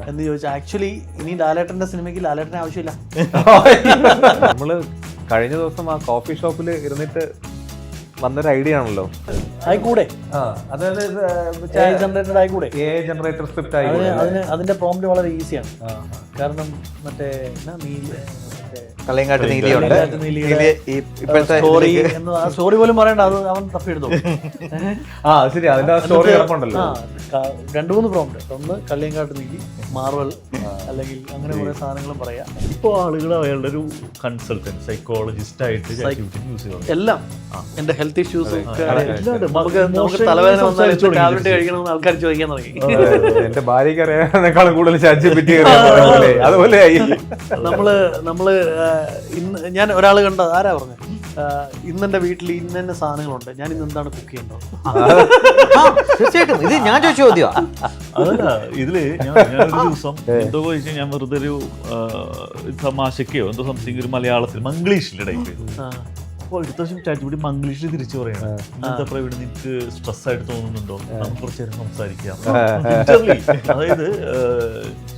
എന്ന് ചോദിച്ചാൽ ആക്ച്വലി ഇനി ലാലേട്ടൻ്റെ സിനിമയ്ക്ക് ലാലേട്ടൻ്റെ ആവശ്യമില്ല. നമ്മള് കഴിഞ്ഞ ദിവസം ആ കോഫി ഷോപ്പിൽ ഇരുന്നിട്ട് വന്നൊരു ഐഡിയ ആണല്ലോ, ആയിക്കൂടെ അതായത് ജനറേറ്റഡ് ആയിക്കൂടെ. ജനറേറ്റർ സ്ക്രിപ്റ്റ് ആയി. അതിന്റെ പ്രോംപ്റ്റ് വളരെ ഈസിയാണ്. കാരണം മറ്റേ കളയങ്കാട്ട് നീലിയുണ്ട്. സ്റ്റോറി പോലും പറയണ്ട, അത് അവൻ തപ്പിയെടുത്തു. ശരി, അതിന്റെ സ്റ്റോറി കിടപ്പുണ്ടല്ലോ. 2-3 പ്രോംപ്റ്റ്. ഒന്ന് കള്ളിയങ്കാട്ട് നീലി, മാർവൽ, അല്ലെങ്കിൽ അങ്ങനെ കുറെ സാധനങ്ങളും പറയാം. ഇപ്പോൾ ആളുകൾ അയാളുടെ ഒരു കൺസൾട്ടന്റ് സൈക്കോളജിസ്റ്റ് ആയിട്ട് യൂസ് ചെയ്യുന്നത് എല്ലാം എന്റെ ഹെൽത്ത് ഇഷ്യൂസ് നമുക്ക് തലവേദന വന്നാൽ ടാബ്ലറ്റ് കഴിക്കണമെന്ന് ആൾക്കാർ ചോദിക്കാൻ തുടങ്ങി. എന്റെ ഭാര്യയ്ക്ക് അറിയാനേക്കാളും കൂടുതൽ ChatGPT അതുപോലെ നമ്മള് ഇന്ന് ഞാൻ ഒരാൾ കണ്ട ആരാ പറഞ്ഞത്, ഇന്നെന്റെ വീട്ടിൽ ഇന്ന സാധനങ്ങളുണ്ട്, ഞാൻ ഇന്ന് എന്താണ് കുക്ക് ചെയ്യേണ്ടത്. തീർച്ചയായിട്ടും ഇത് ഞാൻ ചോദിച്ച ചോദ്യമാണ്. അതല്ല, ഇതില് ഞാനൊരു ദിവസം എന്തോ ചോദിച്ചാൽ ഞാൻ വെറുതെ ഒരു തമാശക്കോ എന്തോ സംതിങ് ഒരു മലയാളത്തിൽ മംഗ്ലീഷിൽ ടൈപ്പ് ചെയ്തു. അപ്പോൾ അടുത്ത പ്രാവശ്യം ChatGPT മംഗ്ലീഷിൽ തിരിച്ചു പറയണം, ഇന്നത്തെ ഇവിടെ നിനക്ക് സ്ട്രെസ് ആയിട്ട് തോന്നുന്നുണ്ടോ, നമുക്ക് കുറച്ചു നേരം സംസാരിക്കാം. അതായത്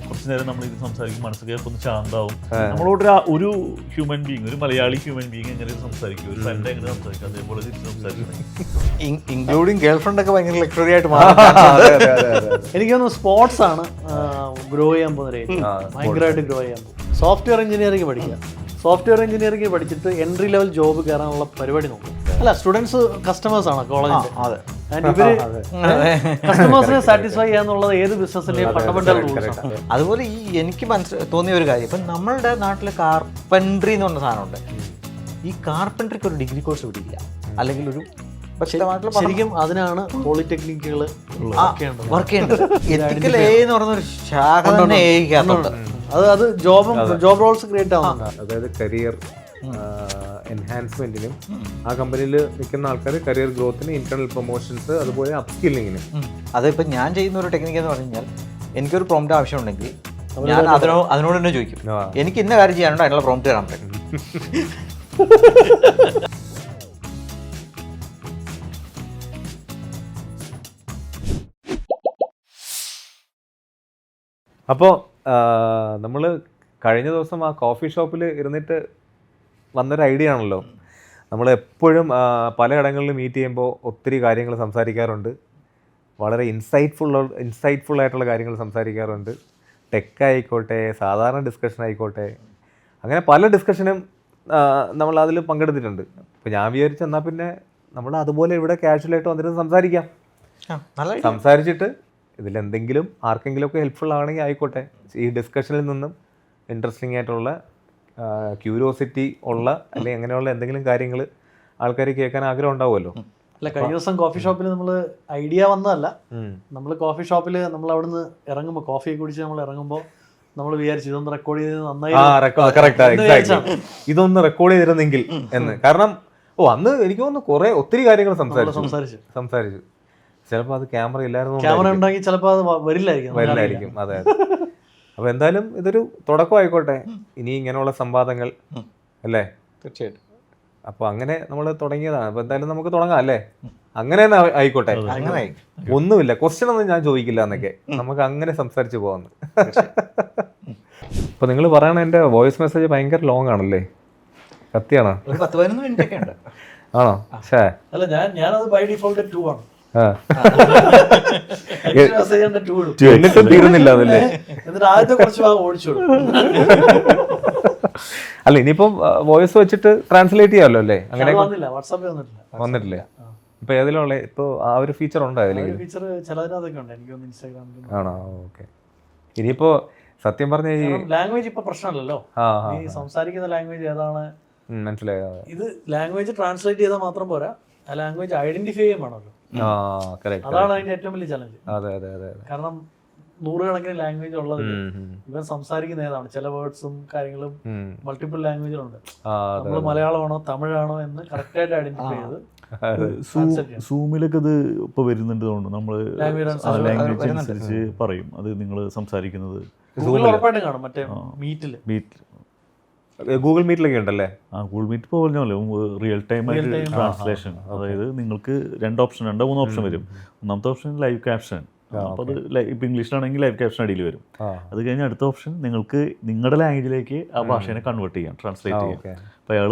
കുറച്ചു നേരം നമ്മൾ ഇത് സംസാരിക്കും, മനസ്സൊക്കെ ഒന്ന് ശാന്താവും. നമ്മളോട് ഒരു ഹ്യൂമൻ ബീങ്, ഒരു മലയാളി ഹ്യൂമൻ ബീങ് എങ്ങനെ സംസാരിക്കും, ഒരു ഫ്രണ്ട് എങ്ങനെ സംസാരിക്കും, അതേപോലെ തിരിച്ച് സംസാരിക്കണം. ഇൻക്ലൂഡിങ് ഗേൾ ഫ്രണ്ട് ഒക്കെ ഭയങ്കര ലക്ഷറി ആയിട്ട് മാറും. എനിക്ക് തോന്നുന്നു സ്പോർട്സ് ആണ് ഗ്രോ ചെയ്യാൻ പോകുന്ന, ഭയങ്കരമായിട്ട് ഗ്രോ ചെയ്യാൻ പോകും. സോഫ്റ്റ്വെയർ എഞ്ചിനീയറിംഗ് പഠിക്കുക. സോഫ്റ്റ്വെയർ എഞ്ചിനീയറിംഗ് പഠിച്ചിട്ട് എൻട്രി ലെവൽ ജോബ് കയറാനുള്ള പരിപാടി നോക്കും. അല്ല, സ്റ്റുഡൻസ് കസ്റ്റമേഴ്സ് ആണ് കോളേജിന്റെ. ഇവര് കസ്റ്റമേഴ്സിനെ സാറ്റിസ്ഫൈ ചെയ്യാന്നുള്ളത് ഏത് ബിസിനസിന്റെയും ഫണ്ടമെന്റൽ റൂൾസ് ആണ്. അതുപോലെ എനിക്ക് തോന്നിയ ഒരു കാര്യം, ഇപ്പം നമ്മളുടെ നാട്ടിൽ കാർപ്പൻട്രി എന്ന് പറഞ്ഞ സാധനമുണ്ട്. ഈ കാർപ്പൻട്രിക്ക് ഒരു ഡിഗ്രി കോഴ്സ് ഇവിടെ ഇല്ല, അല്ലെങ്കിൽ ഒരു ശരിക്കും അതിനാണ് പോളിടെക്നിക്കുകൾ വർക്ക് ചെയ്യേണ്ടത്. എത്തിക്കൽ എ എന്ന് പറഞ്ഞൊരു ശാഖ തന്നെ ഏകത്തുണ്ട്. അത് ജോബ് റോൾസ് ക്രിയേറ്റ് ആവുന്നുണ്ട്. അതായത് കരിയർ എൻഹാൻസ്മെന്റിനും ആ കമ്പനിയിൽ നിൽക്കുന്ന ആൾക്കാർ കരിയർ ഗ്രോത്തിന്, ഇന്റേണൽ പ്രൊമോഷൻസ്, അതുപോലെ അപ്സ്കില്ലിങ്ങിന്. അതിപ്പോൾ ഞാൻ ചെയ്യുന്ന ഒരു ടെക്നിക്ക് എന്ന് പറഞ്ഞു കഴിഞ്ഞാൽ, എനിക്കൊരു പ്രോംപ്റ്റ് ആവശ്യമുണ്ടെങ്കിൽ ഞാൻ അതിനോട് തന്നെ ചോദിക്കും, എനിക്ക് ഇന്ന കാര്യം ചെയ്യാനുണ്ടോ, അതിനുള്ള പ്രോംപ്റ്റ് തരാൻ പറ്റും. അപ്പോൾ നമ്മൾ കഴിഞ്ഞ ദിവസം ആ കോഫി ഷോപ്പിൽ ഇരുന്നിട്ട് വന്നൊരു ഐഡിയ ആണല്ലോ. നമ്മളെപ്പോഴും പലയിടങ്ങളിൽ മീറ്റ് ചെയ്യുമ്പോൾ ഒത്തിരി കാര്യങ്ങൾ സംസാരിക്കാറുണ്ട്, വളരെ ഇൻസൈറ്റ്ഫുൾ ആയിട്ടുള്ള കാര്യങ്ങൾ സംസാരിക്കാറുണ്ട്. ടെക് ആയിക്കോട്ടെ, സാധാരണ ഡിസ്കഷൻ ആയിക്കോട്ടെ, അങ്ങനെ പല ഡിസ്കഷനും നമ്മൾ അതിൽ പങ്കെടുത്തിട്ടുണ്ട്. അപ്പോൾ ഞാൻ വിചാരിച്ചു എന്നാൽ പിന്നെ നമ്മൾ അതുപോലെ ഇവിടെ കാഷ്വലായിട്ട് വന്നിട്ട് സംസാരിക്കാം. സംസാരിച്ചിട്ട് ഇതിലെന്തെങ്കിലും ആർക്കെങ്കിലുമൊക്കെ ഹെൽപ്ഫുൾ ആണെങ്കിൽ ആയിക്കോട്ടെ. ഈ ഡിസ്കഷനിൽ നിന്നും ഇൻട്രസ്റ്റിംഗ് ആയിട്ടുള്ള ക്യൂരിയോസിറ്റി ഉള്ള അല്ലെങ്കിൽ അങ്ങനെയുള്ള എന്തെങ്കിലും കാര്യങ്ങൾ ആൾക്കാർ കേൾക്കാൻ ആഗ്രഹം ഉണ്ടാവുമല്ലോ. അല്ല, കഴിഞ്ഞ ദിവസം കോഫി ഷോപ്പിൽ നമ്മൾ ഐഡിയ വന്നതല്ല. നമ്മൾ കോഫി ഷോപ്പിൽ നമ്മൾ അവിടുന്ന് ഇറങ്ങുമ്പോൾ, കോഫി കുടിച്ച് നമ്മൾ ഇറങ്ങുമ്പോൾ നമ്മൾ വിചാരിച്ചു ഇതൊന്ന് റെക്കോർഡ് ചെയ്ത് നന്നായി, ഇതൊന്ന് റെക്കോർഡ് ചെയ്തിരുന്നെങ്കിൽ എന്ന്. കാരണം അന്ന് എനിക്ക് തോന്നുന്നു ഒത്തിരി കാര്യങ്ങൾ സംസാരിച്ചു. ചിലപ്പോൾ അത് ക്യാമറ ഉണ്ടെങ്കിൽ ചിലപ്പോൾ അത് വരില്ലായിരിക്കും. അതെ. അപ്പോൾ എന്തായാലും ഇതൊരു തുടക്കം ആയിക്കോട്ടെ, ഇനി ഇങ്ങനെയുള്ള സംവാദങ്ങൾ അല്ലേ. തീർച്ചയായിട്ടും. അപ്പോൾ അങ്ങനെ നമ്മൾ തുടങ്ങിയതാണ്. അപ്പോൾ എന്തായാലും നമുക്ക് തുടങ്ങാം അല്ലേ. അങ്ങനെ തന്നെ ആയിക്കോട്ടെ, ഒന്നുമില്ല, ക്വസ്റ്റ്യൻ ഒന്നും ഞാൻ ചോദിക്കില്ല എന്നൊക്കെ, നമുക്ക് അങ്ങനെ സംസാരിച്ച് പോകാമെന്ന്. അപ്പോൾ നിങ്ങൾ പറയണ എൻ്റെ വോയിസ് മെസ്സേജ് ഭയങ്കര ലോങ് ആണല്ലേ, സത്യമാണോ? 10-15 മിനിറ്റ് ഒക്കെ ഉണ്ട്. ആണോ? അല്ല, ഞാനത് ബൈ ഡിഫോൾട്ട് 2 ആണ്. എന്നിട്ടും തീരുന്നില്ല അതല്ലേ. എന്നിട്ട് ആദ്യത്തെ കുറച്ച് ഭാഗം ഓടിച്ചു. അല്ല, ഇനിയിപ്പം വോയിസ് വെച്ചിട്ട് ട്രാൻസ്ലേറ്റ് ചെയ്യാമല്ലോ അല്ലേ. അങ്ങനെ വാട്സാപ്പിൽ വന്നിട്ടില്ലേ? ഇപ്പൊ ഏതിലുള്ള ഇപ്പൊ ആ ഒരു ഫീച്ചർ ഉണ്ടോ? ഫീച്ചർ ചിലതിനകത്തൊക്കെ ഉണ്ട്, എനിക്കൊന്ന് ഇൻസ്റ്റാഗ്രാമിൽ. ആണോ? ഓക്കെ. ഇനിയിപ്പോ സത്യം പറഞ്ഞ ഈ ലാംഗ്വേജ് ഇപ്പൊ പ്രശ്നമല്ലല്ലോ. ഈ സംസാരിക്കുന്ന ലാംഗ്വേജ് ഏതാണ് മനസ്സിലായോ? ഇത് ലാംഗ്വേജ് ട്രാൻസ്ലേറ്റ് ചെയ്താൽ മാത്രം പോരാ, ആ ലാംഗ്വേജ് ഐഡന്റിഫൈ ചെയ്യാൻ വേണമല്ലോ. അതാണ് അതിന്റെ ഏറ്റവും വലിയ ചലഞ്ച്. കാരണം 100 കണക്കിന് ലാംഗ്വേജ് ഉള്ളത് ഇവൻ സംസാരിക്കുന്ന ഏതാണ്, ചില വേർഡ്സും കാര്യങ്ങളും മൾട്ടിപ്പിൾ ലാംഗ്വേജിലുണ്ട്. നമ്മൾ മലയാളമാണോ തമിഴാണോ എന്ന് കറക്റ്റ് ആയിട്ട് ഐഡന്റിഫൈ ചെയ്ത് സൂമിലൊക്കെ ഇത് ഇപ്പൊ വരുന്നുണ്ട്. നമ്മൾ ലാംഗ്വേജ് അനുസരിച്ച് പറയും അത് നിങ്ങൾ സംസാരിക്കുന്നത്. ഉറപ്പായിട്ടും കാണും മറ്റേ മീറ്റിൽ. ഗൂഗിൾ മീറ്റിലൊക്കെ ഉണ്ടല്ലേ. ഗൂഗിൾ മീറ്റ് ഇപ്പോൾ പറഞ്ഞല്ലോ റിയൽ ടൈം ആയിട്ട് ട്രാൻസ്ലേഷൻ. അതായത് നിങ്ങൾക്ക് 2 ഓപ്ഷൻ 2-3 ഓപ്ഷൻ വരും. ഒന്നാമത്തെ ഓപ്ഷൻ ലൈവ് ക്യാപ്ഷൻ, അപ്പോൾ അത് ഇപ്പം ഇംഗ്ലീഷിലാണെങ്കിൽ ലൈവ് ക്യാപ്ഷൻ അടിയിൽ വരും. ആ. അത് കഴിഞ്ഞ് അടുത്ത ഓപ്ഷൻ നിങ്ങൾക്ക് നിങ്ങളുടെ ലാംഗ്വേജിലേക്ക് ആ ഭാഷേനെ കൺവേർട്ട് ചെയ്യാം, ട്രാൻസ്ലേറ്റ് ചെയ്യാം. ഓക്കെ. അപ്പോൾ അയാൾ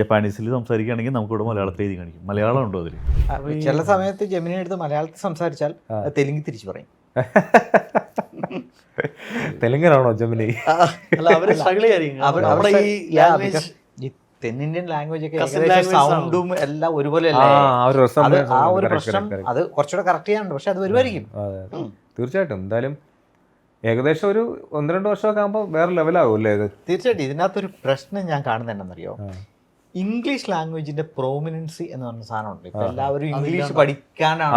ജപ്പാനീസിൽ സംസാരിക്കുകയാണെങ്കിൽ നമുക്കിവിടെ മലയാളത്തിൽ എഴുതി കാണിക്കും. മലയാളം ഉണ്ടോ അതിൽ? ചില സമയത്ത് ജെമിനി എടുത്ത് മലയാളത്തിൽ സംസാരിച്ചാൽ അത് തെലുങ്ക് തിരിച്ചു പറയും. തെലുങ്കനാണോ ജമിനി? അല്ല അവര് സ്ട്രഗിൾ ചെയ്യായിരിക്കും. നമ്മുടെ ഈ ലാംഗ്വേജ് ഈ തെന്നിന്ത്യൻ ലാംഗ്വേജ് ഒക്കെ Cousin ഏകദേശം language ആണ്. സൗണ്ടും എല്ലാം ഒരുപോലെ ആ ഒരു രസം. അത് ആ ഒരു പ്രശ്നം അത് കുറച്ചുകൂടെ കറക്റ്റ് ചെയ്യാനുണ്ട്, പക്ഷെ അത് വരുമായിരിക്കും. അതെ തീർച്ചയായിട്ടും. എന്തായാലും ഏകദേശം ഒരു 1-2 വർഷമൊക്കെ ആകുമ്പോൾ വേറെ ലെവലാകും അല്ലേ ഇത്? തീർച്ചയായിട്ടും. ഇതിനകത്തൊരു പ്രശ്നം ഞാൻ കാണുന്നത് എന്താണെന്നറിയോ, ഇംഗ്ലീഷ് ലാംഗ്വേജിന്റെ പ്രോമിനൻസി എന്ന് പറഞ്ഞ സാധനമുണ്ട്. ഇപ്പൊ എല്ലാവരും ഇംഗ്ലീഷ് പഠിക്കാനാണ്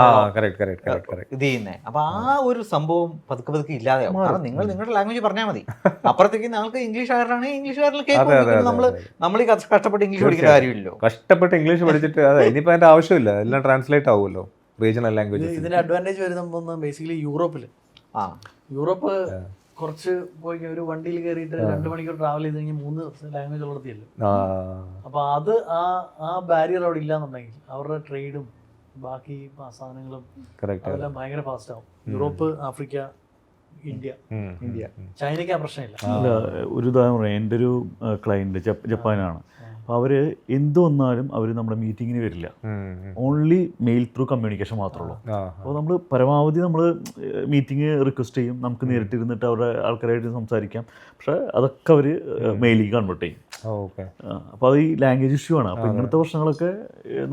ഇത് ചെയ്യുന്നത്. അപ്പൊ ആ ഒരു സംഭവം പതുക്കെ പതുക്കെ ഇല്ലാതെയാവും. കാരണം നിങ്ങൾ നിങ്ങളുടെ ലാംഗ്വേജ് പറഞ്ഞാൽ മതി. അപ്പുറത്തേക്ക് ഞങ്ങൾക്ക് ഇംഗ്ലീഷുകാരനാണെങ്കിൽ ഇംഗ്ലീഷുകാരിൽ നമ്മൾ ഈ കഷ്ടപ്പെട്ട് ഇംഗ്ലീഷ് പഠിക്കുന്ന കാര്യമില്ലല്ലോ. കഷ്ടപ്പെട്ട് ഇംഗ്ലീഷ് പഠിച്ചിട്ട് അതെ ഇനിയിപ്പോൾ അതിന്റെ ആവശ്യമില്ല, എല്ലാം ട്രാൻസ്ലേറ്റ് ആവുമല്ലോ റീജിയണൽ ലാംഗ്വേജ്. ഇതിന്റെ അഡ്വാൻറ്റേജ് വരുന്ന ബേസിക്കലി യൂറോപ്പില് യൂറോപ്പ് കുറച്ച് പോയി ഒരു വണ്ടിയിൽ കയറിയിട്ട് 2 മണിക്കൂർ ട്രാവൽ ചെയ്ത് കഴിഞ്ഞാൽ 3 ലാംഗ്വേജ് ഉള്ളടത്തിയല്ലോ. അപ്പൊ അത് ആ ബാരിയർ അവിടെ ഇല്ലാന്നുണ്ടെങ്കിൽ അവരുടെ ട്രേഡും ബാക്കി സാധനങ്ങളും അതെല്ലാം ഭയങ്കര ഫാസ്റ്റ് ആവും. യൂറോപ്പ്, ആഫ്രിക്ക, ഇന്ത്യ, ചൈനയ്ക്ക് ആ പ്രശ്നമില്ല. ഒരു ഉദാഹരണം പറയാം. എൻ്റെ ഒരു ക്ലയൻറ്റ് ജപ്പാനാണ്. അപ്പോൾ അവർ എന്ത് വന്നാലും അവർ നമ്മുടെ മീറ്റിങ്ങിന് വരില്ല. ഓൺലി മെയിൽ ത്രൂ കമ്മ്യൂണിക്കേഷൻ മാത്രമേ ഉള്ളൂ. അപ്പോൾ നമ്മൾ പരമാവധി നമ്മൾ മീറ്റിംഗ് റിക്വസ്റ്റ് ചെയ്യും, നമുക്ക് നേരിട്ടിരുന്നിട്ട് അവരുടെ ആൾക്കാരായിട്ട് സംസാരിക്കാം. പക്ഷേ അതൊക്കെ അവർ മെയിലിലേക്ക് കൺവേർട്ട് ചെയ്യും. അപ്പോൾ അത് ഈ ലാംഗ്വേജ് ഇഷ്യൂ ആണ്. അപ്പോൾ ഇങ്ങനത്തെ പ്രശ്നങ്ങളൊക്കെ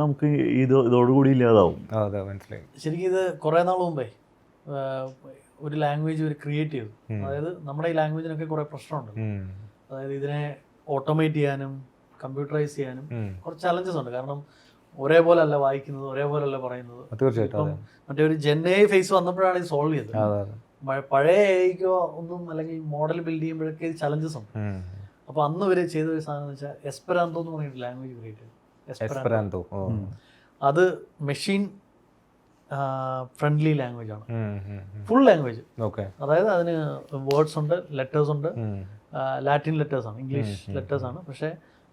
നമുക്ക് ഇതോടുകൂടി ഇല്ലാതാവും. ശരിക്കും ഇത് കുറേ നാൾ മുമ്പേ ഒരു ലാംഗ്വേജ് ഒരു ക്രിയേറ്റ് ചെയ്തു. അതായത് നമ്മുടെ ഈ ലാംഗ്വേജിനൊക്കെ കുറേ പ്രശ്നമുണ്ട്. അതായത് ഇതിനെ ഓട്ടോമേറ്റ് ചെയ്യാനും കമ്പ്യൂട്ടറൈസ് ചെയ്യാനും കുറച്ച് ചലഞ്ചസ് ഉണ്ട്. കാരണം ഒരേപോലെ അല്ല വായിക്കുന്നത്, ഒരേപോലെ അല്ല പറയുന്നത്. തീർച്ചയായിട്ടും. മറ്റേ ഒരു ജെൻ ഫേസ് വന്നപ്പോഴാണ് ഇത് സോൾവ് ചെയ്തത്. പഴയ എഐക്കോ ഒന്നും അല്ലെങ്കിൽ മോഡൽ ബിൽഡ് ചെയ്യുമ്പോഴൊക്കെ ഇത് ചലഞ്ചസ് ഉണ്ട്. അപ്പൊ അന്ന് ഇവര് ചെയ്ത ഒരു സാധനം എന്ന് വെച്ചാൽ എസ്പെറാന്തോ എന്ന് പറഞ്ഞിട്ട് ലാംഗ്വേജ് ക്രിയേറ്റ് ചെയ്തു. അത് മെഷീൻ ഫ്രണ്ട്ലി ലാംഗ്വേജ് ആണ്, ഫുൾ ലാംഗ്വേജ്. അതായത് അതിന് വേർഡ്സ് ഉണ്ട്, ലെറ്റേഴ്സ് ഉണ്ട്, ലാറ്റിൻ ലെറ്റേഴ്സ് ആണ്, ഇംഗ്ലീഷ് ലെറ്റേഴ്സ് ആണ്. പക്ഷേ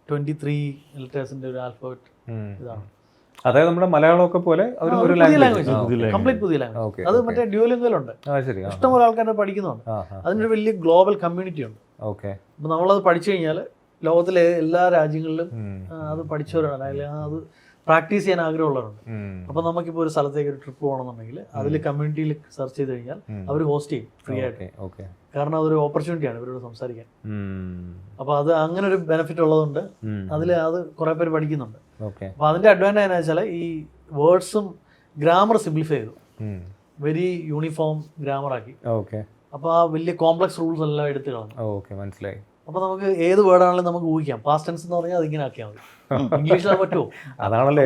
23 ലെറ്റേഴ്സിന്റെ ഒരു ആൽഫബറ്റ് ഇതാണ്. അതായത് നമ്മുടെ മലയാളമൊക്കെ പോലെ ഒരു ലാംഗ്വേജ്, കംപ്ലീറ്റ് പുതിയ ലാംഗ്വേജ്. അത് മറ്റേ ഡ്യുവലിംഗ്വൽ ഉണ്ട്, ഇഷ്ടംപോലെ ആൾക്കാരെ പഠിക്കുന്നുണ്ട്. അതിനൊരു വലിയ ഗ്ലോബൽ കമ്മ്യൂണിറ്റി ഉണ്ട്. അപ്പൊ നമ്മളത് പഠിച്ചു കഴിഞ്ഞാൽ ലോകത്തിലെ എല്ലാ രാജ്യങ്ങളിലും അത് പഠിച്ചവരാണ്, അല്ലെങ്കിൽ അത് പ്രാക്ടീസ് ചെയ്യാൻ ആഗ്രഹമുള്ളവരുണ്ട്. അപ്പൊ നമുക്കിപ്പോൾ ഒരു സ്ഥലത്തേക്ക് ഒരു ട്രിപ്പ് പോകണമെന്നുണ്ടെങ്കിൽ അതിൽ കമ്മ്യൂണിറ്റിയിൽ സെർച്ച് ചെയ്ത് കഴിഞ്ഞാൽ അവർ ഹോസ്റ്റ് ചെയ്യും ഫ്രീ ആയിട്ട്. കാരണം അതൊരു ഓപ്പർച്യൂണിറ്റിയാണ് ഇവരോട് സംസാരിക്കാൻ. അപ്പൊ അത് അങ്ങനെ ഒരു ബെനിഫിറ്റ് ഉള്ളതുകൊണ്ട് അത് കുറെ പേര് പഠിക്കുന്നുണ്ട്. അപ്പൊ അതിന്റെ അഡ്വാൻറ്റേജ് എന്ന് വെച്ചാൽ ഈ വേർഡ്സും ഗ്രാമർ സിംപ്ലിഫൈ ചെയ്തു, വെരി യൂണിഫോം ഗ്രാമർ ആക്കി. അപ്പൊ ആ വലിയ കോംപ്ലക്സ് റൂൾസ് എല്ലാം എടുത്ത് കളഞ്ഞു. മനസ്സിലായി. അപ്പൊ നമുക്ക് ഏത് വേർഡാണെങ്കിലും നമുക്ക് ഊഹിക്കാം. പാസ്റ്റ് ടെൻസ് എന്ന് പറഞ്ഞാൽ അതിങ്ങനെ ആക്കിയാൽ മതി. ഇംഗ്ലീഷിൽ അത് പറ്റുമോ? അതാണല്ലോ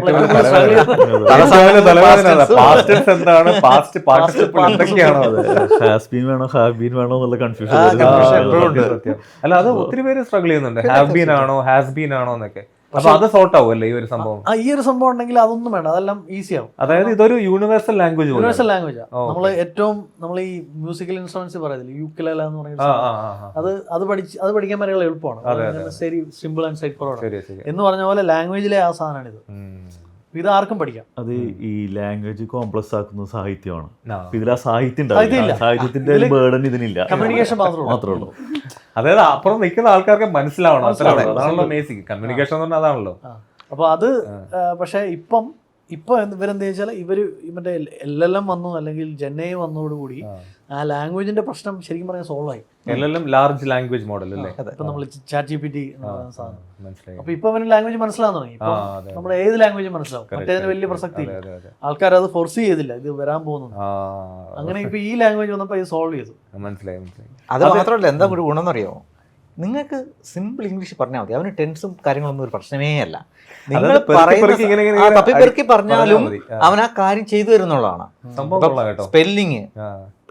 കൺഫ്യൂഷൻ. അല്ല അത് ഒത്തിരി പേര് സ്ട്രഗിൾ ചെയ്യുന്നുണ്ട്. ഹാവ് ബീൻ ആണോ ഹാസ് ബീൻ ആണോ എന്നൊക്കെ. അപ്പൊ അത് സോർട്ട് ആവും അല്ലേ ഈ ഒരു സംഭവം? ഈ ഒരു സംഭവം ഉണ്ടെങ്കിൽ അതൊന്നും വേണ്ട, അതെല്ലാം ഈസി ആവും. അതായത് ഇതൊരു യൂണിവേഴ്സൽ ലാംഗ്വേജ്. യൂണിവേഴ്സൽ ലാംഗ്വേജാണ്. നമ്മൾ ഈ മ്യൂസിക്കൽ ഇൻസ്ട്രുമെന്റ്സ് പറയുന്നില്ല, യുക്കുലേല എന്ന് പറയുന്നത്, അത് പഠിക്കാൻ വരെയുള്ള എളുപ്പമാണ്. ശരി, സിമ്പിൾ ആൻഡ് സ്ട്രൈറ്റ് ഫോർവേഡ് എന്ന് പറഞ്ഞ പോലെ ലാംഗ്വേജിലെ ആ സാധനമാണിത്. ഇത് ആർക്കും പഠിക്കാം. അത് ഈ ലാംഗ്വേജ് കോംപ്ലക്സ് ആക്കുന്ന സാഹിത്യമാണ്. ഇതിൽ ആ സാഹിത്യം സാഹിത്യത്തിന്റെ ബേർഡൻ ഇതിനില്ല, കമ്മ്യൂണിക്കേഷൻ മാത്രമേ ഉള്ളൂ. അതായത് അപ്പുറം നിൽക്കുന്ന ആൾക്കാർക്ക് മനസ്സിലാവണം, അതാണല്ലോ അമേസിങ്. കമ്മ്യൂണിക്കേഷൻ എന്ന് പറഞ്ഞാൽ അതാണല്ലോ. അപ്പൊ അത് പക്ഷെ ഇപ്പൊ ഇവരെന്താ വെച്ചാൽ മറ്റേ LLM വന്നു, അല്ലെങ്കിൽ ജെൻ വന്നതോടുകൂടി ആ ലാംഗ്വേജിന്റെ പ്രശ്നം ശരിക്കും പറഞ്ഞാൽ സോൾവ് ആയി. ലാർജ് ലാംഗ്വേജ് മോഡൽ അല്ലേ? ഇപ്പൊ നമ്മൾ ചാറ്റ് GPT സാധനം. അപ്പൊ ഇപ്പൊ അവന് ലാംഗ്വേജ് മനസ്സിലാവാൻ തുടങ്ങി. ഇപ്പൊ നമ്മൾ ഏത് ലാംഗ്വേജ് മനസ്സിലാവും, മറ്റേതിന് വലിയ പ്രസക്തി ഇല്ല. ആൾക്കാർ അത് ഫോർസ് ചെയ്തില്ല, ഇത് വരാൻ പോകുന്നു. അങ്ങനെ ഇപ്പൊ ഈ ലാംഗ്വേജ് വന്നപ്പോ ഇത് സോൾവ് ചെയ്തു. മനസ്സിലായി. അത് മാത്രമല്ല, എന്താ ഒരു ഗുണം എന്നറിയോ, നിങ്ങൾക്ക് സിമ്പിൾ ഇംഗ്ലീഷ് പറഞ്ഞാൽ മതി. അവന് ടെൻസും കാര്യങ്ങളൊന്നും ഒരു പ്രശ്നമേ അല്ല. നിങ്ങൾ തപ്പിപ്പെറുക്കി പറഞ്ഞാലും അവൻ ആ കാര്യം ചെയ്തു തരുന്നുള്ളതാണ്. സ്പെല്ലിങ്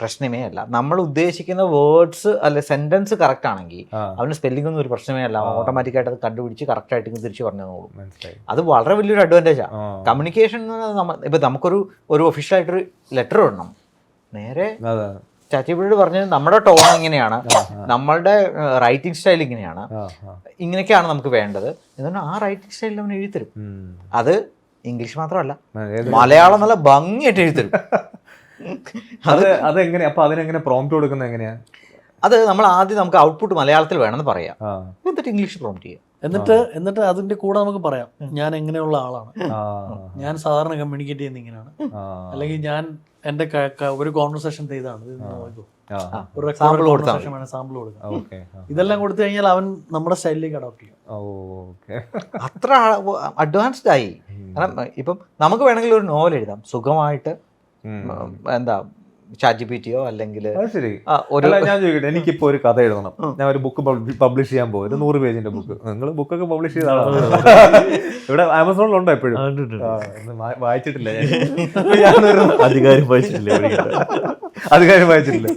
പ്രശ്നമേ അല്ല. നമ്മൾ ഉദ്ദേശിക്കുന്ന വേർഡ്സ് അല്ലെ സെന്റൻസ് കറക്റ്റ് ആണെങ്കിൽ അവന് സ്പെല്ലിംഗ് ഒന്നും ഒരു പ്രശ്നമേ അല്ല. ഓട്ടോമാറ്റിക്കായിട്ട് അത് കണ്ടുപിടിച്ച് കറക്റ്റ് ആയിട്ട് തിരിച്ചു പറഞ്ഞോളൂ. അത് വളരെ വലിയൊരു അഡ്വാൻറ്റേജാണ്. കമ്മ്യൂണിക്കേഷൻ ഇപ്പൊ നമുക്കൊരു ഒഫീഷ്യൽ ആയിട്ടൊരു ലെറ്റർ ഇടണം, നേരെ ചാറ്റിപ്പിയോട് പറഞ്ഞത് നമ്മുടെ ടോൺ ഇങ്ങനെയാണ്, നമ്മളുടെ റൈറ്റിംഗ് സ്റ്റൈൽ ഇങ്ങനെയാണ്, ഇങ്ങനെയൊക്കെയാണ് നമുക്ക് വേണ്ടത് എന്ന് ആ റൈറ്റിംഗ് സ്റ്റൈലിൽ അവൻ എഴുതിത്തരും. അത് ഇംഗ്ലീഷ് മാത്രമല്ല, മലയാളം നല്ല ഭംഗിയായിട്ട് എഴുതിത്തരും. അതെങ്ങനെ അപ്പൊ അതിനെങ്ങനെ പ്രോംപ്റ്റ് കൊടുക്കുന്നത് എങ്ങനെയാ? അത് നമ്മൾ ആദ്യം നമുക്ക് ഔട്ട്പുട്ട് മലയാളത്തിൽ വേണമെന്ന് പറയാം, എന്നിട്ട് ഇംഗ്ലീഷ് പ്രോംപ്റ്റ് ചെയ്യാം. എന്നിട്ട് അതിന്റെ കൂടെ നമുക്ക് പറയാം ഞാൻ എങ്ങനെയുള്ള ആളാണ്, ഞാൻ സാധാരണ കമ്മ്യൂണിക്കേറ്റ് ചെയ്യുന്ന ഇങ്ങനെയാണ്, അല്ലെങ്കിൽ ഞാൻ എന്റെ ഒരു കോൺവെർസേഷൻ ചെയ്താണ്, സാമ്പിൾ കൊടുക്കാം. ഇതെല്ലാം കൊടുത്തു കഴിഞ്ഞാൽ അവൻ നമ്മുടെ സ്റ്റൈലിലേക്ക് അഡോപ്റ്റ് ചെയ്യും. അത്ര അഡ്വാൻസ്ഡ് ആയി. കാരണം ഇപ്പം നമുക്ക് വേണമെങ്കിൽ ഒരു നോവൽ എഴുതാം സുഖമായിട്ട്, എന്താ ChatGPT അല്ലെങ്കിൽ ഞാൻ ചോദിക്കട്ടെ, എനിക്കിപ്പോ ഒരു കഥ എഴുതണം, ഞാൻ ഒരു ബുക്ക് പബ്ലിഷ് ചെയ്യാൻ പോകും, 100 പേജിന്റെ ബുക്ക്. നിങ്ങൾ ബുക്കൊക്കെ പബ്ലിഷ് ചെയ്ത ആളാണ്, ഇവിടെ ആമസോണിലുണ്ടോ എപ്പോഴും? വായിച്ചിട്ടില്ല ഞാനൊരു അധികാരം വായിച്ചിട്ടില്ല.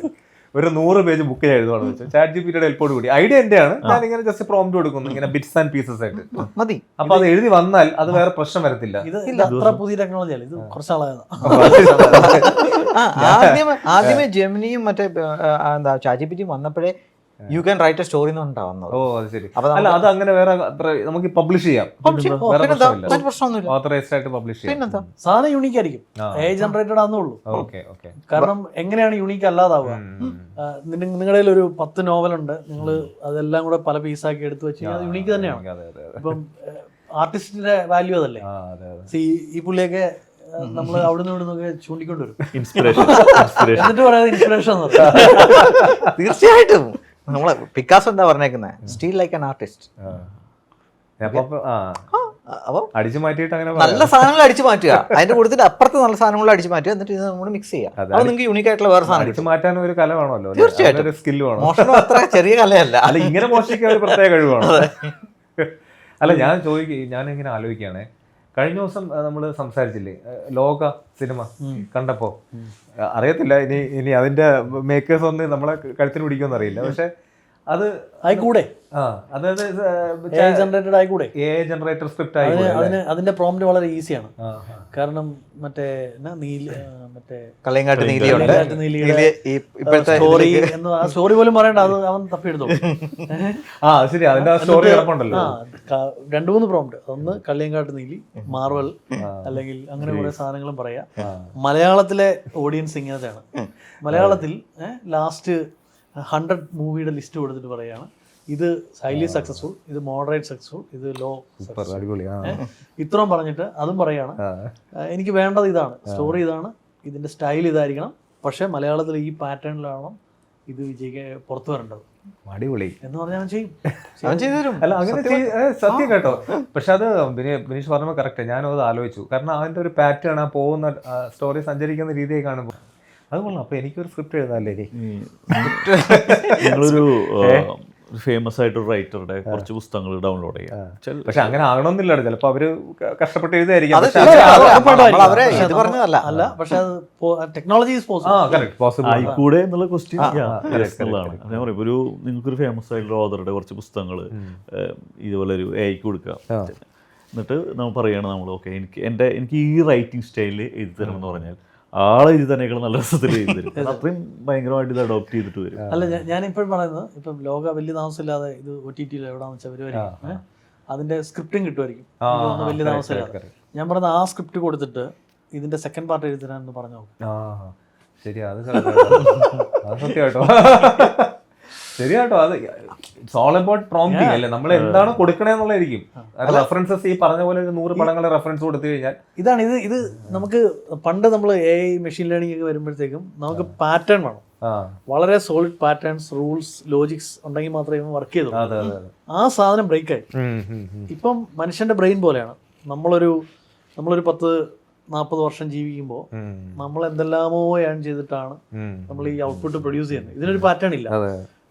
ഒരു 100 പേജ് ബുക്ക് ഞാൻ എഴുതുവാണെന്ന് വെച്ചാൽ ChatGPT ഹെൽപ്പോട് കൂടി. ഐഡിയ എന്റെയാണ്, ഞാൻ ഇങ്ങനെ ജസ്റ്റ് പ്രോംപ്റ്റ് കൊടുക്കുന്നു, ഇങ്ങനെ ബിറ്റ്സ് ആൻഡ് പീസസ് ആയിട്ട് മതി. അപ്പൊ അത് എഴുതി വന്നാൽ അത് വേറെ പ്രശ്നം വരത്തില്ല. ഇത് അത്ര പുതിയ ടെക്നോളജിയാണ്, ഇത് കുറച്ചാളായതാണ്. ആദ്യമേ ജെമിനിയും മറ്റേ എന്താ ChatGPT വന്നപ്പോഴേ you can write a story എന്നുണ്ടാവുന്നത്. ഓ അത് ശരി. അല്ല അത് അങ്ങനെ വേറെ നമുക്ക് പബ്ലിഷ് ചെയ്യാം, ഓതറൈസ്ഡ് ആയിട്ട് പബ്ലിഷ് ചെയ്യാം. സാധനം യൂണീക്ക് ആയിരിക്കും, AI ജനറേറ്റഡ് ആണെന്നുള്ളൂ. കാരണം എങ്ങനെയാണ് യൂണീക്ക് അല്ലാതാവുക? നിങ്ങളുടെ ഒരു 10 നോവലുണ്ട്, നിങ്ങൾ അതെല്ലാം കൂടെ പല പീസാക്കി എടുത്തു വെച്ച് കഴിഞ്ഞാൽ അത് യൂണീക്ക് തന്നെയാണ്. ഇപ്പം ആർട്ടിസ്റ്റിന്റെ വാല്യൂ അതല്ലേ. ഈ പുള്ളിയൊക്കെ നമ്മൾ അവിടുന്ന് ഇവിടുന്നൊക്കെ ചൂണ്ടിക്കൊണ്ടുവരും, എന്നിട്ട് പറയാതെ ഇൻസ്പിറേഷൻ എന്ന് പറയും. തീർച്ചയായിട്ടും നമ്മളെ പിക്കാസോ എന്താ പറഞ്ഞേക്കുന്നത്, സ്റ്റീൽ ലൈക്ക് ആൻ ആർട്ടിസ്റ്റ്. അടിച്ചു മാറ്റിയിട്ട് അങ്ങനെ നല്ല സാധനങ്ങൾ അടിച്ചു മാറ്റുക, അതിന്റെ കൂട്ടത്തിൽ അപ്പുറത്ത് നല്ല സാധനങ്ങൾ അടിച്ചു മാറ്റുക, എന്നിട്ട് ഇത് നമ്മൾ മിക്സ് ചെയ്യാം. അപ്പോൾ നിങ്ങൾക്ക് യൂണിക് ആയിട്ടുള്ള വേറെ സാധനം അടിച്ചു മാറ്റാൻ ഒരു കല വേണമല്ലോ. തീർച്ചയായിട്ടും സ്കില്ല് വേണം. മോഷണം അത്ര ചെറിയ കലയല്ല. അല്ല ഇങ്ങനെ മോഷ്ടിക്കാൻ ഒരു പ്രത്യേക കഴിവാണ്. അല്ല ഞാനിങ്ങനെ ആലോചിക്കുകയാണെ, കഴിഞ്ഞ ദിവസം നമ്മൾ സംസാരിച്ചില്ലേ ലോക സിനിമ കണ്ടപ്പോ, അറിയത്തില്ല ഇനി അതിന്റെ മേക്കേഴ്സ് ഒന്ന് നമ്മളെ കഴുത്തിന് പിടിക്കുമെന്ന് അറിയില്ല, പക്ഷെ അത് ആയിക്കൂടെ, അതായത് ജനറേറ്റർ സ്ക്രിപ്റ്റ് അതിന്റെ പ്രോംപ്റ്റ് വളരെ ഈസിയാണ്. കാരണം മറ്റേ കള്ളിയങ്കാട്ട് സ്റ്റോറി പോലും പറയണ്ട, അത് അവൻ തപ്പിയെടുത്തു. ശരി, അതിന്റെ സ്റ്റോറി കിടപ്പുണ്ടല്ലോ. 2-3 പ്രോംപ്റ്റ്, ഒന്ന് കള്ളിയങ്കാട്ട് നീലി, മാർവൽ, അല്ലെങ്കിൽ അങ്ങനെ കുറെ സാധനങ്ങളും പറയാം. മലയാളത്തിലെ ഓഡിയൻസ് ഇങ്ങനത്തെയാണ്. മലയാളത്തിൽ ലാസ്റ്റ് 100 മൂവിയുടെ ലിസ്റ്റ് കൊടുത്തിട്ട് പറയാണ് ഇത് ഹൈലി സക്സസ്ഫുൾ, ഇത് മോഡറേറ്റ് സക്സസ്ഫുൾ, ഇത് ലോ സക്സസ്ഫുൾ, ഇത്രയും പറഞ്ഞിട്ട് അതും പറയാണ് എനിക്ക് വേണ്ടത് ഇതാണ്, സ്റ്റോറി ഇതാണ്, ഇതിന്റെ സ്റ്റൈൽ ഇതായിരിക്കണം, പക്ഷെ മലയാളത്തിൽ ഈ പാറ്റേണിലാവണം ഇത് പുറത്തു വരേണ്ടത്. അടിപൊളി എന്ന് പറഞ്ഞാൽ ചെയ്യും. അല്ല അങ്ങനെ സത്യം കേട്ടോ. പക്ഷെ അത് ബിനീഷ് പറഞ്ഞപ്പോൾ കറക്റ്റ്, ഞാനും അത് ആലോചിച്ചു. കാരണം അതിന്റെ ഒരു പാറ്റേൺ, ആ പോകുന്ന സ്റ്റോറി സഞ്ചരിക്കുന്ന രീതിയെ കാണുമ്പോൾ അത് കൊള്ളാം. അപ്പൊ എനിക്കൊരു സ്ക്രിപ്റ്റ് എഴുതാല്ലേ? നിങ്ങളൊരു ഫേമസ് ആയിട്ടൊരു റൈറ്ററുടെ കുറച്ച് പുസ്തകങ്ങൾ ഡൗൺലോഡ് ചെയ്യാം. പക്ഷെ അങ്ങനെ ആകണമെന്നില്ല, ചിലപ്പോ അവര് കഷ്ടപ്പെട്ട് എഴുതായിരിക്കും. അല്ല, പക്ഷെ ടെക്നോളജി ആയിക്കൂടെ എന്നുള്ള ക്വസ്റ്റ്യൻ ഉള്ളതാണ്. ഞാൻ പറയും, ഒരു നിങ്ങൾക്കൊരു ഫേമസ് ആയിട്ടുള്ള ഓതറുടെ കുറച്ച് പുസ്തകങ്ങൾ ഇതുപോലെ ഒരു AI കൊടുക്കുക, എന്നിട്ട് നമ്മൾ പറയണം നമ്മൾ ഓക്കെ എനിക്ക് ഈ റൈറ്റിംഗ് സ്റ്റൈലിൽ എഴുതി തരണം എന്ന് പറഞ്ഞാൽ ആളെ എഴുതി തന്നെയൊക്കെ നല്ല രസത്തിൽ എഴുതി തരും. അത്രയും ഭയങ്കരമായിട്ട് ഇത് അഡോപ്റ്റ് ചെയ്തിട്ട് വരും. അല്ല ഞാനിപ്പോഴും പറയുന്നത്, ഇപ്പം ലോക വലിയ താമസമില്ലാതെ ഇത് OTT എവിടെയാണെന്ന് വെച്ചാൽ വരുമായിരിക്കും, അതിന്റെ സ്ക്രിപ്റ്റും കിട്ടുമായിരിക്കും വലിയ താമസമില്ലാതെ. ഞാൻ പറഞ്ഞത് ആ സ്ക്രിപ്റ്റ് കൊടുത്തിട്ട് ഇതിന്റെ സെക്കൻഡ് പാർട്ട് എഴുതി തരാമെന്ന് പറഞ്ഞു. ശരി, അത് സത്യമായിട്ടോ ശരിയാട്ടോ. അത് ഇറ്റ്സ് ഓൾ അബൌട്ട് പ്രോംപ്റ്റിംഗ് അല്ലേ, നമ്മൾ എന്താണ് കൊടുക്കണേന്നുള്ളതായിരിക്കും. റെഫറൻസസ് ഈ പറഞ്ഞ പോലെ 100 പടങ്ങളെ റെഫറൻസ് കൊടുത്തു കഴിഞ്ഞാൽ ഇതാണ് ഇത് നമുക്ക് പണ്ട് നമ്മൾ AI മെഷീൻ ലേണിംഗ് ഒക്കെ വരുമ്പോഴത്തേക്കും നമുക്ക് പാറ്റേൺ വേണം, വളരെ സോളിഡ് പാറ്റേൺസ്, റൂൾസ്, ലോജിക്സ് ഉണ്ടെങ്കിൽ മാത്രമേ വർക്ക് ചെയ്തു. ആ സാധനം ബ്രേക്ക് ആയി. ഇപ്പം മനുഷ്യന്റെ ബ്രെയിൻ പോലെയാണ്. നമ്മളൊരു 10-40 വർഷം ജീവിക്കുമ്പോൾ നമ്മൾ എന്തെല്ലാമോ ഏൺ ചെയ്തിട്ടാണ് നമ്മൾ ഈ ഔട്ട്പുട്ട് പ്രൊഡ്യൂസ് ചെയ്യുന്നത്. ഇതിനൊരു പാറ്റേൺ ഇല്ല.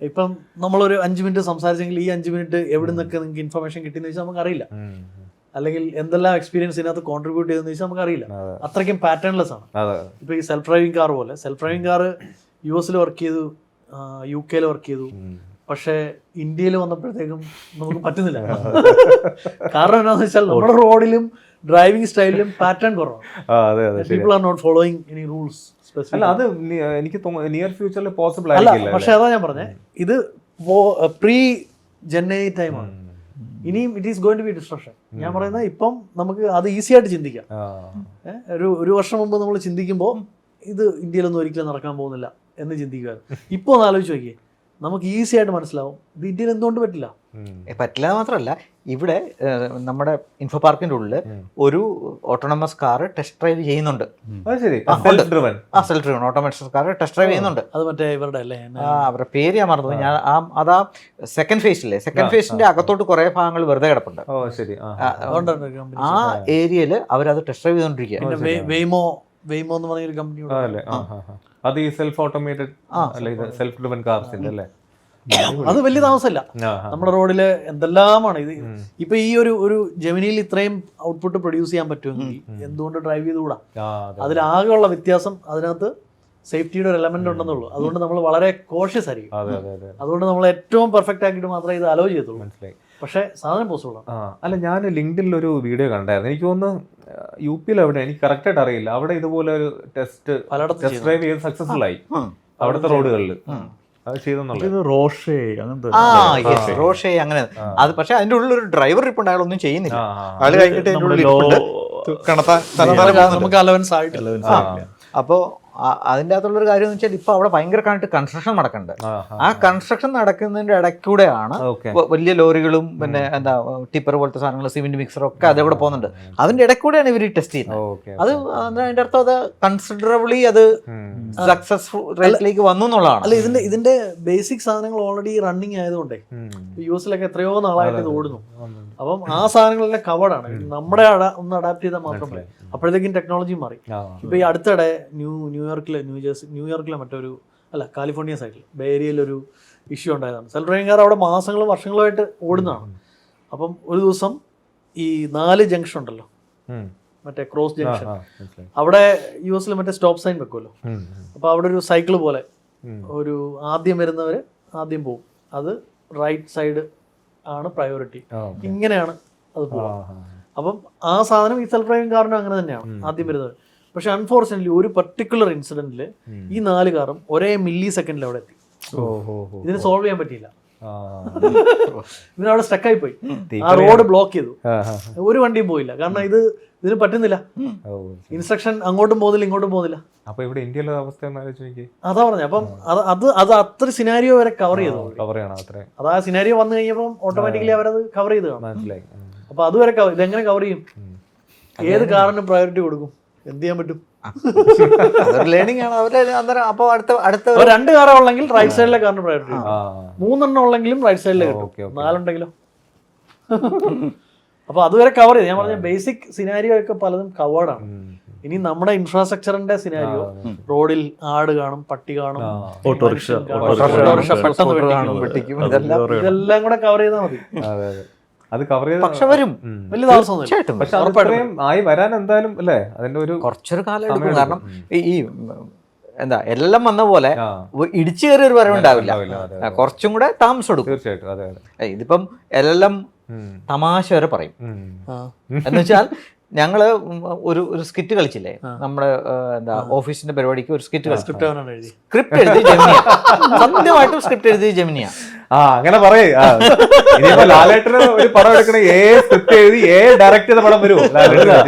ഇപ്പം നമ്മളൊരു 5 മിനിറ്റ് സംസാരിച്ചെങ്കിൽ ഈ 5 മിനിറ്റ് എവിടെ നിന്നൊക്കെ നിങ്ങൾക്ക് ഇൻഫർമേഷൻ കിട്ടിയെന്ന് വെച്ചാൽ നമുക്കറിയില്ല. അല്ലെങ്കിൽ എന്തെല്ലാം എക്സ്പീരിയൻസ് ഇതിനകത്ത് കോൺട്രിബ്യൂട്ട് ചെയ്തെന്ന് വെച്ചാൽ നമുക്കറിയില്ല. അത്രയ്ക്കും പാറ്റേൺലെസ് ആണ്. ഇപ്പൊ ഈ സെൽഫ് ഡ്രൈവിംഗ് കാർ പോലെ, self driving car US work ചെയ്തു, UK വർക്ക് ചെയ്തു, പക്ഷേ ഇന്ത്യയിൽ വന്നപ്പോഴത്തേക്കും നമുക്ക് പറ്റുന്നില്ല. കാരണം എന്താണെന്ന് വെച്ചാൽ നമ്മുടെ റോഡിലും ഡ്രൈവിംഗ് സ്റ്റൈലിലും പാറ്റേൺ കുറവാണ്. People are not following any rules. അല്ല അത് എനിക്ക് നിയർ ഫ്യൂച്ചറിൽ പോസിബിൾ ആയിരിക്കില്ല. പക്ഷെ അതാ ഞാൻ പറഞ്ഞത്, ഇത് പ്രീ ജെൻ ടൈമാണ്. ഇനിയും it is going to be destruction. ഞാൻ പറയുന്നത് ഇപ്പം നമുക്ക് അത് ഈസി ആയിട്ട് ചിന്തിക്കാം. ഒരു വർഷം മുമ്പ് നമ്മൾ ചിന്തിക്കുമ്പോൾ ഇത് ഇന്ത്യയിലൊന്നും ഒരിക്കലും നടക്കാൻ പോകുന്നില്ല എന്ന് ചിന്തിക്കുമായിരുന്നു. ഇപ്പോൾ ഒന്ന് ആലോചിച്ച് നോക്കിയേ, നമുക്ക് ഈസി ആയിട്ട് മനസ്സിലാവും ഇത് ഇന്ത്യയിൽ എന്തുകൊണ്ട് പറ്റില്ല. പറ്റില്ല മാത്രമല്ല, ഇവിടെ നമ്മുടെ ഇൻഫോ പാർക്കിന്റെ ഉള്ളിൽ ഒരു ഓട്ടോണമസ് കാർ ടെസ്റ്റ് ഡ്രൈവ് ചെയ്യുന്നുണ്ട്. Self driven automated car test drive ചെയ്യുന്നുണ്ട്. അത് മറ്റേ ഇവരുടെ അല്ലേ, അവരുടെ പേര് ഞാൻ മറന്നു. ഞാൻ അതാ സെക്കൻഡ് ഫേസിലെ സെക്കൻഡ് അകത്തോട്ട് കുറെ ഭാഗങ്ങൾ വെറുതെ കിടപ്പുണ്ട്. ആ ഏരിയയിൽ അവരത് ടെസ്റ്റ് ഡ്രൈവ് ചെയ്തോണ്ടിരിക്കുക. വെയ്മോ എന്ന് പറഞ്ഞൊരു കമ്പനി, അത് ഈ സെൽഫ് ഓട്ടോമേറ്റഡ് സെൽഫ് ഡ്രിവൺ കാർസിന്റെ അല്ലേ? അത് വലിയ താമസമല്ല. നമ്മുടെ റോഡില് എന്തെല്ലാമാണ് ഇത്. ഇപ്പൊ ഈ ഒരു ജെമിനിയിൽ ഇത്രയും ഔട്ട്പുട്ട് പ്രൊഡ്യൂസ് ചെയ്യാൻ പറ്റുമെങ്കിൽ എന്തുകൊണ്ട് ഡ്രൈവ് ചെയ്തുകൂടാ? അതിലാകെയുള്ള വ്യത്യാസം അതിനകത്ത് സേഫ്റ്റിയുടെ ഒരു എലമെന്റ് ഉണ്ടെന്നുള്ളൂ. അതുകൊണ്ട് നമ്മൾ വളരെ കോഷ്യസ് ആയിരിക്കും. അതുകൊണ്ട് നമ്മൾ ഏറ്റവും പെർഫെക്റ്റ് ആക്കിയിട്ട് മാത്രമേ ഇത് അലോ ചെയ്യത്തുള്ളൂ. മനസ്സിലായി. പക്ഷേ സാധനം പോസിബിൾ ആണ്. അല്ല, ഞാൻ ലിങ്ക്ഡിനിൽ ഒരു വീഡിയോ കണ്ടായിരുന്നു. എനിക്ക് തോന്നുന്നു UP-ൽ എവിടെ, എനിക്ക് കറക്റ്റ് ആയിട്ട് അറിയില്ല, അവിടെ ഇതുപോലെ ഒരു ടെസ്റ്റ് ഡ്രൈവ് ചെയ്ത് സക്സസ്ഫുൾ ആയി അവിടുത്തെ റോഡുകളിൽ. അത് ചെയ്തെന്നുള്ളത് റോഷേ അങ്ങനത്തെ റോഷേ അങ്ങനെ. അത് പക്ഷെ അതിന്റെ ഉള്ളിൽ ഒരു ഡ്രൈവർ ഇരിപ്പുണ്ട്, അയാളൊന്നും ചെയ്യുന്നില്ല. ആള് കഴിഞ്ഞിട്ട് നമുക്ക് അലവൻസ് ആയിട്ടില്ല. അപ്പോ അതിൻ്റെ അകത്തുള്ളൊരു കാര്യം എന്ന് വെച്ചാൽ ഇപ്പൊ അവിടെ ഭയങ്കരമായിട്ട് കൺസ്ട്രക്ഷൻ നടക്കുന്നുണ്ട്. ആ കൺസ്ട്രക്ഷൻ നടക്കുന്നതിന്റെ ഇടയ്ക്കൂടെയാണ് വലിയ ലോറികളും പിന്നെ എന്താ ടിപ്പർ പോലത്തെ സാധനങ്ങൾ, സിമെന്റ് മിക്സർ ഒക്കെ അതേകൂടെ പോകുന്നുണ്ട്. അതിന്റെ ഇടയ്ക്കൂടെയാണ് ഇവർ ടെസ്റ്റ് ചെയ്യുന്നത്. അത് അതിന്റെ അർത്ഥം അത് കൺസിഡറബിളി അത് സക്സസ്ഫുൾ റേറ്റിലേക്ക് വന്നു എന്നുള്ളതാണ്. അല്ല, ഇതിന്റെ ബേസിക് സാധനങ്ങൾ ഓൾറെഡി റണ്ണിങ് ആയതുകൊണ്ടേ US-ലൊക്കെ എത്രയോ നാളായിട്ട് ഇത് ഓടുന്നു. അപ്പം ആ സാധനങ്ങളെല്ലാം കവേർഡാണ്. നമ്മുടെ ഒന്ന് അഡാപ്റ്റ് ചെയ്താൽ മാത്രം മതി. അപ്പോഴത്തേക്കും ടെക്നോളജി മാറി. ഇപ്പൊ ഈ അടുത്തിടെ ന്യൂയോർക്കിലെ മറ്റൊരു കാലിഫോർണിയ സൈഡിൽ ബേ ഏരിയയിലൊരു ഇഷ്യൂ ഉണ്ടായതാണ്. സെൽഫ് ഡ്രൈവിംഗ് കാർ അവിടെ മാസങ്ങളും വർഷങ്ങളുമായിട്ട് ഓടുന്നതാണ്. അപ്പം ഒരു ദിവസം ഈ 4 ജംഗ്ഷൻ ഉണ്ടല്ലോ, മറ്റേ ക്രോസ് ജംഗ്ഷൻ, അവിടെ US-ൽ മറ്റേ സ്റ്റോപ്പ് സൈൻ വെക്കുമല്ലോ. അപ്പോൾ അവിടെ ഒരു സൈക്കിൾ പോലെ ഒരു ആദ്യം വരുന്നവർ ആദ്യം പോകും. അത് റൈറ്റ് സൈഡ് ആണ് പ്രയോറിറ്റി. ഇങ്ങനെയാണ് അത് പോകുക. അപ്പം ആ സാധനം ഈ സെൽഫ് ഡ്രൈവിംഗ് കാറിനും അങ്ങനെ തന്നെയാണ്, ആദ്യം വരുന്നത്. പക്ഷെ അൺഫോർച്ചുനേറ്റ്ലി ഒരു പർട്ടിക്കുലർ ഇൻസിഡന്റിൽ ഈ 4 കാറും ഒരേ മില്ലി സെക്കൻഡിൽ അവിടെ എത്തി. ഇതിന് സോൾവ് ചെയ്യാൻ പറ്റിയില്ല. ഇതിനവിടെ സ്റ്റക്കായി പോയി. ആ റോഡ് ബ്ലോക്ക് ചെയ്തു. ഒരു വണ്ടിയും പോയില്ല. കാരണം ഇതിന് പറ്റുന്നില്ല. ഇൻസ്ട്രക്ഷൻ അങ്ങോട്ടും പോകുന്നില്ല, ഇങ്ങോട്ടും പോകുന്നില്ല. അപ്പൊ ഇവിടെ ഇന്ത്യയിലെ അവസ്ഥ അതാ പറഞ്ഞത്. അപ്പം അത് അത്ര സിനാരിയോ വരെ കവർ ചെയ്തു. അത് ആ സിനാരിയോ വന്നു കഴിഞ്ഞപ്പം ഓട്ടോമാറ്റിക്കലി അവരത് കവർ ചെയ്ത് കാണും. അപ്പൊ അതുവരെ ഇതെങ്ങനെ കവർ ചെയ്യും? ഏത് കാറിനും പ്രയോറിറ്റി കൊടുക്കും? എന്ത് ചെയ്യാൻ പറ്റും? ലേണിംഗ് ആണ് അവര്. അപ്പൊ അടുത്ത 2 കാറ ഉള്ളെങ്കിൽ റൈറ്റ് സൈഡിലെ കാറിന് പ്രയോറിറ്റി, 3 ഉള്ളെങ്കിലും റൈറ്റ് സൈഡിലെ കിട്ടും, 4 ഉണ്ടെങ്കിലോ. അപ്പൊ അതുവരെ കവർ ചെയ്ത്, ഞാൻ പറഞ്ഞ ബേസിക് സിനാരിയോ ഒക്കെ പലതും കവേർഡാണ്. ഇനി നമ്മുടെ ഇൻഫ്രാസ്ട്രക്ചറിന്റെ സിനാരിയോ, റോഡിൽ ആട് കാണും, പട്ടി കാണും, ഓട്ടോറിക്ഷ ഇതെല്ലാം കൂടെ കവർ ചെയ്താൽ മതി. അത് കവർ ചെയ്ത് പക്ഷെ വരും, വലിയ താമസമൊന്നും ആയി വരാൻ എന്തായാലും അല്ലേ, അതിന്റെ ഒരു കുറച്ചൊരു കാലം എടുക്കും. കാരണം ഈ എന്താ എല്ലാം വന്ന പോലെ ഇടിച്ചു കയറി ഒരു വരവുണ്ടാവില്ല, കുറച്ചും കൂടെ താമസം എടുക്കും. തീർച്ചയായിട്ടും. ഇതിപ്പം എല്ലാം തമാശ വരെ പറയും. എന്ന് വെച്ചാൽ ഞങ്ങള് ഒരു സ്കിറ്റ് കളിച്ചില്ലേ നമ്മുടെ എന്താ ഓഫീസിന്റെ പരിപാടിക്ക് ഒരു സ്കിറ്റ് കളിച്ചു. സ്ക്രിപ്റ്റ് എഴുതി ജെമിനിയ, സത്യമായിട്ടും സ്ക്രിപ്റ്റ് എഴുതി ജെമിനിയ. അങ്ങനെ പറയേ. ലാലേട്ടന് ഒരു പടം എടുക്കണ സ്ക്രിപ്റ്റ് എഴുതി ഡയറക്റ്റ് ചെയ്ത പടം വരുമോ?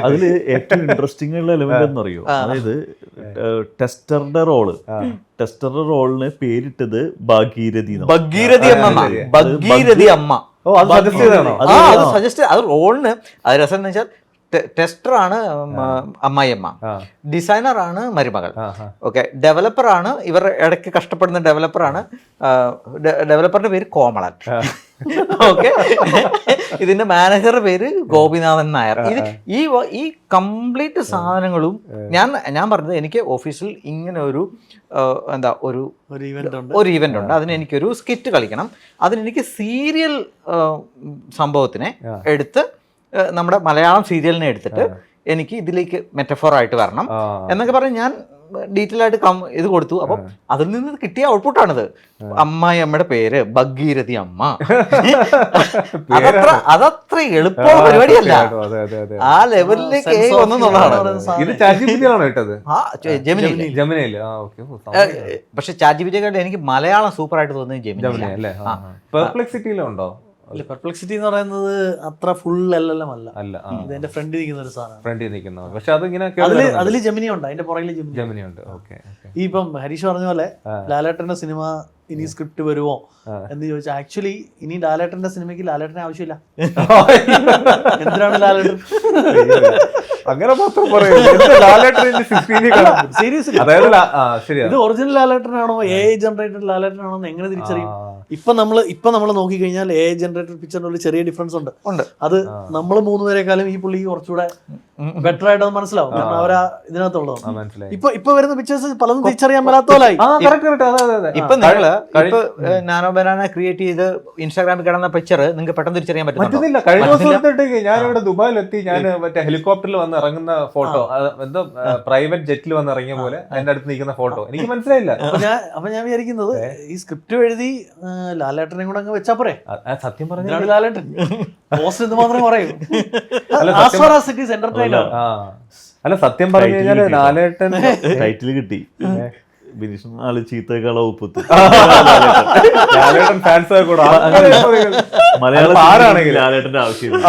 അതില് ഏറ്റവും ഇൻട്രസ്റ്റിംഗ് ഉള്ള എലമെന്റ് എന്ന് അറിയോ? അതായത് ടെസ്റ്ററുടെ റോളിന് പേരിട്ടത് ഭാഗീരഥി. ഭഗീരഥി അമ്മ. അത് സജസ്റ്റ്, അത് റോളിന് അത് രസം എന്ന് വെച്ചാൽ ടെസ്റ്ററാണ് അമ്മായിയമ്മ, ഡിസൈനറാണ് മരുമകൾ, ഓക്കെ, ഡെവലപ്പറാണ് ഇവർ ഇടയ്ക്ക് കഷ്ടപ്പെടുന്ന ഡെവലപ്പറാണ്. ഡെവലപ്പറിന്റെ പേര് കോമളൻ, ഓക്കെ. ഇതിന്റെ മാനേജറുടെ പേര് ഗോപിനാഥൻ നായർ. ഇത് ഈ കംപ്ലീറ്റ് സാധനങ്ങളും ഞാൻ പറഞ്ഞത്, എനിക്ക് ഓഫീസിൽ ഇങ്ങനെ ഒരു എന്താ ഒരു ഇവന്റ് ഉണ്ട്, അതിന് എനിക്കൊരു സ്കിറ്റ് കളിക്കണം, അതിനെനിക്ക് സീരിയൽ സംഭവത്തിനെ എടുത്ത് നമ്മുടെ മലയാളം സീരിയലിനെ എടുത്തിട്ട് എനിക്ക് ഇതിലേക്ക് മെറ്റഫോർ ആയിട്ട് വരണം എന്നൊക്കെ പറഞ്ഞ് ഞാൻ ഡീറ്റെയിൽ ആയിട്ട് ഇത് കൊടുത്തു. അപ്പം അതിൽ നിന്ന് കിട്ടിയ ഔട്ട്പുട്ടാണിത്. അമ്മായിയമ്മയുടെ പേര് ഭഗീരഥി അമ്മ. അതത്ര എളുപ്പമുള്ള പരിപാടിയല്ല, ആ ലെവലിലേക്ക് വന്നുള്ളതാണ്. പക്ഷെ ചാറ്റ് ജിപിറ്റിയെക്കാളും എനിക്ക് മലയാളം സൂപ്പർ ആയിട്ട് തോന്നുന്നത് ജെമിനി. പെർപ്ലെക്സിറ്റിയിലുണ്ടോ? ഇല്ല, പെർപ്ലക്സിറ്റി എന്ന് പറയുന്നത് അത്ര ഫുൾ LLM അല്ല. അല്ല ഇത് എന്റെ ഫ്രണ്ടിൽ നിൽക്കുന്ന ഒരു സാധനമാണ്. ഫ്രണ്ടിൽ നിൽക്കുന്നത്. പക്ഷെ അതിങ്ങനെ അതില് ജെമിനി ഉണ്ട്, അതിന്റെ പുറകിൽ ജെമിനി ഉണ്ട്. ഓക്കെ. ഈ ഇപ്പം ഹരീഷ് പറഞ്ഞ പോലെ ലാലേട്ടന്റെ സിനിമ ഇനി സ്ക്രിപ്റ്റ് വരുമോ എന്ന് ചോദിച്ചാൽ, ആക്ച്വലി ഇനി ലാലേട്ടന്റെ സിനിമയ്ക്ക് ലാലേട്ടനെ ആവശ്യമില്ല. എന്തിനാണ് ലാലേട്ടൻ? അങ്ങനെ മാത്രം സീരിയസ്ലി അതായത് ഇത് ഒറിജിനൽ ലാലേട്ടനാണോ AI ജനറേറ്റഡ് ലാലേട്ടനാണോ എന്ന് എങ്ങനെ തിരിച്ചറിയും? ഇപ്പൊ നമ്മൾ നോക്കിക്കഴിഞ്ഞാൽ AI ജനറേറ്റഡ് പിക്ചറിന്റെ ഒരു ചെറിയ ഡിഫറൻസ് ഉണ്ട്. അത് നമ്മൾ 3 പേരെക്കാളും ഈ പുള്ളിക്ക് കുറച്ചുകൂടെ ബെറ്റർ ആയിട്ട് അത് മനസ്സിലാവും. കാരണം അവരാ ഇതിനകത്തുള്ളതാണ്. ഇപ്പൊ വരുന്ന പിക്ചേഴ്സ് പലതും തിരിച്ചറിയാൻ പറ്റാത്തോലായി. ഇപ്പൊ നിങ്ങള് നാനോ ബനാന ക്രിയേറ്റ് ചെയ്ത് ഇൻസ്റ്റാഗ്രാമിൽ കിടന്ന പിക്ചർ നിങ്ങൾക്ക് പെട്ടെന്ന് തിരിച്ചറിയാൻ പറ്റുന്നില്ല. കഴിഞ്ഞ ദിവസം ഞാനിവിടെ ദുബായിലെത്തി, ഞാൻ മറ്റേ ഹെലികോപ്റ്ററിൽ വന്ന് ഇറങ്ങുന്ന ഫോട്ടോ, എന്തോ പ്രൈവറ്റ് ജെറ്റിൽ വന്ന് ഇറങ്ങിയ പോലെ അതിന്റെ അടുത്ത് നിൽക്കുന്ന ഫോട്ടോ എനിക്ക് മനസ്സിലായില്ല. അപ്പൊ ഞാൻ വിചാരിക്കുന്നത് ഈ സ്ക്രിപ്റ്റ് എഴുതി ലാലേട്ടനെ കൂടെ അങ്ങ് വെച്ചാ പോരെ. സത്യം പറഞ്ഞ ലാലേട്ടൻ പോസ്റ്റ് ഇത് മാത്രമേ പറയൂ. അല്ല സത്യം പറഞ്ഞു കഴിഞ്ഞാല് ലാലേട്ടൻ ടൈറ്റിൽ കിട്ടി. ബിനീഷ് ആള് ചീത്തകള ഉപ്പത്ത് ലാലേട്ടൻ ഫാൻസ് കൂടെ മലയാളം ആരാണെങ്കിൽ ലാലേട്ടന്റെ ആവശ്യമില്ല.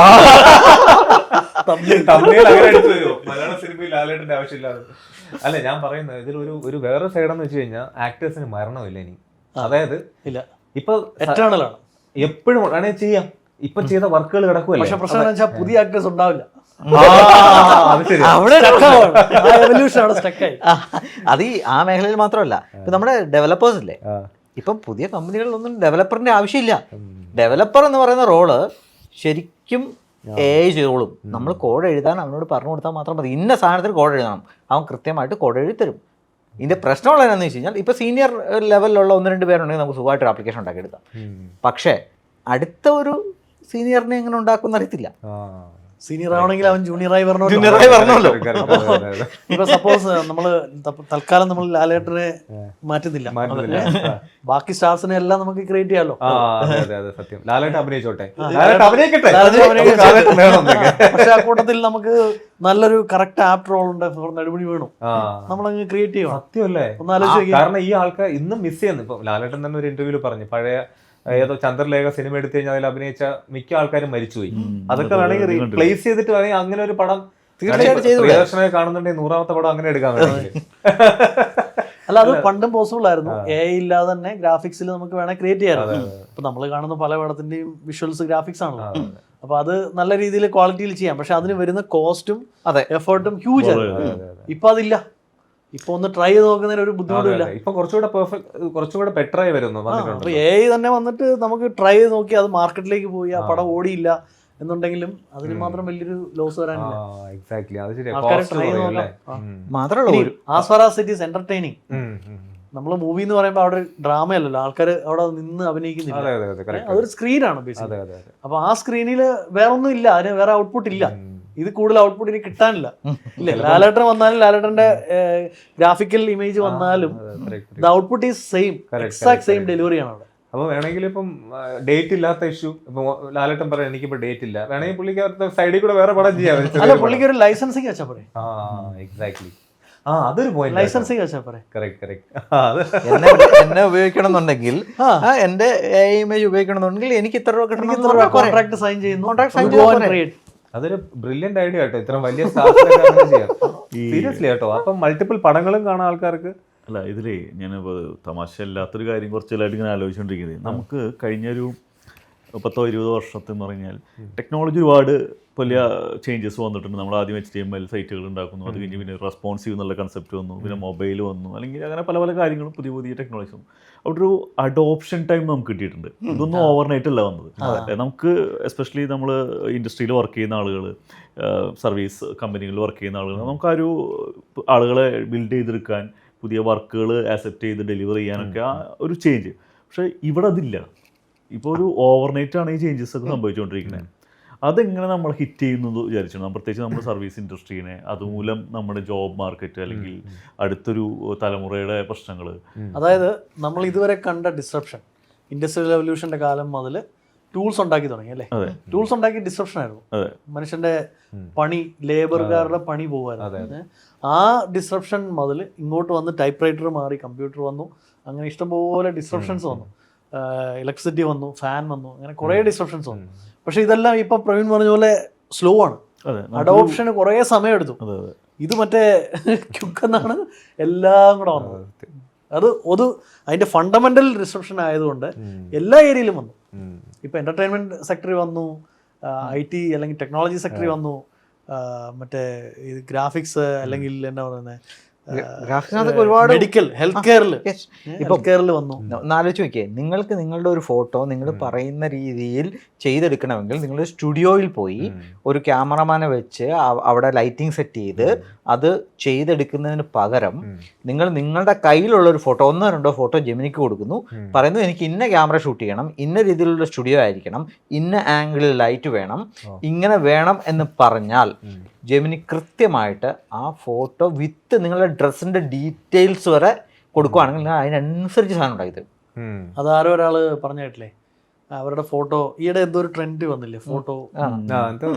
മലയാള സിനിമയിൽ ലാലേട്ടന്റെ ആവശ്യമില്ലാതെ. അല്ല ഞാൻ പറയുന്നത് ഇതിൽ ഒരു വേറെ സൈഡെന്ന് വെച്ച് കഴിഞ്ഞാൽ ആക്ടേഴ്സിന് മരണമില്ല ഇനി. അതായത് ഇല്ല, ഇപ്പൊ എറ്റേണലാണ്, എപ്പോഴും വേണേ ചെയ്യാം. ഇപ്പൊ ചെയ്ത വർക്കുകൾ കിടക്കുമല്ലേ. പക്ഷെ പ്രശ്നം എന്ന് വെച്ചാൽ പുതിയ ആക്ടേഴ്സ് ഉണ്ടാവില്ല. അത് ഈ ആ മേഖലയിൽ മാത്രമല്ല, ഇപ്പൊ നമ്മുടെ ഡെവലപ്പേഴ്സ് ഇല്ലേ, ഇപ്പം പുതിയ കമ്പനികളിലൊന്നും ഡെവലപ്പറിന്റെ ആവശ്യമില്ല. ഡെവലപ്പർ എന്ന് പറയുന്ന റോള് ശരിക്കും AI ചെയ്തോളും. നമ്മൾ കോഡ് എഴുതാൻ അവനോട് പറഞ്ഞു കൊടുത്താൽ മാത്രം മതി. ഇന്ന സാധനത്തിന് കോഡ് എഴുതണം, അവൻ കൃത്യമായിട്ട് കോഡ് എഴുതി തരും. ഇതിന്റെ പ്രശ്നമുള്ള എന്താണെന്ന് വെച്ച് കഴിഞ്ഞാൽ, ഇപ്പൊ സീനിയർ ലെവലിലുള്ള 1-2 പേരുണ്ടെങ്കിൽ നമുക്ക് സുഖമായിട്ട് ആപ്ലിക്കേഷൻ ഉണ്ടാക്കിയെടുക്കാം. പക്ഷേ അടുത്ത ഒരു സീനിയറിനെ എങ്ങനെ ഉണ്ടാക്കും അറിയത്തില്ല. സീനിയർ ആവണമെങ്കിൽ അവൻ ജൂനിയറായി വരണമല്ലോ. ഇപ്പൊ സപ്പോസ് നമ്മള് തൽക്കാലം നമ്മൾ ലാലേട്ടനെ മാറ്റുന്നില്ല, ബാക്കി സ്റ്റാർസിനെ എല്ലാം നമുക്ക് ക്രിയേറ്റ് ചെയ്യാലോ. പക്ഷെ ആ കൂട്ടത്തിൽ നമുക്ക് നല്ലൊരു കറക്റ്റ് ആപ്റ്റ് റോൾ ഉണ്ട്, നെടുമുടി വേണം, നമ്മളങ്ങ് ക്രിയേറ്റ് ചെയ്യണം. സത്യമല്ലേ? കാരണം ഈ ആൾക്കാർ ഇന്നും മിസ് ചെയ്യുന്നു. ഇപ്പൊ ലാലേട്ടൻ തന്നെ ഒരു ഇന്റർവ്യൂല് പറഞ്ഞു, പഴയ ഏതോ ചന്ദ്രലേഖ സിനിമ എടുത്തു കഴിഞ്ഞാൽ അതിൽ അഭിനയിച്ച മിക്ക ആൾക്കാരും മരിച്ചുപോയി. അതൊക്കെ വേണമെങ്കിൽ റീപ്ലേസ് ചെയ്തിട്ട് വേണമെങ്കിൽ അങ്ങനെ ഒരു പടം തീർച്ചയായിട്ടും കാണുന്നുണ്ടെങ്കിൽ 100ാമത്തെ പടം അങ്ങനെ എടുക്കാൻ വേണമെങ്കിൽ. അല്ല, അത് പണ്ടും പോസിബിൾ ആയിരുന്നു. AI ഇല്ലാതെ തന്നെ ഗ്രാഫിക്സിൽ നമുക്ക് വേണമെങ്കിൽ ക്രിയേറ്റ് ചെയ്യാറുണ്ട്. ഇപ്പൊ നമ്മൾ കാണുന്ന പല പടത്തിന്റെയും വിഷ്വൽസ് ഗ്രാഫിക്സ് ആണല്ലോ. അപ്പൊ അത് നല്ല രീതിയിൽ ക്വാളിറ്റിയിൽ ചെയ്യാം. പക്ഷെ അതിന് വരുന്ന കോസ്റ്റും എഫേർട്ടും ഹ്യൂജ് ആണ്. ഇപ്പൊ അതില്ല. ഇപ്പൊ ഒന്ന് ട്രൈ ചെയ്ത് നോക്കുന്നതിന് ഒരു ബുദ്ധിമുട്ടില്ല. ഇപ്പൊ കുറച്ചുകൂടെ ബെറ്റർ ആയി വരുന്നു. അപ്പൊ AI തന്നെ വന്നിട്ട് നമുക്ക് ട്രൈ ചെയ്ത് നോക്കി അത് മാർക്കറ്റിലേക്ക് പോയി ആ പടം ഓടിയില്ല എന്നുണ്ടെങ്കിലും അതിന് മാത്രം വലിയൊരു ലോസ് വരാനില്ല. മാത്രമല്ല, as far as it is entertaining. നമ്മള് മൂവി എന്ന് പറയുമ്പോൾ അവിടെ ഡ്രാമയല്ലല്ലോ, ആൾക്കാർ അവിടെ നിന്ന് അഭിനയിക്കുന്നില്ല, അതൊരു സ്ക്രീനാണ് ബേസിക്കലി. അപ്പൊ ആ സ്ക്രീനിൽ വേറെ ഒന്നും ഇല്ല, അതിന് വേറെ ഔട്ട്പുട്ട് ഇല്ല. ഇത് കൂടുതൽ ഔട്ട്പുട്ട് ഇനി കിട്ടാനില്ല. ഇല്ല, ലാലേട്ടൻ വന്നാലും ലാലേട്ടന്റെ ഗ്രാഫിക്കൽ ഇമേജ് വന്നാലും output is same, exact same delivery ആണ് അവിടെ. അപ്പൊ വേണമെങ്കിൽ ഇപ്പം ഡേറ്റ് ഇല്ലാത്ത ഇഷ്യൂ, ഇപ്പൊ ലാലേട്ടൻ പറയാം എനിക്കിപ്പോ ഡേറ്റ് ഇല്ല, വേണമെങ്കിൽ പുള്ളിക്ക് സൈഡിൽ കൂടെ വേറെ പടം ചെയ്യാം. അല്ല, പുള്ളിക്ക് ഒരു ലൈസൻസിങ് വെച്ചാൽ പോരെ. എക്സാക്ട്ലി, അതൊരു പോയിന്റ്. ലൈസൻസിങ് വെച്ചാൽ പോരെ. എന്നെ ഉപയോഗിക്കണം എന്നുണ്ടെങ്കിൽ, എന്റെ ഇമേജ് ഉപയോഗിക്കണം എന്നുണ്ടെങ്കിൽ എനിക്ക് ഇത്ര രൂപ കിട്ടണം, കോൺട്രാക്ട് സൈൻ ചെയ്യുന്നു. അതൊരു ബ്രില്യന്റ് ഐഡിയ കേട്ടോ, ഇത്ര വലിയ സ്റ്റാർസിനെ ചെയ്യാം. സീരിയസ്ലി കേട്ടോ. അപ്പം മൾട്ടിപ്പിൾ പടങ്ങളും കാണാൻ ആൾക്കാർക്ക്. അല്ല, ഇതിലേ ഞാൻ തമാശ അല്ലാത്തൊരു കാര്യം കുറച്ചായിട്ട് ഇങ്ങനെ ആലോചിച്ചുകൊണ്ടിരിക്കുന്നത്, നമുക്ക് കഴിഞ്ഞൊരു 10-20 വർഷത്തെന്ന് പറഞ്ഞാൽ ടെക്നോളജി ഒരുപാട് വലിയ ചേഞ്ചസ് വന്നിട്ടുണ്ട്. നമ്മൾ ആദ്യം HTML സൈറ്റുകൾ ഉണ്ടാക്കുന്നു, അത് കഴിഞ്ഞ് പിന്നെ റെസ്പോൺസീവ് എന്നുള്ള കൺസെപ്റ്റ് വന്നു, പിന്നെ മൊബൈൽ വന്നു, അല്ലെങ്കിൽ അങ്ങനെ പല പല കാര്യങ്ങളും പുതിയ ടെക്നോളജീസും. അവിടെ ഒരു അഡോപ്ഷൻ ടൈം നമുക്ക് കിട്ടിയിട്ടുണ്ട്. ഇതൊന്നും ഓവർനൈറ്റ് അല്ല വന്നത്. നമുക്ക് എസ്പെഷ്യലി നമ്മൾ ഇൻഡസ്ട്രിയിൽ വർക്ക് ചെയ്യുന്ന ആളുകൾ, സർവീസ് കമ്പനികളിൽ വർക്ക് ചെയ്യുന്ന ആളുകൾ, നമുക്ക് ആ ഒരു ആളുകളെ ബിൽഡ് ചെയ്തെടുക്കാൻ, പുതിയ വർക്കുകൾ ആക്സെപ്റ്റ് ചെയ്ത് ഡെലിവർ ചെയ്യാനൊക്കെ ആ ഒരു ചേഞ്ച്. പക്ഷേ ഇവിടെ അതില്ല. ഇപ്പോൾ ഒരു ഓവർനൈറ്റാണ് ഈ ചേഞ്ചസ് ഒക്കെ സംഭവിച്ചുകൊണ്ടിരിക്കുന്നത്. അതെങ്ങനെ നമ്മൾ ഹിറ്റ് ചെയ്യുന്നത് വിചാരിച്ചു, പ്രത്യേകിച്ച് നമ്മുടെ സർവീസ് ഇൻഡസ്ട്രീനെ, അതുമൂലം നമ്മുടെ ജോബ് മാർക്കറ്റ് അല്ലെങ്കിൽ അടുത്തൊരു തലമുറയുടെ പ്രശ്നങ്ങൾ. അതായത് നമ്മൾ ഇതുവരെ കണ്ട ഡിസ്റപ്ഷൻ, ഇൻഡസ്ട്രിയൽ റെവല്യൂഷന്റെ കാലം മുതൽ ടൂൾസ് ഉണ്ടാക്കി തുടങ്ങി അല്ലേ. ടൂൾസ് ഉണ്ടാക്കി ഡിസ്റപ്ഷൻ ആയിരുന്നു. മനുഷ്യന്റെ പണി, ലേബർകാരുടെ പണി പോകുമായിരുന്നു. ആ ഡിസ്റപ്ഷൻ മുതൽ ഇങ്ങോട്ട് വന്ന് ടൈപ്പ് റൈറ്റർ മാറി, കമ്പ്യൂട്ടർ വന്നു, അങ്ങനെ ഇഷ്ടംപോലെ ഡിസ്റപ്ഷൻസ് വന്നു. ഇലക്ട്രിസിറ്റി വന്നു, ഫാൻ വന്നു, അങ്ങനെ കുറേ ഡിസ്ട്രപ്ഷൻസ് വന്നു. പക്ഷെ ഇതെല്ലാം ഇപ്പൊ പ്രവീൺ പറഞ്ഞ പോലെ സ്ലോ ആണ്. അതെ, അഡോപ്ഷന് കുറേ സമയം എടുത്തു. അതെ അതെ. ഇത് മറ്റേ ക്യുക്കെന്നാണ് എല്ലാം കൂടെ വന്നത്. അത് അതിന്റെ ഫണ്ടമെന്റൽ ഡിസ്ട്രപ്ഷൻ ആയതുകൊണ്ട് എല്ലാ ഏരിയയിലും വന്നു. ഇപ്പൊ എന്റർടൈൻമെന്റ് സെക്ടറിൽ വന്നു, IT അല്ലെങ്കിൽ ടെക്നോളജി സെക്ടറിൽ വന്നു, മറ്റേ ഗ്രാഫിക്സ് അല്ലെങ്കിൽ എന്താ പറയുന്നത് ഒരുപാട് മെഡിക്കൽ ഹെൽത്ത് കെയറിൽ വന്നു. ആലോചിച്ച് നോക്കിയേ, നിങ്ങൾക്ക് നിങ്ങളുടെ ഒരു ഫോട്ടോ നിങ്ങൾ പറയുന്ന രീതിയിൽ ചെയ്തെടുക്കണമെങ്കിൽ നിങ്ങൾ സ്റ്റുഡിയോയിൽ പോയി ഒരു ക്യാമറമാനെ വെച്ച് അവിടെ ലൈറ്റിംഗ് സെറ്റ് ചെയ്ത് അത് ചെയ്തെടുക്കുന്നതിന് പകരം നിങ്ങൾ നിങ്ങളുടെ കയ്യിലുള്ള ഒരു ഫോട്ടോ, 1-2 ഫോട്ടോ ജെമിനിക്ക് കൊടുക്കുന്നു, പറയുന്നു എനിക്ക് ഇന്ന ക്യാമറ ഷൂട്ട് ചെയ്യണം, ഇന്ന രീതിയിലുള്ള സ്റ്റുഡിയോ ആയിരിക്കണം, ഇന്ന ആംഗിളിൽ ലൈറ്റ് വേണം, ഇങ്ങനെ വേണം എന്ന് പറഞ്ഞാൽ ജെമിനി കൃത്യമായിട്ട് ആ ഫോട്ടോ വിത്ത് നിങ്ങളുടെ ഡ്രസ്സിന്റെ ഡീറ്റെയിൽസ് വരെ കൊടുക്കുകയാണെങ്കിൽ അതിനനുസരിച്ച് സാധനം ഉണ്ടാക്കി തരും. അതാരോ ഒരാള് പറഞ്ഞിട്ടില്ലേ, അവരുടെ ഫോട്ടോ ഈയിടെ എന്തോ ഒരു ട്രെൻഡ് വന്നില്ലേ, ഫോട്ടോ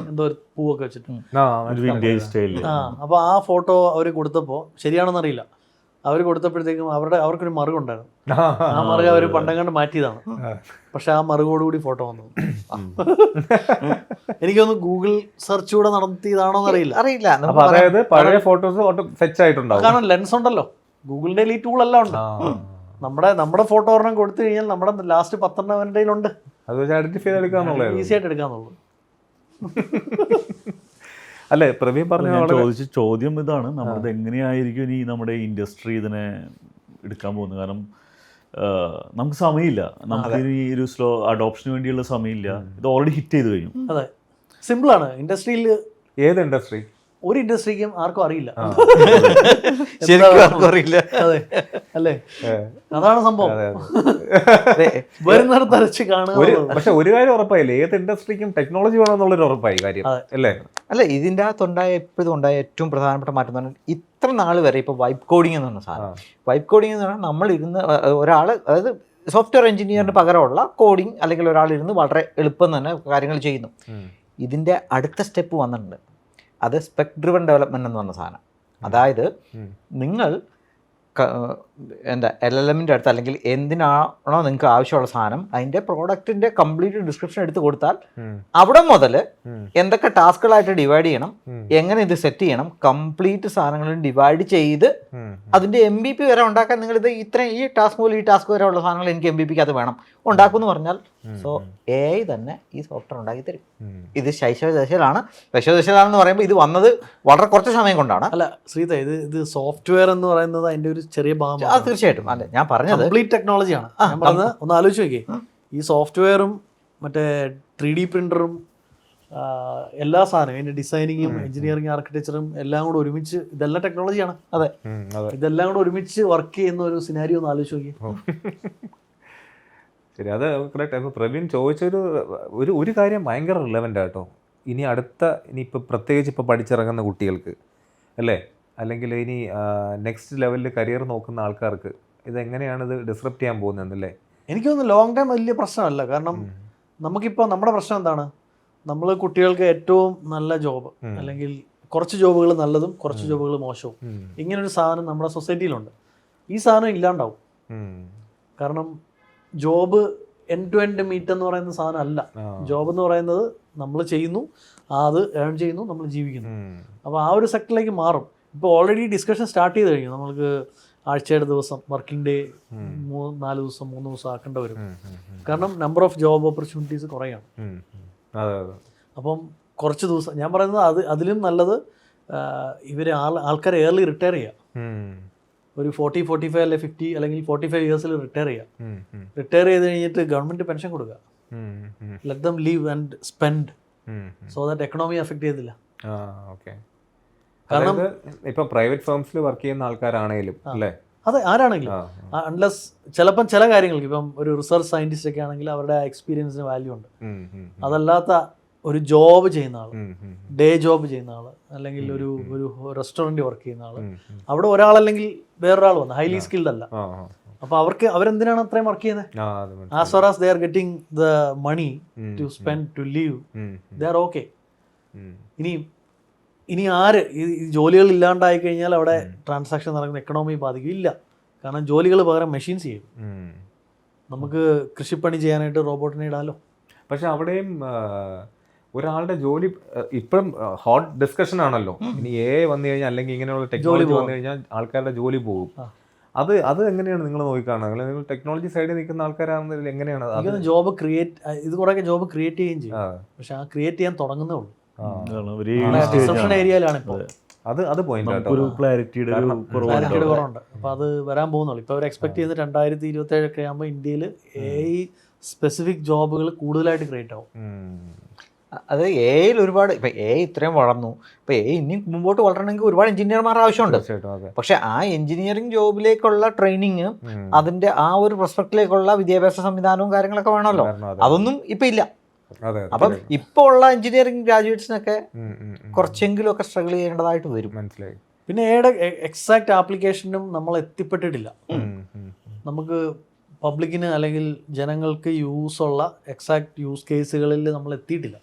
എന്തോ ഒരു പൂവൊക്കെ വെച്ചിട്ട്, അപ്പൊ ആ ഫോട്ടോ അവര് കൊടുത്തപ്പോ ശരിയാണെന്നറിയില്ല, അവര് കൊടുത്തപ്പോഴത്തേക്കും അവർക്കൊരു മറുകുണ്ടായിരുന്നു. ആ മറുക അവര് പണ്ടങ്ങാണ്ട് മാറ്റിയതാണ്. പക്ഷെ ആ മറുകോടുകൂടി ഫോട്ടോ വന്നു. എനിക്കൊന്ന് ഗൂഗിൾ സെർച്ച് കൂടെ നടത്തിയതാണോ അറിയില്ല. അതായത് പഴയ ഫോട്ടോസ് ഫെച്ച് ആയിട്ടുണ്ടാവും. കാരണം ലെൻസ് ഉണ്ടല്ലോ, ഗൂഗിളിന്റെ ഈ ടൂൾ എല്ലാം ഉണ്ട്. നമ്മുടെ ഫോട്ടോ ഒരെണ്ണം കൊടുത്തു കഴിഞ്ഞാൽ നമ്മുടെ ലാസ്റ്റ് 10 എൻ്റെ ഉണ്ട്, ഐഡന്റിഫൈ ചെയ്തെടുക്കാന്നുള്ളത്, ഈസി ആയിട്ട് എടുക്കാന്നുള്ളൂ. അല്ലെ പ്രവീൺ പറഞ്ഞ ചോദിച്ച ചോദ്യം ഇതാണ്, നമ്മളത് എങ്ങനെയായിരിക്കും ഇനി നമ്മുടെ ഇൻഡസ്ട്രി ഇതിനെ എടുക്കാൻ പോകുന്നത്. കാരണം നമുക്ക് സമയമില്ല, നമുക്ക് ഈ ഒരു സ്ലോ അഡോപ്ഷന് വേണ്ടിയുള്ള സമയമില്ല. ഇത് ഓൾറെഡി ഹിറ്റ് ചെയ്ത് കഴിഞ്ഞു. അതെ, സിമ്പിളാണ്. ഇൻഡസ്ട്രിയിൽ ഏത് ഇൻഡസ്ട്രി, ഒരു ഇൻഡസ്ട്രിക്കും ആർക്കും അറിയില്ല, അറിയില്ല. അതെ അല്ലേ, അതാണ് സംഭവം. വരുന്നിടത്ത് അരച്ച് കാണുക. പക്ഷെ ഒരു കാര്യം ഉറപ്പായില്ലേ, ഏത് ഇൻഡസ്ട്രിക്കും ടെക്നോളജി വേണമെന്നുള്ളൊരു ഉറപ്പായി കാര്യം അല്ലേ. അല്ല, ഇതിൻ്റെ അകത്തുണ്ടായ ഇപ്പോഴും ഉണ്ടായ ഏറ്റവും പ്രധാനപ്പെട്ട മാറ്റം എന്ന് പറഞ്ഞാൽ ഇത്ര നാൾ വരെ ഇപ്പോൾ വൈപ്പ് കോഡിങ് എന്ന് പറഞ്ഞ സാധനം, വൈപ്പ് കോഡിങ് എന്ന് പറഞ്ഞാൽ നമ്മളിരുന്ന് ഒരാൾ, അതായത് സോഫ്റ്റ്വെയർ എഞ്ചിനീയറിന് പകരമുള്ള കോഡിങ്, അല്ലെങ്കിൽ ഒരാളിരുന്ന് വളരെ എളുപ്പം തന്നെ കാര്യങ്ങൾ ചെയ്യുന്നു. ഇതിൻ്റെ അടുത്ത സ്റ്റെപ്പ് വന്നിട്ടുണ്ട്, അത് സ്പെക് ഡ്രിവൺ ഡെവലപ്മെൻറ്റ് എന്ന് പറഞ്ഞ സാധനം. അതായത് നിങ്ങൾ LLM-ൻ്റെ അടുത്ത് അല്ലെങ്കിൽ എന്തിനാണോ നിങ്ങൾക്ക് ആവശ്യമുള്ള സാധനം അതിൻ്റെ പ്രോഡക്റ്റിൻ്റെ കംപ്ലീറ്റ് ഡിസ്ക്രിപ്ഷൻ എടുത്ത് കൊടുത്താൽ അവിടെ മുതൽ എന്തൊക്കെ ടാസ്കുകളായിട്ട് ഡിവൈഡ് ചെയ്യണം, എങ്ങനെ ഇത് സെറ്റ് ചെയ്യണം, കംപ്ലീറ്റ് സാധനങ്ങളും ഡിവൈഡ് ചെയ്ത് അതിൻ്റെ MVP വരെ ഉണ്ടാക്കാൻ നിങ്ങളിത് ഇത്രയും ഈ ടാസ്ക് മുതൽ ഈ ടാസ്ക് വരെ ഉള്ള സാധനങ്ങൾ എനിക്ക് MVP അത് വേണം ഉണ്ടാക്കുമെന്ന് പറഞ്ഞാൽ സോ AI തന്നെ ഈ സോഫ്റ്റ്വെയർ ഉണ്ടാക്കി തരും. ഇത് ശൈശവദശയിലാണെന്ന് പറയുമ്പോൾ ഇത് വന്നത് വളരെ കുറച്ച് സമയം കൊണ്ടാണ്. അല്ല ശ്രീത, ഇത് സോഫ്റ്റ്വെയർ എന്ന് പറയുന്നത് അതിന്റെ ഒരു ചെറിയ ഭാഗം. തീർച്ചയായിട്ടും അല്ല, ഞാൻ പറഞ്ഞത് കംപ്ലീറ്റ് ടെക്നോളജിയാണ്. ഞാൻ പറഞ്ഞത് ഒന്ന് ആലോചിച്ച് നോക്കിയേ, ഈ സോഫ്റ്റ്വെയറും മറ്റേ 3D പ്രിന്ററും എല്ലാ സാധനവും, അതിന്റെ ഡിസൈനിങ്ങും എഞ്ചിനീയറിംഗ് ആർക്കിടെക്ചറും എല്ലാം കൂടെ ഒരുമിച്ച്, ഇതെല്ലാം ടെക്നോളജിയാണ്. അതെ, ഇതെല്ലാം കൂടെ ഒരുമിച്ച് വർക്ക് ചെയ്യുന്ന ഒരു സിനാരിയോ ഒന്ന് ആലോചിച്ച് നോക്കിയേ. ശരി, അത് കറക്റ്റ്. ഇപ്പോൾ പ്രവീൺ ചോദിച്ചൊരു കാര്യം ഭയങ്കര റിലവൻ്റ് ആട്ടോ. ഇനിയിപ്പോൾ പ്രത്യേകിച്ച് ഇപ്പോൾ പഠിച്ചിറങ്ങുന്ന കുട്ടികൾക്ക് അല്ലേ, അല്ലെങ്കിൽ ഇനി നെക്സ്റ്റ് ലെവലിൽ കരിയർ നോക്കുന്ന ആൾക്കാർക്ക് ഇതെങ്ങനെയാണ് ഇത് ഡിസ്റപ്റ്റ് ചെയ്യാൻ പോകുന്നതെന്നല്ലേ. എനിക്ക് തോന്നുന്നു ലോങ് ടൈം വലിയ പ്രശ്നമല്ല. കാരണം നമുക്കിപ്പോൾ നമ്മുടെ പ്രശ്നം എന്താണ്, നമ്മൾ കുട്ടികൾക്ക് ഏറ്റവും നല്ല ജോബ്, അല്ലെങ്കിൽ കുറച്ച് ജോബുകൾ നല്ലതും കുറച്ച് ജോബുകൾ മോശവും, ഇങ്ങനൊരു സാധനം നമ്മുടെ സൊസൈറ്റിയിലുണ്ട്. ഈ സാധനം ഇല്ലാണ്ടാവും. കാരണം job end to end meet എന്ന് പറയുന്ന സാധനം അല്ല. ജോബ് എന്ന് പറയുന്നത് നമ്മൾ ചെയ്യുന്നു, അത് ഏൺ ചെയ്യുന്നു, നമ്മൾ ജീവിക്കുന്നു. അപ്പോൾ ആ ഒരു സെക്ടറിലേക്ക് മാറും. ഇപ്പോൾ ഓൾറെഡി ഡിസ്കഷൻ സ്റ്റാർട്ട് ചെയ്ത് കഴിഞ്ഞു. നമ്മൾക്ക് ആഴ്ചയുടെ ദിവസം, വർക്കിംഗ് ഡേ 4 ദിവസം 3 ദിവസം ആക്കേണ്ട വരും. കാരണം നമ്പർ ഓഫ് ജോബ് ഓപ്പർച്യൂണിറ്റീസ് കുറയാണ്. അപ്പം കുറച്ച് ദിവസം, ഞാൻ പറയുന്നത് അതിലും നല്ലത് ഇവർ ആൾക്കാരെ ഏർലി റിട്ടയർ ചെയ്യുക. ഒരു 40, 45 അല്ലെ 50 അല്ലെങ്കിൽ 45 ഇയേഴ്സിൽ റിട്ടയർ ചെയ്യുക. റിട്ടയർ ചെയ്ത് കഴിഞ്ഞിട്ട് ഗവൺമെൻറ് പെൻഷൻ കൊടുക്കുക. Let them leave and spend so that economy affect ചെയ്തില്ല. കാരണം ഇപ്പം പ്രൈവറ്റ് ഫേംസിൽ വർക്ക് ചെയ്യുന്ന ആൾക്കാരാണെങ്കിലും അല്ലേ, അതെ ആരാണെങ്കിലും, അൺലെസ് ചിലപ്പം ചില കാര്യങ്ങൾക്ക്, ഇപ്പം ഒരു റിസർച്ച് സയൻറ്റിസ്റ്റ് ഒക്കെ ആണെങ്കിൽ അവരുടെ എക്സ്പീരിയൻസിന് വാല്യൂ ഉണ്ട്. അതല്ലാത്ത ഒരു ജോബ് ചെയ്യുന്ന ആൾ, ഡേ ജോബ് ചെയ്യുന്ന ആൾ, അല്ലെങ്കിൽ ഒരു റെസ്റ്റോറൻറ്റ് വർക്ക് ചെയ്യുന്ന ആൾ, അവിടെ ഒരാളല്ലെങ്കിൽ വേറൊരാൾ വന്നു ഹൈലി സ്കിൽഡ് അല്ല. അപ്പോൾ അവരെന്തിനാണ് അത്രയും വർക്ക് ചെയ്യുന്നത്? As far as they are getting the money to spend to live, they are okay. ഇനി ആര് ഈ ജോലികൾ ഇല്ലാണ്ടായി കഴിഞ്ഞാൽ അവിടെ ട്രാൻസാക്ഷൻ നടക്കുന്ന എക്കണോമി ബാധിക്കില്ല. കാരണം ജോലികൾ പകരം മെഷീൻസ് ചെയ്യും. നമുക്ക് കൃഷിപ്പണി ചെയ്യാനായിട്ട് റോബോട്ടിനെ ഇടാലോ. പക്ഷെ അവിടെയും ഒരാളുടെ ജോലി ഇപ്പോഴും ഹോട്ട് ഡിസ്കഷൻ ആണല്ലോ. ഇനി വന്നു കഴിഞ്ഞാൽ അല്ലെങ്കിൽ ഇങ്ങനെയുള്ള ടെക്നോളജി വന്നു കഴിഞ്ഞാൽ ആൾക്കാരുടെ ജോലി പോകും. അത് എങ്ങനെയാണ് നിങ്ങൾ നോക്കിക്കാണുന്നത്? നിങ്ങൾ ടെക്നോളജി സൈഡിൽ നിൽക്കുന്ന ആൾക്കാരാണെന്നതിൽ എങ്ങനെയാണ് ജോബ് ഇത് കുറേ ജോബ് ക്രിയേറ്റ് ചെയ്യുകയും ചെയ്യും. പക്ഷെ ആ ക്രിയേറ്റ് ചെയ്യാൻ തുടങ്ങുന്നേ ഉള്ളൂ. റിസപ്ഷൻ ഏരിയയിലാണ് ഇപ്പോൾ അത് പോയിന്റ് ഒരു ക്ലാരിറ്റിയുടെ കുറവുണ്ട്. അപ്പൊ അത് വരാൻ പോകുന്നുള്ളൂ. ഇപ്പൊ അവർ എക്സ്പെക്ട് ചെയ്യുന്നത് 2027 ഒക്കെ ആകുമ്പോൾ ഇന്ത്യയിൽ AI സ്പെസിഫിക് ജോബുകൾ കൂടുതലായിട്ട് ക്രിയേറ്റ് ആവും. അത് എയിൽ ഒരുപാട് ഇപ്പം ഇത്രയും വളർന്നു. ഇപ്പം ഇനി മുമ്പോട്ട് വളരണമെങ്കിൽ ഒരുപാട് എഞ്ചിനീയർമാർ ആവശ്യമുണ്ട്. പക്ഷെ ആ എഞ്ചിനീയറിംഗ് ജോബിലേക്കുള്ള ട്രെയിനിങ്, അതിന്റെ ആ ഒരു പ്രൊസ്പെക്റ്റിലേക്കുള്ള വിദ്യാഭ്യാസ സംവിധാനവും കാര്യങ്ങളൊക്കെ വേണമല്ലോ. അതൊന്നും ഇപ്പം ഇല്ല. അപ്പം ഇപ്പോൾ ഉള്ള എഞ്ചിനീയറിംഗ് ഗ്രാജുവേറ്റ്സിനൊക്കെ കുറച്ചെങ്കിലും ഒക്കെ സ്ട്രഗിൾ ചെയ്യേണ്ടതായിട്ട് വരും. മനസ്സിലായി. പിന്നെ എയുടെ എക്സാക്ട് ആപ്ലിക്കേഷനും നമ്മൾ എത്തിപ്പെട്ടിട്ടില്ല. നമുക്ക് പബ്ലിക്കിന് അല്ലെങ്കിൽ ജനങ്ങൾക്ക് യൂസുള്ള എക്സാക്ട് യൂസ് കേസുകളിൽ നമ്മൾ എത്തിയിട്ടില്ല.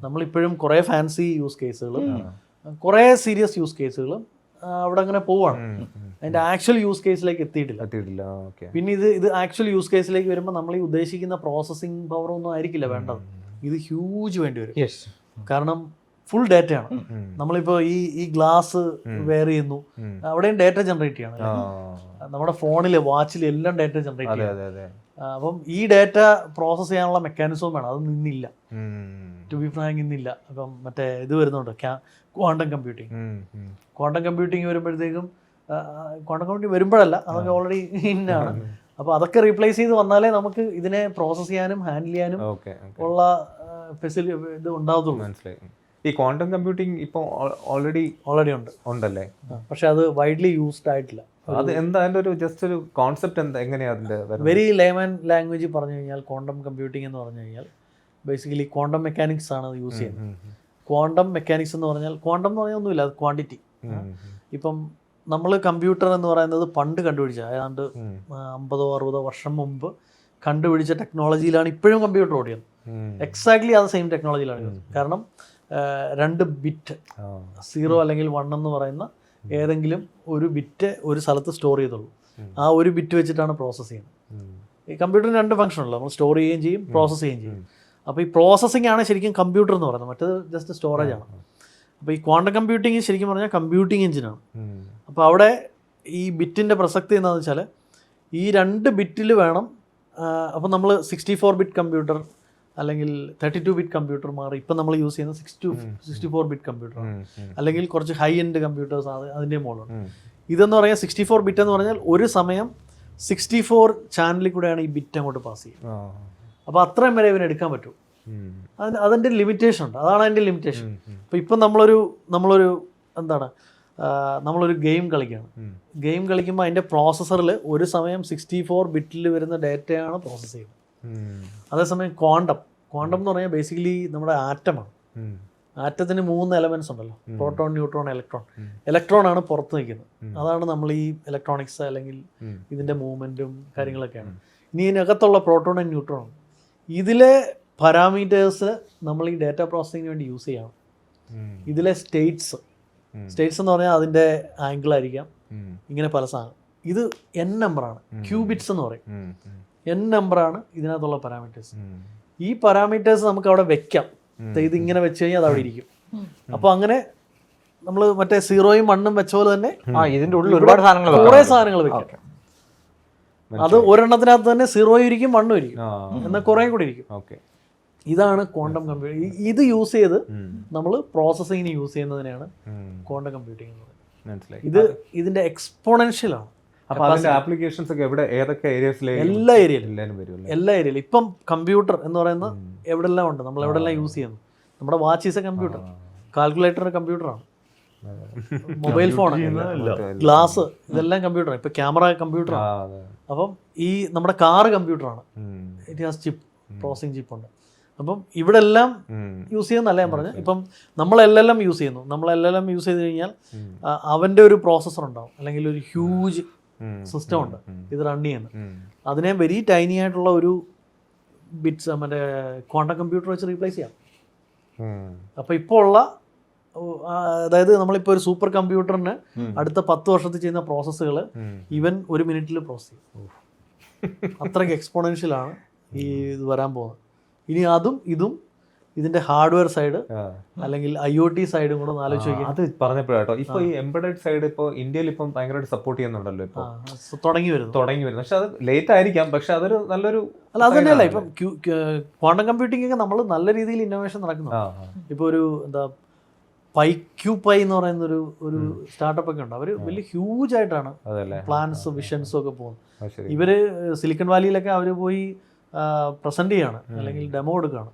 നമ്മളിപ്പോഴും കുറേ ഫാൻസി യൂസ് കേസുകളും കുറേ സീരിയസ് യൂസ് കേസുകളും അവിടെ അങ്ങനെ പോവാണ്. അതിൻ്റെ ആക്ച്വൽ യൂസ് കേസിലേക്ക് എത്തിയിട്ടില്ല. പിന്നെ ഇത് ആക്ച്വൽ യൂസ് കേസിലേക്ക് വരുമ്പോൾ നമ്മൾ ഈ ഉദ്ദേശിക്കുന്ന പ്രോസസ്സിംഗ് പവറൊന്നും ആയിരിക്കില്ല വേണ്ടത്. ഇത് ഹ്യൂജ് വേണ്ടി വരും. കാരണം ഫുൾ ഡേറ്റയാണ്. നമ്മളിപ്പോൾ ഈ ഗ്ലാസ് വെയർ ചെയ്യുന്നു, അവിടെയും ഡേറ്റ ജനറേറ്റ് ചെയ്യണം. നമ്മുടെ ഫോണിൽ വാച്ചിൽ എല്ലാം ഡേറ്റ ജനറേറ്റ് ചെയ്യണം. അപ്പം ഈ ഡേറ്റ പ്രോസസ് ചെയ്യാനുള്ള മെക്കാനിസവും വേണം. അത് നിന്നില്ല, ടു ബി ഫ്രാങ്ക് ഇന്നില്ല. അപ്പം മറ്റേ ഇത് വരുന്നുണ്ട്, ക്വാണ്ടം കമ്പ്യൂട്ടിങ് വരുമ്പോഴത്തേക്കും ക്വാണ്ടം കമ്പ്യൂട്ടിങ് വരുമ്പോഴല്ല, അതൊക്കെ ഓൾറെഡി ഇന്നാണ്. അപ്പോൾ അതൊക്കെ റീപ്ലേസ് ചെയ്ത് വന്നാലേ നമുക്ക് ഇതിനെ പ്രോസസ് ചെയ്യാനും ഹാൻഡിൽ ചെയ്യാനും ഉള്ള ഫെസിലിറ്റി ഇത് ഉണ്ടാകത്തുള്ളൂ. മനസ്സിലായി. ഈ ക്വാണ്ടം കമ്പ്യൂട്ടിംഗ് ഇപ്പോൾ ഓൾറെഡി ഉണ്ടല്ലേ? പക്ഷെ അത് വൈഡ്ലി യൂസ്ഡ് ആയിട്ടില്ല. അത് എന്താ അതിൻ്റെ ഒരു ജസ്റ്റ് ഒരു കോൺസെപ്റ്റ് എന്താ, എങ്ങനെയാണ് അതിൻ്റെ? വെരി ലേമൻ ലാംഗ്വേജ് പറഞ്ഞു കഴിഞ്ഞാൽ ക്വാണ്ടം കമ്പ്യൂട്ടിംഗ് എന്ന് പറഞ്ഞു കഴിഞ്ഞാൽ ബേസിക്കലി ക്വാണ്ടം മെക്കാനിക്സ് ആണ് യൂസ് ചെയ്യുന്നത്. ക്വാണ്ടം മെക്കാനിക്സ് എന്ന് പറഞ്ഞാൽ ക്വാണ്ടം എന്ന് പറഞ്ഞാൽ ഒന്നുമില്ല, അത് ക്വാണ്ടിറ്റി. ഇപ്പം നമ്മൾ കമ്പ്യൂട്ടർ എന്ന് പറയുന്നത് പണ്ട് കണ്ടുപിടിച്ച ഏതാണ്ട് 50-60 വർഷം മുമ്പ് കണ്ടുപിടിച്ച ടെക്നോളജിയിലാണ് ഇപ്പോഴും കമ്പ്യൂട്ടർ ഓടിയത്. എക്സാക്ട്ലി അത് സെയിം ടെക്നോളജിയിലാണ്. കാരണം 2 ബിറ്റ് 0 അല്ലെങ്കിൽ 1 എന്ന് പറയുന്ന ഏതെങ്കിലും ഒരു ബിറ്റ് ഒരു സ്ഥലത്ത് സ്റ്റോർ ചെയ്തുള്ളൂ. ആ ഒരു ബിറ്റ് വെച്ചിട്ടാണ് പ്രോസസ്സ് ചെയ്യുന്നത്. ഈ കമ്പ്യൂട്ടറിന് 2 ഫംഗ്ഷൻ ഉള്ളൂ, നമ്മൾ സ്റ്റോർ ചെയ്യുകയും ചെയ്യും, പ്രോസസ്സ് ചെയ്യുകയും ചെയ്യും. അപ്പോൾ ഈ പ്രോസസ്സിംഗ് ആണ് ശരിക്കും കമ്പ്യൂട്ടർ എന്ന് പറയുന്നത്, മറ്റേത് ജസ്റ്റ് സ്റ്റോറേജ് ആണ്. അപ്പോൾ ഈ ക്വാണ്ടം കമ്പ്യൂട്ടിങ് ശരിക്കും പറഞ്ഞാൽ കമ്പ്യൂട്ടിംഗ് എഞ്ചിനാണ്. അപ്പോൾ അവിടെ ഈ ബിറ്റിൻ്റെ പ്രസക്തി എന്താണെന്ന് വെച്ചാൽ ഈ 2 ബിറ്റിൽ വേണം. അപ്പോൾ നമ്മൾ 64 ബിറ്റ് കമ്പ്യൂട്ടർ അല്ലെങ്കിൽ 32 ബിറ്റ് കമ്പ്യൂട്ടർ മാറി ഇപ്പം നമ്മൾ യൂസ് ചെയ്യുന്ന 64 ബിറ്റ് കമ്പ്യൂട്ടറാണ്. അല്ലെങ്കിൽ കുറച്ച് ഹൈ എൻഡ് കമ്പ്യൂട്ടേഴ്സ് അതിൻ്റെ മുകളിലുണ്ട്. ഇതെന്ന് പറഞ്ഞാൽ 64 ബിറ്റ് എന്ന് പറഞ്ഞാൽ ഒരു സമയം 64 ചാനലിൽ കൂടെയാണ് ഈ ബിറ്റ് അങ്ങോട്ട് പാസ് ചെയ്യുക. അപ്പോൾ അത്രയും വരെ ഇവന് എടുക്കാൻ പറ്റും. അതിൻ്റെ ലിമിറ്റേഷൻ ഉണ്ട്, അതാണ് അതിൻ്റെ ലിമിറ്റേഷൻ. അപ്പോൾ ഇപ്പം നമ്മളൊരു എന്താണ്, നമ്മളൊരു ഗെയിം കളിക്കുകയാണ്. ഗെയിം കളിക്കുമ്പോൾ അതിൻ്റെ പ്രോസസ്സറിൽ ഒരു സമയം 64 ബിറ്റിൽ വരുന്ന ഡേറ്റയാണ് പ്രോസസ്സ് ചെയ്യുന്നത്. അതേസമയം ക്വാണ്ടം എന്ന് പറഞ്ഞാൽ ബേസിക്കലി നമ്മുടെ ആറ്റമാണ്. ആറ്റത്തിന് 3 എലമെന്റ്സ് ഉണ്ടല്ലോ, പ്രോട്ടോൺ, ന്യൂട്രോൺ, ഇലക്ട്രോൺ ആണ് പുറത്ത് നിൽക്കുന്നത്. അതാണ് നമ്മൾ ഈ ഇലക്ട്രോണിക്സ് അല്ലെങ്കിൽ ഇതിൻ്റെ മൂവ്മെൻറ്റും കാര്യങ്ങളൊക്കെയാണ്. ഇനി ഇതിനകത്തുള്ള പ്രോട്ടോൺ ആൻഡ് ന്യൂട്രോൺ, ഇതിലെ പാരാമീറ്റേഴ്സ് നമ്മൾ ഈ ഡേറ്റ പ്രോസസ്സിങ്ങിന് വേണ്ടി യൂസ് ചെയ്യണം. ഇതിലെ സ്റ്റേറ്റ്സ് എന്ന് പറഞ്ഞാൽ അതിൻ്റെ ആംഗിൾ ആയിരിക്കാം, ഇങ്ങനെ പല സാധനം. ഇത് n നമ്പറാണ്, ക്യൂബിറ്റ്സ് എന്ന് പറയും. n നമ്പറാണ് ഇതിനകത്തുള്ള പാരാമീറ്റേഴ്സ്. ഈ പാരാമീറ്റേഴ്സ് നമുക്ക് അവിടെ വെക്കാം. ഇത് ഇങ്ങനെ വെച്ച് കഴിഞ്ഞാൽ അത് അവിടെ ഇരിക്കും. അപ്പോൾ അങ്ങനെ നമ്മൾ മറ്റേ 0യും 1ഉം വെച്ച പോലെ തന്നെ ഇതിൻ്റെ ഉള്ളിൽ ഒരുപാട് കുറേ സാധനങ്ങൾ വെക്കാം. അത് ഒരെണ്ണത്തിനകത്ത് തന്നെ 0യും ഇരിക്കും 1ഉം ഇരിക്കും, എന്നാൽ കുറേ കൂടി ഇരിക്കും. ഇതാണ് ക്വാണ്ടം കമ്പ്യൂട്ടിംഗ്. ഇത് യൂസ് ചെയ്ത് നമ്മൾ പ്രോസസ്സിങ്ങിന് യൂസ് ചെയ്യുന്നതിനാണ് ക്വാണ്ടം കമ്പ്യൂട്ടിംഗ് എന്ന് പറയുന്നത്. ഇത് ഇതിൻ്റെ എക്സ്പോണൻഷ്യലാണ്. അപ്പോൾ അതിന്റെ ആപ്ലിക്കേഷൻസ് ഒക്കെ എവിടെ, ഏതൊക്കെ ഏരിയസിലേക്ക്? എല്ലാ ഏരിയയിലും. ഇപ്പം കമ്പ്യൂട്ടർ എന്ന് പറയുന്നത് എവിടെല്ലാം ഉണ്ട്, നമ്മൾ എവിടെല്ലാം യൂസ് ചെയ്യുന്നു. നമ്മുടെ watch is a computer, calculator കമ്പ്യൂട്ടറാണ്, മൊബൈൽ ഫോൺ, ഗ്ലാസ്, ഇതെല്ലാം കമ്പ്യൂട്ടറാണ്. ഇപ്പം ക്യാമറ കമ്പ്യൂട്ടറാണ്. അപ്പം ഈ നമ്മുടെ കാറ് കമ്പ്യൂട്ടറാണ്. It has chip, processing chip ഉണ്ട്. അപ്പം ഇവിടെ എല്ലാം യൂസ് ചെയ്യുന്നല്ല ഞാൻ പറഞ്ഞു. ഇപ്പം നമ്മൾ LLM യൂസ് ചെയ്യുന്നു. നമ്മൾ LLM യൂസ് ചെയ്ത് കഴിഞ്ഞാൽ അവൻ്റെ ഒരു പ്രോസസ്സർ ഉണ്ടാവും, അല്ലെങ്കിൽ ഒരു ഹ്യൂജ് സിസ്റ്റം ഉണ്ട് ഇത് റൺ ചെയ്യുന്നത്. അതിനെ വെരി ടൈനി ആയിട്ടുള്ള ഒരു ബിറ്റ്സ് മറ്റേ ക്വാണ്ടം കമ്പ്യൂട്ടർ വെച്ച് റീപ്ലേസ് ചെയ്യാം. അപ്പോൾ ഇപ്പോൾ ഉള്ള, അതായത് നമ്മളിപ്പോൾ ഒരു സൂപ്പർ കമ്പ്യൂട്ടറിന് അടുത്ത 10 വർഷത്തിൽ ചെയ്യുന്ന പ്രോസസ്സുകൾ ഇവൻ 1 മിനിറ്റിൽ പ്രോസസ് ചെയ്യും. അത്രയ്ക്ക് എക്സ്പോണൻഷ്യലാണ് ഈ ഇത് വരാൻ പോകുന്നത്. ഇനി ഇതും ഇതിന്റെ ഹാർഡ്വെയർ സൈഡ് അല്ലെങ്കിൽ IoT സൈഡും കൂടെ ഒന്ന് ആലോചിച്ച് നോക്കിയാൽ അത് പറഞ്ഞപ്പോഴാട്ടോ ഇപ്പൊ ഈ എംബഡഡ് സൈഡ് ഇപ്പോൾ ഇന്ത്യയിൽ ഇപ്പം ഭയങ്കരമായിട്ട് സപ്പോർട്ട് ചെയ്യുന്നുണ്ടല്ലോ, ഇപ്പോൾ തുടങ്ങി വരുന്നു. പക്ഷെ അത് ലേറ്റ് ആയിരിക്കാം, പക്ഷെ അതൊരു നല്ലൊരു അല്ല അത് തന്നെയല്ല. ഇപ്പം ക്വാണ്ടം കമ്പ്യൂട്ടിംഗ് ഒക്കെ നമ്മൾ നല്ല രീതിയിൽ ഇന്നോവേഷൻ നടക്കുന്നു. ഇപ്പോൾ ഒരു എന്താ പൈക്യൂപൈ എന്ന് പറയുന്ന ഒരു സ്റ്റാർട്ടപ്പ് ഒക്കെ ഉണ്ട്. അവർ വലിയ ഹ്യൂജ് ആയിട്ടാണ് പ്ലാൻസ് വിഷൻസും ഒക്കെ പോകുന്നത്. ഇവര് സിലിക്കൺ വാലിയിലൊക്കെ അവർ പോയി പ്രസന്റ് ചെയ്യാണ് അല്ലെങ്കിൽ ഡെമോ എടുക്കുകയാണ്.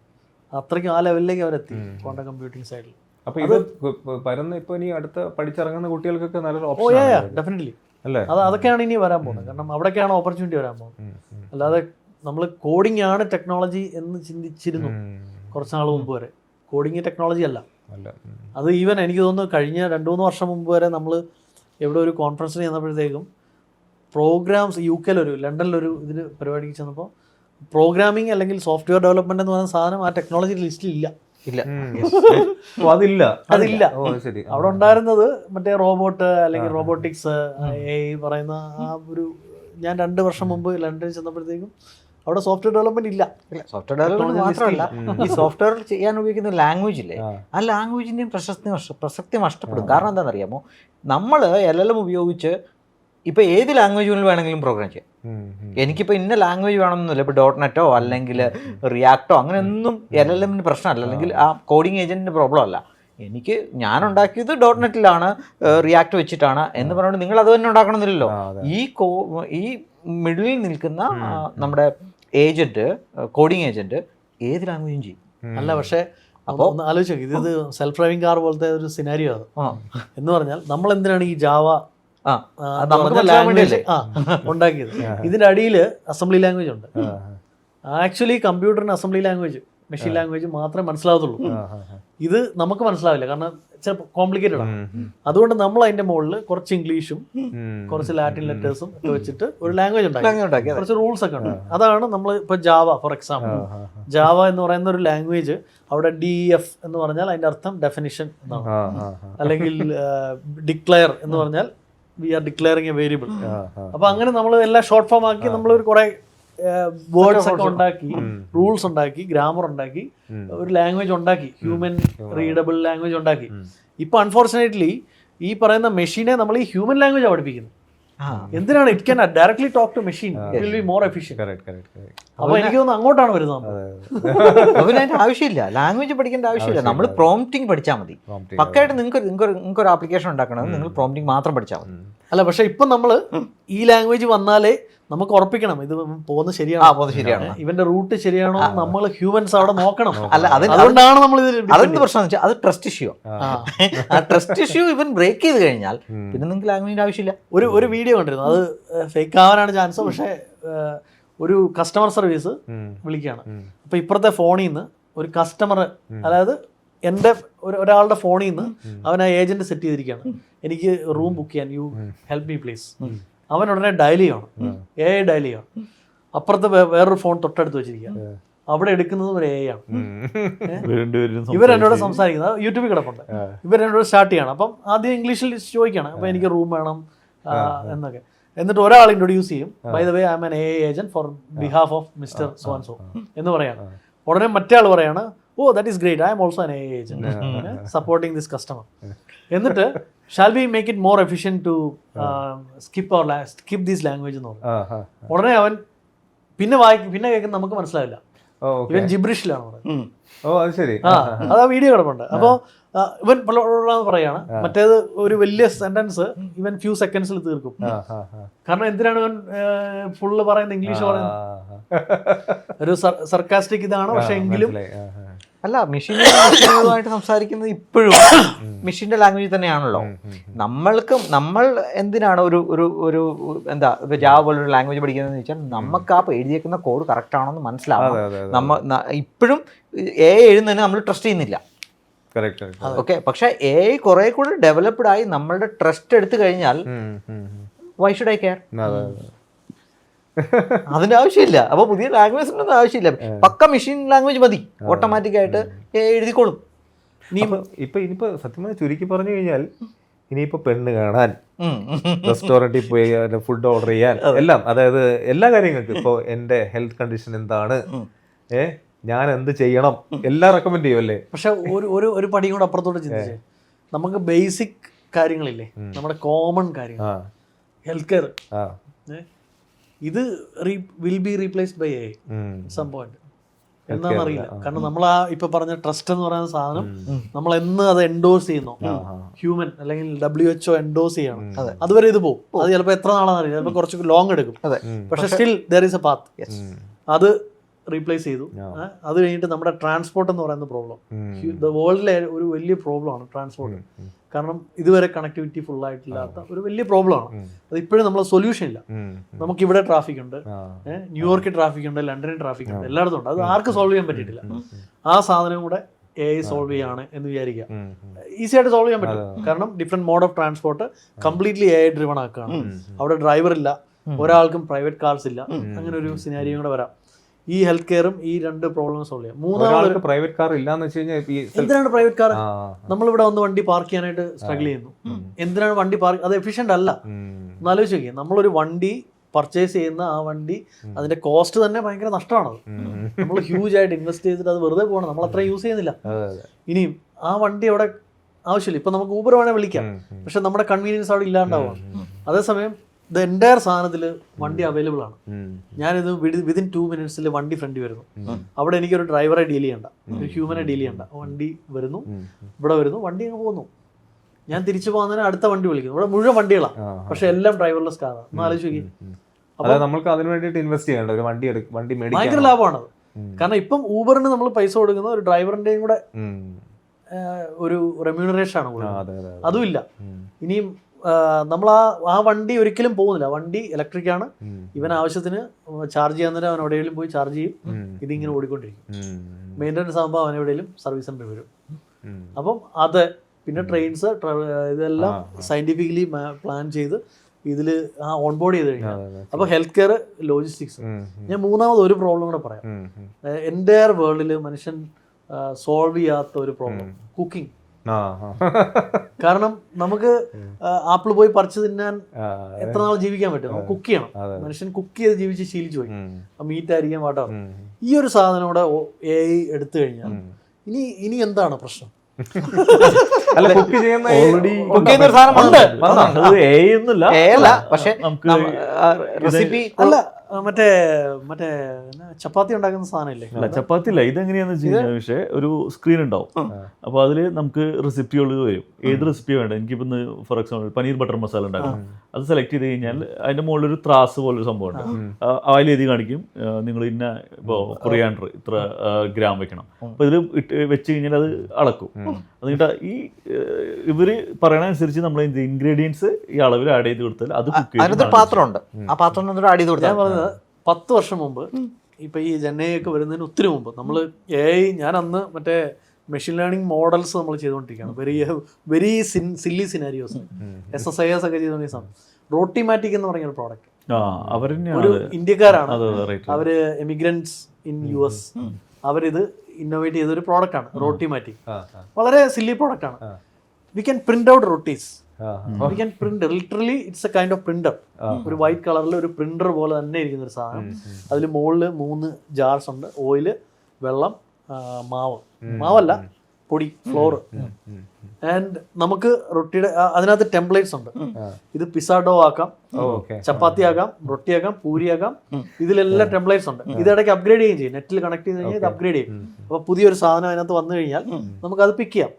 അത്രയ്ക്കും ആ ലെവലിലേക്ക് അവരെത്തി ക്വാണ്ടം കമ്പ്യൂട്ടിംഗ് സൈഡിൽ. അപ്പൊ ഇത് പരന്ന് ഇപ്പൊ ഇനി അടുത്ത പഠിച്ചിറങ്ങുന്ന കുട്ടികൾക്കൊക്കെ നല്ലൊരു ഓപ്ഷൻ ഡെഫിനറ്റ്ലി അല്ലേ? അതൊക്കെയാണ് ഇനി വരാൻ പോകുന്നത്. കാരണം അവിടേക്കാണ് ഓപ്പർച്യൂണിറ്റി വരാൻ പോകുന്നത്. അല്ലാതെ നമ്മൾ കോഡിംഗ് ആണ് ടെക്നോളജി എന്ന് ചിന്തിച്ചിരുന്നു കുറച്ച് നാൾ മുമ്പ് വരെ. കോഡിംഗ് ടെക്നോളജി അല്ല. അത് ഈവൻ എനിക്ക് തോന്നുന്നു കഴിഞ്ഞ 2-3 വർഷം മുമ്പ് വരെ നമ്മൾ എവിടെ ഒരു കോൺഫറൻസിന് ചെന്നപ്പോഴത്തേക്കും പ്രോഗ്രാംസ് ലണ്ടനിലൊരു ഇതിന് പരിപാടിക്ക് ചെന്നപ്പോൾ പ്രോഗ്രാമിംഗ് അല്ലെങ്കിൽ സോഫ്റ്റ്വെയർ ഡെവലപ്മെന്റ് എന്ന് പറയുന്ന സാധനം ആ ടെക്നോളജി ലിസ്റ്റിൽ ഇല്ല. അതില്ല. അവിടെ ഉണ്ടായിരുന്നത് മറ്റേ റോബോട്ട് അല്ലെങ്കിൽ റോബോട്ടിക്സ്, AI പറയുന്ന ആ ഒരു. ഞാൻ 2 വർഷം മുമ്പ് ലണ്ടനിൽ ചെന്നപ്പോഴത്തേക്കും അവിടെ സോഫ്റ്റ്വെയർ ഡെവലപ്മെന്റ് ഇല്ല. സോഫ്റ്റ്വെയർ ഡെവലപ്മെന്റ് മാത്രമല്ല, ഈ സോഫ്റ്റ്വെയർ ചെയ്യാൻ ഉപയോഗിക്കുന്ന ലാംഗ്വേജ് ഇല്ലേ, ആ ലാംഗ്വേജിന്റെയും പ്രസക്തി നഷ്ടപ്പെടും. കാരണം എന്താണെന്നറിയാമോ, നമ്മൾ LLM ഉപയോഗിച്ച് ഇപ്പൊ ഏത് ലാംഗ്വേജുകളിൽ വേണമെങ്കിലും പ്രോഗ്രാം ചെയ്യാം. എനിക്കിപ്പോൾ ഇന്ന ലാംഗ്വേജ് വേണമെന്നില്ല. ഇപ്പോൾ .NET അല്ലെങ്കിൽ റിയാക്റ്റോ അങ്ങനെയൊന്നും LLMന് പ്രശ്നമല്ല, അല്ലെങ്കിൽ ആ കോഡിംഗ് ഏജന്റിന് പ്രോബ്ലം അല്ല. ഞാൻ ഉണ്ടാക്കിയത് .NETലാണ്, റിയാക്ട് വെച്ചിട്ടാണ് എന്ന് പറഞ്ഞുകൊണ്ട് നിങ്ങൾ അത് തന്നെ ഉണ്ടാക്കണമെന്നില്ലല്ലോ. ഈ മിഡിലിൽ നിൽക്കുന്ന നമ്മുടെ ഏജന്റ്, കോഡിംഗ് ഏജന്റ് ഏത് ലാംഗ്വേജും ചെയ്യും. അല്ല, പക്ഷേ അപ്പോൾ ഒന്ന് ആലോചിച്ചു, ഇത് സെൽഫ് ഡ്രൈവിംഗ് കാർ പോലത്തെ ഒരു സിനാരിയോ ആണ് എന്ന് പറഞ്ഞാൽ നമ്മൾ എന്തിനാണ് ഈ ജാവ ഉണ്ടാക്കിയത്? ഇതിന്റെ അടിയിൽ അസംബ്ലി ലാംഗ്വേജ് ഉണ്ട്. ആക്ച്വലി കമ്പ്യൂട്ടറിന് അസംബ്ലി ലാംഗ്വേജ്, മെഷീൻ ലാംഗ്വേജ് മാത്രമേ മനസ്സിലാവത്തുള്ളൂ. ഇത് നമുക്ക് മനസ്സിലാവില്ല, കാരണം ചിലപ്പോൾ കോംപ്ലിക്കേറ്റഡ് ആണ്. അതുകൊണ്ട് നമ്മൾ അതിന്റെ മുകളിൽ കുറച്ച് ഇംഗ്ലീഷും കുറച്ച് ലാറ്റിൻ ലെറ്റേഴ്സും ഒക്കെ വെച്ചിട്ട് ഒരു ലാംഗ്വേജ് ഉണ്ടാക്കി, കുറച്ച് റൂൾസ് ഒക്കെ ഉണ്ട്. അതാണ് നമ്മൾ ഇപ്പൊ ജാവ, ഫോർ എക്സാമ്പിൾ ജാവ എന്ന് പറയുന്ന ഒരു ലാംഗ്വേജ്, അവിടെ DEF എന്ന് പറഞ്ഞാൽ അതിന്റെ അർത്ഥം ഡെഫിനിഷൻ എന്നാണ്. അല്ലെങ്കിൽ ഡിക്ലെയർ എന്ന് പറഞ്ഞാൽ we are declaring a variable. അപ്പൊ അങ്ങനെ നമ്മൾ എല്ലാം ഷോർട്ട് ഫോം ആക്കി നമ്മൾ ഒരു കുറെ വേർഡ്സ് ഒക്കെ ഉണ്ടാക്കി, റൂൾസ് ഉണ്ടാക്കി, ഗ്രാമർ ഉണ്ടാക്കി, ഒരു ലാംഗ്വേജ് ഉണ്ടാക്കി, ഹ്യൂമൻ റീഡബിൾ ലാംഗ്വേജ് ഉണ്ടാക്കി. ഇപ്പൊ അൺഫോർച്ചുനേറ്റ്ലി ഈ പറയുന്ന മെഷീനെ നമ്മൾ ഈ ഹ്യൂമൻ ലാംഗ്വേജ് പഠിപ്പിക്കുന്നത്. എന്തിനാണ്? It can directly talk to machine, it will be more efficient. അപ്പൊ എനിക്ക് തോന്നുന്നു അങ്ങോട്ടാണ് വരുന്നത്. അതിന്റെ ആവശ്യമില്ല, ലാംഗ്വേജ് പഠിക്കേണ്ട ആവശ്യമില്ല. നമ്മൾ പ്രോംപ്റ്റിംഗ് പഠിച്ചാൽ മതി. പക്കായിട്ട് നിങ്ങൾക്ക് ഒരു ആപ്ലിക്കേഷൻ ഉണ്ടാക്കണമെങ്കിൽ നിങ്ങൾ പ്രോംപ്റ്റിംഗ് മാത്രം പഠിച്ചാൽ മതി. അല്ല, പക്ഷെ ഇപ്പൊ നമ്മള് ഈ ലാംഗ്വേജ് വന്നാലേ നമുക്ക് ഉറപ്പിക്കണം ഇത് പോകുന്നത് ശരിയാണ്, ഇവന്റെ റൂട്ട് ശരിയാണോ, നമ്മൾ ഹ്യൂമൻസ് അവിടെ നോക്കണം. അല്ല, അതുകൊണ്ടാണ് നമ്മൾ അതെന്ത് പ്രശ്നം വെച്ചാൽ അത് ട്രസ്റ്റ് ഇഷ്യൂ. ആ ട്രസ്റ്റ് ഇഷ്യൂ ഇവൻ ബ്രേക്ക് ചെയ്ത് കഴിഞ്ഞാൽ പിന്നെ നിങ്ങൾക്ക് ലാംഗ്വേജിന്റെ ആവശ്യമില്ല. ഒരു വീഡിയോ കണ്ടിരുന്നു, അത് ഫേക്ക് ആവാനാണ് ചാൻസ്. പക്ഷെ ഒരു കസ്റ്റമർ സർവീസ് വിളിക്കുകയാണ്. അപ്പൊ ഇപ്പുറത്തെ ഫോണിൽ നിന്ന് ഒരു കസ്റ്റമർ, അതായത് എൻ്റെ ഒരാളുടെ ഫോണിൽ നിന്ന് അവൻ ആ ഏജന്റ് സെറ്റ് ചെയ്തിരിക്കുകയാണ്, എനിക്ക് റൂം ബുക്ക് ചെയ്യാൻ, യു ഹെൽപ്പ് മീ പ്ലീസ്. അവൻ ഉടനെ ഡയൽ ചെയ്യണം, AI ഡയൽ ചെയ്യണം. അപ്പുറത്ത് വേറൊരു ഫോൺ തൊട്ടടുത്ത് വെച്ചിരിക്കുക, അവിടെ എടുക്കുന്നത് ഒരു AI ആണ്. ഇവർ എന്നോട് സംസാരിക്കുന്നത് യൂട്യൂബിൽ കിടപ്പുണ്ട്. ഇവർ എന്നോട് സ്റ്റാർട്ട് ചെയ്യണം. അപ്പം ആദ്യം ഇംഗ്ലീഷിൽ ചോദിക്കണം, അപ്പം എനിക്ക് റൂം വേണം എന്നൊക്കെ. എന്നിട്ട് ഒരാൾ ഇൻട്രൊഡ്യൂസ് ചെയ്യും, by the way I am an AI agent for behalf of mister so and so എന്ന് പറയാണ്. ഉടനെ മറ്റേ ആൾ പറയാണ്, oh that is great, I am also an AI agent supporting this customer. എന്നിട്ട് shall we make it more efficient to skip these language എന്ന് പറഞ്ഞു. ഉടനെ അവൻ പിന്നെ കേൾക്കുന്ന നമുക്ക് മനസ്സിലാവില്ല, ഇവൻ ജിബ്രിഷിലാണ് പറയുന്നത്. അതാ വീഡിയോ കിടപ്പുണ്ട്. അപ്പോൾ ഇവൻ പറയാണ്, മറ്റേത് ഒരു വലിയ സെന്റൻസ് ഇവൻ ഫ്യൂ സെക്കൻഡ്സിൽ തീർക്കും. കാരണം എന്തിനാണ് ഇവൻ ഫുള്ള് പറയുന്നത്, ഇംഗ്ലീഷ് പറയുന്നത്. ഒരു സർക്കാസ്റ്റിക് ഇതാണ്, പക്ഷെ എങ്കിലും അല്ല, മെഷീനുമായിട്ട് സംസാരിക്കുന്നത് ഇപ്പോഴും മെഷീൻ്റെ ലാംഗ്വേജ് തന്നെയാണല്ലോ. നമ്മൾ എന്തിനാണ് ഒരു എന്താ ജാവ പോലൊരു ലാംഗ്വേജ് പഠിക്കുന്നതെന്ന് വെച്ചാൽ നമുക്ക് ആ എഴുതിയേക്കുന്ന കോഡ് കറക്റ്റ് ആണോന്ന് മനസ്സിലാവും. ഇപ്പോഴും AI എഴുതുന്നതിന് നമ്മൾ ട്രസ്റ്റ് ചെയ്യുന്നില്ല. ഓക്കെ, പക്ഷെ AI കുറെ കൂടെ ഡെവലപ്ഡ് ആയി നമ്മളുടെ ട്രസ്റ്റ് എടുത്തു കഴിഞ്ഞാൽ വൈ ഷുഡ് ഐ കെയർ? അതിന്റെ ആവശ്യമില്ല. അപ്പൊ പുതിയ ലാംഗ്വേജിനൊന്നും ആവശ്യമില്ല, പക്ക മെഷീൻ ലാംഗ്വേജ് മതി, ഓട്ടോമാറ്റിക് ആയിട്ട് എഴുതിക്കോളും. ഇനിയിപ്പോ സത്യം ചുരുക്കി പറഞ്ഞു കഴിഞ്ഞാൽ ഇനിയിപ്പോൾ പെണ്ണ് കാണാൻ, റെസ്റ്റോറൻറ്റിൽ പോയി ഫുഡ് ഓർഡർ ചെയ്യാൻ, എല്ലാം, അതായത് എല്ലാ കാര്യങ്ങൾക്കും ഇപ്പോൾ എൻ്റെ ഹെൽത്ത് കണ്ടീഷൻ എന്താണ്, ഞാൻ എന്ത് ചെയ്യണം, എല്ലാം റെക്കമെൻഡ് ചെയ്യും അല്ലേ. പക്ഷെ ഒരു പടിയും കൂടെ അപ്പുറത്തോട്ട് ചിന്തിച്ചേ, നമുക്ക് ബേസിക് കാര്യങ്ങളില്ലേ, നമ്മുടെ കോമൺ കാര്യങ്ങൾ, ഹെൽത്ത് കെയർ, ഇത് will be replaced by a സംഭവം എന്താണെന്നറിയില്ല. കാരണം നമ്മൾ ആ ഇപ്പൊ പറഞ്ഞ ട്രസ്റ്റ് എന്ന് പറയുന്ന സാധനം നമ്മൾ എന്ന് അത് എൻഡോസ് ചെയ്യുന്നു, ഹ്യൂമൻ അല്ലെങ്കിൽ WHO എൻഡോസ് ചെയ്യണം, അതുവരെ ഇത് പോകും. അത് ചിലപ്പോൾ എത്ര നാളാണെന്ന് അറിയില്ല, ചിലപ്പോൾ കുറച്ച് ലോങ് എടുക്കും. പക്ഷെ still there is A path. അത് റീപ്ലേസ് ചെയ്തു. അത് കഴിഞ്ഞിട്ട് നമ്മുടെ ട്രാൻസ്പോർട്ട് എന്ന് പറയുന്ന പ്രോബ്ലം, വേൾഡിലെ ഒരു വലിയ പ്രോബ്ലമാണ് ട്രാൻസ്പോർട്ട്. കാരണം ഇതുവരെ കണക്ടിവിറ്റി ഫുൾ ആയിട്ടില്ലാത്ത ഒരു വലിയ പ്രോബ്ലമാണ്. അത് ഇപ്പോഴും നമ്മളെ സൊല്യൂഷൻ ഇല്ല. നമുക്ക് ഇവിടെ ട്രാഫിക് ഉണ്ട്, ന്യൂയോർക്കിൽ ട്രാഫിക് ഉണ്ട്, ലണ്ടനിൽ ട്രാഫിക് ഉണ്ട്, എല്ലായിടത്തും ഉണ്ട്. അത് ആർക്കും സോൾവ് ചെയ്യാൻ പറ്റിയിട്ടില്ല. ആ സാധനം കൂടെ AI സോൾവ് ചെയ്യാണ് എന്ന് വിചാരിക്കുക. ഈസി ആയിട്ട് സോൾവ് ചെയ്യാൻ പറ്റും. കാരണം different mode of transport completely AI driven ആക്കുകയാണ്. അവിടെ ഡ്രൈവർ ഇല്ല, ഒരാൾക്കും പ്രൈവറ്റ് കാർസ് ഇല്ല, അങ്ങനെ ഒരു സിനാരിയും കൂടെ വരാം. ഈ ഹെൽത്ത് കെയറും ഈ രണ്ട് പ്രോബ്ലം സോൾവ് ചെയ്യാം. മൂന്നാമത് പ്രൈവറ്റ് കാർ ഇല്ലാന്ന് വെച്ച് കഴിഞ്ഞാൽ എന്തിനാണ് പ്രൈവറ്റ് കാർ? നമ്മളിവിടെ വന്ന് വണ്ടി പാർക്ക് ചെയ്യാനായിട്ട് സ്ട്രഗിൾ ചെയ്യുന്നു. എന്തിനാണ് വണ്ടി പാർക്ക്? അത് എഫിഷ്യന്റ് അല്ല. എന്നാലോചിച്ച് നോക്കിയാൽ നമ്മളൊരു വണ്ടി പർച്ചേസ് ചെയ്യുന്ന ആ വണ്ടി അതിന്റെ കോസ്റ്റ് തന്നെ ഭയങ്കര നഷ്ടമാണത്. നമ്മൾ ഹ്യൂജ് ആയിട്ട് ഇൻവെസ്റ്റ് ചെയ്തിട്ട് അത് വെറുതെ പോകണം. നമ്മൾ അത്ര യൂസ് ചെയ്യുന്നില്ല. ഇനിയും ആ വണ്ടി അവിടെ ആവശ്യമില്ല. ഇപ്പൊ നമുക്ക് ഊബർ വേണേൽ വിളിക്കാം, പക്ഷെ നമ്മുടെ കൺവീനിയൻസ് അവിടെ ഇല്ലാണ്ടാവാം. അതേസമയം ദ എൻറ്റയർ സാധനത്തിൽ വണ്ടി അവൈലബിൾ ആണ്. ഞാനിത് വിതിൻ 2 minutes വണ്ടി ഫ്രണ്ടി വരുന്നു. അവിടെ എനിക്കൊരു ഡ്രൈവറെ ഡീൽ ചെയ്യണ്ട, ഒരു ഹ്യൂമനെ ഡീൽ ചെയ്യണ്ട. വണ്ടി വരുന്നു, ഇവിടെ വരുന്നു, വണ്ടി അങ്ങ് പോകുന്നു. ഞാൻ തിരിച്ചു പോകുന്നതിന് അടുത്ത വണ്ടി വിളിക്കുന്നു. ഇവിടെ മുഴുവൻ വണ്ടികളാണ്, പക്ഷെ എല്ലാം ഡ്രൈവർലെസ് കാറാണ്. ഒന്ന് ആലോചിച്ച് നോക്കി. അപ്പൊ നമുക്ക് അതിന് വേണ്ടിയിട്ട് ഇൻവെസ്റ്റ് ചെയ്യേണ്ട ഒരു വണ്ടി ഭയങ്കര ലാഭമാണത്. കാരണം ഇപ്പം ഊബറിന് നമ്മൾ പൈസ കൊടുക്കുന്ന ഒരു ഡ്രൈവറിന്റെയും കൂടെ ഒരു റെമ്യൂണറേഷൻ ആണ് കൊടുക്കുന്നത്. അതുമില്ല. ഇനിയും നമ്മൾ ആ വണ്ടി ഒരിക്കലും പോകുന്നില്ല. വണ്ടി ഇലക്ട്രിക് ആണ്. ഇവൻ ആവശ്യത്തിന് ചാർജ് ചെയ്യാൻ നേരം അവൻ എവിടെയെങ്കിലും പോയി ചാർജ് ചെയ്യും. ഇതിങ്ങനെ ഓടിക്കൊണ്ടിരിക്കും. മെയിൻ്റനൻസ് ആകുമ്പോൾ അവൻ എവിടെയെങ്കിലും സർവീസ് സെന്റർ വരും. അപ്പം അത് പിന്നെ ട്രെയിൻസ് ഇതെല്ലാം സയന്റിഫിക്കലി പ്ലാൻ ചെയ്ത് ഇതിൽ ഓൺബോർഡ് ചെയ്ത് കഴിഞ്ഞാൽ അപ്പോൾ ഹെൽത്ത് കെയർ, ലോജിസ്റ്റിക്സ്. ഞാൻ മൂന്നാമത് ഒരു പ്രോബ്ലം കൂടെ പറയാം. എൻ്റയർ വേൾഡിൽ മനുഷ്യൻ സോൾവ് ചെയ്യാത്ത ഒരു പ്രോബ്ലം, കുക്കിംഗ്. കാരണം നമുക്ക് ആപ്പിൾ പോയി പറിച്ചു തിന്നാൻ എത്ര നാൾ ജീവിക്കാൻ പറ്റും? നമുക്ക് കുക്ക് ചെയ്യണം. മനുഷ്യൻ കുക്ക് ചെയ്ത് ജീവിച്ച് ശീലിച്ചു പോയി. മീറ്റ് ആയിരിക്കാം, വാട്ടർ. ഈ ഒരു സാധനം കൂടെ AI എടുത്തു കഴിഞ്ഞാൽ ഇനി എന്താണ് പ്രശ്നം? അല്ല, കുക്ക് ചെയ്യുന്ന ഒരു സാധനമുണ്ട്. പക്ഷെ റെസിപ്പി അല്ല, മറ്റേ ചപ്പാത്തി ഉണ്ടാക്കുന്ന സാധനമില്ലേ? അല്ല, ചപ്പാത്തി ഇല്ല. ഇതെങ്ങനെയാന്ന് വെച്ച് കഴിഞ്ഞാൽ പക്ഷേ ഒരു സ്ക്രീൻ ഉണ്ടാവും. അപ്പോൾ അതിൽ നമുക്ക് റെസിപ്പികൾ വരും. ഏത് റെസിപ്പി വേണ്ട. എനിക്കിപ്പോൾ for example paneer butter masala ഉണ്ടാക്കും. അത് സെലക്ട് ചെയ്ത് കഴിഞ്ഞാൽ അതിൻ്റെ മുകളിൽ ഒരു ത്രാസ് പോലൊരു സംഭവമുണ്ട്. അതിൽ എഴുതി കാണിക്കും നിങ്ങൾ ഇന്ന ഇപ്പോൾ കൊറിയാണ്ടർ ഇത്ര ഗ്രാം വെക്കണം. അപ്പോൾ ഇതിൽ വെച്ച് കഴിഞ്ഞാൽ അത് അളക്കും. എന്നിട്ട് ഈ ഇവർ പറയണനുസരിച്ച് നമ്മൾ ഇൻഗ്രീഡിയൻസ് ഈ അളവിൽ ആഡ് ചെയ്ത് കൊടുത്താൽ അത് കുക്ക് ചെയ്യും. പാത്രമുണ്ട്, ആ പാത്രം ആഡ് ചെയ്ത് കൊടുത്താൽ. 10 വർഷം മുമ്പ്, ഇപ്പൊ ഈ ജനയൊക്കെ വരുന്നതിന് ഒത്തിരി മുമ്പ് നമ്മൾ AI, ഞാൻ അന്ന് മറ്റേ മെഷീൻ ലേണിംഗ് മോഡൽസ് നമ്മൾ ചെയ്തുകൊണ്ടിരിക്കുകയാണ്. വെരി സില്ലി സിനാരിയോസ്, SSIS ഒക്കെ ചെയ്തുകൊണ്ടിരിക്കുന്ന സമയം റോട്ടിമാറ്റിക് എന്ന് പറഞ്ഞ ഒരു പ്രോഡക്റ്റ്. ഒരു ഇന്ത്യക്കാരാണ് അവര്, എമിഗ്രൻസ് ഇൻ US. അവരിത് ഇന്നോവേറ്റ് ചെയ്ത ഒരു പ്രോഡക്റ്റ് ആണ് റോട്ടിമാറ്റിക്. വളരെ സില്ലി പ്രോഡക്റ്റ് ആണ്. We can print out rotis. We can print, literally it's a kind of printer. ഒരു വൈറ്റ് കളറിൽ ഒരു പ്രിന്റർ പോലെ തന്നെ ഇരിക്കുന്ന ഒരു സാധനം. അതിൽ മുകളിൽ 3 ജാർസ് ഉണ്ട്. ഓയില്, വെള്ളം, മാവല്ല പൊടി, ഫ്ലോർ. ആൻഡ് നമുക്ക് റൊട്ടിയുടെ അതിനകത്ത് ടെംപ്ലേറ്റ്സ് ഉണ്ട്. ഇത് പിസ്സ ഡോ ആക്കാം, ചപ്പാത്തി ആക്കാം, റൊട്ടി ആക്കാം, പൂരി ആക്കാം. ഇതിലെല്ലാം ടെംപ്ലേറ്റ്സ് ഉണ്ട്. ഇതിടയ്ക്ക് അപ്ഗ്രേഡ് ചെയ്യുകയും ചെയ്യും. നെറ്റിൽ കണക്ട് ചെയ്ത് കഴിഞ്ഞാൽ ഇത് അപ്ഗ്രേഡ് ചെയ്യും. അപ്പോൾ പുതിയൊരു സാധനം അതിനകത്ത് വന്നു കഴിഞ്ഞാൽ നമുക്ക് അത് പിക്ക് ചെയ്യാം.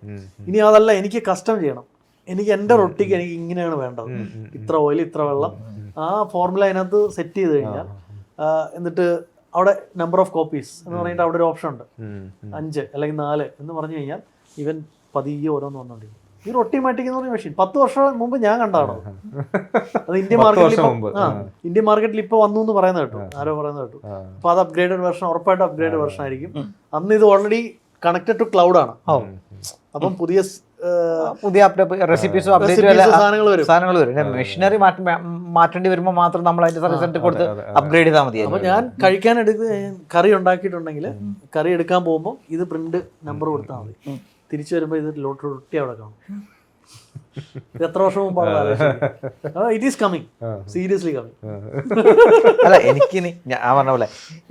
ഇനി അതല്ല, എനിക്ക് കസ്റ്റം ചെയ്യണം, എനിക്ക് എൻ്റെ റൊട്ടിക്ക് എനിക്ക് ഇങ്ങനെയാണ് വേണ്ടത്, ഇത്ര ഓയിൽ, ഇത്ര വെള്ളം, ആ ഫോർമുല അതിനകത്ത് സെറ്റ് ചെയ്ത് കഴിഞ്ഞാൽ എന്നിട്ട് അവിടെ നമ്പർ ഓഫ് കോപ്പീസ് എന്ന് പറഞ്ഞിട്ട് അവിടെ ഒരു ഓപ്ഷൻ ഉണ്ട്. 5 അല്ലെങ്കിൽ 4 എന്ന് പറഞ്ഞു കഴിഞ്ഞാൽ ഇവൻ പതിയെ ഓരോന്ന് വന്നോണ്ടിരിക്കും. ഈ റൊട്ടിമാറ്റിക് എന്ന് പറഞ്ഞ മെഷീൻ 10 വർഷം മുമ്പ് ഞാൻ കണ്ടാണോ? അത് ഇന്ത്യൻ മാർക്കറ്റിൽ ഇപ്പൊ വന്നു എന്ന് പറയുന്നത് കേട്ടു, ആരോ പറയുന്നത് കേട്ടു. അപ്പൊ അത് അപ്ഗ്രേഡഡ് വെർഷൻ, ഉറപ്പായിട്ടും അപ്ഗ്രേഡഡ് വെർഷൻ ആയിരിക്കും. അന്ന് ഇത് ഓൾറെഡി കണക്റ്റഡ് ടു ക്ലൗഡ് ആണ്. അപ്പം പുതിയ റെസിപ്പീസും സാധനങ്ങൾ വരും. മെഷീനറി മാറ്റേണ്ടി വരുമ്പോൾ മാത്രം നമ്മൾ അതിന്റെ സർവീസ് സെന്റർ കൊടുത്ത് അപ്ഗ്രേഡ് ചെയ്താൽ മതി. അപ്പൊ ഞാൻ കഴിക്കാൻ കറി ഉണ്ടാക്കിയിട്ടുണ്ടെങ്കിൽ കറി എടുക്കാൻ പോകുമ്പോൾ ഇത് പ്രിന്റ് നമ്പർ കൊടുത്താൽ മതി. തിരിച്ചു വരുമ്പോൾ ഇത് റൊട്ടി അവിടെ കാണും. ഇത് എത്ര വർഷം മുമ്പാണ് it is coming, seriously coming. അല്ല എനിക്കിനി ഞാൻ പറഞ്ഞ പോലെ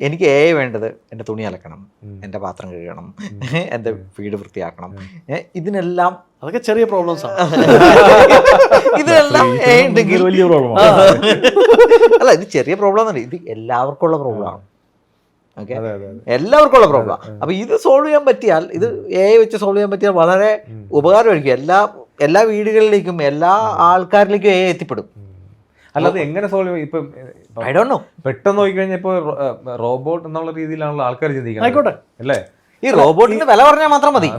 എനിക്ക് AI വേണ്ടത് എൻ്റെ തുണി അലക്കണം, എൻ്റെ പാത്രം കഴുകണം, എൻ്റെ വീട് വൃത്തിയാക്കണം, ഇതിനെല്ലാം അതൊക്കെ ചെറിയ പ്രോബ്ലംസ് ആണ്. ഇതിനെല്ലാം AI ഉണ്ടെങ്കിൽ വലിയ പ്രോബ്ലം. അല്ല ഇത് ചെറിയ പ്രോബ്ലം എന്നല്ല, ഇത് എല്ലാവർക്കും ഉള്ള പ്രോബ്ലമാണ്. ഓക്കെ, എല്ലാവർക്കും ഉള്ള പ്രോബ്ലം. അപ്പൊ ഇത് സോൾവ് ചെയ്യാൻ പറ്റിയാൽ, ഇത് AI വെച്ച് സോൾവ് ചെയ്യാൻ പറ്റിയാൽ വളരെ ഉപകാരമായിരിക്കും. എല്ലാ വീടുകളിലേക്കും എല്ലാ ആൾക്കാരിലേക്കും AI എത്തിപ്പെടും. അല്ലാതെ എങ്ങനെ സോൾവ് ചെയ്യും? ഇപ്പം ഐ ഡോണ്ട് നോ, പെട്ടെന്ന് നോക്കിക്കഴിഞ്ഞാൽ ഇപ്പോൾ റോബോട്ട് എന്നുള്ള രീതിയിലാണല്ലോ ആൾക്കാർ ചിന്തിക്കുന്നത്. ആയിക്കോട്ടെ, അല്ലേ? ഈ റോബോട്ടിന്റെ വില പറഞ്ഞാൽ മാത്രം മതി.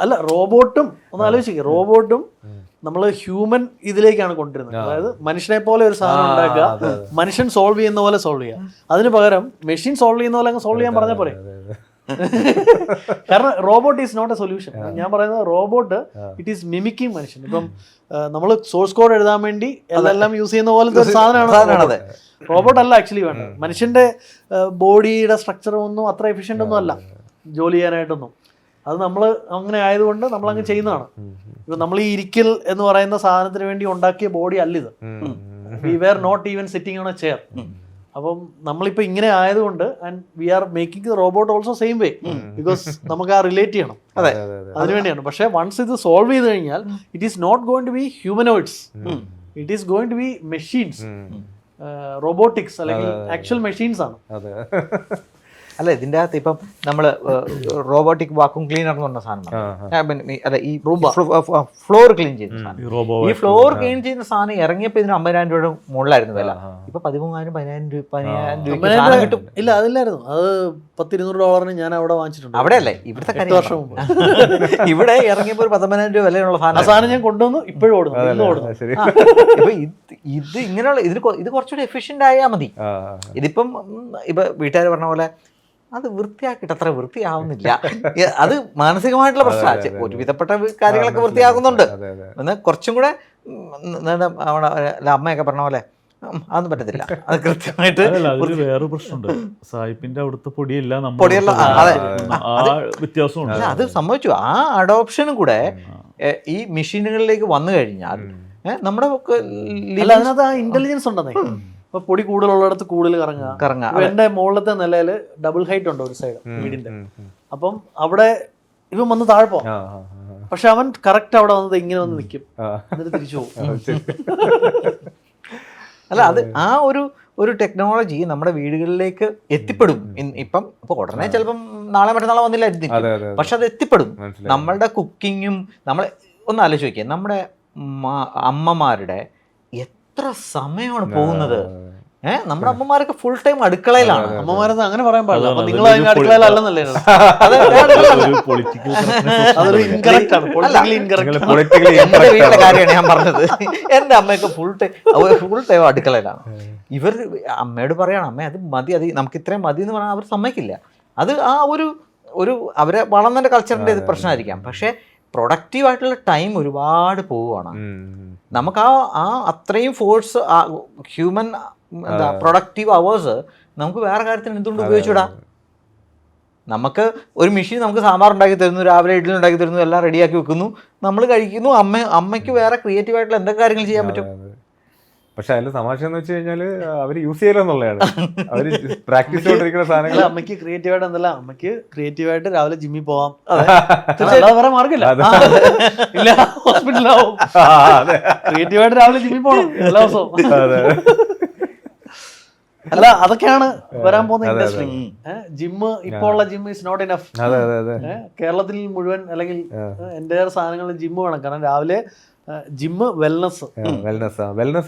അല്ല റോബോട്ടും ഒന്ന് ആലോചിക്കുക, റോബോട്ടും നമ്മൾ ഹ്യൂമൻ ഇതിലേക്കാണ് കൊണ്ടുവരുന്നത്. അതായത് മനുഷ്യനെ പോലെ ഒരു സാധനം ഉണ്ടാക്കുക, മനുഷ്യൻ സോൾവ് ചെയ്യുന്ന പോലെ സോൾവ് ചെയ്യുക. അതിന് പകരം മെഷീൻ സോൾവ് ചെയ്യുന്ന പോലെ അങ്ങ് സോൾവ് ചെയ്യാൻ പറഞ്ഞാൽ പോരെ. കാരണം robot is not a solution. ഞാൻ പറയുന്നത് റോബോട്ട് ഇറ്റ് ഈസ് മിമിക്കിങ് മനുഷ്യൻ. ഇപ്പം നമ്മൾ സോഴ്സ് കോഡ് എഴുതാൻ വേണ്ടി എല്ലാം യൂസ് ചെയ്യുന്ന പോലത്തെ ഒരു സാധനമാണ് റോബോട്ട്. അല്ല ആക്ച്വലി വേണ്ടത് മനുഷ്യന്റെ ബോഡിയുടെ സ്ട്രക്ചർ ഒന്നും അത്ര എഫിഷ്യൻ്റ് ഒന്നും അല്ല ജോലി ചെയ്യാനായിട്ടൊന്നും. അത് നമ്മൾ അങ്ങനെ ആയതുകൊണ്ട് നമ്മളങ്ങ് ചെയ്യുന്നതാണ്. ഇപ്പം നമ്മൾ ഈ ഇരിക്കൽ എന്ന് പറയുന്ന സാധനത്തിന് വേണ്ടി ഉണ്ടാക്കിയ ബോഡി അല്ല ഇത്. We were not even sitting on a chair. അപ്പം നമ്മളിപ്പോൾ ഇങ്ങനെ ആയതുകൊണ്ട് and we are making the robot also same way, because നമുക്ക് ആ റിലേറ്റ് ചെയ്യണം. അതെ, അതിനുവേണ്ടിയാണ്. പക്ഷേ വൺസ് ഇത് സോൾവ് ചെയ്ത് കഴിഞ്ഞാൽ it is not going to be humanoids, it is going to be machines, robotics അല്ലെങ്കിൽ ആക്ച്വൽ മെഷീൻസ് ആണ്. അല്ല ഇതിൻ്റെ അകത്ത് ഇപ്പം നമ്മൾ റോബോട്ടിക് വാക്യൂം ക്ലീനർ എന്ന് പറഞ്ഞ സാധനം, അല്ല ഈ ഫ്ലോർ ക്ലീൻ ചെയ്യുന്ന സാധനം, ഈ ഫ്ലോർ ക്ലീൻ ചെയ്യുന്ന സാധനം ഇറങ്ങിയപ്പോൾ ഇതിന് 50,000 രൂപയുടെ മുകളിലായിരുന്നു വില. ഇപ്പൊ 13,000 15,000 കിട്ടും. ഇല്ല അതില്ലായിരുന്നു, അത് $100-200 ഞാൻ അവിടെ വാങ്ങിച്ചിട്ടുണ്ട്. അവിടെ അല്ലേ, ഇവിടുത്തെ 8 വർഷം മുമ്പ് ഇവിടെ ഇറങ്ങിയപ്പോൾ ഒരു 15,000 രൂപ വിലയുള്ള സാധനം ഞാൻ കൊണ്ടുവന്നു. ഇപ്പോഴും ഓടുന്നു. ഇപ്പൊ ഇത് ഇങ്ങനെയുള്ള ഇത് കുറച്ചുകൂടി എഫിഷ്യന്റ് ആയാൽ മതി. ഇതിപ്പം ഇപ്പൊ വീട്ടുകാർ പറഞ്ഞ പോലെ അത് വൃത്തിയാക്കിയിട്ട് അത്ര വൃത്തിയാവുന്നില്ല. അത് മാനസികമായിട്ടുള്ള പ്രശ്നമാണ്. ഒരുവിധപ്പെട്ട കാര്യങ്ങളൊക്കെ വൃത്തിയാക്കുന്നുണ്ട്. എന്നാൽ കുറച്ചും കൂടെ അമ്മയൊക്കെ പറഞ്ഞ പോലെ അതൊന്നും പറ്റത്തില്ല. അത് കൃത്യമായിട്ട് വേറെ പ്രശ്നമുണ്ട്. സായിപ്പിന്റെ അവിടുത്തെ പൊടിയല്ല വ്യത്യാസമുണ്ട്. അത് സംഭവിച്ചു. ആ അഡോപ്ഷനും കൂടെ ഈ മെഷീനുകളിലേക്ക് വന്നു കഴിഞ്ഞാൽ നമ്മുടെ അതിനകത്ത് ആ ഇന്റലിജൻസ് ഉണ്ടെന്നേ. ഇപ്പൊ പൊടി കൂടുതലുള്ളിടത്ത് കൂടുതൽ കറങ്ങുക. എന്റെ മുകളിലത്തെ നിലയിൽ ഡബിൾ ഹൈറ്റ് ഉണ്ട് ഒരു സൈഡ് വീടിന്റെ. അപ്പം അവിടെ ഇവൻ വന്ന് താഴെ പോവാം, പക്ഷെ അവൻ കറക്റ്റ് അവിടെ വന്നത് ഇങ്ങനെ വന്ന് നിൽക്കും, എന്നിട്ട് തിരിച്ചു പോകും. അല്ല അത് ആ ഒരു ടെക്നോളജി നമ്മുടെ വീടുകളിലേക്ക് എത്തിപ്പെടും. ഇപ്പൊ ഉടനെ ചിലപ്പം നാളെ മറ്റന്നാളെ വന്നില്ലായിരിക്കും, പക്ഷെ അത് എത്തിപ്പെടും. നമ്മളുടെ കുക്കിങ്ങും നമ്മൾ ഒന്ന് ആലോചിച്ച് നോക്കിയാൽ നമ്മുടെ അമ്മമാരുടെ എത്ര സമയമാണ് പോകുന്നത്. നമ്മുടെ അമ്മമാരൊക്കെ ഫുൾ ടൈം അടുക്കളയിലാണ്. അമ്മമാരത് അങ്ങനെ പറയാൻ പാടില്ല. അപ്പൊ നിങ്ങൾ അടുക്കളയിലല്ലെന്നല്ലേ? എന്റെ വീട്ടിലെ കാര്യമാണ് ഞാൻ പറഞ്ഞത്. എന്റെ അമ്മയൊക്കെ ഫുൾ ടൈം അടുക്കളയിലാണ്. ഇവർ അമ്മയോട് പറയണം, അമ്മ അത് മതി, അത് നമുക്ക് ഇത്രയും മതി എന്ന് പറഞ്ഞാൽ അവർ സമ്മതിക്കില്ല. അത് ആ ഒരു അവരെ വളർന്നതിന്റെ കൾച്ചറിന്റെ പ്രശ്നമായിരിക്കാം. പക്ഷെ പ്രൊഡക്റ്റീവായിട്ടുള്ള ടൈം ഒരുപാട് പോവുകയാണ്. നമുക്ക് ആ അത്രയും ഫോഴ്സ് ഹ്യൂമൻ പ്രൊഡക്റ്റീവ് അവേഴ്സ് നമുക്ക് വേറെ കാര്യത്തിന് എന്തുകൊണ്ട് ഉപയോഗിച്ചുവിടാം? നമുക്ക് ഒരു മെഷീൻ നമുക്ക് സാമ്പാർ ഉണ്ടാക്കി തരുന്നു, രാവിലെ ഇഡ്ഡലി ഉണ്ടാക്കി തരുന്നു, എല്ലാം റെഡിയാക്കി വെക്കുന്നു, നമ്മൾ കഴിക്കുന്നു. അമ്മയ്ക്ക് വേറെ ക്രിയേറ്റീവായിട്ടുള്ള എന്തൊക്കെ കാര്യങ്ങൾ ചെയ്യാൻ പറ്റും? പക്ഷെ അതിൽ തമാശ എന്ന് വെച്ച് കഴിഞ്ഞാല് അവര് യൂസ് ചെയ്യലെന്നുള്ളതാണ്. അവര് പ്രാക്ടീസ് ചെയ്തോണ്ടിരിക്കുന്ന സാധനങ്ങൾ. അമ്മയ്ക്ക് ക്രിയേറ്റീവായിട്ട് എന്തല്ല, അമ്മയ്ക്ക് ക്രിയേറ്റീവായിട്ട് രാവിലെ ജിമ്മിൽ പോവാം, വേറെ മാർഗമില്ല. ഇല്ല, ഹോസ്പിറ്റലാവും. ക്രിയേറ്റീവായിട്ട് രാവിലെ ജിമ്മിൽ പോകണം എല്ലാ ദിവസവും. അല്ല അതൊക്കെയാണ് വരാൻ പോകുന്ന ഇൻഡസ്ട്രി. ജിമ്മ് ഇപ്പോൾ ഉള്ള ജിം ഈസ് നോട്ട് ഇനഫ്. കേരളത്തിൽ മുഴുവൻ അല്ലെങ്കിൽ എൻ്റെ സാധനങ്ങളിൽ ജിമ്മ് വേണം. കാരണം രാവിലെ ജിമ്മ്, വെൽനസ്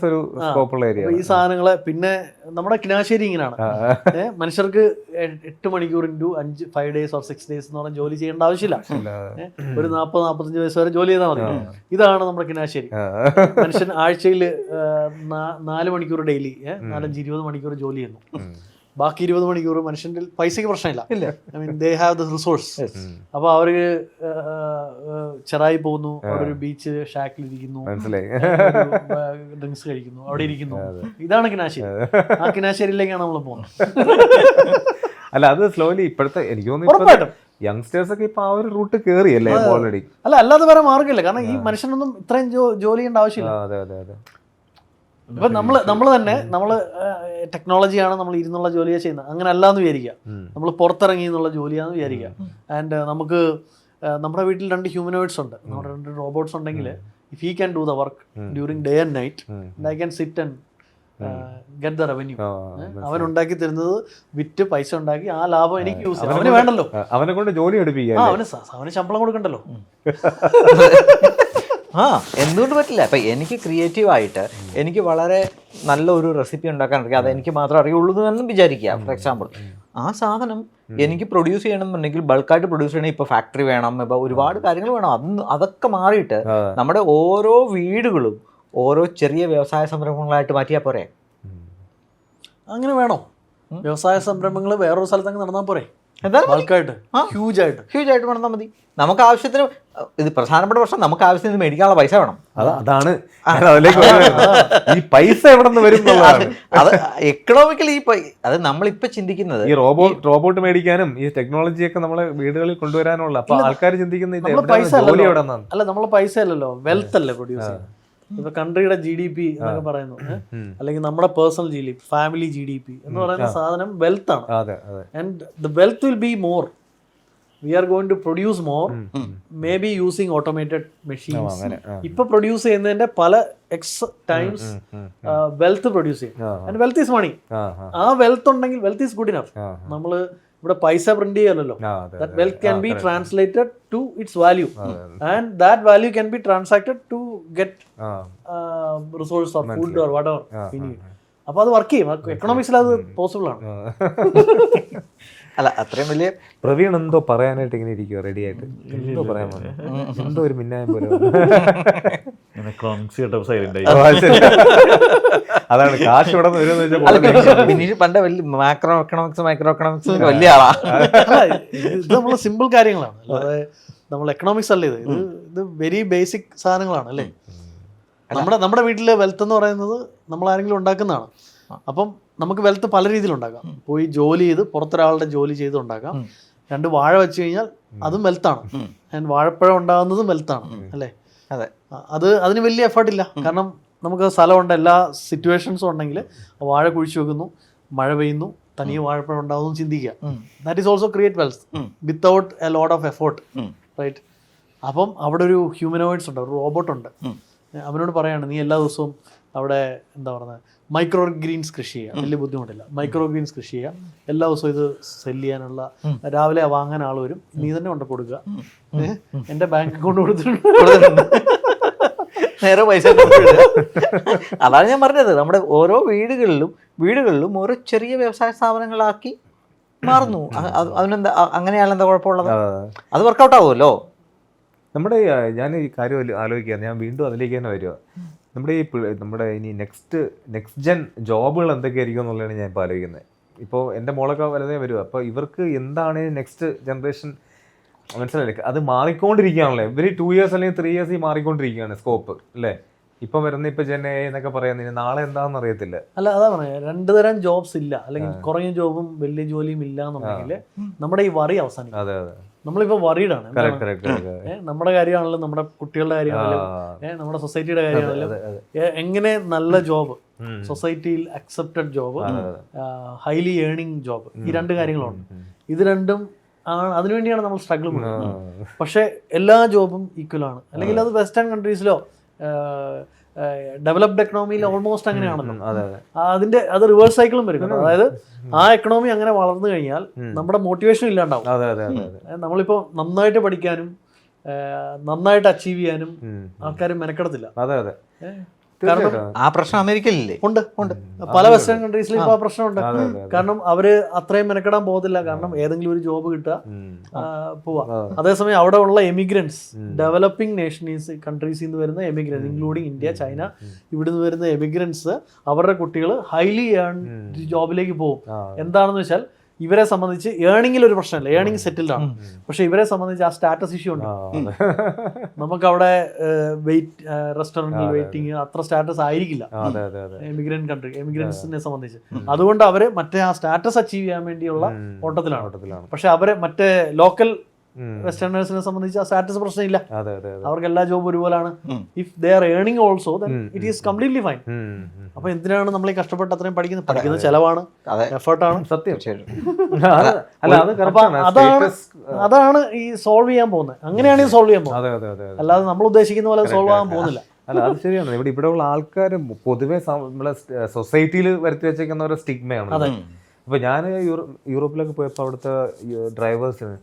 ഒരു സ്കോപ്പുള്ള ഏരിയ. ഈ സാധനങ്ങള് പിന്നെ നമ്മുടെ കിനാശ്ശേരി ഇങ്ങനെയാണ്. മനുഷ്യർക്ക് 8 മണിക്കൂർ ഇൻറ്റു 5 days or 6 days എന്ന് പറഞ്ഞാൽ ജോലി ചെയ്യേണ്ട ആവശ്യമില്ല. ഒരു 40-45 വയസ്സ് വരെ ജോലി ചെയ്താൽ മതി. ഇതാണ് നമ്മുടെ കിനാശ്ശേരി. മനുഷ്യൻ ആഴ്ചയിൽ 4 മണിക്കൂർ ഡെയിലി 4-5-20 മണിക്കൂർ ജോലി ചെയ്യുന്നു. ബാക്കി 20 മണിക്കൂർ മനുഷ്യൻ്റെ പൈസക്ക് പ്രശ്നമില്ല. I mean they have the resource. അപ്പോൾ അവർക്ക് ചെറായി പോകുന്നു, അവിടെ ഒരു ബീച്ച് ഷാക്കിലിരിക്കുന്നു, ഡ്രിങ്ക്സ് കഴിക്കുന്നു, അവിടെ ഇരിക്കുന്നു. ഇതാണ് കിനാശ്ശേരി. ആ കിനാശ്ശേരിയിലേക്കാണ് നമ്മൾ പോകുന്നത്. അല്ല അത് സ്ലോലി ഇപ്പോഴത്തെ എനിക്ക് തോന്നുന്നു യങ്സ്റ്റേഴ്സ് ഒക്കെ ഇപ്പൊ ആ ഒരു റൂട്ട് കയറിയല്ലേ ഓൾറെഡി. അല്ല, അല്ലാതെ വേറെ മാർഗ്ഗമില്ല. കാരണം ഈ മനുഷ്യനൊന്നും ഇത്രയും ജോലി ചെയ്യേണ്ട ആവശ്യമില്ല. അതെ അതെ അതെ. ഇപ്പൊ നമ്മൾ തന്നെ ടെക്നോളജിയാണ് നമ്മൾ ഇരുന്നുള്ള ജോലിയാണ് ചെയ്യുന്നത്, അങ്ങനെ അല്ലാന്ന് വിചാരിക്കുക. നമ്മൾ പുറത്തിറങ്ങി എന്നുള്ള ജോലിയാണെന്ന് വിചാരിക്കുക. ആൻഡ് നമുക്ക് നമ്മുടെ വീട്ടിൽ 2 ഹ്യൂമനോയിഡ്സ് ഉണ്ട്, നമ്മുടെ 2 റോബോട്ട്സ് ഉണ്ടെങ്കിൽ if he can do the work during day and night, I can sit and get the revenue. അവൻ ഉണ്ടാക്കി തരുന്നത് വിറ്റ് പൈസ ഉണ്ടാക്കി ആ ലാഭം എനിക്ക് യൂസ് ചെയ്യാം. അവന് വേണ്ടല്ലോ, അവനെ കൊണ്ട് ജോലി എടുപ്പിക്കുക. അവന് ശമ്പളം കൊടുക്കണ്ടല്ലോ. എന്തുകൊണ്ട് പറ്റില്ല? ഇപ്പം എനിക്ക് ക്രിയേറ്റീവായിട്ട് എനിക്ക് വളരെ നല്ലൊരു റെസിപ്പി ഉണ്ടാക്കാൻ അറിയാം, അത് എനിക്ക് മാത്രമേ അറിയുള്ളൂ എന്നും വിചാരിക്കുക. ഫോർ എക്സാമ്പിൾ, ആ സാധനം എനിക്ക് പ്രൊഡ്യൂസ് ചെയ്യണമെന്നുണ്ടെങ്കിൽ ബൾക്കായിട്ട് പ്രൊഡ്യൂസ് ചെയ്യണമെങ്കിൽ ഇപ്പോൾ ഫാക്ടറി വേണം, ഇപ്പോൾ ഒരുപാട് കാര്യങ്ങൾ വേണം. അതൊക്കെ മാറിയിട്ട് നമ്മുടെ ഓരോ വീടുകളും ഓരോ ചെറിയ വ്യവസായ സംരംഭങ്ങളായിട്ട് മാറ്റിയാൽ പോരെ? അങ്ങനെ വേണോ? വ്യവസായ സംരംഭങ്ങൾ വേറൊരു സ്ഥലത്തങ്ങ് നടന്നാൽ പോരെ? ബൾക്കായിട്ട് ഹ്യൂജ് ആയിട്ട് നടന്നാൽ മതി. നമുക്ക് ആവശ്യത്തിന്, ഇത് പ്രധാനപ്പെട്ട പ്രശ്നം, നമുക്ക് ആവശ്യത്തിന് മേടിക്കാനുള്ള പൈസ വേണം. അതാണ് ഈ പൈസ എവിടെ നിന്ന് വരും. അത് എക്കണോമിക്കലി അത് നമ്മളിപ്പോ ചിന്തിക്കുന്നത് ഈ റോബോട്ട് മേടിക്കാനും ഈ ടെക്നോളജിയൊക്കെ നമ്മളെ വീടുകളിൽ കൊണ്ടുവരാനുള്ള. അപ്പൊ ആൾക്കാർ ചിന്തിക്കുന്നത് അല്ല, നമ്മളെ പൈസ അല്ലല്ലോ, വെൽത്ത് അല്ലേ പ്രൊഡ്യൂസ് ചെയ്യുന്നത്. ഇപ്പൊ കൺട്രിയുടെ GDP എന്നൊക്കെ പറയുന്നു, അല്ലെങ്കിൽ നമ്മുടെ പേഴ്സണൽ GDP, ഫാമിലി GDP എന്ന് പറയുന്ന സാധനം വെൽത്ത് ആണ്. And the wealth will be more. We are going to produce more, maybe using automated machines. ഇപ്പൊ പ്രൊഡ്യൂസ് ചെയ്യുന്നതിന്റെ പല എക്സ് ടൈംസ് വെൽത്ത് പ്രൊഡ്യൂസ് ചെയ്യും. And wealth is money. ആ wealth ഉണ്ടെങ്കിൽ വെൽത്ത് ഈസ് ഗുഡ് ഇനഫ്. നമ്മള് ഇവിടെ പൈസ print ചെയ്യല്ലോ. That wealth can be translated to its value, and that value can be transacted to get resource or food or whatever we need. അപ്പൊ അത് work ചെയ്യും. എക്കണോമിക്സിൽ അത് പോസിബിൾ ആണ്. അല്ല, അത്രയും വലിയ പ്രവീൺ എന്തോ പറയാനായിട്ട് ഇങ്ങനെ ഇരിക്കുവോ, റെഡി ആയിട്ട് എന്തോ പറയാൻ എന്തോ ഒരു മിന്നായം പോലെ. അതാണ് കാശ് ഇവിടെ പണ്ട് വലിയ മൈക്രോ എക്കണോമിക്സ് വലിയ ആളാ. ഇത് നമ്മള് സിമ്പിൾ കാര്യങ്ങളാണ്, അല്ലാതെ നമ്മൾ എക്കണോമിക്സ് അല്ലേ. ഇത് വെരി ബേസിക് സാധനങ്ങളാണ് അല്ലേ. നമ്മുടെ വീട്ടിലെ വെൽത്ത് എന്ന് പറയുന്നത് നമ്മൾ ആരെങ്കിലും ഉണ്ടാക്കുന്നതാണ്. അപ്പം നമുക്ക് വെൽത്ത് പല രീതിയിൽ ഉണ്ടാക്കാം. പോയി ജോലി ചെയ്ത് പുറത്തൊരാളുടെ ജോലി ചെയ്ത് ഉണ്ടാക്കാം. 2 വാഴ വെച്ച് കഴിഞ്ഞാൽ അതും വെൽത്താണ്. ആൻഡ് വാഴപ്പഴം ഉണ്ടാകുന്നതും വെൽത്താണ് അല്ലേ. അതിന് വലിയ എഫേർട്ട് ഇല്ല. കാരണം നമുക്ക് സ്ഥലമുണ്ട്, എല്ലാ സിറ്റുവേഷൻസും ഉണ്ടെങ്കിൽ വാഴ കുഴിച്ചു വെക്കുന്നു, മഴ പെയ്യുന്നു, തനിയെ വാഴപ്പഴം ഉണ്ടാകുന്നു ചിന്തിക്കുക. That is also create wealth without a lot of effort, right. അപ്പം അവിടെ ഒരു ഹ്യൂമനോയിഡ്സ് ഉണ്ട്, ഒരു റോബോട്ട് ഉണ്ട്. അവനോട് പറയാണ്, നീ എല്ലാ ദിവസവും അവിടെ എന്താ പറയുന്നത് മൈക്രോ ഗ്രീൻസ് കൃഷി ചെയ്യുക, വലിയ ബുദ്ധിമുട്ടില്ല. മൈക്രോ ഗ്രീൻസ് കൃഷി ചെയ്യുക, എല്ലാ ദിവസവും ഇത് സെല് ചെയ്യാനുള്ള, രാവിലെ വാങ്ങാൻ ആൾ വരും, നീ തന്നെ കൊണ്ട് കൊടുക്കുക. എൻ്റെ ബാങ്ക് അക്കൗണ്ട് കൊടുത്തിട്ടുണ്ട്, നേരെ പൈസ. അതാണ് ഞാൻ പറഞ്ഞത്, നമ്മുടെ ഓരോ വീടുകളിലും ഓരോ ചെറിയ വ്യവസായ സ്ഥാപനങ്ങളാക്കി മാറുന്നു. അതിനെന്താ, അങ്ങനെയാണെന്താ കുഴപ്പമുള്ളത്? അത് വർക്കൗട്ട് ആവുമല്ലോ. നമ്മുടെ ഞാൻ ഈ കാര്യം ആലോചിക്കുക, ഞാൻ വീണ്ടും അതിലേക്ക് തന്നെ വരിക. നമ്മുടെ ഇനി നെക്സ്റ്റ് ജെൻ ജോബുകൾ എന്തൊക്കെയായിരിക്കും എന്നുള്ളതാണ് ഞാൻ ഇപ്പോൾ ആലോചിക്കുന്നത്. ഇപ്പോൾ എൻ്റെ മോളൊക്കെ വലുതേ വരുക. അപ്പോൾ ഇവർക്ക് എന്താണ് നെക്സ്റ്റ് ജനറേഷൻ, മനസ്സിലായില്ലേ? അത് മാറിക്കൊണ്ടിരിക്കുകയാണല്ലോ. ഇവർ 2 years അല്ലെങ്കിൽ 3 years മാറിക്കൊണ്ടിരിക്കുകയാണ് സ്കോപ്പ് അല്ലേ. ഇപ്പം വരുന്ന ഇപ്പം ജെൻ എ എന്നൊക്കെ പറയുന്നതിന് നാളെ എന്താണെന്ന് അറിയത്തില്ല. അല്ല, അതാ പറയാ, 2 തരം ജോബ്സ് ഇല്ല, അല്ലെങ്കിൽ കുറഞ്ഞ ജോബും വലിയ ജോലിയും ഇല്ല എന്നുണ്ടെങ്കിൽ നമ്മുടെ ഈ വറി അവസാനിക്കും. അതെ അതെ, നമ്മളിപ്പോ വറീഡാണ്. നമ്മുടെ കാര്യമാണല്ലോ, നമ്മുടെ കുട്ടികളുടെ കാര്യമാണല്ലോ, നമ്മുടെ സൊസൈറ്റിയുടെ കാര്യമാണല്ലോ. എങ്ങനെ നല്ല ജോബ്, സൊസൈറ്റിയിൽ accepted job, highly earning job, ഈ 2 കാര്യങ്ങളുണ്ട്. ഇത് രണ്ടും ആണ്, അതിനുവേണ്ടിയാണ് നമ്മൾ സ്ട്രഗിൾ ചെയ്യുന്നത്. പക്ഷെ എല്ലാ ജോബും ഈക്വൽ ആണ്, അല്ലെങ്കിൽ അത് വെസ്റ്റേൺ കൺട്രീസിലോ ഡെവലപ്ഡ് എക്കണോമിയിൽ ഓൾമോസ്റ്റ് അങ്ങനെയാണല്ലോ. അത് റിവേഴ്സ് സൈക്കിളും വരും. അതായത് ആ എക്കണോമി അങ്ങനെ വളർന്നു കഴിഞ്ഞാൽ നമ്മുടെ മോട്ടിവേഷൻ ഇല്ലാണ്ടാവും. നമ്മളിപ്പോ നന്നായിട്ട് പഠിക്കാനും നന്നായിട്ട് അച്ചീവ് ചെയ്യാനും ആൾക്കാർ മെനക്കെടത്തില്ല. കാരണം ആ പ്രശ്നം അമേരിക്കയിലില്ലേ? ഉണ്ട്. പല വെസ്റ്റേൺ കൺട്രീസിലും ഇപ്പൊ ആ പ്രശ്നമുണ്ട്. കാരണം അവര് അത്രയും മെനക്കെടാൻ പോകത്തില്ല. കാരണം ഏതെങ്കിലും ഒരു ജോബ് കിട്ടുക, പോവാ. അതേസമയം അവിടെ ഉള്ള എമിഗ്രൻസ്, ഡെവലപ്പിംഗ് നേഷൻസ് കൺട്രീസിൽ നിന്ന് വരുന്ന എമിഗ്രൻസ്, ഇൻക്ലൂഡിങ് ഇന്ത്യ, ചൈന, ഇവിടെ നിന്ന് വരുന്ന എമിഗ്രൻസ് അവരുടെ കുട്ടികൾ ഹൈലി ഏൺ ജോബിലേക്ക് പോകും. എന്താണെന്ന് വെച്ചാൽ ഇവരെ സംബന്ധിച്ച് ഏണിംഗിൽ ഒരു പ്രശ്നമില്ല, ഏണിംഗ് സെറ്റിൽഡ് ആണ്. പക്ഷെ ഇവരെ സംബന്ധിച്ച് ആ സ്റ്റാറ്റസ് ഇഷ്യൂ ഉണ്ട്. നമുക്ക് അവിടെ റെസ്റ്റോറൻറ്റിൽ വെയിറ്റിംഗ് അത്ര സ്റ്റാറ്റസ് ആയിരിക്കില്ല എമിഗ്രൻസിനെ സംബന്ധിച്ച്. അതുകൊണ്ട് അവര് മറ്റേ ആ സ്റ്റാറ്റസ് അച്ചീവ് ചെയ്യാൻ വേണ്ടിയുള്ള ഓട്ടത്തിലാണ്. പക്ഷെ അവര് മറ്റേ ലോക്കൽ വെസ്റ്റേണേഴ്സിനെ സംബന്ധിച്ച് ആ സ്റ്റാറ്റസ് പ്രശ്നമില്ല, അവർക്ക് എല്ലാ ജോബും ഒരുപോലാണ്. If they are earning also then it is completely fine. അപ്പൊ എന്തിനാണ് നമ്മൾ ഈ കഷ്ടപ്പെട്ട് അത്രയും പഠിക്കുന്നത് ചെലവാണ്, എഫേർട്ടാണ്. സത്യം. അതാണ് ഈ സോൾവ് ചെയ്യാൻ പോകുന്നത്. അങ്ങനെയാണ് ഈ സോൾവ് ചെയ്യാൻ പോകുന്നത്, അല്ലാതെ നമ്മൾ ഉദ്ദേശിക്കുന്ന പോലെ സോൾവ് ആകാൻ പോകുന്നില്ല. അല്ല അത് ശരിയാണ്. ഇവിടെ ഉള്ള ആൾക്കാർ പൊതുവെ നമ്മളെ സൊസൈറ്റിയിൽ വരുത്തി വെച്ചേക്കുന്ന ഒരു സ്റ്റിഗ്മയാണ്. ഇപ്പൊ ഞാൻ യൂറോപ്പിലൊക്കെ പോയപ്പോൾ അവിടുത്തെ ഡ്രൈവേഴ്സിന്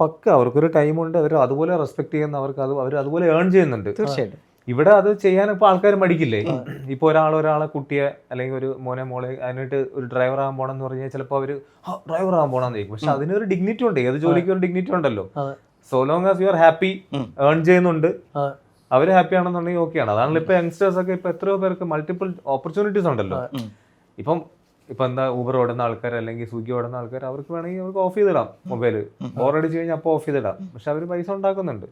പക്ക അവർക്കൊരു ടൈമുണ്ട്, അവർ അതുപോലെ റെസ്പെക്ട് ചെയ്യുന്ന, അവർ അതുപോലെ ഏൺ ചെയ്യുന്നുണ്ട്. തീർച്ചയായിട്ടും. ഇവിടെ അത് ചെയ്യാൻ ഇപ്പോൾ ആൾക്കാർ മടിക്കില്ലേ? ഇപ്പോൾ ഒരാളെ കുട്ടിയെ അല്ലെങ്കിൽ ഒരു മോളെ അതിനായിട്ട് ഒരു ഡ്രൈവർ ആകാൻ പോകണം എന്ന് പറഞ്ഞാൽ ചിലപ്പോൾ അവർ ഡ്രൈവർ ആകാൻ പോകണമെന്ന് ചോദിക്കും. പക്ഷെ അതിനൊരു ഡിഗ്നിറ്റി ഉണ്ട്, ഏത് ജോലിക്കും ഒരു ഡിഗ്നിറ്റി ഉണ്ടല്ലോ. So long as you are happy, earn ചെയ്യുന്നുണ്ട്, അവർ ഹാപ്പി ആണെന്നുണ്ടെങ്കിൽ ഓക്കെയാണ്. അതാണല്ലോ ഇപ്പൊ യങ്സ്റ്റേഴ്സ് ഒക്കെ ഇപ്പൊ എത്രയോ പേർക്ക് മൾട്ടിപ്പിൾ ഓപ്പർച്യൂണിറ്റീസ് ഉണ്ടല്ലോ. ഇപ്പം എന്താ ഊബർ ഓടുന്ന ആൾക്കാർ അല്ലെങ്കിൽ സ്വിഗ്ഗി ഓടുന്ന ആൾക്കാർ അവർക്ക് വേണമെങ്കിൽ അവർക്ക് ഓഫ് ചെയ്തിടാം, മൊബൈൽ ബോറടിച്ച് കഴിഞ്ഞാൽ അപ്പോൾ ഓഫ് ചെയ്തിടാം. പക്ഷെ അവർ പൈസ ഉണ്ടാക്കുന്നുണ്ട്.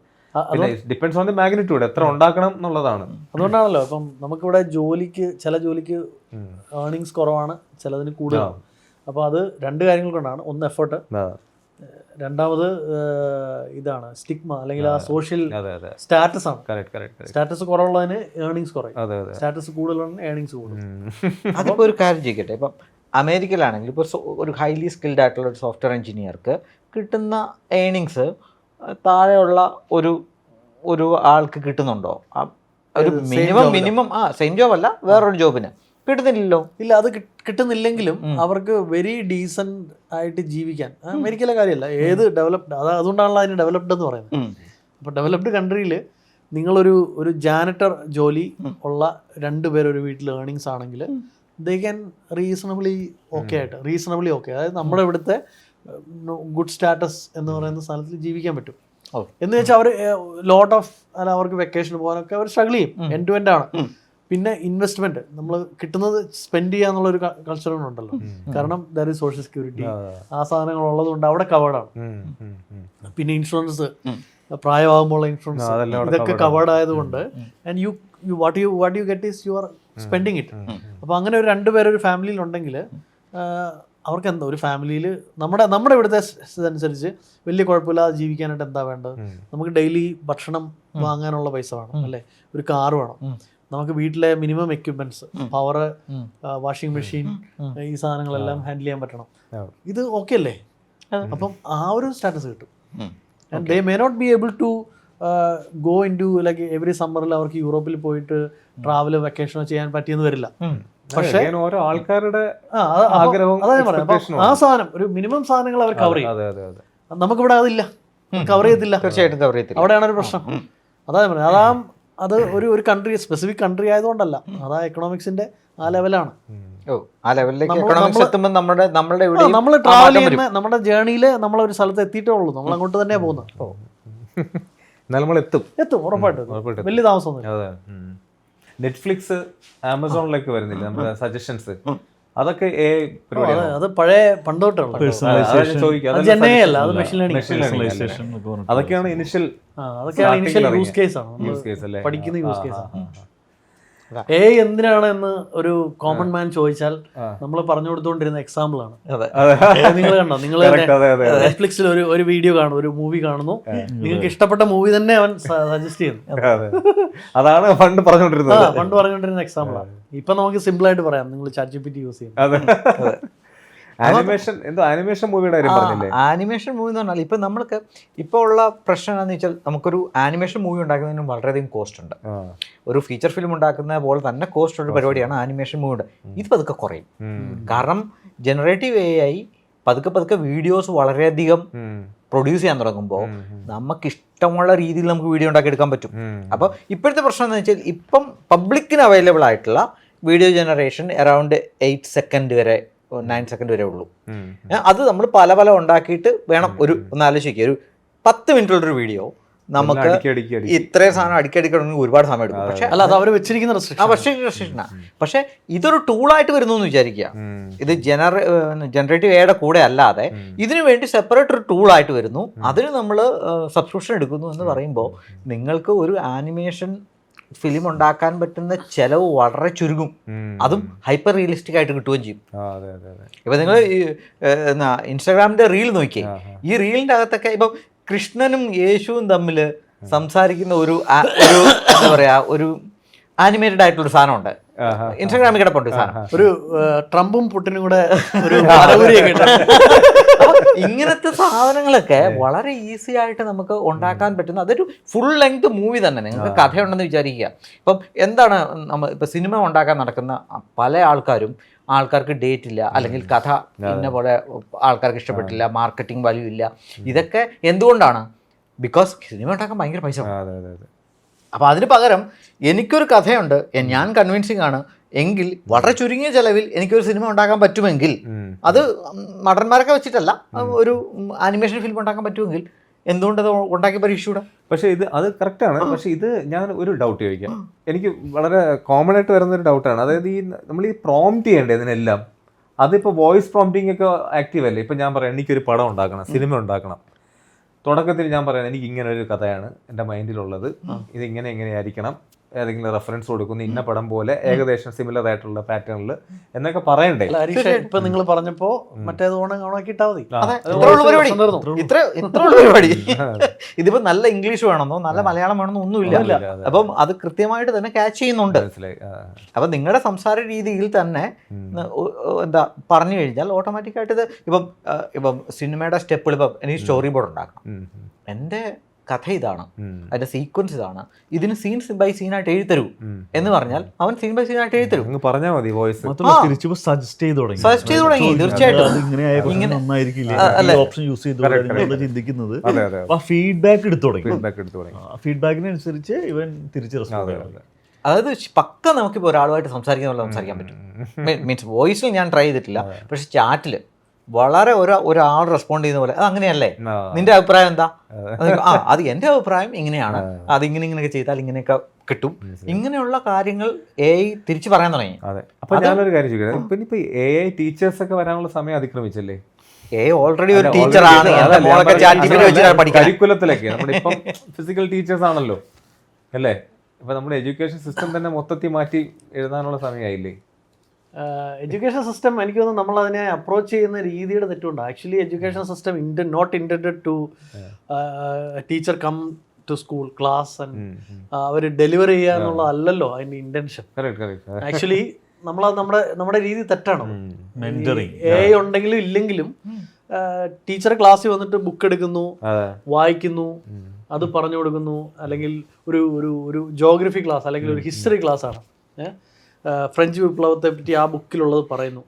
ഡിപ്പെൻഡ്സ് ഓൺ ദി മാഗ്നിറ്റ്യൂഡ്, എത്ര ഉണ്ടാക്കണം എന്നുള്ളതാണ്. അതുകൊണ്ടാണല്ലോ ഇപ്പം നമുക്കിവിടെ ചില ജോലിക്ക് ഏർണിങ്സ് കുറവാണ്, ചിലതിന് കൂടുതലാണ്. അപ്പോൾ അത് രണ്ട് കാര്യങ്ങൾ കൊണ്ടാണ്. ഒന്ന് എഫേർട്ട്, രണ്ടാമത് ഇതാണ് സ്റ്റിഗ്മ അല്ലെങ്കിൽ ആ സോഷ്യൽ സ്റ്റാറ്റസ് ആണ്. സ്റ്റാറ്റസ് കുറവുള്ളതിന് ഏർണിങ്സ് കുറയും, സ്റ്റാറ്റസ് കൂടുതലുള്ളതിന് ഏർണിങ്സ് കൂടും. അതിപ്പോൾ ഒരു കാര്യം ചെയ്യട്ടെ, ഇപ്പം അമേരിക്കയിലാണെങ്കിൽ ഇപ്പോൾ ഒരു ഹൈലി സ്കിൽഡ് ആയിട്ടുള്ള ഒരു സോഫ്റ്റ്വെയർ എഞ്ചിനീയർക്ക് കിട്ടുന്ന ഏർണിങ്സ് താഴെയുള്ള ഒരു ആൾക്ക് കിട്ടുന്നുണ്ടോ? ഒരു മിനിമം സെയിം ജോബ് അല്ല, വേറൊരു ജോബിന് കിട്ടുന്നില്ലല്ലോ. ഇല്ല, അത് കിട്ടുന്നില്ലെങ്കിലും അവർക്ക് വെരി ഡീസന്റ് ആയിട്ട് ജീവിക്കാൻ അമേരിക്കയിലെ കാര്യമല്ല, ഏത് ഡെവലപ്ഡ്, അതുകൊണ്ടാണല്ലോ അതിന് ഡെവലപ്ഡ് എന്ന് പറയുന്നത്. അപ്പോൾ ഡെവലപ്ഡ് കൺട്രിയിൽ നിങ്ങളൊരു ജാനറ്റർ ജോലി ഉള്ള 2 പേർ ഒരു വീട്ടിൽ ഏർണിങ്സ് ആണെങ്കിൽ ദേ ക്യാൻ റീസണബിളി ഓക്കെ, അതായത് നമ്മുടെ ഇവിടുത്തെ ഗുഡ് സ്റ്റാറ്റസ് എന്ന് പറയുന്ന സ്ഥലത്തിൽ ജീവിക്കാൻ പറ്റും. എന്ന് വെച്ചാൽ അവർ അവർക്ക് വെക്കേഷൻ പോകാനൊക്കെ അവർ സ്ട്രഗിൾ ചെയ്യും, എൻഡ് ടു എൻഡ് ആണ്. പിന്നെ ഇൻവെസ്റ്റ്മെന്റ്, നമ്മൾ കിട്ടുന്നത് സ്പെൻഡ് ചെയ്യാന്നുള്ളൊരു കൾച്ചറുണ്ടല്ലോ. കാരണം ദർ ഈസ് സോഷ്യൽ സെക്യൂരിറ്റി, ആ സാധനങ്ങൾ ഉള്ളത് കൊണ്ട് അവിടെ കവേർഡാണ്. പിന്നെ ഇൻഷുറൻസ്, പ്രായമാകുമ്പോൾ ഇൻഷുറൻസ്, ഇതൊക്കെ കവേർഡ് ആയതുകൊണ്ട് and you what you get is you are spending it. അപ്പോൾ അങ്ങനെ ഒരു 2 പേര് ഒരു ഫാമിലിയിൽ ഉണ്ടെങ്കിൽ അവർക്ക് എന്താ, ഒരു ഫാമിലിയിൽ നമ്മുടെ ഇവിടുത്തെ അനുസരിച്ച് വലിയ കുഴപ്പമില്ലാതെ ജീവിക്കാനായിട്ട് എന്താ വേണ്ടത്? നമുക്ക് ഡെയിലി ഭക്ഷണം വാങ്ങാനുള്ള പൈസ വേണം, അല്ലേ? ഒരു കാർ വേണം, നമുക്ക് വീട്ടിലെ minimum equipments, power, washing machine, ഈ സാധനങ്ങളെല്ലാം ഹാൻഡിൽ ചെയ്യാൻ പറ്റണം. ഇത് ഓക്കെ അല്ലേ? അപ്പം ആ ഒരു സ്റ്റാറ്റസ് കിട്ടും. And they may not be able to go in to like every സമ്മറിൽ അവർക്ക് യൂറോപ്പിൽ പോയിട്ട് ട്രാവൽ വെക്കേഷനോ ചെയ്യാൻ പറ്റിയെന്ന് വരില്ല. പക്ഷേ ഓരോ ആൾക്കാരുടെ ആ സാധനം, ഒരു മിനിമം സാധനങ്ങൾ അവർ കവർ ചെയ്യും. നമുക്കിവിടെ അതില്ല, കവർ ചെയ്യത്തില്ല. തീർച്ചയായിട്ടും കവർ ചെയ്യത്തില്ല. അവിടെയാണ് ഒരു പ്രശ്നം. അതാ പറയുന്നത്, അത് ഒരു കൺട്രി, സ്പെസിഫിക് കൺട്രി ആയതുകൊണ്ടല്ല, അതാ എക്കണോമിക്സിന്റെ ആ ലെവലാണ്. നമ്മൾ ട്രാവൽ ചെയ്യുന്ന നമ്മുടെ ജേർണിയിൽ നമ്മളൊരു സ്ഥലത്ത് എത്തിയിട്ടേ ഉള്ളൂ, നമ്മൾ അങ്ങോട്ട് തന്നെ പോകുന്നത്. എത്തും ഉറപ്പായിട്ടും, വലിയ താമസമൊന്നും. നെറ്റ്ഫ്ലിക്സ്, ആമസോണിലേക്ക് വരുന്നില്ല നമ്മുടെ സജഷൻസ്, അതൊക്കെ അത് പഴയ പണ്ടോട്ടുള്ള അതൊക്കെയാണ് ഇനിഷ്യൽ യൂസ് കേസ് ആണ്, പഠിക്കുന്ന യൂസ് കേസ് ആണ്. എന്തിനാണ് എന്ന് ഒരു കോമൺ മാൻ ചോദിച്ചാൽ നമ്മൾ പറഞ്ഞു കൊടുത്തുകൊണ്ടിരുന്ന എക്സാമ്പിൾ ആണ്. നിങ്ങൾ കണ്ടോ, നിങ്ങൾ നെറ്റ്ഫ്ലിക്സിൽ ഒരു വീഡിയോ കാണും, ഒരു മൂവി കാണുന്നു, നിങ്ങൾക്ക് ഇഷ്ടപ്പെട്ട മൂവി തന്നെ അവൻ സജസ്റ്റ് ചെയ്യുന്നു. അതാണ് പണ്ട് പറഞ്ഞുകൊണ്ടിരുന്ന എക്സാമ്പിൾ ആണ്. ഇപ്പൊ നമുക്ക് സിമ്പിൾ ആയിട്ട് പറയാം, നിങ്ങൾ ChatGPT യൂസ് ചെയ്യും. ആനിമേഷൻ മൂവിയുടെ കാര്യം പറഞ്ഞില്ലേ? ആനിമേഷൻ മൂവി എന്ന് പറഞ്ഞാൽ ഇപ്പൊ നമ്മൾക്ക് ഇപ്പോൾ ഉള്ള പ്രശ്നം എന്താണെന്ന് വെച്ചാൽ, നമുക്കൊരു ആനിമേഷൻ മൂവി ഉണ്ടാക്കുന്നതിന് വളരെയധികം കോസ്റ്റ് ഉണ്ട്. ഒരു ഫീച്ചർ ഫിലിം ഉണ്ടാക്കുന്ന പോലെ തന്നെ കോസ്റ്റ് ഉള്ള പരിപാടിയാണ് ആനിമേഷൻ മൂവിയുടെ. ഇത് പതുക്കെ കുറയും, കാരണം ജനറേറ്റീവ് AI പതുക്കെ വീഡിയോസ് വളരെയധികം പ്രൊഡ്യൂസ് ചെയ്യാൻ തുടങ്ങുമ്പോൾ നമുക്ക് ഇഷ്ടമുള്ള രീതിയിൽ നമുക്ക് വീഡിയോ ഉണ്ടാക്കി എടുക്കാൻ പറ്റും. അപ്പോൾ ഇപ്പോഴത്തെ പ്രശ്നം എന്ന് വെച്ചാൽ, ഇപ്പം പബ്ലിക്കിന് അവൈലബിൾ ആയിട്ടുള്ള വീഡിയോ ജനറേഷൻ അറൗണ്ട് 8 സെക്കൻഡ് വരെ 9 സെക്കൻഡ് വരെ ഉള്ളൂ. അത് നമ്മൾ പല ഉണ്ടാക്കിയിട്ട് വേണം. ഒന്ന് ആലോചിക്കുക, ഒരു 10 മിനിറ്റുള്ളൊരു വീഡിയോ നമുക്ക് ഇത്രയും സാധനം അടിക്കടിക്കണമെങ്കിൽ ഒരുപാട് സമയം എടുക്കും. പക്ഷെ അല്ല, അത് അവർ വെച്ചിരിക്കുന്ന റെസ്ട്രിക്ഷനാണ്. പക്ഷെ ഇതൊരു ടൂളായിട്ട് വരുന്നു എന്ന് വിചാരിക്കുക. ഇത് ജനറേറ്റീവ് എയുടെ കൂടെ അല്ലാതെ ഇതിനു വേണ്ടി സെപ്പറേറ്റ് ഒരു ടൂളായിട്ട് വരുന്നു. അതിന് നമ്മൾ സബ്സ്ക്രിപ്ഷൻ എടുക്കുന്നു എന്ന് പറയുമ്പോൾ നിങ്ങൾക്ക് ഒരു ആനിമേഷൻ ഫിലിം ഉണ്ടാക്കാൻ പറ്റുന്ന ചെലവ് വളരെ ചുരുങ്ങും. അതും ഹൈപ്പർ റിയലിസ്റ്റിക് ആയിട്ട് കിട്ടുകയും ചെയ്യും. ഇപ്പൊ നിങ്ങൾ ഇൻസ്റ്റാഗ്രാമിന്റെ റീൽ നോക്കിയേ, ഈ റീലിന്റെ അകത്തൊക്കെ ഇപ്പം കൃഷ്ണനും യേശുവും തമ്മിൽ സംസാരിക്കുന്ന ഒരു എന്താ പറയാ, ഒരു ആനിമേറ്റഡ് ആയിട്ടുള്ള സാധനമുണ്ട് ഇൻസ്റ്റാഗ്രാമിൽ കിടപ്പുണ്ട് സാധനം. ഒരു ട്രംപും പുട്ടിനും കൂടെ ഒരു ഇങ്ങനത്തെ സാധനങ്ങളൊക്കെ വളരെ ഈസി ആയിട്ട് നമുക്ക് ഉണ്ടാക്കാൻ പറ്റുന്ന അതൊരു ഫുൾ ലെങ്ത് മൂവി തന്നെ. നിങ്ങൾക്ക് കഥയുണ്ടെന്ന് വിചാരിക്കുക. ഇപ്പം എന്താണ് ഇപ്പം സിനിമ ഉണ്ടാക്കാൻ നടക്കുന്ന പല ആൾക്കാർക്ക് ഡേറ്റ് ഇല്ല, അല്ലെങ്കിൽ കഥ ഇന്ന പോലെ ആൾക്കാർക്ക് ഇഷ്ടപ്പെട്ടില്ല, മാർക്കറ്റിംഗ് വാല്യൂ ഇല്ല. ഇതൊക്കെ എന്തുകൊണ്ടാണ്? ബിക്കോസ് സിനിമ ഉണ്ടാക്കാൻ ഭയങ്കര പൈസ. അപ്പോൾ അതിന് പകരം എനിക്കൊരു കഥയുണ്ട്, ഞാൻ കൺവിൻസിങ് ആണ് എങ്കിൽ വളരെ ചുരുങ്ങിയ ചെലവിൽ എനിക്കൊരു സിനിമ ഉണ്ടാക്കാൻ പറ്റുമെങ്കിൽ, അത് നടന്മാരൊക്കെ വെച്ചിട്ടല്ല, ഒരു ആനിമേഷൻ ഫിലിം ഉണ്ടാക്കാൻ പറ്റുമെങ്കിൽ എന്തുകൊണ്ട് അത് ഉണ്ടാക്കി പരീക്ഷിച്ചൂടാ? പക്ഷേ അത് കറക്റ്റാണ്. പക്ഷേ ഇത് ഞാൻ ഒരു ഡൗട്ട് ചോദിക്കാം. എനിക്ക് വളരെ കോമൺ ആയിട്ട് വരുന്നൊരു ഡൗട്ടാണ്. അതായത് നമ്മൾ ഈ പ്രോംപ്റ്റ് ചെയ്യേണ്ടത് ഇതിനെല്ലാം, അതിപ്പോൾ വോയിസ് പ്രോംപ്റ്റിംഗ് ഒക്കെ ആക്റ്റീവ് അല്ലേ? ഇപ്പം ഞാൻ പറയാം എനിക്കൊരു പടം ഉണ്ടാക്കണം, സിനിമ ഉണ്ടാക്കണം. തുടക്കത്തിൽ ഞാൻ പറയാം എനിക്ക് ഇങ്ങനെ ഒരു കഥയാണ് എൻ്റെ മൈൻഡിലുള്ളത്, ഇതിങ്ങനെ എങ്ങനെയായിരിക്കണം, ഏതെങ്കിലും റെഫറൻസ് കൊടുക്കുന്നു, ഇന്ന പടം പോലെ ഏകദേശം സിമിലർ ആയിട്ടുള്ള പാറ്റേണിൽ എന്നൊക്കെ പറയണ്ടേ? ഇപ്പൊ നിങ്ങൾ പറഞ്ഞപ്പോ മറ്റേത് ഓണാക്കിയിട്ടാ മതി. പരിപാടി. ഇതിപ്പോ നല്ല ഇംഗ്ലീഷ് വേണമെന്നോ നല്ല മലയാളം വേണമെന്നോ ഒന്നുമില്ല. അപ്പം അത് കൃത്യമായിട്ട് തന്നെ ക്യാച്ച് ചെയ്യുന്നുണ്ട്. അപ്പൊ നിങ്ങളുടെ സംസാര രീതിയിൽ തന്നെ എന്താ പറഞ്ഞു കഴിഞ്ഞാൽ ഓട്ടോമാറ്റിക്കായിട്ട് ഇത് ഇപ്പം സിനിമയുടെ സ്റ്റെപ്പുകൾ, ഇപ്പം എനിക്ക് സ്റ്റോറി ബോർഡ് ഉണ്ടാക്കണം, എൻ്റെ കഥ ഇതാണ്, അതിന്റെ സീക്വൻസ് ഇതാണ്, ഇതിന് സീൻസ് ബൈ സീനായിട്ട് എഴുതരൂ എന്ന് പറഞ്ഞാൽ അവൻ സീൻ ബൈ സീനായിട്ട് എഴുതരും. പറഞ്ഞാൽ മതി. വോയിസ് സജസ്റ്റ് ചെയ്ത് തുടങ്ങി. തീർച്ചയായിട്ടും ചിന്തിക്കുന്നത് ഫീഡ്ബാക്ക് എടുത്തു തുടങ്ങി. ഫീഡ്ബാക്കിനനുസരിച്ച് ഇവൻ തിരിച്ച് റെസ്പോണ്ട് ചെയ്യണം. അതായത് പക്ക നമുക്കിപ്പോൾ ഒരാളുമായിട്ട് സംസാരിക്കുന്ന പോലെ സംസാരിക്കാൻ പറ്റും. മീൻസ് വോയിസിൽ ഞാൻ ട്രൈ ചെയ്തിട്ടില്ല, പക്ഷെ ചാറ്റിൽ വളരെ ഒരാൾ റെസ്പോണ്ട് ചെയ്യുന്ന പോലെ അത് അങ്ങനെയല്ലേ, നിന്റെ അഭിപ്രായം എന്താ? അത് എൻ്റെ അഭിപ്രായം ഇങ്ങനെയാണ്, അത് ഇങ്ങനെയൊക്കെ ചെയ്താൽ ഇങ്ങനെയൊക്കെ കിട്ടും. ഇങ്ങനെയുള്ള കാര്യങ്ങൾ AI തിരിച്ചു പറയാൻ തുടങ്ങി. അതെ. അപ്പൊ ഞാനൊരു കാര്യം ചോദിക്കാം, ഇപ്പൊ AI ടീച്ചേഴ്സ് ഒക്കെ വരാനുള്ള സമയം അതിക്രമിച്ചല്ലേ? AI ഓൾറെഡി ഒരു ടീച്ചറാണ്. കരിക്കുലത്തിലൊക്കെ നമ്മളിപ്പം ഫിസിക്കൽ ടീച്ചേഴ്സ് ആണല്ലോ അല്ലേ? ഇപ്പൊ നമ്മുടെ എഡ്യൂക്കേഷൻ സിസ്റ്റം തന്നെ മൊത്തത്തിൽ മാറ്റി എഴുതാനുള്ള സമയമായില്ലേ? എഡ്യൂക്കേഷൻ സിസ്റ്റം എനിക്ക് തോന്നുന്നു നമ്മൾ അതിനെ അപ്രോച്ച് ചെയ്യുന്ന രീതിയുടെ തെറ്റുണ്ട്. Actually education system not intended to teacher come to school class and അവർ ഡെലിവർ ചെയ്യുക എന്നുള്ളതല്ലല്ലോ അതിൻ്റെ ഇൻറ്റൻഷൻ. ആക്ച്വലി നമ്മുടെ രീതി തെറ്റാണ്. AI ഉണ്ടെങ്കിലും ഇല്ലെങ്കിലും ടീച്ചർ ക്ലാസ്സിൽ വന്നിട്ട് ബുക്ക് എടുക്കുന്നു, വായിക്കുന്നു, അത് പറഞ്ഞു കൊടുക്കുന്നു. അല്ലെങ്കിൽ ഒരു ജോഗ്രഫി ക്ലാസ് അല്ലെങ്കിൽ ഒരു ഹിസ്റ്ററി ക്ലാസ് ആണ്, ഫ്രഞ്ച് വിപ്ലവത്തെ പറ്റി ആ ബുക്കിലുള്ളത് പറയുന്നു,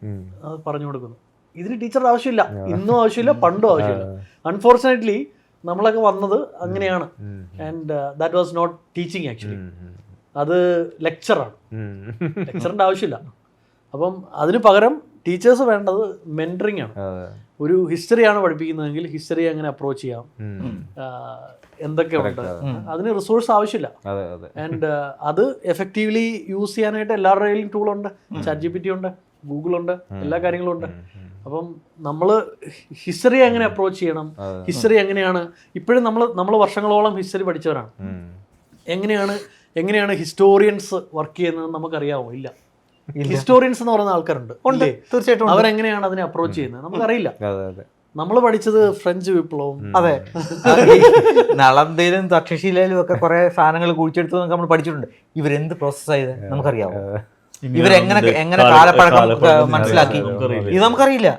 അത് പറഞ്ഞു കൊടുക്കുന്നു. ഇതിന് ടീച്ചറുടെ ആവശ്യമില്ല, ഇന്നും ആവശ്യമില്ല, പണ്ടും ആവശ്യമില്ല. അൺഫോർച്ചുനേറ്റ്ലി നമ്മളൊക്കെ വന്നത് അങ്ങനെയാണ്. And that was not teaching actually, അത് ലെക്ചറാണ്. ലെക്ചറിൻ്റെ ആവശ്യമില്ല. അപ്പം അതിന് പകരം ടീച്ചേഴ്സ് വേണ്ടത് മെൻറ്ററിങ് ആണ്. ഒരു ഹിസ്റ്ററിയാണ് പഠിപ്പിക്കുന്നതെങ്കിൽ ഹിസ്റ്ററി എങ്ങനെ അപ്രോച്ച് ചെയ്യാം, എന്തൊക്കെ ഉണ്ട്, അതിന് റിസോഴ്സ് ആവശ്യമില്ല. ആൻഡ് അത് എഫക്റ്റീവ്ലി യൂസ് ചെയ്യാനായിട്ട് എല്ലാവരുടെ കയ്യിലും ടൂളുണ്ട്. ChatGPT ഉണ്ട്, ഗൂഗിൾ ഉണ്ട്, എല്ലാ കാര്യങ്ങളും ഉണ്ട്. അപ്പം നമ്മൾ ഹിസ്റ്ററി എങ്ങനെ അപ്രോച്ച് ചെയ്യണം, ഹിസ്റ്ററി എങ്ങനെയാണ്, ഇപ്പോഴും നമ്മൾ വർഷങ്ങളോളം ഹിസ്റ്ററി പഠിച്ചവരാണ്. എങ്ങനെയാണ് ഹിസ്റ്റോറിയൻസ് വർക്ക് ചെയ്യുന്നത് നമുക്കറിയാമോ? ഇല്ല. ഹിസ്റ്റോറിയൻസ് എന്ന് പറയുന്ന ആൾക്കാരുണ്ട്, തീർച്ചയായിട്ടും. അവരെങ്ങനെയാണ് അതിനെ അപ്രോച്ച് ചെയ്യുന്നത് നമുക്കറിയില്ല. നമ്മൾ പഠിച്ചത് ഫ്രഞ്ച് വിപ്ലവം. അതെ, നളന്തയിലും തക്ഷശിലയിലും ഒക്കെ കുറെ സാധനങ്ങൾ കുഴിച്ചെടുത്തു നമ്മൾ പഠിച്ചിട്ടുണ്ട്. ഇവരെന്ത് പ്രോസസ് ചെയ്ത് നമുക്കറിയാമോ? ഇവരെങ്ങനെ കാലപ്പഴക്കം മനസ്സിലാക്കി? ഇത് നമുക്കറിയില്ല.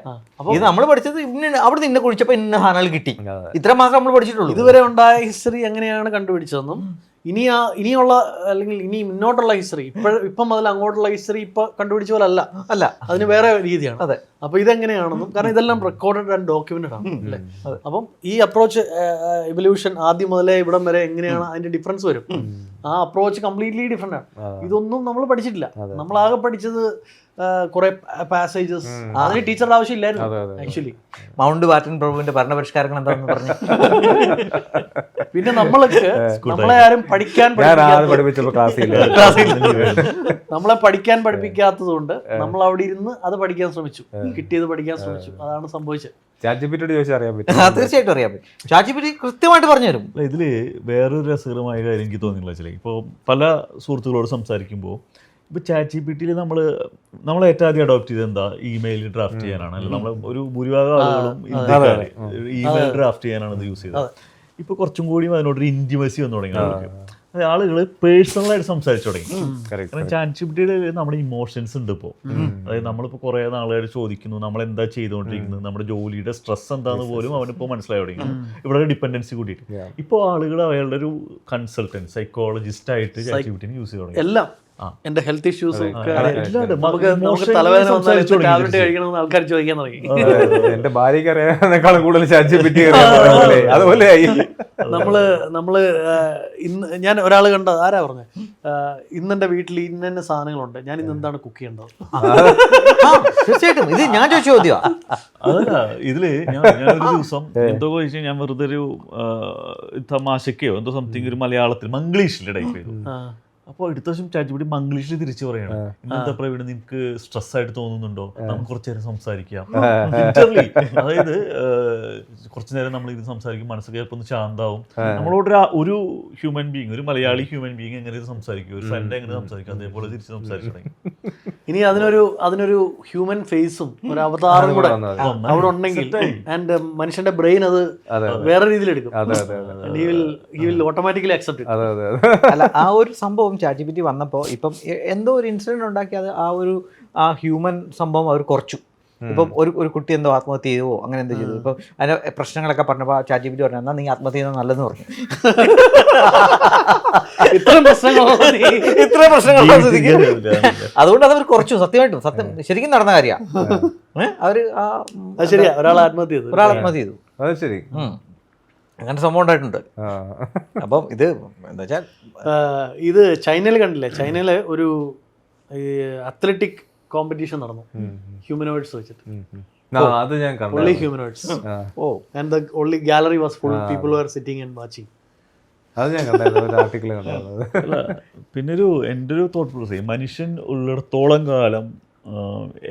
ഇത് നമ്മൾ പഠിച്ചത് അവിടെ നിന്ന് കുഴിച്ചപ്പോ ഇന്ന സാധനങ്ങൾ കിട്ടി, ഇത്ര മാത്രം നമ്മൾ പഠിച്ചിട്ടുള്ളൂ. ഇതുവരെ ഉണ്ടായ ഹിസ്റ്ററി എങ്ങനെയാണ് കണ്ടുപിടിച്ചതെന്നും ഇനിയുള്ള അല്ലെങ്കിൽ ഇനി മുന്നോട്ടുള്ള ഹിസ്റ്ററി ഇപ്പം മുതൽ അങ്ങോട്ടുള്ള ഹിസ്റ്ററി ഇപ്പൊ കണ്ടുപിടിച്ച പോലെ അല്ല, അതിന് വേറെ രീതിയാണ്. അതെ. അപ്പൊ ഇതെങ്ങനെയാണെന്നും, കാരണം ഇതെല്ലാം റെക്കോർഡഡ് ആൻഡ് ഡോക്യുമെന്റഡ് ആണ് അല്ലേ? അപ്പം ഈ അപ്രോച്ച് ഇവല്യൂഷൻ ആദ്യം മുതലേ ഇവിടം വരെ എങ്ങനെയാണ് അതിന്റെ ഡിഫറൻസ് വരും. ആ അപ്രോച്ച് കംപ്ലീറ്റ്ലി ഡിഫറെന്റ് ആണ്. ഇതൊന്നും നമ്മൾ പഠിച്ചിട്ടില്ല. നമ്മളാകെ പഠിച്ചത് കുറെ പാസേജസ്, അതിന് ടീച്ചറുടെ ആവശ്യമില്ലായിരുന്നു ആക്ച്വലി. മൗണ്ട് ബാറ്റൻ പ്രഭുവിന്റെ ഭരണപരിഷ്കാരങ്ങൾ എന്താണെന്ന് പറഞ്ഞു പിന്നെ നമ്മളെ ആരും പഠിക്കാൻ ഞാൻ ആരും പഠിപ്പിച്ചപ്പോ ക്ലാസ്സില്ല. നമ്മളെ പഠിക്കാൻ പഠിപ്പിക്കാത്തത് കൊണ്ട് നമ്മൾ അവിടെ ഇരുന്ന് അത് പഠിക്കാൻ ശ്രമിച്ചു, കിട്ടിയത് പഠിക്കാൻ ശ്രമിച്ചു. അതാണ് സംഭവിച്ചത്. ChatGPT ചോദിച്ചാൽ അറിയാൻ പറ്റും. തീർച്ചയായിട്ടും അറിയാൻ പറ്റും. ChatGPT കൃത്യമായിട്ട് പറഞ്ഞുതരും. ഇതിൽ വേറൊരു രസകരമായ കാര്യം എനിക്ക് തോന്നിയില്ല വെച്ചാൽ, ഇപ്പോൾ പല സുഹൃത്തുക്കളോട് സംസാരിക്കുമ്പോൾ ഇപ്പോൾ ChatGPT നമ്മൾ ഏറ്റവും ആദ്യം അഡോപ്റ്റ് ചെയ്ത് എന്താ, ഇമെയിൽ ഡ്രാഫ്റ്റ് ചെയ്യാനാണ്. അല്ല, നമ്മൾ ഒരു ഭൂരിഭാഗം ആളുകളും ഇന്ത്യക്കാര് ഇമെയിൽ ഡ്രാഫ്റ്റ് ചെയ്യാനാണ് ഇത് യൂസ് ചെയ്തത്. ഇപ്പോൾ കുറച്ചും കൂടി അതിനോടൊരു ഇന്റിമസി വന്നു തുടങ്ങി. ആളുകൾ പേഴ്സണലായിട്ട് സംസാരിച്ചു തുടങ്ങി. കാരണം ChatGPT നമ്മുടെ ഇമോഷൻസ് ഉണ്ട് ഇപ്പോൾ. അതായത് നമ്മളിപ്പോൾ കുറേ നാളുകാർ ചോദിക്കുന്നു നമ്മൾ എന്താ ചെയ്തുകൊണ്ടിരിക്കുന്നത്, നമ്മുടെ ജോലിയുടെ സ്ട്രെസ് എന്താണെന്ന് പോലും അവനിപ്പോൾ മനസ്സിലായി തുടങ്ങി. ഇവിടെ ഡിപ്പെൻഡൻസി കൂട്ടിയിട്ട് ഇപ്പോൾ ആളുകൾ അയാളുടെ ഒരു കൺസൾട്ടൻറ്റ്, സൈക്കോളജിസ്റ്റ് ആയിട്ട് ChatGPT യൂസ് ചെയ്ത് തുടങ്ങി. എല്ലാം എന്റെ ഹെൽത്ത് ഇഷ്യൂസ് നമുക്ക് തലവേദന വന്നാലും ടാബ്ലറ്റ് കഴിക്കണമെന്ന് ആൾക്കാർ ചോദിക്കാൻ തുടങ്ങി. എന്റെ ഭാര്യയ്ക്ക് അറിയാനേക്കാളും കൂടുതൽ ChatGPT അതുപോലെ നമ്മള് ഇന്ന് ഞാൻ ഒരാൾ കണ്ട ആരാ പറഞ്ഞത്, ഇന്നെന്റെ വീട്ടിൽ ഇന്ന സാധനങ്ങളുണ്ട്, ഞാൻ ഇന്ന് എന്താണ് കുക്ക് ചെയ്യേണ്ടത്. തീർച്ചയായിട്ടും ഇത് ഞാൻ ചോദിച്ച ചോദ്യമാണ്. അതല്ല, ഇതില് ഞാനൊരു ദിവസം എന്തോ ചോദിച്ചാൽ ഞാൻ വെറുതെ ഒരു തമാശക്കോ എന്തോ സംതിങ് ഒരു മലയാളത്തിൽ മംഗ്ലീഷിൽ ടൈപ്പ് ചെയ്തു. അപ്പോൾ അടുത്ത ദിവസം ChatGPT മംഗ്ലീഷിൽ തിരിച്ചു പറയാണ്, ഇന്നത്തെ പ്രവീണ് നിനക്ക് സ്ട്രെസ് ആയിട്ട് തോന്നുന്നുണ്ടോ, നമുക്ക് കുറച്ചു നേരം സംസാരിക്കാം. അതായത് കുറച്ചു നേരം നമ്മൾ ഇത് സംസാരിക്കും, മനസ്സൊക്കെ ചിലപ്പോൾ ഒന്ന് ശാന്താവും. നമ്മളോട് ഒരു ഹ്യൂമൻ ബീങ്, ഒരു മലയാളി ഹ്യൂമൻ ബീങ് എങ്ങനെ ഇത് സംസാരിക്കും, ഒരു ഫ്രണ്ട് എങ്ങനെ സംസാരിക്കും, അതേപോലെ തിരിച്ച് സംസാരിച്ചു തുടങ്ങി. ഇനി അതിനൊരു ഹ്യൂമൻ ഫേസും ഒരു അവതാറും കൂടെ അവിടെ ഉണ്ടെങ്കിൽ ആൻഡ് മനുഷ്യന്റെ ബ്രെയിൻ അത് വേറെ രീതിയിൽ എടുക്കും. Automatically accept. അല്ല, ആ ഒരു സംഭവം ChatGPT വന്നപ്പോൾ ഇപ്പം എന്തോ ഒരു ഇൻസിഡന്റ് ഉണ്ടാക്കി അത് ആ ഹ്യൂമൻ സംഭവം അവർ കുറച്ചു. ഇപ്പം ഒരു കുട്ടി എന്തോ ആത്മഹത്യ ചെയ്തോ അങ്ങനെ എന്തോ ചെയ്തു. ഇപ്പം അതിന്റെ പ്രശ്നങ്ങളൊക്കെ പറഞ്ഞപ്പോൾ ChatGPT പറഞ്ഞു, എന്നാ നീ ആത്മഹത്യ ചെയ്യുന്നത് നല്ലതെന്ന് പറഞ്ഞു. ഇത്രയും പ്രശ്നങ്ങൾ അതുകൊണ്ട് അതവർ കുറച്ചു. സത്യമായിട്ടും ശരിക്കും നടന്ന കാര്യമാണ്. അവര് ഒരാൾ ആത്മഹത്യ ചെയ്തു. അത് ശരി, അങ്ങനെ സംഭവം ഉണ്ടായിട്ടുണ്ട്. അപ്പം ഇത് എന്താ വെച്ചാൽ ഇത് ചൈനയിൽ കണ്ടില്ലേ, ചൈനയില് ഒരു അത്ലറ്റിക് കോമ്പറ്റീഷൻ നടന്നു ഹ്യൂമനോയിഡ്സ് വെച്ചിട്ട്. അത് ഞാൻ കണ്ടു. Only humanoids. And the only gallery was full. People were sitting and watching. അത് ഞാൻ കണ്ടായിരുന്നു, ആർട്ടിക്കിൾ കണ്ടായിരുന്നു. പിന്നെ എൻ്റെ ഒരു തോട്ട് പ്രോസസ്, മനുഷ്യൻ ഉള്ളിടത്തോളം കാലം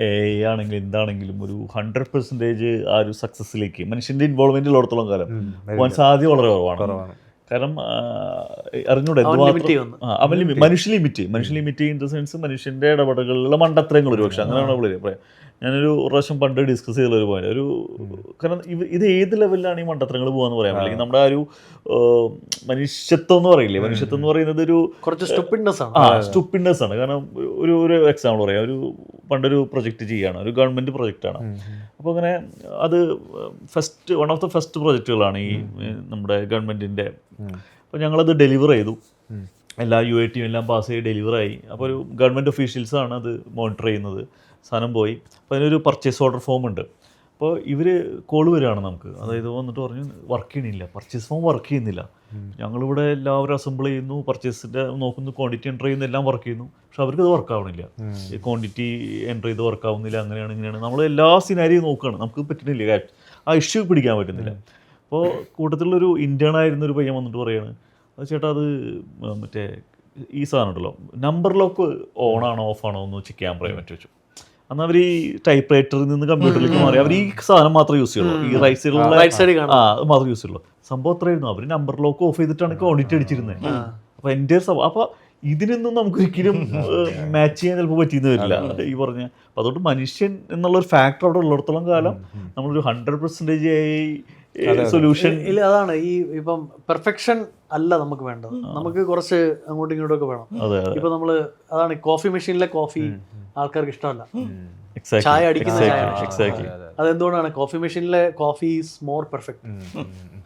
AI ആണെങ്കിലും എന്താണെങ്കിലും ഒരു 100% ആ ഒരു സക്സസ്സിലേക്ക് മനുഷ്യന്റെ ഇൻവോൾവ്മെന്റ് ഉള്ളിടത്തോളം കാലം പോകാൻ സാധ്യത വളരെ കുറവാണ്. കാരണം അറിഞ്ഞൂടെ മനുഷ്യ ലിമിറ്റ് ഇൻ ദ സെൻസ് മനുഷ്യന്റെ ഇടപെടലുകളിലുള്ള മണ്ടത്തരങ്ങൾ ഒരു പക്ഷെ അങ്ങനെയാണ് പറയാം. ഞാനൊരു പ്രാവശ്യം പണ്ട് ഡിസ്കസ് ചെയ്തൊരു പോയിന്റ്, കാരണം ഇത് ഏത് ലെവലിലാണ് ഈ മണ്ടത്തരങ്ങൾ പോകാന്ന് പറയാം. അല്ലെങ്കിൽ നമ്മുടെ ആ ഒരു മനുഷ്യത്വം എന്ന് പറയില്ലേ, മനുഷ്യത്വം എന്ന് പറയുന്നത് ഒരു കുറച്ച് സ്റ്റുപ്പിഡ്നെസ് ആണ്. കാരണം ഒരു എക്സാമ്പിൾ പറയാം, പണ്ടൊരു പ്രൊജക്റ്റ് ചെയ്യാണ്, ഒരു ഗവൺമെന്റ് പ്രൊജക്റ്റാണ്. അപ്പോൾ അങ്ങനെ അത് വൺ ഓഫ് ദ ഫസ്റ്റ് പ്രൊജക്റ്റുകളാണ് ഈ നമ്മുടെ ഗവൺമെന്റിന്റെ. അപ്പോൾ ഞങ്ങളത് ഡെലിവർ ചെയ്തു, എല്ലാ UAT എല്ലാം പാസ് ചെയ്ത് ഡെലിവറായി. അപ്പോൾ ഒരു ഗവൺമെൻറ് ഒഫീഷ്യൽസാണ് അത് മോണിറ്റർ ചെയ്യുന്നത്. സാധനം പോയി. അപ്പോൾ അതിനൊരു പർച്ചേസ് ഓർഡർ ഫോം ഉണ്ട്. അപ്പോൾ ഇവർ കോൾ വരികയാണ് നമുക്ക്, അതായത് വന്നിട്ട് പറഞ്ഞു വർക്ക് ചെയ്യണില്ല, പർച്ചേസ് ഫോം വർക്ക് ചെയ്യുന്നില്ല. ഞങ്ങളിവിടെ എല്ലാവരും അസംബിൾ ചെയ്യുന്നു, പർച്ചേസിൻ്റെ നോക്കുന്നു, ക്വാണ്ടിറ്റി എൻ്റർ ചെയ്യുന്നു, എല്ലാം വർക്ക് ചെയ്യുന്നു. പക്ഷെ അവർക്ക് ഇത് വർക്ക് ആവണില്ല, ക്വാണ്ടിറ്റി എൻ്റർ ചെയ്ത് വർക്ക് ആവുന്നില്ല, അങ്ങനെയാണ് ഇങ്ങനെയാണ്. നമ്മൾ എല്ലാ സിനാരിയും നോക്കുകയാണ്, നമുക്ക് പറ്റുന്നില്ല, ആ ഇഷ്യൂ പിടിക്കാൻ പറ്റുന്നില്ല. അപ്പോൾ കൂട്ടത്തിലുള്ളൊരു ഇന്ത്യൻ ആയിരുന്നൊരു പയ്യൻ വന്നിട്ട് പറയുകയാണ്, അത് ചേട്ടാ അത് മറ്റേ ഈ സാധനം ഉണ്ടല്ലോ, നമ്പർ ലോക്ക് ഓൺ ആണോ ഓഫ് ആണോ എന്ന് ചെക്ക് ചെയ്യാൻ പറയാൻ പറ്റും. എന്നാൽ അവർ ഈ ടൈപ്പ് റൈറ്ററിൽ നിന്ന് കമ്പ്യൂട്ടറിലേക്ക് മാറി അവർ ഈ സാധനം മാത്രമേ യൂസ് ചെയ്യുള്ളൂ, ഈ റൈറ്റ് സൈഡിലുള്ള മാത്രമേ യൂസ് ചെയ്യുള്ളൂ. സംഭവം അത്രയായിരുന്നു. അവർ നമ്പർ ലോക്ക് ഓഫ് ചെയ്തിട്ടാണ് ക്വാണ്ടിറ്റി അടിച്ചിരുന്നത്. അപ്പോൾ എൻ്റെ അപ്പോൾ ഇതിനൊന്നും നമുക്കൊരിക്കലും മാച്ച് ചെയ്യാൻ ചിലപ്പോൾ പറ്റിയെന്ന് വരില്ല ഈ പറഞ്ഞ. അപ്പം അതുകൊണ്ട് മനുഷ്യൻ എന്നുള്ളൊരു ഫാക്ടർ അവിടെ ഉള്ളിടത്തോളം കാലം നമ്മളൊരു 100% സൊല്യൂഷൻ ഇല്ല. അതാണ് ഇപ്പം പെർഫെക്ഷൻ അല്ല നമുക്ക് വേണ്ടത്, നമുക്ക് കുറച്ച് അങ്ങോട്ടും ഇങ്ങോട്ടും ഒക്കെ വേണം. ഇപ്പൊ നമ്മള് അതാണ് കോഫി മെഷീനിലെ കോഫി ആൾക്കാർക്ക് ഇഷ്ടമല്ല, ചായ അടിക്കുന്ന ചായ. അതെന്തുകൊണ്ടാണ്? കോഫി മെഷീനിലെ കോഫി ഈസ് മോർ പെർഫെക്റ്റ്.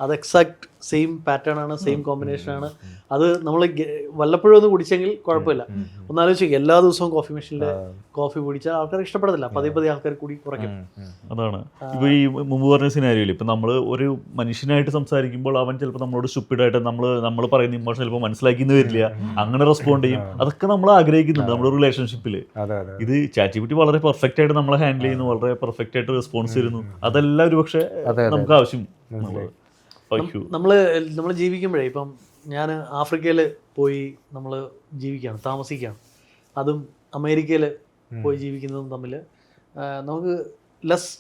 അത് എക്സാക്ട് സെയിം പാറ്റേൺ ആണ്, സെയിം കോമ്പിനേഷൻ ആണ്. അത് നമ്മൾ വല്ലപ്പോഴും ഒന്ന് കുടിച്ചെങ്കിൽ കുഴപ്പമില്ല. ഒന്നാലോചിക്കുക, എല്ലാ ദിവസവും കോഫി മെഷീനിലെ കോഫി കുടിച്ചാൽ ആൾക്കാർക്ക് ഇഷ്ടപ്പെടത്തില്ല, പതിയെ ആൾക്കാർ കൂടി കുറയ്ക്കും. അതാണ് ഇപ്പൊ ഈ മുമ്പ് പറഞ്ഞ സിനാരിയോയിൽ ഇപ്പൊ നമ്മൾ ഒരു മനുഷ്യനായിട്ട് സംസാരിക്കുമ്പോൾ അവൻ ചിലപ്പോൾ നമ്മളോട് സ്റ്റുപ്പിഡായിട്ട് നമ്മൾ പറയുന്ന ഇമോഷൻ ചിലപ്പോൾ മനസ്സിലാക്കിയെന്ന് വരില്ല, അങ്ങനെ റെസ്പോണ്ട് ചെയ്യും. അതൊക്കെ നമ്മൾ ആഗ്രഹിക്കുന്നുണ്ട് നമ്മുടെ റിലേഷൻഷിപ്പിൽ. ഇത് ChatGPT വളരെ പെർഫെക്റ്റ് ആയിട്ട് നമ്മളെ ഹാൻഡിൽ ചെയ്യുന്നു, വളരെ പെർഫെക്റ്റ് ആയിട്ട് റെസ്പോൺസ് തരുന്നു. അതെല്ലാം ഒരു പക്ഷേ നമുക്ക് ആവശ്യം. നമ്മൾ ജീവിക്കുമ്പോഴേ ഇപ്പം ഞാൻ ആഫ്രിക്കയിൽ പോയി നമ്മൾ ജീവിക്കുകയാണ്, താമസിക്കുകയാണ്. അതും അമേരിക്കയിൽ പോയി ജീവിക്കുന്നതും തമ്മിൽ നമുക്ക് ലെസ്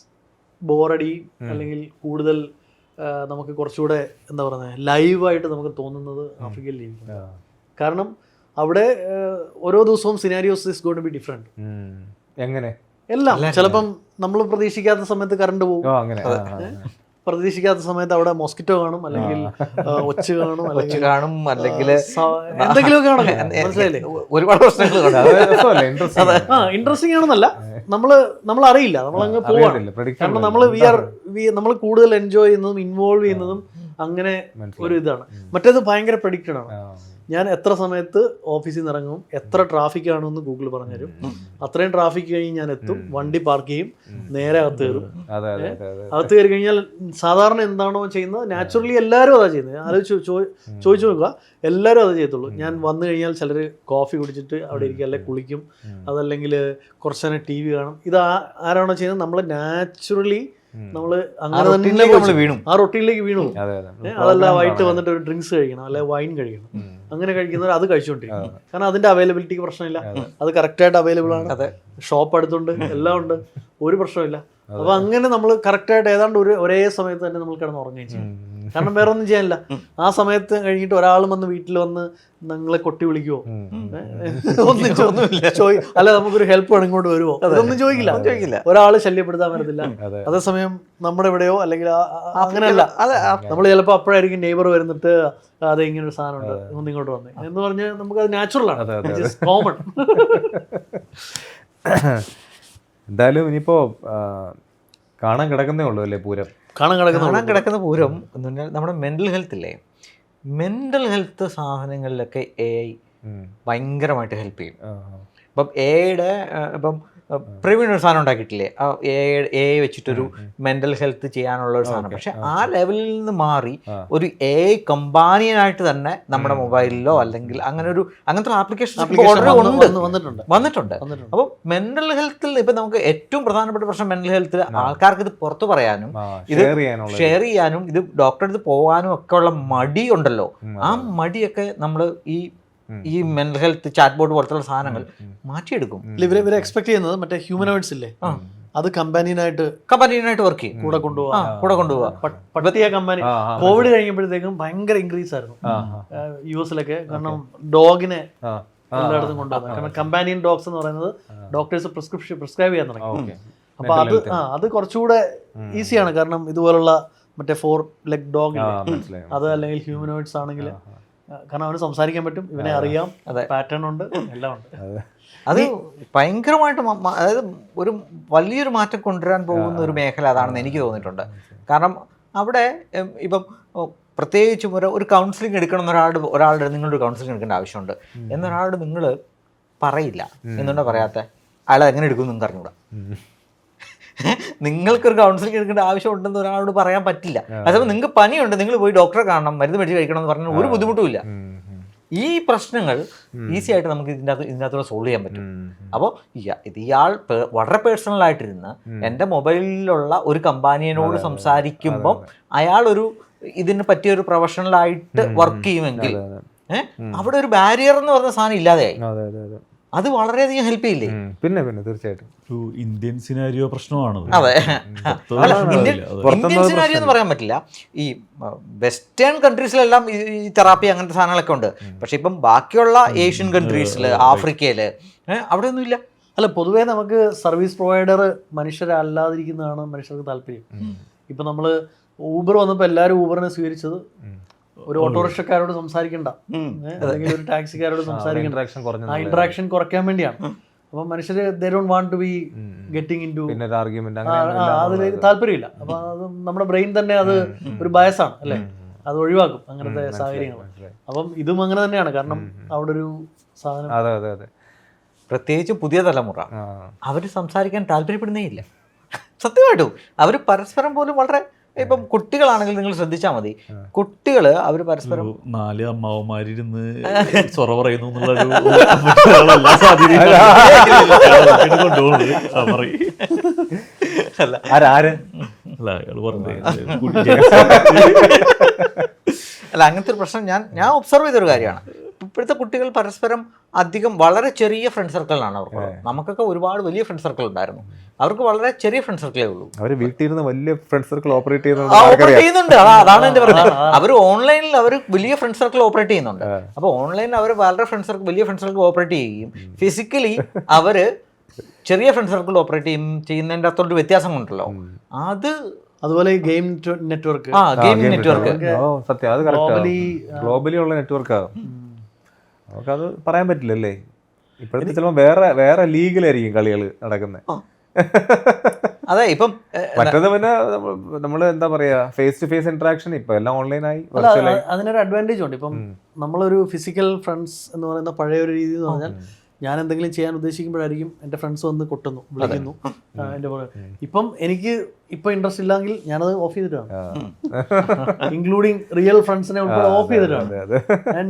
ബോറടി അല്ലെങ്കിൽ കൂടുതൽ നമുക്ക് കുറച്ചുകൂടെ എന്താ പറയുന്നത് ലൈവായിട്ട് നമുക്ക് തോന്നുന്നത് ആഫ്രിക്കയിൽ ജീവിക്കുന്നത്. കാരണം അവിടെ ഓരോ ദിവസവും scenarios is going to be different. എങ്ങനെ എല്ലാം ചിലപ്പം നമ്മൾ പ്രതീക്ഷിക്കാത്ത സമയത്ത് കറണ്ട് പോകും, പ്രതീക്ഷിക്കാത്ത സമയത്ത് അവിടെ മോസ്കിറ്റോ കാണും, അല്ലെങ്കിൽ ഒച്ച് കാണും, അല്ലെങ്കിൽ എന്തെങ്കിലുമൊക്കെ കാണും. മനസ്സിലായില്ലേ? ഒരുപാട് പ്രശ്നങ്ങൾ ഇൻട്രസ്റ്റിംഗ് ആണെന്നല്ല, നമ്മൾ അറിയില്ല, നമ്മളങ്ങ് പോവാണ്. കാരണം നമ്മൾ കൂടുതൽ എൻജോയ് ചെയ്യുന്നതും ഇൻവോൾവ് ചെയ്യുന്നതും അങ്ങനെ ഒരു ഇതാണ്. മറ്റേത് ഭയങ്കര പ്രഡിക്റ്റഡ് ആണ്. ഞാൻ എത്ര സമയത്ത് ഓഫീസിൽ നിന്ന് ഇറങ്ങും, എത്ര ട്രാഫിക് ആണെന്ന് ഗൂഗിൾ പറഞ്ഞുതരും. അത്രയും ട്രാഫിക് കഴിഞ്ഞ് ഞാൻ എത്തും, വണ്ടി പാർക്ക് ചെയ്യും, നേരെ അകത്ത് കയറും. അകത്ത് കയറി കഴിഞ്ഞാൽ സാധാരണ എന്താണോ ചെയ്യുന്നത് നാച്ചുറലി എല്ലാവരും അതാ ചെയ്യുന്നത്. ആലോചിച്ച് ചോദിച്ചു നോക്കുക, എല്ലാവരും അത് ചെയ്യത്തുള്ളൂ. ഞാൻ വന്നു കഴിഞ്ഞാൽ ചിലർ കോഫി കുടിച്ചിട്ട് അവിടെ ഇരിക്കും, അല്ലെങ്കിൽ കുളിക്കും, അതല്ലെങ്കിൽ കുറച്ച് നേരം TV കാണും. ഇത് ആരാണോ ചെയ്യുന്നത്, നമ്മൾ നാച്ചുറലി നമ്മൾ അങ്ങനെ തന്നെ വീണു, ആ റൊട്ടീനിലേക്ക് വീണു. അതല്ല വൈകിട്ട് വന്നിട്ട് ഒരു ഡ്രിങ്ക്സ് കഴിക്കണം, അല്ലെ വൈൻ കഴിക്കണം, അങ്ങനെ കഴിക്കുന്നവർ അത് കഴിച്ചുകൊണ്ടിരിക്കും. കാരണം അതിന്റെ അവൈലബിലിറ്റിക്ക് പ്രശ്നമില്ല, അത് കറക്റ്റായിട്ട് അവൈലബിൾ ആണ്, ഷോപ്പ് അടുത്തുണ്ട്, എല്ലാം ഉണ്ട്, ഒരു പ്രശ്നമില്ല. അപ്പൊ അങ്ങനെ നമ്മൾ കറക്റ്റായിട്ട് ഏതാണ്ട് ഒരേ സമയത്ത് തന്നെ നമ്മൾ കിടന്ന് ഉറങ്ങുകയും ചെയ്യും. കാരണം വേറെ ഒന്നും ചെയ്യാനില്ല. ആ സമയത്ത് കഴിഞ്ഞിട്ട് ഒരാൾ വന്ന് വീട്ടിൽ വന്ന് നിങ്ങളെ കൊട്ടി വിളിക്കുവോ, അല്ല നമുക്കൊരു ഹെൽപ്പ് വേണം ഇങ്ങോട്ട് വരുവോ, അതൊന്നും ചോദിക്കില്ല. ഒരാള് ശല്യപ്പെടുത്താൻ പറ്റത്തില്ല. അതേസമയം നമ്മുടെ ഇവിടെയോ അല്ലെങ്കിൽ അങ്ങനെയല്ല, നമ്മൾ ചിലപ്പോൾ അപ്പോഴായിരിക്കും നെയ്ബർ വരുന്നിട്ട് അതെ ഇങ്ങനെ ഒരു സാധനം ഉണ്ട്, ഒന്ന് ഇങ്ങോട്ട് വന്നേ എന്ന് പറഞ്ഞ് നമുക്ക് അത് നാച്ചുറൽ ആണ്, കോമൺ. എന്തായാലും ഇനിയിപ്പോ കാണാൻ കിടക്കുന്നേ ഉള്ളൂ അല്ലേ പൂരം? കാണാൻ കിടക്കുന്ന പൂരം എന്ന് പറഞ്ഞാൽ നമ്മുടെ മെൻ്റൽ ഹെൽത്ത് ഇല്ലേ, മെൻ്റൽ ഹെൽത്ത് സാധനങ്ങളിലൊക്കെ AI ഭയങ്കരമായിട്ട് ഹെൽപ്പ് ചെയ്യും. ഇപ്പം AI ഇപ്പം പ്രവീൺ ഒരു സാധനം ഉണ്ടാക്കിയിട്ടില്ലേ, AI വെച്ചിട്ടൊരു മെൻ്റൽ ഹെൽത്ത് ചെയ്യാനുള്ള ഒരു സാധനം. പക്ഷെ ആ ലെവലിൽ നിന്ന് മാറി ഒരു AI കമ്പാനിയനായിട്ട് തന്നെ നമ്മുടെ മൊബൈലിലോ അല്ലെങ്കിൽ അങ്ങനത്തെ ആപ്ലിക്കേഷൻ വന്നിട്ടുണ്ട്. അപ്പോൾ മെൻ്റൽ ഹെൽത്തിൽ ഇപ്പം നമുക്ക് ഏറ്റവും പ്രധാനപ്പെട്ട പ്രശ്നം മെൻ്റൽ ഹെൽത്തിൽ ആൾക്കാർക്ക് ഇത് പുറത്തു പറയാനും ഇത് ഷെയർ ചെയ്യാനും ഇത് ഡോക്ടറെ അടുത്ത് പോകാനും ഒക്കെ ഉള്ള മടി ഉണ്ടല്ലോ. ആ മടിയൊക്കെ നമ്മൾ ഈ മെന്റൽ ഹെൽത്ത് ചാറ്റ് ബോർഡ് പോലത്തുള്ള സാധനങ്ങൾ മാറ്റിയെടുക്കും. ഇവരെ എക്സ്പെക്ട് ചെയ്യുന്നത് മറ്റേ ഹ്യൂമനോയിഡ്സ് ഇല്ലേ, അത് കമ്പാനിയനായിട്ട് വർക്ക് ചെയ്യും, കൂടെ കൊണ്ടുപോവാ. പട്ടിയ കമ്പാനി കോവിഡ് കഴിഞ്ഞപ്പോഴത്തേക്കും ഭയങ്കര ഇൻക്രീസ് ആയിരുന്നു US-ലൊക്കെ. കാരണം ഡോഗിനെ എല്ലായിടത്തും കൊണ്ടുവന്നത്, കാരണം കമ്പാനിയൻ ഡോഗ്സ് എന്ന് പറയുന്നത് ഡോക്ടേഴ്സ് പ്രിസ്ക്രൈബ് ചെയ്യാൻ തുടങ്ങി. അപ്പൊ അത് കുറച്ചുകൂടെ ഈസിയാണ്. കാരണം ഇതുപോലുള്ള മറ്റേ 4 leg ഡോഗ് അത് അല്ലെങ്കിൽ ഹ്യൂമനോയിഡ്സ് ആണെങ്കിൽ, കാരണം അവന് സംസാരിക്കാൻ പറ്റും, ഇവനെ അറിയാം, പാറ്റേൺ ഉണ്ട്, എല്ലാം ഉണ്ട്. അത് ഭയങ്കരമായിട്ട് അതായത് ഒരു വലിയൊരു മാറ്റം കൊണ്ടുവരാൻ പോകുന്ന ഒരു മേഖല അതാണെന്ന് എനിക്ക് തോന്നിയിട്ടുണ്ട്. കാരണം അവിടെ ഇപ്പം പ്രത്യേകിച്ചും ഒരു കൗൺസിലിംഗ് എടുക്കണം ഒരാളുടെ നിങ്ങളൊരു കൗൺസിലിംഗ് എടുക്കേണ്ട ആവശ്യമുണ്ട് എന്നൊരാളോട് നിങ്ങൾ പറയില്ല. എന്തുകൊണ്ടാണ് പറയാത്ത? അയാൾ എങ്ങനെ എടുക്കും നിങ്ങൾക്ക് അറിഞ്ഞൂടാ. നിങ്ങൾക്കൊരു കൗൺസിലിംഗ് എടുക്കേണ്ട ആവശ്യമുണ്ടെന്ന് ഒരാളോട് പറയാൻ പറ്റില്ല. അതേപോലെ നിങ്ങൾക്ക് പനിയുണ്ട്, നിങ്ങൾ പോയി ഡോക്ടറെ കാണണം, മരുന്ന് മേടിച്ച് കഴിക്കണം എന്ന് പറഞ്ഞാൽ ഒരു ബുദ്ധിമുട്ടുമില്ല. ഈ പ്രശ്നങ്ങൾ ഈസി ആയിട്ട് നമുക്ക് ഇതിനകത്തൂടെ സോൾവ് ചെയ്യാൻ പറ്റും. അപ്പോൾ ഇയാൾ വളരെ പേഴ്സണൽ ആയിട്ടിരുന്ന് എൻ്റെ മൊബൈലിലുള്ള ഒരു കമ്പാനിയനോട് സംസാരിക്കുമ്പം അയാൾ ഇതിന് പറ്റിയ ഒരു പ്രൊഫഷണലായിട്ട് വർക്ക് ചെയ്യുമെങ്കിൽ അവിടെ ഒരു ബാരിയർ എന്ന് പറഞ്ഞ സാധനം ഇല്ലാതെയായി. അത് വളരെയധികം ഹെൽപ്പ് ചെയ്യില്ലേ? പിന്നെ തീർച്ചയായിട്ടും ഒരു ഇന്ത്യൻ സിനാരിയോ പ്രശ്നമാണ്. അതെ, ഇന്ത്യൻ സിനാരിയോ എന്ന് പറയാൻ പറ്റില്ല. ഈ വെസ്റ്റേൺ കൺട്രീസിലെല്ലാം ഈ തെറാപ്പി അങ്ങനത്തെ സാധനങ്ങളൊക്കെ ഉണ്ട്. പക്ഷെ ഇപ്പം ബാക്കിയുള്ള ഏഷ്യൻ കൺട്രീസിൽ, ആഫ്രിക്കയില് അവിടെ ഒന്നും ഇല്ല. അല്ല, പൊതുവേ നമുക്ക് സർവീസ് പ്രൊവൈഡർ മനുഷ്യരല്ലാതിരിക്കുന്നതാണ് മനുഷ്യർക്ക് താല്പര്യം. ഇപ്പൊ നമ്മള് ഊബർ വന്നപ്പോൾ എല്ലാവരും ഊബറിനെ സ്വീകരിച്ചത് ഒരു ഓട്ടോറിക്ഷക്കാരോട് സംസാരിക്കണ്ട, അല്ലെങ്കിൽ ഒരു ടാക്സിക്കാരോട് സംസാരിക്കണ്ട, ആ ഇന്ററാക്ഷൻ കുറയ്ക്കാൻ വേണ്ടിയാണ്. അപ്പൊ മനുഷ്യര് they don't want to be getting into അതിലേക്ക് താല്പര്യമില്ല. അപ്പൊ അത് നമ്മുടെ ബ്രെയിൻ തന്നെ അത് ഒരു ബയസാണ് അല്ലേ, അത് ഒഴിവാക്കും അങ്ങനത്തെ സാഹചര്യങ്ങൾ. അപ്പം ഇതും അങ്ങനെ തന്നെയാണ്. കാരണം അവിടെ ഒരു സാധനം, പ്രത്യേകിച്ച് പുതിയ തലമുറ അവര് സംസാരിക്കാൻ താല്പര്യപ്പെടുന്നേ ഇല്ല. സത്യമായിട്ടും അവര് പരസ്പരം പോലും വളരെ, ഇപ്പം കുട്ടികളാണെങ്കിൽ നിങ്ങൾ ശ്രദ്ധിച്ചാൽ മതി, കുട്ടികള് അവര് പരസ്പരം 4 അമ്മാവന്മാരിരുന്ന് സൊറ പറയുന്നു എന്നുള്ളൊരു അല്ല അയാൾ പറഞ്ഞത് അല്ല, അങ്ങനത്തെ ഒരു പ്രശ്നം ഞാൻ ഒബ്സർവ് ചെയ്തൊരു കാര്യമാണ്. ഇപ്പോഴത്തെ കുട്ടികൾ പരസ്പരം അധികം വളരെ ചെറിയ ഫ്രണ്ട് സർക്കിളിലാണ് അവർക്ക്. നമുക്കൊക്കെ ഒരുപാട് വലിയ ഫ്രണ്ട് സർക്കിൾ ഉണ്ടായിരുന്നു, അവർക്ക് വളരെ ചെറിയ ഫ്രണ്ട് സർക്കിളേ ഉള്ളൂ. അവർ വീട്ടിൽ ഇരുന്ന് വലിയ ഫ്രണ്ട് സർക്കിൾ ഓപ്പറേറ്റ് ചെയ്യുന്നുണ്ട്. അതാണ് എന്റെ പറയുന്നത്. അവർ ഓൺലൈനിൽ അവർ വലിയ ഫ്രണ്ട് സർക്കിൾ ഓപ്പറേറ്റ് ചെയ്യുന്നുണ്ട്. അപ്പോൾ ഓൺലൈനിൽ അവർ വളരെ വലിയ ഫ്രണ്ട് സർക്കിൾ ഓപ്പറേറ്റ് ചെയ്യുകയും ഫിസിക്കലി അവർ ചെറിയ ഫ്രണ്ട് സർക്കിൾ ഓപ്പറേറ്റ് ചെയ്യുന്നതിൻ്റെ അകത്തോട്ട് വ്യത്യാസം ഉണ്ടല്ലോ. അതുപോലെ ഗെയിം നെറ്റ്വർക്ക്, ഗെയിമിംഗ് നെറ്റ്വർക്ക് സത്യം, അത് ഗ്ലോബലി ഉള്ള നെറ്റ്വർക്കാണ്. നമുക്കത് പറയാൻ പറ്റില്ലല്ലേ. ഇപ്പോഴത്തെ ചിലപ്പോൾ വേറെ ലീഗിലായിരിക്കും കളികൾ നടക്കുന്നത്. അതെ, ഇപ്പം മറ്റേത് പിന്നെ നമ്മൾ എന്താ പറയാ, ഫേസ് ടു ഫേസ് ഇന്ററാക്ഷൻ ഇപ്പൊ എല്ലാം ഓൺലൈനായി. അതിനൊരു അഡ്വാൻറ്റേജ് ഉണ്ട്. ഇപ്പം നമ്മളൊരു ഫിസിക്കൽ ഫ്രണ്ട്സ് എന്ന് പറയുന്ന പഴയ ഒരു രീതി എന്ന് പറഞ്ഞാൽ ഞാൻ എന്തെങ്കിലും ചെയ്യാൻ ഉദ്ദേശിക്കുമ്പോഴായിരിക്കും എൻ്റെ ഫ്രണ്ട്സ് വന്ന് കൊട്ടുന്നു, വിളിക്കുന്നു എൻ്റെ പോലെ. ഇപ്പം എനിക്ക് ഇപ്പൊ ഇൻട്രസ്റ്റ് ഇല്ലെങ്കിൽ ഞാനത് ഓഫ് ചെയ്തിട്ടാണ്, ഇൻക്ലൂഡിങ് റിയൽ ഫ്രണ്ട്സിനെ ഉൾപ്പെടെ ഓഫ് ചെയ്തിട്ടാണ്.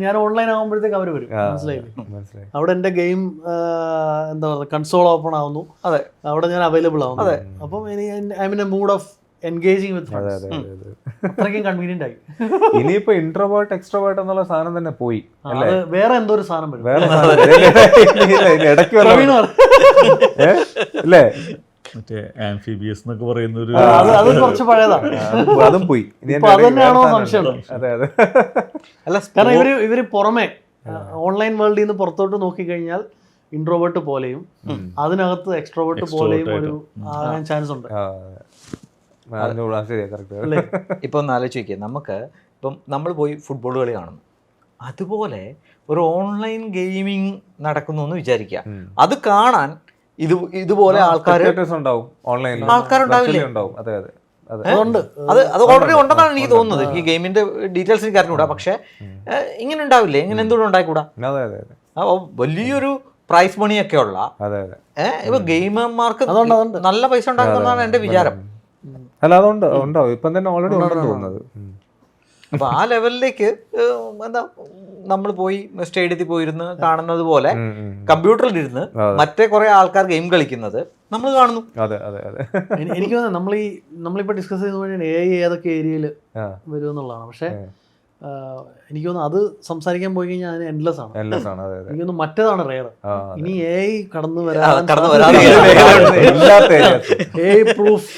ഞാൻ ഓൺലൈൻ ആകുമ്പോഴത്തേക്ക് അവർ വരും, മനസ്സിലായില്ലേ. അവിടെ എൻ്റെ ഗെയിം എന്താ പറയുക, കൺസോൾ ഓപ്പൺ ആവുന്നു, അവിടെ ഞാൻ അവൈലബിൾ ആവുന്നു. അപ്പം I mean A mood off engaging with friends. അത്രയ്ക്കും കൺവീനിയന്റ് ആയി. ഇനിയിപ്പോ ഇൻട്രോവേർട്ട് എക്സ്ട്രോവേർട്ട് എന്നുള്ള സാധനം തന്നെ പോയി. വേറെ എന്തോ ഒരു സാധനം വരും, ഇടയ്ക്ക് അല്ലേ, മറ്റേ ആംഫിബിയസ് എന്നൊക്കെ പറയുന്ന ഒരു അത് കുറച്ച് പഴയതാണ്, അതും പോയി. അത് തന്നെയാണോ സംശയം. അതെ അതെ. അല്ല, കാരണം ഇവര് പുറമെ ഓൺലൈൻ വേൾഡിൽ നിന്ന് പുറത്തോട്ട് നോക്കിക്കഴിഞ്ഞാൽ ഇൻട്രോവേർട്ട് പോലെയും അതിനകത്ത് എക്സ്ട്രോവേർട്ട് പോലെയും ഒരു ആകാൻ ചാൻസ് ഉണ്ട്. ഇപ്പൊ ഒന്ന് ആലോചിച്ച് നോക്കിയാൽ, നമുക്ക് ഇപ്പം നമ്മൾ പോയി ഫുട്ബോൾ കളി കാണുന്നു, അതുപോലെ ഒരു ഓൺലൈൻ ഗെയിമിംഗ് നടക്കുന്നു എന്ന് വിചാരിക്കുക. അത് കാണാൻ ഇതുപോലെ ആൾക്കാരുണ്ടാവില്ലേ? അത് ഓൾറെഡി ഉണ്ടെന്നാണ് എനിക്ക് തോന്നുന്നത്. ഈ ഗെയിമിന്റെ ഡീറ്റെയിൽസ് എനിക്ക് അറിഞ്ഞുകൂടാ, പക്ഷെ ഇങ്ങനെ ഉണ്ടാവില്ലേ, ഇങ്ങനെ എന്തുകൊണ്ട് ഉണ്ടായിക്കൂടാ? വലിയൊരു പ്രൈസ് മണിയൊക്കെ ഉള്ള ഇപ്പൊ ഗെയിമർമാർക്ക് നല്ല പൈസ ഉണ്ടാക്കുന്നതാണ് എന്റെ വിചാരം. അല്ല, അതുകൊണ്ട് ഉണ്ടാവും, ഇപ്പം തന്നെ ഓൾറെഡി ഉണ്ടെന്ന് തോന്നുന്നത്. അപ്പൊ ആ ലെവലിലേക്ക് എന്താ നമ്മൾ പോയി സ്റ്റേഡിയത്തിൽ പോയിരുന്ന് കാണുന്നത് പോലെ കമ്പ്യൂട്ടറിലിരുന്ന് മറ്റേ കുറെ ആൾക്കാർ ഗെയിം കളിക്കുന്നത് നമ്മൾ കാണുന്നു. അതെ അതെ അതെ. എനിക്ക് തോന്നുന്നു നമ്മളിപ്പോ ഡിസ്കസ് ചെയ്ത AI ഏതൊക്കെ ഏരിയയിൽ വരും എന്നുള്ളതാണ്. പക്ഷെ എനിക്ക് തോന്നുന്നു അത് സംസാരിക്കാൻ പോയി കഴിഞ്ഞാൽ അതിന് എൻഡ്ലെസ് ആണ്. എനിക്ക് തോന്നുന്നു മറ്റേതാണ് റെയർ. ഇനി AI കടന്നു വരാൻ AI പ്രൂഫ്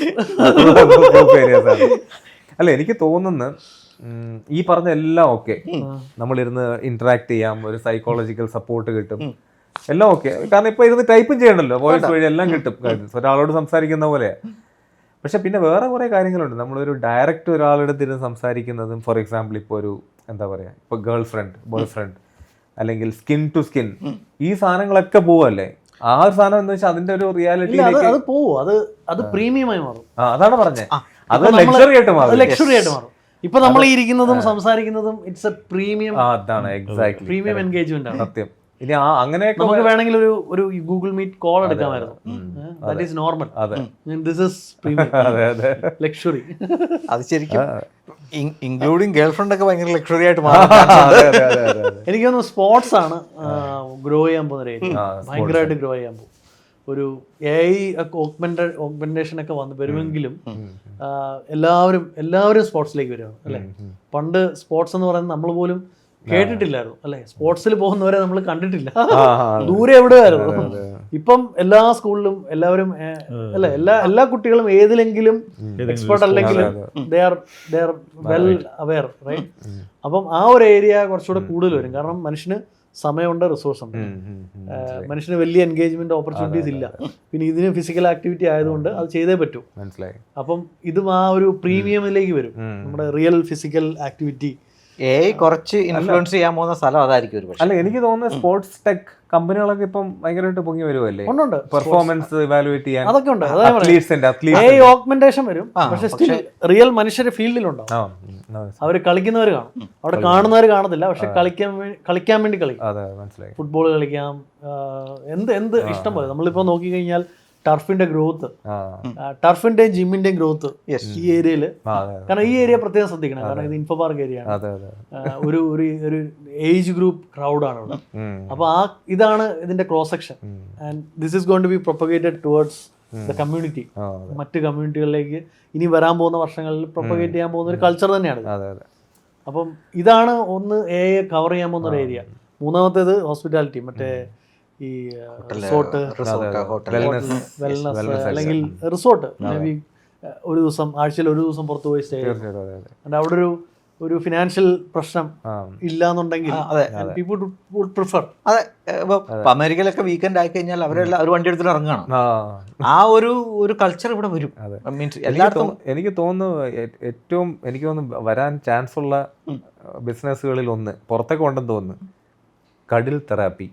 അല്ല, എനിക്ക് തോന്നുന്നു ഈ പറഞ്ഞ എല്ലാം ഓക്കെ, നമ്മളിരുന്ന് ഇന്ററാക്ട് ചെയ്യാം, ഒരു സൈക്കോളജിക്കൽ സപ്പോർട്ട് കിട്ടും, എല്ലാം ഓക്കെ. കാരണം ഇപ്പൊ ഇരുന്ന് ടൈപ്പും ചെയ്യണല്ലോ, വോയിസ് വഴി എല്ലാം കിട്ടും, ഒരാളോട് സംസാരിക്കുന്ന പോലെ. പക്ഷെ പിന്നെ വേറെ കുറെ കാര്യങ്ങളുണ്ട്. നമ്മളൊരു ഡയറക്റ്റ് ഒരാളുടെ ഇരുന്ന് സംസാരിക്കുന്നതും, ഫോർ എക്സാമ്പിൾ ഇപ്പോൾ ഒരു എന്താ പറയാ, ഇപ്പൊ ഗേൾ ഫ്രണ്ട്, ബോയ് ഫ്രണ്ട്, അല്ലെങ്കിൽ സ്കിൻ ടു സ്കിൻ, ഈ സാധനങ്ങളൊക്കെ പോവല്ലേ. ആ ഒരു സാധനം എന്ന് വെച്ചാൽ അതിന്റെ ഒരു റിയാലിറ്റി അത് പ്രീമിയമായി മാറും. അതാണ് പറഞ്ഞത്, അത് ലക്ഷറി ആയിട്ട് മാറും. ഇപ്പൊ നമ്മൾ ഇരിക്കുന്നതും സംസാരിക്കുന്നതും ഇറ്റ്സ് എ പ്രീമിയം. അതാണ് എക്സാക്ട്ലി പ്രീമിയം എൻഗേജ്മെന്റ് ആണ്. സത്യം. ഇനി അങ്ങനെ നമുക്ക് വേണമെങ്കിൽ ഒരു ഗൂഗിൾ മീറ്റ് കോൾ എടുക്കാമായിരുന്നു. That is normal. This is premium, luxury. അത് ശരിക്കും ഇൻക്ലൂഡിങ് ഗേൾ ഫ്രണ്ട് ഒക്കെ ഭയങ്കര ലക്ഷറി ആയിട്ട് മാറും. എനിക്ക് തോന്നുന്നു സ്പോർട്സ് ആണ് ഗ്രോ ചെയ്യാൻ പോകുന്ന ഒരു ഏരിയ, ഭയങ്കരമായിട്ട് ഗ്രോ ചെയ്യാൻ പോകും. ഒരു AI ഓഗ്മെന്റേഷൻ ഒക്കെ വരുമെങ്കിലും എല്ലാവരും സ്പോർട്സിലേക്ക് വരികയാണ് അല്ലേ. പണ്ട് സ്പോർട്സ് എന്ന് പറയുന്നത് നമ്മൾ പോലും കേട്ടിട്ടില്ലായിരുന്നു അല്ലെ, സ്പോർട്സിൽ പോകുന്നവരെ നമ്മൾ കണ്ടിട്ടില്ല, ദൂരെ എവിടെയായിരുന്നു. ഇപ്പം എല്ലാ സ്കൂളിലും എല്ലാവരും അല്ലെ, എല്ലാ കുട്ടികളും ഏതിലെങ്കിലും എക്സ്പെർട്ട് അല്ലെങ്കിലും they are well aware, right. അപ്പം ആ ഒരു ഏരിയ കുറച്ചുകൂടെ കൂടുതൽ വരും. കാരണം മനുഷ്യന് സമയമുണ്ട്, റിസോഴ്സ് ഉണ്ട്, മനുഷ്യന് വലിയ എൻഗേജ്മെന്റ് ഓപ്പർച്യൂണിറ്റീസ് ഇല്ല. പിന്നെ ഇതിന് ഫിസിക്കൽ ആക്ടിവിറ്റി ആയതുകൊണ്ട് അത് ചെയ്തേ പറ്റൂ. അപ്പം ഇതും ആ ഒരു പ്രീമിയമിലേക്ക് വരും, നമ്മുടെ റിയൽ ഫിസിക്കൽ ആക്ടിവിറ്റി. കുറച്ച് ഇൻഫ്ലുവൻസ് ചെയ്യാൻ പോകുന്ന സ്ഥലം അതായിരിക്കും. അല്ല, എനിക്ക് തോന്നുന്നത് സ്പോർട്സ് ടെക് കമ്പനികളൊക്കെ ഇപ്പം ഭയങ്കരമായിട്ട് പൊങ്ങി വരുമല്ലേ, പെർഫോമൻസ് ഇവാലുവേറ്റ് ചെയ്യാൻ. അതൊക്കെ ഉണ്ട്, ഓഗ്മെന്റേഷൻ വരും. പക്ഷെ സ്റ്റിൽ റിയൽ മനുഷ്യരുടെ ഫീൽഡിലുണ്ടാവും. അവര് കളിക്കുന്നവർ കാണും, അവിടെ കാണുന്നവർ കാണത്തില്ല, പക്ഷെ കളിക്കാൻ വേണ്ടി കളിക്കും. ഫുട്ബോൾ കളിക്കാം, എന്ത് ഇഷ്ടം പോലെ. നമ്മളിപ്പോ നോക്കിക്കഴിഞ്ഞാൽ ടർഫിന്റെ ഗ്രോത്ത്, ടർഫിന്റെയും ജിമ്മിന്റെയും ഗ്രോത്ത് ഈ ഏരിയയില്. കാരണം ഈ ഏരിയ പ്രത്യേകം ശ്രദ്ധിക്കണം, കാരണം ഇത് ഇൻഫോ പാർക്ക് ഏരിയ ആണ്, ഒരു ഏജ് ഗ്രൂപ്പ് ക്രൗഡാണ് ഇവിടെ. അപ്പൊ ഇതാണ് ഇതിന്റെ cross section. And this is going to be propagated towards the community ആ, മറ്റ് കമ്മ്യൂണിറ്റികളിലേക്ക് ഇനി വരാൻ പോകുന്ന വർഷങ്ങളിൽ പ്രൊപ്പഗേറ്റ് ചെയ്യാൻ പോകുന്ന ഒരു കൾച്ചർ തന്നെയാണ് ഇത്. അതെ അതെ അപ്പം ഇതാണ് ഒന്ന് കവർ ചെയ്യാൻ പോകുന്ന ഒരു ഏരിയ. മൂന്നാമത്തേത് ഹോസ്പിറ്റാലിറ്റി, മറ്റേ ഈ റിസോർട്ട്, വെൽനസ് അല്ലെങ്കിൽ റിസോർട്ട് മേ ബി ഒരു ദിവസം ആഴ്ചയിൽ ഒരു ദിവസം പുറത്ത് പോയി സ്റ്റേ ചെയ്യും. തീർച്ചയായിട്ടും അതെ അതെ അവിടെ ഒരു ഫിനാൻഷ്യൽ പ്രശ്നം ആ ഇല്ലാന്നുണ്ടെങ്കിൽ അതെ പീപ്പിൾ വുഡ് പ്രിഫർ. അതെ ഇപ്പൊ അമേരിക്കയിലൊക്കെ വീക്കെൻഡ് ആയി കഴിഞ്ഞാൽ അവരെല്ലാം ഒരു വണ്ടി എടുത്തിട്ട് ഇറങ്ങുകയാണ്. ആ ആ ഒരു കൾച്ചർ ഇവിടെ വരും. അതെ. മീൻസ് എല്ലായിടത്തും എനിക്ക് തോന്നുന്നു ഏറ്റവും എനിക്ക് തോന്നുന്നു വരാൻ ചാൻസ് ഉള്ള ബിസിനസ്സുകളിൽ ഒന്ന് പുറത്തേക്ക് ഉണ്ടെന്ന് തോന്നുന്നു കടിൽ തെറാപ്പി.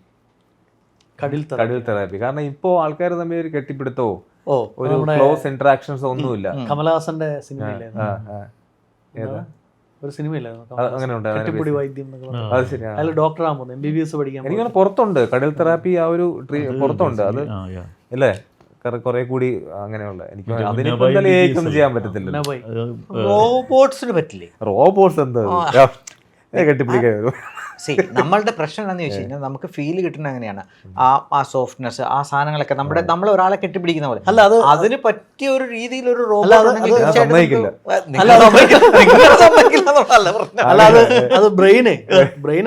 കടിൽ കടിൽ തെറാപ്പി. കാരണം ഇപ്പോ ആൾക്കാർ തമ്മിൽ ഒരു കെട്ടിപ്പിടുത്തോ ഓ ഒരു ക്ലോസ് ഇന്ററാക്ഷൻസ് ഒന്നുമില്ല. കമലഹാസന്റെ സിനിമയിലായിരുന്നു, ആ, ആ. ഏതാ? ഒരു സിനിമയിലായിരുന്നു അങ്ങനെ ഉണ്ട്, അങ്ങനെ കെട്ടിപ്പൊടി വൈദ്യം എന്നൊക്കെ പറഞ്ഞ്. അത് ശരിയാണ്. അതിൽ ഡോക്ടറാകാൻ പോകുന്നത്, MBBS പഠിക്കാൻ പോകുന്നത്. എനിക്കങ്ങനെ പുറത്തുണ്ട് കടിൽ തെറാപ്പി. ആ ഒരു പുറത്തുണ്ട് അത് അല്ലേ കുറെ കൂടി അങ്ങനെയുള്ള. എനിക്ക് അതിനിപ്പോ ഒന്നും ചെയ്യാൻ പറ്റത്തില്ല. നബായ്. റോബോട്ട്സിന് പറ്റില്ലേ? റോബോട്ട്സ് എന്താ കെട്ടിപ്പിടിക്കാൻ വരും. നമ്മളുടെ പ്രശ്നം എന്താണെന്ന് ചോദിച്ചു കഴിഞ്ഞാൽ നമുക്ക് ഫീൽ കിട്ടുന്നത് അങ്ങനെയാണ്. ആ സോഫ്റ്റ്നെസ്, ആ സാധനങ്ങളൊക്കെ നമ്മൾ ഒരാളെ കെട്ടിപ്പിടിക്കുന്ന പോലെ. അല്ല അത് അതിന് പറ്റിയ ഒരു രീതിയിൽ ഒരു സമ്മതിക്കില്ല. അല്ല അത് ബ്രെയിൻ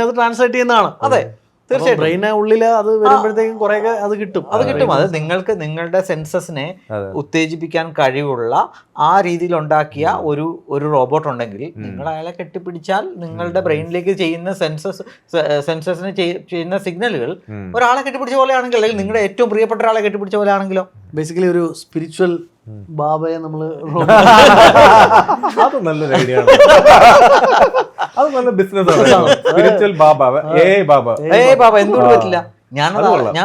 അത് ട്രാൻസ്ലേറ്റ് ചെയ്യുന്നതാണ്. അതെ തീർച്ചയായിട്ടും. ബ്രെയിന് ഉള്ളില് അത് വരുമ്പോഴത്തേക്കും കുറെയൊക്കെ അത് കിട്ടും. അത് നിങ്ങൾക്ക് നിങ്ങളുടെ സെൻസസിനെ ഉത്തേജിപ്പിക്കാൻ കഴിവുള്ള ആ രീതിയിൽ ഉണ്ടാക്കിയ ഒരു റോബോട്ട് ഉണ്ടെങ്കിൽ നിങ്ങൾ അയാളെ കെട്ടിപ്പിടിച്ചാൽ നിങ്ങളുടെ ബ്രെയിനിലേക്ക് ചെയ്യുന്ന സെൻസസിന് ചെയ്യുന്ന സിഗ്നലുകൾ ഒരാളെ കെട്ടിപ്പിടിച്ച പോലെയാണെങ്കിൽ, അല്ലെങ്കിൽ നിങ്ങളുടെ ഏറ്റവും പ്രിയപ്പെട്ട ഒരാളെ കെട്ടിപ്പിടിച്ച പോലെ ആണെങ്കിലോ ബേസിക്കലി ഒരു സ്പിരിച്വൽ ബാബയെ നമ്മള് അത് നല്ലൊരു ഐഡിയ ആണ്. അത് നല്ല ബിസിനസ് ആണ്. സ്പിരിച്വൽ ബാബ, ബാബ എന്തുകൊണ്ട് പറ്റില്ല? ഞാൻ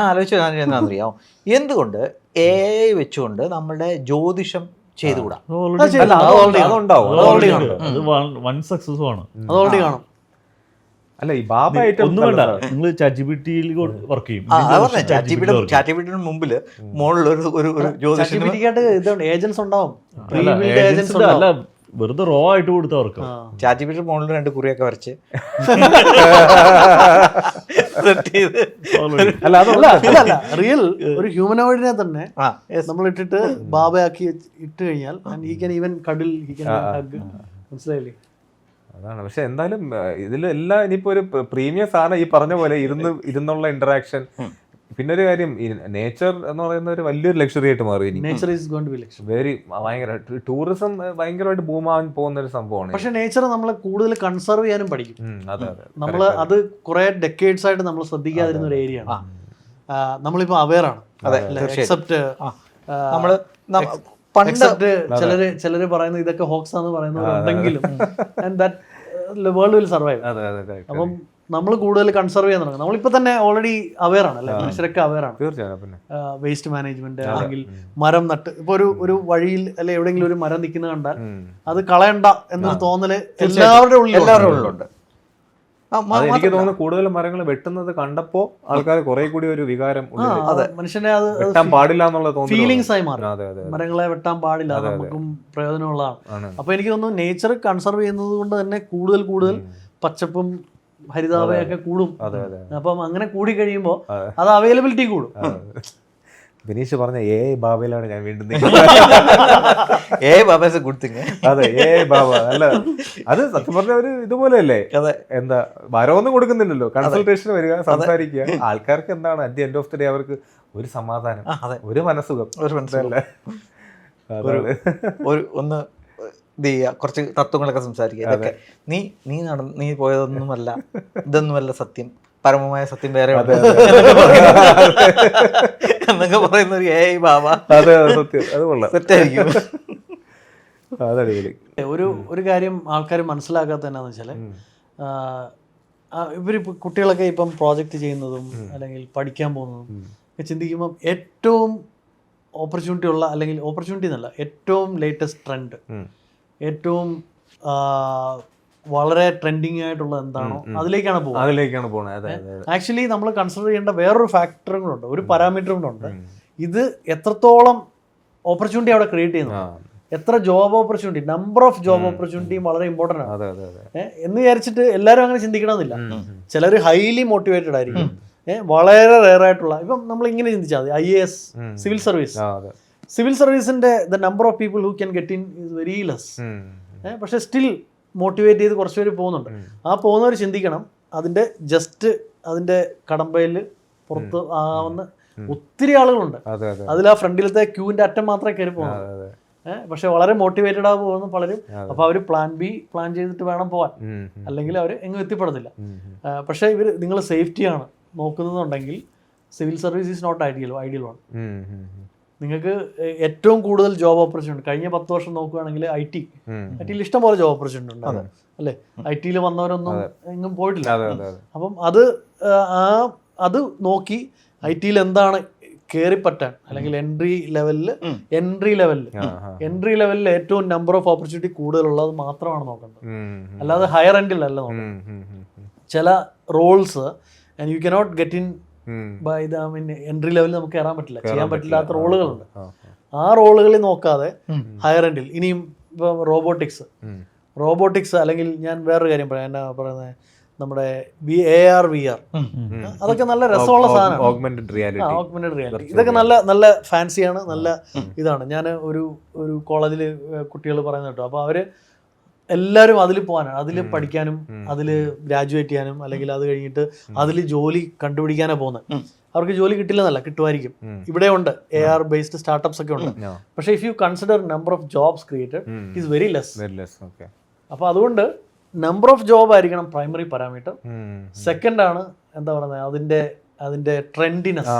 ആലോചിച്ചത് എന്താണെന്നറിയാമോ, എന്തുകൊണ്ട് AI വെച്ചുകൊണ്ട് നമ്മുടെ ജ്യോതിഷം ചെയ്തുകൂടാ? അതുണ്ടാവും. അത് വൺ സക്സസ് ആണ്. അത് ഓൾറെഡി കാണും. അല്ല ഈ ബാബ ഐറ്റം ഒന്നും വേണ്ട, നിങ്ങൾ ChatGPT-യിൽ വർക്ക് ചെയ്യും. ചാറ്റിപിടിയുടെ മുമ്പില് മുകളിൽ ജ്യോതിഷം ഇതുണ്ട്, ഏജൻസ് ഉണ്ടാവും. അല്ല, വെറുതെ റോ ആയിട്ട് കൊടുത്തവർക്ക്. ചാറ്റിപിടിയുടെ മുകളിൽ 2 കുറിയൊക്കെ വരച്ച് അല്ല റിയൽ ഒരു ഹ്യൂമനോയിഡിനെ തന്നെ നമ്മൾ ഇട്ടിട്ട് ബാബയാക്കി ഇട്ട് കഴിഞ്ഞാൽ he can even cuddle, he can hug. മനസ്സിലായില്ലേ? അതാണ്. പക്ഷെ എന്തായാലും ഇതിലെല്ലാം ഇനിയിപ്പോ ഒരു പ്രീമിയം സാധനം ഈ പറഞ്ഞ പോലെ ഇരുന്നുള്ള ഇന്ററാക്ഷൻ. പിന്നെ ഒരു കാര്യം, ഈ നേച്ചർ എന്ന് പറയുന്ന ഒരു വലിയൊരു ലക്ഷറി ആയിട്ട് മാറി. Nature is going to be luxury. Very ഭയങ്കര ടൂറിസം ഭയങ്കരമായിട്ട് ബൂമാവാൻ പോകുന്ന ഒരു സംഭവമാണ്. പക്ഷെ നേച്ചർ നമ്മളെ കൂടുതൽ കൺസർവ് ചെയ്യാനും പഠിക്കും. അതെ അതെ. നമ്മൾ അത് കുറെ ഡെക്കേഡ്സ് ആയിട്ട് നമ്മൾ ശ്രദ്ധിക്കാതിരുന്ന ഒരു ഏരിയ ആണ്. നമ്മളിപ്പോ അവെയർ ആണ്. എക്സെപ്റ്റ് ചിലര് പറയുന്നത് ഇതൊക്കെ ഹോക്സ് ആണെന്ന് പറയുന്നവരുണ്ടെങ്കിലും വേൾഡ് വിൽ സർവൈവ്. അപ്പം നമ്മൾ കൂടുതൽ കൺസർവ് ചെയ്യാൻ തുടങ്ങും. നമ്മളിപ്പോ തന്നെ ഓൾറെഡി അവെയർ ആണ്, അല്ലെ? മനുഷ്യരൊക്കെ അവെയർ ആണ്. വേസ്റ്റ് മാനേജ്മെന്റ് അല്ലെങ്കിൽ മരം നട്ട്, ഇപ്പൊ ഒരു വഴിയിൽ അല്ലെ എവിടെയെങ്കിലും ഒരു മരം നിൽക്കുന്നത് കണ്ടാൽ അത് കളയണ്ട എന്നൊരു തോന്നല് എല്ലാവരുടെ ഉള്ളിലുണ്ട്. എനിക്ക് തോന്നുന്നു കൂടുതൽ മരങ്ങൾ വെട്ടുന്നത് കണ്ടപ്പോ ആൾക്കാർ കുറെ കൂടി ഒരു വികാരം മനുഷ്യനെ അത് വെട്ടാൻ പാടില്ല എന്നുള്ള ഫീലിങ്സ് ആയി മാറും. മരങ്ങളെ വെട്ടാൻ പാടില്ല, നമുക്കും പ്രയോജനമുള്ളതാണ്. അപ്പൊ എനിക്ക് തോന്നുന്നു നേച്ചർ കൺസർവ് ചെയ്യുന്നത് കൊണ്ട് തന്നെ കൂടുതൽ പച്ചപ്പും ഹരിതാഭയൊക്കെ കൂടും. അപ്പം അങ്ങനെ കൂടി കഴിയുമ്പോ അത് അവൈലബിലിറ്റി കൂടും. ബിനീഷ് പറഞ്ഞ ബാബയിലാണ് ഞാൻ വീണ്ടും അതെ ബാബ. അല്ല അത് സത്യം പറഞ്ഞ ഒരു ഇതുപോലെയല്ലേ, എന്താ വരവൊന്നും കൊടുക്കുന്നില്ലല്ലോ. കൺസൾട്ടേഷൻ വരിക, സംസാരിക്കുക. ആൾക്കാർക്ക് എന്താണ് at the end of the day അവർക്ക് ഒരു സമാധാനം, ഒരു മനസ്സുഖം, ഒരു മനസ്സല്ലേ ഒന്ന് കുറച്ച് തത്വങ്ങളൊക്കെ സംസാരിക്കുക. ഇതൊക്കെ നീ പോയതൊന്നുമല്ല, ഇതൊന്നുമല്ല സത്യം, പരമമായ സത്യം വേറെ എന്നൊക്കെ പറയുന്ന ഒരു ബാബ. ഒരു കാര്യം ആൾക്കാർ മനസ്സിലാക്കാത്ത എന്നാന്ന് വെച്ചാല്, ഇവര് കുട്ടികളൊക്കെ ഇപ്പം പ്രോജക്റ്റ് ചെയ്യുന്നതും അല്ലെങ്കിൽ പഠിക്കാൻ പോകുന്നതും ഒക്കെ ചിന്തിക്കുമ്പോൾ ഏറ്റവും ഓപ്പർച്യൂണിറ്റി ഉള്ള, അല്ലെങ്കിൽ ഓപ്പർച്യൂണിറ്റി എന്നല്ല, ഏറ്റവും ലേറ്റസ്റ്റ് ട്രെൻഡ്, ഏറ്റവും വളരെ ട്രെൻഡിങ് ആയിട്ടുള്ള എന്താണോ അതിലേക്കാണ് പോകുന്നത്. ആക്ച്വലി നമ്മൾ കൺസിഡർ ചെയ്യേണ്ട വേറൊരു ഫാക്ടറും കൂടെ ഉണ്ട്, ഒരു പാരാമീറ്ററും കൂടെ ഉണ്ട്. ഇത് എത്രത്തോളം ഓപ്പർച്യൂണിറ്റി അവിടെ ക്രിയേറ്റ് ചെയ്യുന്നു, എത്ര job opportunity, number of job ഓപ്പർച്യൂണിറ്റിയും വളരെ ഇമ്പോർട്ടൻ്റ് ആണ്. എന്ന് വിചാരിച്ചിട്ട് എല്ലാവരും അങ്ങനെ ചിന്തിക്കണമെന്നില്ല. ചിലർ ഹൈലി മോട്ടിവേറ്റഡ് ആയിരിക്കും, വളരെ റെയർ ആയിട്ടുള്ള. ഇപ്പം നമ്മൾ ഇങ്ങനെ ചിന്തിച്ചാൽ മതി, IAS, സിവിൽ സർവീസ് സിവിൽ സർവീസിൻ്റെ the number of people who can get in is very less. പക്ഷേ സ്റ്റിൽ മോട്ടിവേറ്റ് ചെയ്ത് കുറച്ച് പേര് പോകുന്നുണ്ട്. ആ പോകുന്നവർ ചിന്തിക്കണം, അതിൻ്റെ ജസ്റ്റ് അതിൻ്റെ കടമ്പയിൽ പുറത്ത് ആവുന്ന ഒത്തിരി ആളുകളുണ്ട്. അതിൽ ആ ഫ്രണ്ടിലത്തെ ക്യൂവിൻ്റെ അറ്റം മാത്രമേ കയറി പോകുന്നത്. പക്ഷെ വളരെ മോട്ടിവേറ്റഡ് ആയി പോകുന്ന പലരും. അപ്പോൾ അവർ പ്ലാൻ ബി പ്ലാൻ ചെയ്തിട്ട് വേണം പോകാൻ, അല്ലെങ്കിൽ അവർ എങ്ങും എത്തിപ്പെടത്തില്ല. പക്ഷേ നിങ്ങൾ സേഫ്റ്റിയാണ് നോക്കുന്നതുണ്ടെങ്കിൽ civil service is not ideal one. നിങ്ങൾക്ക് ഏറ്റവും കൂടുതൽ ജോബ് ഓപ്പർച്യൂണിറ്റി കഴിഞ്ഞ 10 വർഷം നോക്കുകയാണെങ്കിൽ ഐ ടിയിൽ ഇഷ്ടംപോലെ ജോബ് ഓപ്പർച്യൂണിറ്റി ഉണ്ട് അല്ലേ. ഐ ടിയിൽ വന്നവരൊന്നും എങ്ങും പോയിട്ടില്ല. അപ്പം അത് നോക്കി ഐ ടിയിൽ എന്താണ് കയറിപ്പറ്റാൻ, അല്ലെങ്കിൽ എൻട്രി ലെവലിൽ ഏറ്റവും നമ്പർ ഓഫ് ഓപ്പർച്യൂണിറ്റി കൂടുതലുള്ളത് മാത്രമാണ് നോക്കേണ്ടത്, അല്ലാതെ ഹയർ എൻഡിലല്ല നോക്കേണ്ടത്. ചില roles and you cannot get in by the entry ലെവലിൽ നമുക്ക് കയറാൻ പറ്റില്ല, ചെയ്യാൻ പറ്റില്ലാത്ത റോളുകളുണ്ട്. ആ റോളുകളിൽ നോക്കാതെ ഹയർ എൻഡിൽ ഇനിയും ഇപ്പം റോബോട്ടിക്സ് അല്ലെങ്കിൽ ഞാൻ വേറൊരു കാര്യം പറയാം, എന്നാ പറയുന്നത്, നമ്മുടെ AR VR അതൊക്കെ നല്ല രസമുള്ള സാധനമാണ്. ഓഗ്മെന്റഡ് റിയാലിറ്റി ഇതൊക്കെ നല്ല ഫാൻസിയാണ്, നല്ല ഇതാണ്. ഞാൻ ഒരു കോളേജിൽ കുട്ടികൾ പറയുന്നത് കേട്ടോ. അപ്പോൾ അവർ എല്ലാവരും അതിൽ പോകാനാണ്, അതിൽ പഠിക്കാനും അതിൽ ഗ്രാജുവേറ്റ് ചെയ്യാനും, അല്ലെങ്കിൽ അത് കഴിഞ്ഞിട്ട് അതിൽ ജോലി കണ്ടുപിടിക്കാനാണ് പോകുന്നത്. അവർക്ക് ജോലി കിട്ടില്ലെന്നല്ല, കിട്ടുമായിരിക്കും. ഇവിടെ ഉണ്ട് AR ബേസ്ഡ് സ്റ്റാർട്ടപ്സ് ഒക്കെ ഉണ്ട്. പക്ഷേ if you consider number of jobs created is very less. അപ്പോൾ അതുകൊണ്ട് നമ്പർ ഓഫ് ജോബ് ആയിരിക്കണം പ്രൈമറി പാരാമീറ്റർ. സെക്കൻഡ് ആണ് എന്താ പറയുന്നത്, അതിന്റെ ട്രെൻഡിനെസ്.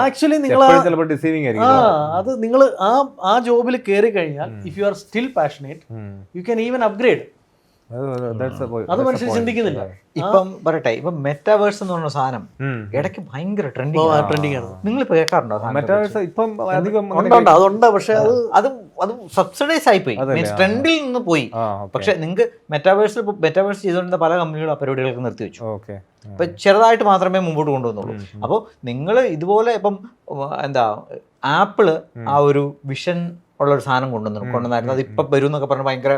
ആക്ച്വലി നിങ്ങൾ അത് നിങ്ങൾ ആ ജോബിൽ കയറി കഴിഞ്ഞാൽ if you are still passionate you can even upgrade. അത് മനുഷ്യർ ചിന്തിക്കുന്നില്ല. ഇപ്പം പറയട്ടെ, ഇപ്പം മെറ്റാവേഴ്സ് എന്ന് പറഞ്ഞ സാധനം ഇടയ്ക്ക് ഭയങ്കര ട്രെൻഡിങ് ആണ്. നിങ്ങളിപ്പോ കേൾക്കാറുണ്ടോ? മെറ്റാവേഴ്സ് ഇപ്പം അധികം അതുണ്ട്, പക്ഷെ അത് സബ്സിഡൈസ് ആയി പോയി, ട്രെൻഡിൽ നിന്ന് പോയി. പക്ഷെ നിങ്ങൾക്ക് മെറ്റാവേഴ്സ് ചെയ്തുകൊണ്ടിരുന്ന പല കമ്പനികളും ആ പരിപാടികൾക്ക് നിർത്തിവെച്ചു. ഇപ്പൊ ചെറുതായിട്ട് മാത്രമേ മുമ്പോട്ട് കൊണ്ടുവന്നുള്ളൂ. അപ്പോൾ നിങ്ങൾ ഇതുപോലെ ഇപ്പം എന്താ ആപ്പിള് ആ ഒരു വിഷൻ ഉള്ളൊരു സാധനം കൊണ്ടുവന്നായിരുന്നു. അത് ഇപ്പം വരും എന്നൊക്കെ പറഞ്ഞ് ഭയങ്കര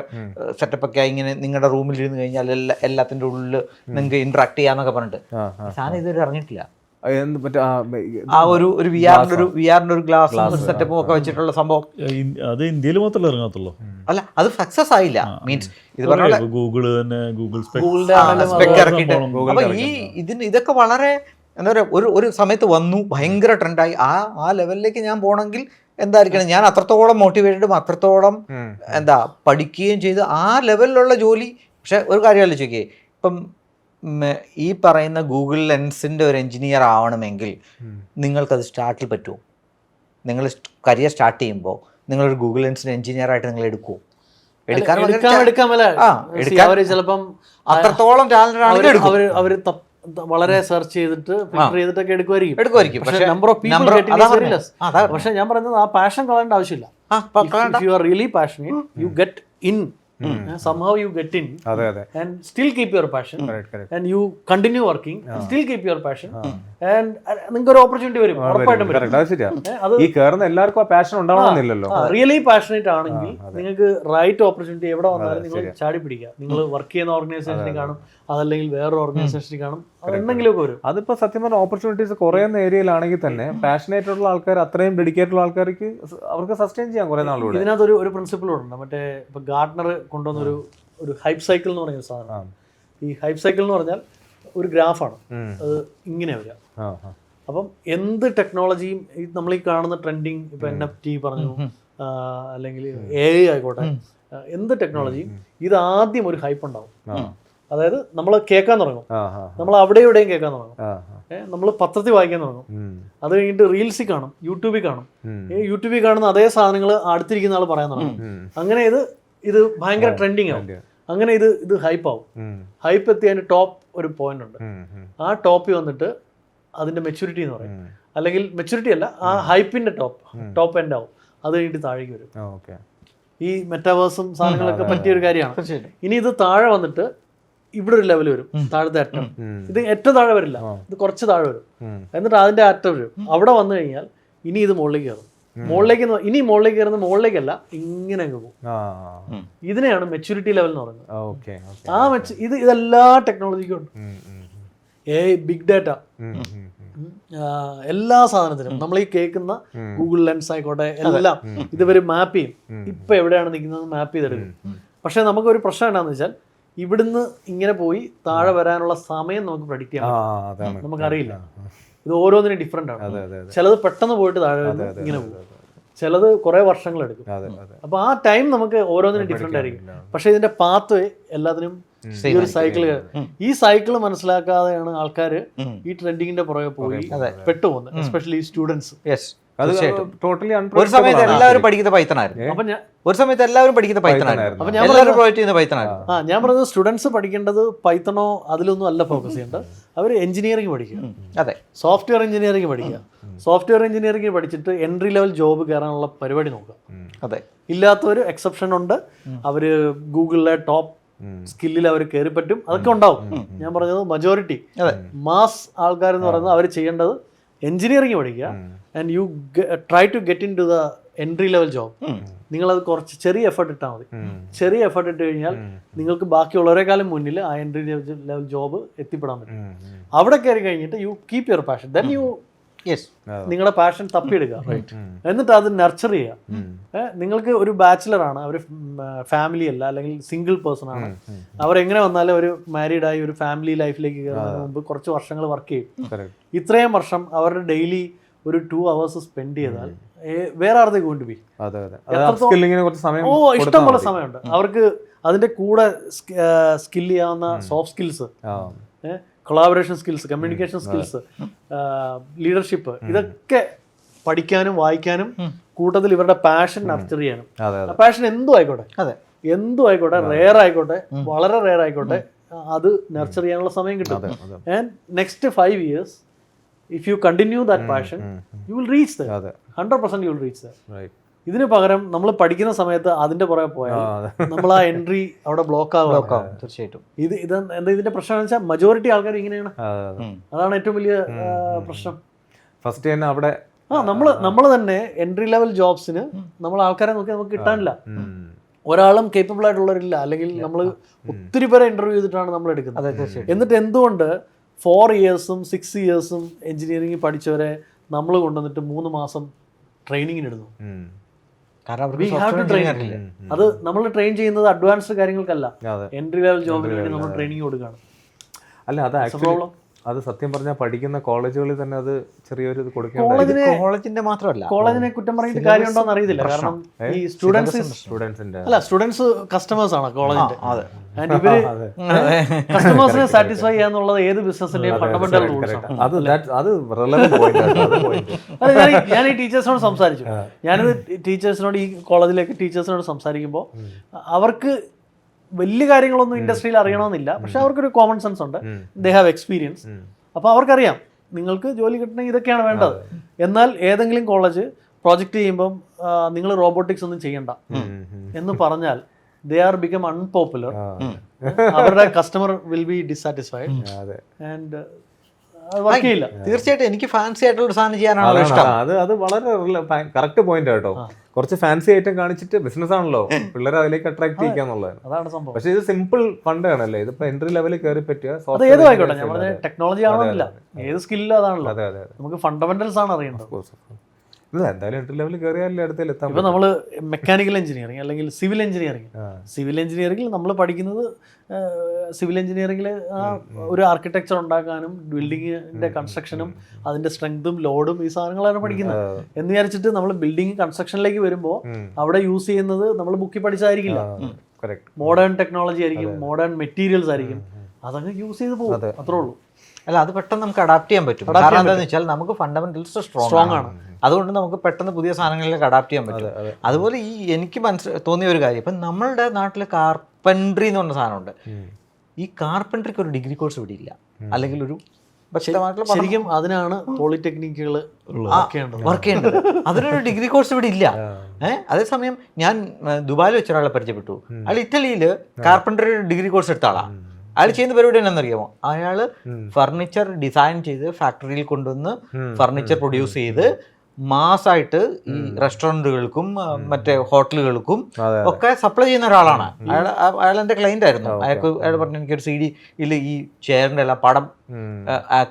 സെറ്റപ്പൊക്കെ ആയി. ഇങ്ങനെ നിങ്ങളുടെ റൂമിൽ ഇരുന്ന് കഴിഞ്ഞാൽ എല്ലാത്തിൻ്റെ ഉള്ളിൽ നിങ്ങൾക്ക് ഇന്ററാക്ട് ചെയ്യാന്നൊക്കെ പറഞ്ഞിട്ട് സാധനം ഇതുവരെ അറിഞ്ഞിട്ടില്ല. ആ ഒരു വിആറിന്റെ ഒരു ഗ്ലാസ് സെറ്റപ്പും ഒക്കെ വെച്ചിട്ടുള്ള സംഭവം അത് ഇന്ത്യയിൽ മാത്രമേ ഇറങ്ങാത്തുള്ളൂ. അല്ല, അത് സക്സസ് ആയില്ല. മീൻസ് ഇത് പറഞ്ഞ ഗൂഗിള് തന്നെ സ്പെക്ക് ഇറക്കിയിട്ട്. അപ്പൊ ഇതൊക്കെ വളരെ എന്താ പറയുക, ഒരു സമയത്ത് വന്നു, ഭയങ്കര ട്രെൻഡായി. ആ ലെവലിലേക്ക് ഞാൻ പോകണമെങ്കിൽ എന്തായിരിക്കണം, ഞാൻ അത്രത്തോളം മോട്ടിവേറ്റഡും അത്രത്തോളം എന്താ പഠിക്കുകയും ചെയ്ത് ആ ലെവലിലുള്ള ജോലി. പക്ഷെ ഒരു കാര്യം ആലോചിക്കേ, ഇപ്പം ഈ പറയുന്ന ഗൂഗിൾ ലെൻസിൻ്റെ ഒരു എഞ്ചിനീയർ ആവണമെങ്കിൽ നിങ്ങൾക്കത് സ്റ്റാർട്ടിൽ പറ്റുമോ? നിങ്ങൾ കരിയർ സ്റ്റാർട്ട് ചെയ്യുമ്പോൾ നിങ്ങളൊരു ഗൂഗിൾ ലെൻസിൻ്റെ എഞ്ചിനീയർ ആയിട്ട് നിങ്ങൾ എടുക്കുമോ? ചിലപ്പം അത്രത്തോളം ടാലന്റഡ് ആണെങ്കിൽ അവർ വളരെ സെർച്ച് ചെയ്തിട്ട് ഫിൽട്ടർ ചെയ്തിട്ടൊക്കെ എടുക്കുമായിരിക്കും. പക്ഷേ നമ്പർ ഓഫ് പീപ്പിൾ പക്ഷെ ഞാൻ പറയുന്നത് ആ പാഷൻ കളയേണ്ട ആവശ്യമില്ല. You are really passionate, you get in. Somehow you get in and still keep your passion and you continue working and still keep your passion and നിങ്ങൾക്ക് ഒരു opportunity വരും, ഉറപ്പായിട്ടും വരും. ഈ കേറുന്ന എല്ലാവർക്കും ആ പാഷൻ ഉണ്ടാവണമെന്നില്ലല്ലോ. റിയലി പാഷനേറ്റ് ആണെങ്കിൽ നിങ്ങൾക്ക് റൈറ്റ് ഓപ്പർച്യൂണിറ്റി എവിടെ വന്നാലും നിങ്ങൾ ചാടി പിടിക്കുക. നിങ്ങൾ വർക്ക് ചെയ്യുന്ന ഓർഗനൈസേഷനിൽ കാണും, അതല്ലെങ്കിൽ വേറൊരു ഓർഗനൈസേഷനിൽ കാണും, എന്തെങ്കിലുമൊക്കെ വരും. അതിപ്പോ സത്യം പറഞ്ഞ ഓപ്പർച്യൂണിറ്റീസ് കുറയുന്ന ഏരിയയിലാണെങ്കിൽ തന്നെ പാഷനേറ്റ് ഉള്ള ആൾക്കാർ, അത്രയും ഡെഡിക്കേറ്റഡ് ഉള്ള ആൾക്കാർക്ക് അവർക്ക് സസ്റ്റെയിൻ ചെയ്യാൻ കുറെ നാളുകൂടെ. ഇതിനകത്ത് ഒരു പ്രിൻസിപ്പിൾ ഉണ്ട്. മറ്റേ ഇപ്പൊ ഗാർഡനർ കൊണ്ടുവന്ന ഒരു ഹൈപ്പ് സൈക്കിൾ എന്ന് പറയുന്ന സാധനം. ഈ ഹൈപ്പ് സൈക്കിൾ എന്ന് പറഞ്ഞാൽ ഒരു ഗ്രാഫാണ്, അത് ഇങ്ങനെ വരിക. അപ്പം എന്ത് ടെക്നോളജിയും നമ്മൾ ഈ കാണുന്ന ട്രെൻഡിങ്, ഇപ്പൊ NFT പറഞ്ഞു, അല്ലെങ്കിൽ AI ആയിക്കോട്ടെ, എന്ത് ടെക്നോളജിയും ഇത് ആദ്യം ഒരു ഹൈപ്പ് ഉണ്ടാവും. അതായത് നമ്മൾ കേൾക്കാൻ തുടങ്ങും, നമ്മൾ അവിടെ ഇവിടെയും കേൾക്കാൻ തുടങ്ങും, നമ്മൾ പത്രത്തിൽ വായിക്കാൻ തുടങ്ങും, അത് കഴിഞ്ഞിട്ട് റീൽസിൽ കാണും, യൂട്യൂബിൽ കാണും. യൂട്യൂബിൽ കാണുന്ന അതേ സാധനങ്ങൾ അടുത്തിരിക്കുന്ന ആൾ പറയാൻ തുടങ്ങും. അങ്ങനെ ഇത് ഭയങ്കര ട്രെൻഡിങ് ആവും. അങ്ങനെ ഇത് ഹൈപ്പ് ആവും. ഹൈപ്പ് എത്തി അതിന് ടോപ്പ് ഒരു പോയിന്റ് ഉണ്ട്. ആ ടോപ്പിൽ വന്നിട്ട് അതിന്റെ മെച്യൂരിറ്റി എന്ന് പറയും, അല്ലെങ്കിൽ മെച്യൂരിറ്റി അല്ല, ആ ഹൈപ്പിന്റെ ടോപ്പ് എൻഡ് ആവും. അത് കഴിഞ്ഞിട്ട് താഴേക്ക് വരും. ഈ മെറ്റാവേഴ്സും സാധനങ്ങളൊക്കെ പറ്റിയ ഒരു കാര്യമാണ്. ഇനി ഇത് താഴെ വന്നിട്ട് ഇവിടെ ഒരു ലെവൽ വരും, താഴത്തെ അറ്റം. ഇത് ഏറ്റവും താഴെ വരില്ല, ഇത് കുറച്ച് താഴെ വരും, എന്നിട്ട് അതിന്റെ അറ്റം വരും. അവിടെ വന്നു കഴിഞ്ഞാൽ ഇനി ഇത് മുകളിലേക്ക് കയറും. ഇനി മുകളിലേക്ക് കയറുന്ന മുകളിലേക്കല്ല, ഇങ്ങനെ അങ്ങ് പോകും. ഇതിനെയാണ് മെച്യൂരിറ്റി ലെവൽ എന്ന് പറയുന്നത്. ഇതെല്ലാ ടെക്നോളജിക്കും ഉണ്ട്. ബിഗ് ഡാറ്റ, എല്ലാ സാധനത്തിനും നമ്മൾ ഈ കേൾക്കുന്ന ഗൂഗിൾ ലെൻസ് ആയിക്കോട്ടെ എല്ലാം ഇതുവരെ മാപ്പ് ചെയ്യും. ഇപ്പൊ എവിടെയാണ് നിൽക്കുന്നത് മാപ്പ് ചെയ്തെടുക്കും. പക്ഷെ നമുക്കൊരു പ്രശ്നം എന്താണെന്ന് വെച്ചാൽ ഇവിടുന്ന് ഇങ്ങനെ പോയി താഴെ വരാനുള്ള സമയം നമുക്ക് പ്രഡിക്റ്റ് ചെയ്യാൻ പറ്റും. നമുക്കറിയില്ല. ഇത് ഓരോന്നിനും ഡിഫറെന്റ് ആണ്. ചിലത് പെട്ടെന്ന് പോയിട്ട് താഴെ ഇങ്ങനെ പോകും, ചിലത് കുറെ വർഷങ്ങളെടുക്കും. അപ്പൊ ആ ടൈം നമുക്ക് ഓരോന്നിനും ഡിഫറെന്റ് ആയിരിക്കും. പക്ഷെ ഇതിന്റെ പാത്ത് എല്ലാത്തിനും ഈ ഒരു സൈക്കിള്, ഈ സൈക്കിള് മനസ്സിലാക്കാതെയാണ് ആൾക്കാര് ഈ ട്രെൻഡിങ്ങിന്റെ പുറകെ പോയി പെട്ടുപോകുന്നത്, എസ്പെഷ്യലി സ്റ്റുഡൻസ്. ഒരു സമയത്ത് എല്ലാവരും പഠിക്കുന്ന പൈത്തണായിരുന്നു. അപ്പൊ ഞാൻ ഒരു സമയത്ത് എല്ലാവരും പഠിക്കുന്ന പൈത്തണായിരുന്നു. എല്ലാവരും പ്രൊവൈഡ് ചെയ്യുന്ന പൈത്തണായിരുന്നു. ഞാൻ പറഞ്ഞത് സ്റ്റുഡൻസ് പഠിക്കേണ്ടത് പൈത്തണോ അതിലൊന്നും അല്ല ഫോക്കസ് ചെയ്യേണ്ടത്. അവർ എഞ്ചിനീയറിംഗ് പഠിക്കുക, അതെ, സോഫ്റ്റ്വെയർ എഞ്ചിനീയറിംഗ് പഠിക്കുക. സോഫ്റ്റ്വെയർ എഞ്ചിനീയറിംഗ് പഠിച്ചിട്ട് എൻട്രി ലെവൽ ജോബ് കയറാനുള്ള പരിപാടി നോക്കുക. അതെ, ഇല്ലാത്തൊരു എക്സെപ്ഷൻ ഉണ്ട്. അവര് ഗൂഗിളിലെ ടോപ്പ് സ്കില്ലിൽ അവർ കയറി പറ്റും, അതൊക്കെ ഉണ്ടാവും. ഞാൻ പറഞ്ഞത് മജോറിറ്റി മാസ് ആൾക്കാർ എന്ന് പറയുന്നത് അവർ ചെയ്യേണ്ടത് എഞ്ചിനീയറിംഗ് പഠിക്കുക. And you try to get in to the entry level job. നിങ്ങളത് കുറച്ച് ചെറിയ എഫേർട്ട് ഇട്ടാൽ മതി. ചെറിയ എഫേർട്ട് ഇട്ട് കഴിഞ്ഞാൽ നിങ്ങൾക്ക് ബാക്കിയുള്ളവരെക്കാളും മുന്നിൽ ആ എൻട്രി ലെവൽ ജോബ് എത്തിപ്പെടാൻ പറ്റും. അവിടെ കയറി കഴിഞ്ഞിട്ട് you keep your passion, then you നിങ്ങളുടെ പാഷൻ തപ്പിയെടുക്കുക, എന്നിട്ട് അത് നർച്ചർ ചെയ്യുക. നിങ്ങൾക്ക് ഒരു ബാച്ചിലർ ആണ്, അവർ ഫാമിലി അല്ല, അല്ലെങ്കിൽ സിംഗിൾ പേഴ്സൺ ആണ്. അവരെങ്ങനെ വന്നാലും ഒരു മാരീഡായി ഒരു ഫാമിലി ലൈഫിലേക്ക് കയറുന്നതിന് മുമ്പ് കുറച്ച് വർഷങ്ങൾ വർക്ക് ചെയ്യും. ഇത്രയും വർഷം അവരുടെ ഡെയിലി ഒരു 2 hours സ്പെൻഡ് ചെയ്താൽ വേറെ ആർദേ ഗോയിങ് ടു ബി. ഇഷ്ടംപോലെ സമയമുണ്ട് അവർക്ക്. അതിന്റെ കൂടെ സ്കിൽ ചെയ്യാവുന്ന soft skills, collaboration skills, communication skills, leadership, ഇതൊക്കെ പഠിക്കാനും വായിക്കാനും കൂട്ടത്തിൽ ഇവരുടെ പാഷൻ നർച്ചർ ചെയ്യാനും. പാഷൻ എന്തും ആയിക്കോട്ടെ, റെയർ ആയിക്കോട്ടെ, വളരെ റെയർ ആയിക്കോട്ടെ, അത് നർച്ചർ ചെയ്യാനുള്ള സമയം കിട്ടും. And next 5 years if you continue that passion, you will reach there. 100% you will reach there. ഇതിന് പകരം നമ്മൾ പഠിക്കുന്ന സമയത്ത് അതിന്റെ പുറകെ പോയാൽ നമ്മൾ ആ എൻട്രി അവിടെ ബ്ലോക്ക് ആകും. തീർച്ചയായിട്ടും. എന്താ ഇതിന്റെ പ്രശ്നം എന്ന് വെച്ചാൽ മജോറിറ്റി ആൾക്കാർ ഇങ്ങനെയാണ്. അതാണ് ഏറ്റവും വലിയ പ്രശ്നം. ഫസ്റ്റ് തന്നെ അവിടെ നമ്മൾ തന്നെ എൻട്രി ലെവൽ ജോബ്സിന് നമ്മൾ ആൾക്കാരെ നോക്കി നമുക്ക് കിട്ടാനില്ല. ഒരാളും കേപ്പബിൾ ആയിട്ടുള്ളവരില്ല, അല്ലെങ്കിൽ നമ്മൾ ഒത്തിരി പേരെ ഇന്റർവ്യൂ ചെയ്തിട്ടാണ് നമ്മൾ എടുക്കുന്നത്. എന്നിട്ട് എന്തുകൊണ്ട് 4 years 6 years എഞ്ചിനീയറിംഗ് പഠിച്ചവരെ നമ്മൾ കൊണ്ടുവന്നിട്ട് 3 മാസം ട്രെയിനിങ്ങിന് ഇടുന്നു? അത് നമ്മൾ ട്രെയിൻ ചെയ്യുന്നത് അഡ്വാൻസ്ഡ് കാര്യങ്ങൾക്കല്ല, എൻട്രി ലെവൽ ജോബിന് വേണ്ടി നമ്മൾ ട്രെയിനിങ് കൊടുക്കുകയാണ്. അല്ല, അത് സത്യം പറഞ്ഞാൽ പഠിക്കുന്ന കോളേജുകളിൽ തന്നെ അത് ചെറിയൊരു കോളേജിന്റെ മാത്രമല്ല, കോളേജിനെ കുറ്റം പറഞ്ഞിട്ട് കാര്യമുണ്ടോന്ന് അറിയത്തില്ല. കാരണം ഈ സ്റ്റുഡൻസ് കസ്റ്റമേഴ്സ് ആണ് കോളേജിന്റെ. ഇവര് കസ്റ്റമേഴ്സിനെ സാറ്റിസ്ഫൈ ചെയ്യാന്നുള്ളത് ഏത് ബിസിനസിന്റെയും ഫണ്ടമെന്റൽ റൂൾസ് ആണ്. ഞാൻ ഈ ടീച്ചേഴ്സിനോട് സംസാരിച്ചു. ഞാനിത് ടീച്ചേഴ്സിനോട്, ഈ കോളേജിലേക്ക് ടീച്ചേഴ്സിനോട് സംസാരിക്കുമ്പോൾ അവർക്ക് വലിയ കാര്യങ്ങളൊന്നും ഇൻഡസ്ട്രിയിൽ അറിയണമെന്നില്ല, പക്ഷെ അവർക്കൊരു കോമൺ സെൻസ് ഉണ്ട്. They have experience. അപ്പോൾ അവർക്കറിയാം നിങ്ങൾക്ക് ജോലി കിട്ടണമെങ്കിൽ ഇതൊക്കെയാണ് വേണ്ടത്. എന്നാൽ ഏതെങ്കിലും കോളേജ് പ്രോജക്റ്റ് ചെയ്യുമ്പം നിങ്ങൾ റോബോട്ടിക്സ് ഒന്നും ചെയ്യണ്ട എന്ന് പറഞ്ഞാൽ they are become unpopular. അവരുടെ customer will be dissatisfied and work ചെയ്യില്ല. തീർച്ചയായിട്ടും എനിക്ക് ഫാൻസി ആയിട്ടുള്ള സാധനം ചെയ്യാനാണ് ഇഷ്ടം. അത് വളരെ കറക്റ്റ് പോയിന്റ് കേട്ടോ. കുറച്ച് ഫാൻസി ഐറ്റം കാണിച്ചിട്ട് ബിസിനസ് ആണല്ലോ, പിള്ളേരെ അതിലേക്ക് അട്രാക്ട് ചെയ്യാന്നുള്ളത്. അതാണ് സംഭവം. പക്ഷേ ഇത് സിമ്പിൾ ഫണ്ട് ആണല്ലേ. ഇതിപ്പോ എൻട്രി ലെവലിൽ കയറി പറ്റിയ ഏതും ആയിക്കോട്ടെ, ഞാൻ പറഞ്ഞ ടെക്നോളജി ആവണമെന്നില്ല, ഏത് സ്കില്ലും അതാണല്ലോ. നമുക്ക് ഫണ്ടമെന്റൽസ് ആണ് അറിയേണ്ടത്. എന്തായാലും എൻട്രി ലെവലിൽ കയറിയാലേ അടുത്തേൽ എത്താം. ഇപ്പൊ നമ്മള് മെക്കാനിക്കൽ എഞ്ചിനീയറിംഗ് അല്ലെങ്കിൽ സിവിൽ എഞ്ചിനീയറിംഗിൽ നമ്മൾ പഠിക്കുന്നത് സിവിൽ എഞ്ചിനീയറിംഗിൽ ഒരു ആർക്കിടെക്ചർ ഉണ്ടാക്കാനും ബിൽഡിങ്ങിന്റെ കൺസ്ട്രക്ഷനും അതിന്റെ സ്ട്രെങ്തും ലോഡും ഈ സാധനങ്ങളാണ് പഠിക്കുന്നത്. എന്ന് വിചാരിച്ചിട്ട് നമ്മൾ ബിൽഡിംഗ് കൺസ്ട്രക്ഷനിലേക്ക് വരുമ്പോൾ അവിടെ യൂസ് ചെയ്യുന്നത് നമ്മൾ ബുക്കിൽ പഠിച്ചതായിരിക്കില്ല. മോഡേൺ ടെക്നോളജി ആയിരിക്കും, മോഡേൺ മെറ്റീരിയൽസ് ആയിരിക്കും, അതങ്ങ് യൂസ് ചെയ്ത് പോകും, അത്രേ ഉള്ളൂ. അല്ല, അത് പെട്ടെന്ന് നമുക്ക് അഡാപ്റ്റ് ചെയ്യാൻ പറ്റും. കാരണം എന്താണെന്ന് വെച്ചാൽ നമുക്ക് ഫണ്ടമെന്റൽസ് സ്ട്രോങ് ആണ്. അതുകൊണ്ട് നമുക്ക് പെട്ടെന്ന് പുതിയ സാധനങ്ങളിലേക്ക് അഡാപ്റ്റ് ചെയ്യാൻ പറ്റും. അതുപോലെ ഈ എനിക്ക് തോന്നിയ ഒരു കാര്യം, ഇപ്പം നമ്മളുടെ നാട്ടിൽ കാർപ്പൻട്രി എന്ന് പറഞ്ഞ സാധനമുണ്ട്. ഈ കാർപ്പൻട്രിക്ക് ഒരു ഡിഗ്രി കോഴ്സ് ഇവിടെ ഇല്ല, അല്ലെങ്കിൽ ഒരു ശരിക്കും അതിനാണ് പോളിടെക്നിക്കുകൾ വർക്ക് ചെയ്യേണ്ടത്. അതിനൊരു ഡിഗ്രി കോഴ്സ് ഇവിടെ ഇല്ല. അതേസമയം ഞാൻ ദുബായിൽ വെച്ച ഒരാളെ പരിചയപ്പെട്ടു. അയാൾ ഇറ്റലിയിൽ കാർപ്പൻട്രി ഡിഗ്രി കോഴ്സ് എടുത്ത ആളാണ്. അയാൾ ചെയ്യുന്ന പരിപാടി എന്താണെന്നറിയാമോ? അയാൾ ഫർണിച്ചർ ഡിസൈൻ ചെയ്ത് ഫാക്ടറിയിൽ കൊണ്ടുവന്ന് ഫർണിച്ചർ പ്രൊഡ്യൂസ് ചെയ്ത് മാസായിട്ട് ഈ റെസ്റ്റോറൻറ്റുകൾക്കും മറ്റേ ഹോട്ടലുകൾക്കും ഒക്കെ സപ്ലൈ ചെയ്യുന്ന ഒരാളാണ്. അയാൾ എൻ്റെ ക്ലൈൻ്റ് ആയിരുന്നു. അയാൾ പറഞ്ഞു എനിക്കൊരു CD യിൽ ഈ ചെയറിൻ്റെ എല്ലാം പടം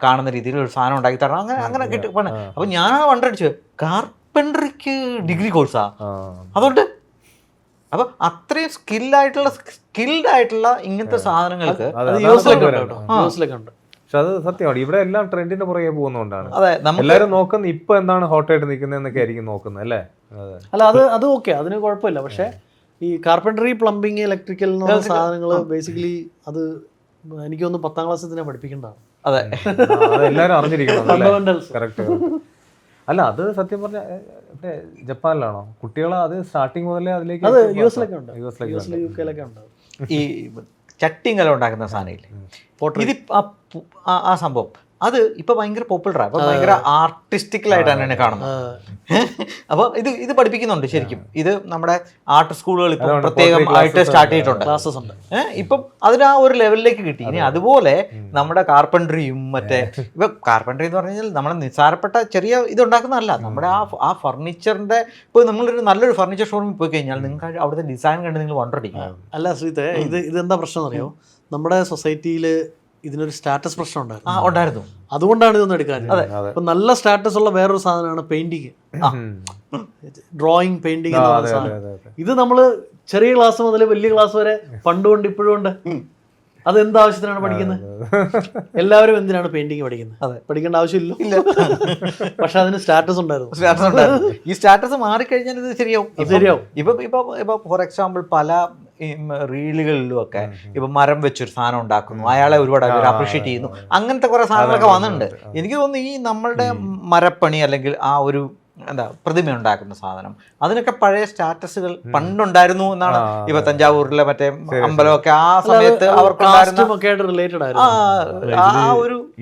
കാണുന്ന രീതിയിൽ ഒരു സാധനം ഉണ്ടാക്കി തരണം, അങ്ങനെ കേട്ട് പറഞ്ഞു. അപ്പം ഞാൻ വണ്ടടിച്ചു, കാർപ്പൻട്രിക്ക് ഡിഗ്രി കോഴ്സാ? അതുകൊണ്ട് അപ്പം അത്രയും സ്കിൽഡ് ആയിട്ടുള്ള ഇങ്ങനത്തെ സാധനങ്ങൾക്ക് പക്ഷെ അത് സത്യമാണ്. ഇവിടെ എല്ലാം ട്രെൻഡിന്റെ പുറകെ പോകുന്നതുകൊണ്ടാണ്. അതെ, എല്ലാവരും നോക്കുന്നത് ഇപ്പൊ എന്താണ് ഹോട്ടായിട്ട് നിൽക്കുന്നതെന്നൊക്കെ ആയിരിക്കും നോക്കുന്നത് അല്ലേ? അല്ല അത് ഓക്കെ, അതിന് കുഴപ്പമില്ല. പക്ഷെ ഈ കാർപ്പൻട്രി, പ്ലംബിങ്, ഇലക്ട്രിക്കൽ സാധനങ്ങൾ ബേസിക്കലി അത് എനിക്ക് തോന്നുന്നു 10ാം ക്ലാസ്സിൽ തന്നെ പഠിപ്പിക്കേണ്ടതാണ്. അതെ, എല്ലാവരും അറിഞ്ഞിരിക്കണം. ഫണ്ടമെന്റൽസ്. കറക്റ്റ്. അല്ല അത് സത്യം പറഞ്ഞ ജപ്പാനിലാണോ കുട്ടികൾ അത് സ്റ്റാർട്ടിങ് മുതലേ അതിലേക്ക്? അത് US-ലൊക്കെ ഉണ്ട്, UK-ലൊക്കെ ഉണ്ട്. ഈ ചട്ടിങ്കല ഉണ്ടാക്കുന്ന സാധനമില്ലേ, ഇത് ആ സംഭവം അത് ഇപ്പൊ ഭയങ്കര പോപ്പുലറാണ്. അപ്പൊ ഭയങ്കര ആർട്ടിസ്റ്റിക്കലായിട്ടാണ് എന്നെ കാണുന്നത്. അപ്പൊ ഇത് പഠിപ്പിക്കുന്നുണ്ട് ശരിക്കും. ഇത് നമ്മുടെ ആർട്ട് സ്കൂളുകൾ ഇപ്പൊ പ്രത്യേകമായിട്ട് സ്റ്റാർട്ട് ചെയ്തിട്ടുണ്ട്, ക്ലാസ്സസ് ഉണ്ട്. ഇപ്പം അതിന് ആ ഒരു ലെവലിലേക്ക് കിട്ടി. ഇനി അതുപോലെ നമ്മുടെ കാർപ്പൻട്രിയും മറ്റേ ഇപ്പൊ കാർപ്പൻട്രി എന്ന് പറഞ്ഞു കഴിഞ്ഞാൽ നമ്മൾ നിസ്സാരപ്പെട്ട ചെറിയ ഇത് ഉണ്ടാക്കുന്നതല്ല. നമ്മുടെ ആ ഫർണിച്ചറിന്റെ ഇപ്പൊ നിങ്ങളൊരു നല്ലൊരു ഫർണിച്ചർ ഷോറൂമിൽ പോയി കഴിഞ്ഞാൽ നിങ്ങൾക്ക് അവിടുത്തെ ഡിസൈൻ കണ്ട് നിങ്ങൾ വണ്ടടിക്കും. അല്ല ശ്രീത്തെ, ഇതെന്താ പ്രശ്നം എന്നറിയോ? നമ്മുടെ സൊസൈറ്റിയിൽ ഇതിനൊരു സ്റ്റാറ്റസ് പ്രശ്നം ഉണ്ടായിരുന്നു. അതുകൊണ്ടാണ് ഇതൊന്നും എടുക്കാൻ. ഇപ്പൊ നല്ല സ്റ്റാറ്റസ് ഉള്ള വേറൊരു സാധനമാണ് പെയിന്റിങ്, ഡ്രോയിങ്, പെയിന്റിങ് എന്ന സാധനം. ഇത് നമ്മള് ചെറിയ ക്ലാസ് മുതൽ വലിയ ക്ലാസ് വരെ പണ്ടുകൊണ്ട് ഇപ്പോഴും ഉണ്ട്. അത് എന്താവശ്യത്തിനാണ് പഠിക്കുന്നത്? എല്ലാവരും എന്തിനാണ് പെയിന്റിങ് പഠിക്കുന്നത്? പഠിക്കേണ്ട ആവശ്യമില്ല. പക്ഷെ അതിന് സ്റ്റാറ്റസ് ഉണ്ടായിരുന്നു. ഈ സ്റ്റാറ്റസ് മാറിക്കഴിഞ്ഞാൽ ഇത് ശരിയാവും. ഇപ്പൊ ഫോർ എക്സാമ്പിൾ പല റീലുകളിലും ഒക്കെ ഇപ്പൊ മരം വെച്ചൊരു സാധനം ഉണ്ടാക്കുന്നു, അയാളെ ഒരുപാട് അപ്രീഷിയേറ്റ് ചെയ്യുന്നു, അങ്ങനത്തെ കുറെ സാധനങ്ങളൊക്കെ വന്നിട്ടുണ്ട്. എനിക്ക് തോന്നുന്നു ഈ നമ്മളുടെ മരപ്പണി അല്ലെങ്കിൽ ആ ഒരു പ്രതിമ ഉണ്ടാക്കുന്ന സാധനം അതിനൊക്കെ പഴയ സ്റ്റാറ്റസുകൾ പണ്ടുണ്ടായിരുന്നു എന്നാണ്. ഇപ്പൊ തഞ്ചാവൂരിലെ മറ്റേ അമ്പലമൊക്കെ ആ സമയത്ത്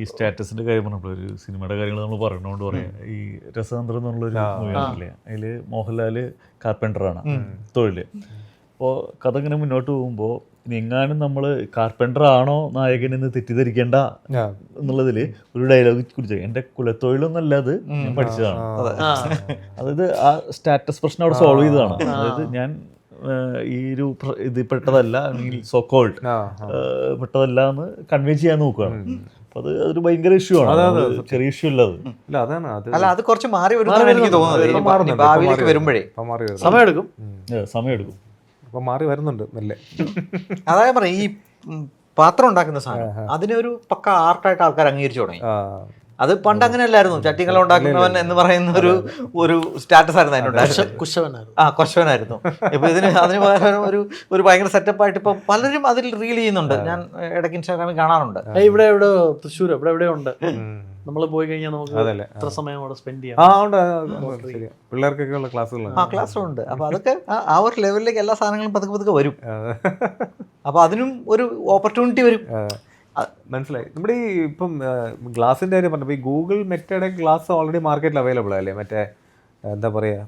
ഈ സ്റ്റാറ്റസിന്റെ കാര്യം പറഞ്ഞപ്പോൾ ഒരു സിനിമയുടെ കാര്യങ്ങൾ നമ്മൾ പറയണോണ്ട് പറയാം. ഈ രസതന്ത്രം എന്നുള്ളൊരു മൂവിയാണല്ലേ, അതില് മോഹൻലാല് കാർപ്പൻറ്ററാണ് തൊഴില്. അപ്പോൾ കഥ ഇങ്ങനെ മുന്നോട്ട് പോകുമ്പോൾ ഇനി എങ്ങാനും നമ്മൾ കാർപ്പൻറ്റർ ആണോ നായകൻ എന്ന് തെറ്റിദ്ധരിക്കേണ്ട എന്നുള്ളതിൽ ഒരു ഡയലോഗ് കുറിച്ച് എൻ്റെ കുലത്തൊഴിലൊന്നല്ല അത്, ഞാൻ പഠിച്ചതാണ്. അതായത് ആ സ്റ്റാറ്റസ് പ്രശ്നം അവിടെ സോൾവ് ചെയ്തതാണ്. അതായത് ഞാൻ ഈ ഒരു ഇത് പെട്ടതല്ല, അല്ലെങ്കിൽ സോക്കോൾഡ് പെട്ടതല്ല എന്ന് കൺവേ ചെയ്യാൻ നോക്കുകയാണ്. അപ്പൊ അതൊരു ഭയങ്കര ഇഷ്യൂ ആണ്, ചെറിയ ഇഷ്യൂ അല്ല അത്. അല്ല, അത് കുറച്ച് മാറി വരുന്നതാണ് എനിക്ക് തോന്നുന്നത്. ഭാവിയിലേക്ക് വരുമ്പോഴേ സമയമെടുക്കും. മാറി വരുന്നുണ്ട് മെല്ലെ. അതായത് പറയാം, ഈ പാത്രം ഉണ്ടാക്കുന്ന സാധനം അതിനൊരു പക്ക ആർട്ടായിട്ട് ആൾക്കാർ അംഗീകരിച്ചു തുടങ്ങി. അത് പണ്ട് അങ്ങനെയല്ലായിരുന്നു. ചട്ടിക്കല ഉണ്ടാക്കുന്നവൻ എന്ന് പറയുന്ന ഒരു സ്റ്റാറ്റസ് ആയിരുന്നു അതിനുണ്ടായിരുന്നു. കൊശവനായിരുന്നു. ഇപ്പൊ അതിന് പകരം ഒരു ഭയങ്കര സെറ്റപ്പായിട്ട് ഇപ്പൊ പലരും അതിൽ റീൽ ചെയ്യുന്നുണ്ട്. ഞാൻ ഇടയ്ക്ക് ഇൻസ്റ്റാഗ്രാമിൽ കാണാറുണ്ട്. ഇവിടെ തൃശ്ശൂർ ഇവിടെ ഉണ്ട്. നമ്മൾ പോയി കഴിഞ്ഞാൽ നമുക്ക് എത്ര സമയം അവിടെ സ്പെൻഡ് ചെയ്യാം. പിള്ളേർക്കൊക്കെ ഉള്ള ക്ലാസ്സുണ്ട്. അപ്പൊ അതൊക്കെ ആ ഒരു ലെവലിലേക്ക് എല്ലാ സാധനങ്ങളും പതുക്കെ വരും. അപ്പൊ അതിനും ഒരു ഓപ്പർച്യൂണിറ്റി വരും. മനസ്സിലായി. നമ്മുടെ ഈ ഇപ്പം ഗ്ലാസിന്റെ കാര്യം പറഞ്ഞപ്പോൾ ഈ ഗൂഗിൾ മെറ്റയുടെ ഗ്ലാസ് ഓൾറെഡി മാർക്കറ്റിൽ അവൈലബിൾ അല്ലേ? മറ്റേ എന്താ പറയാ,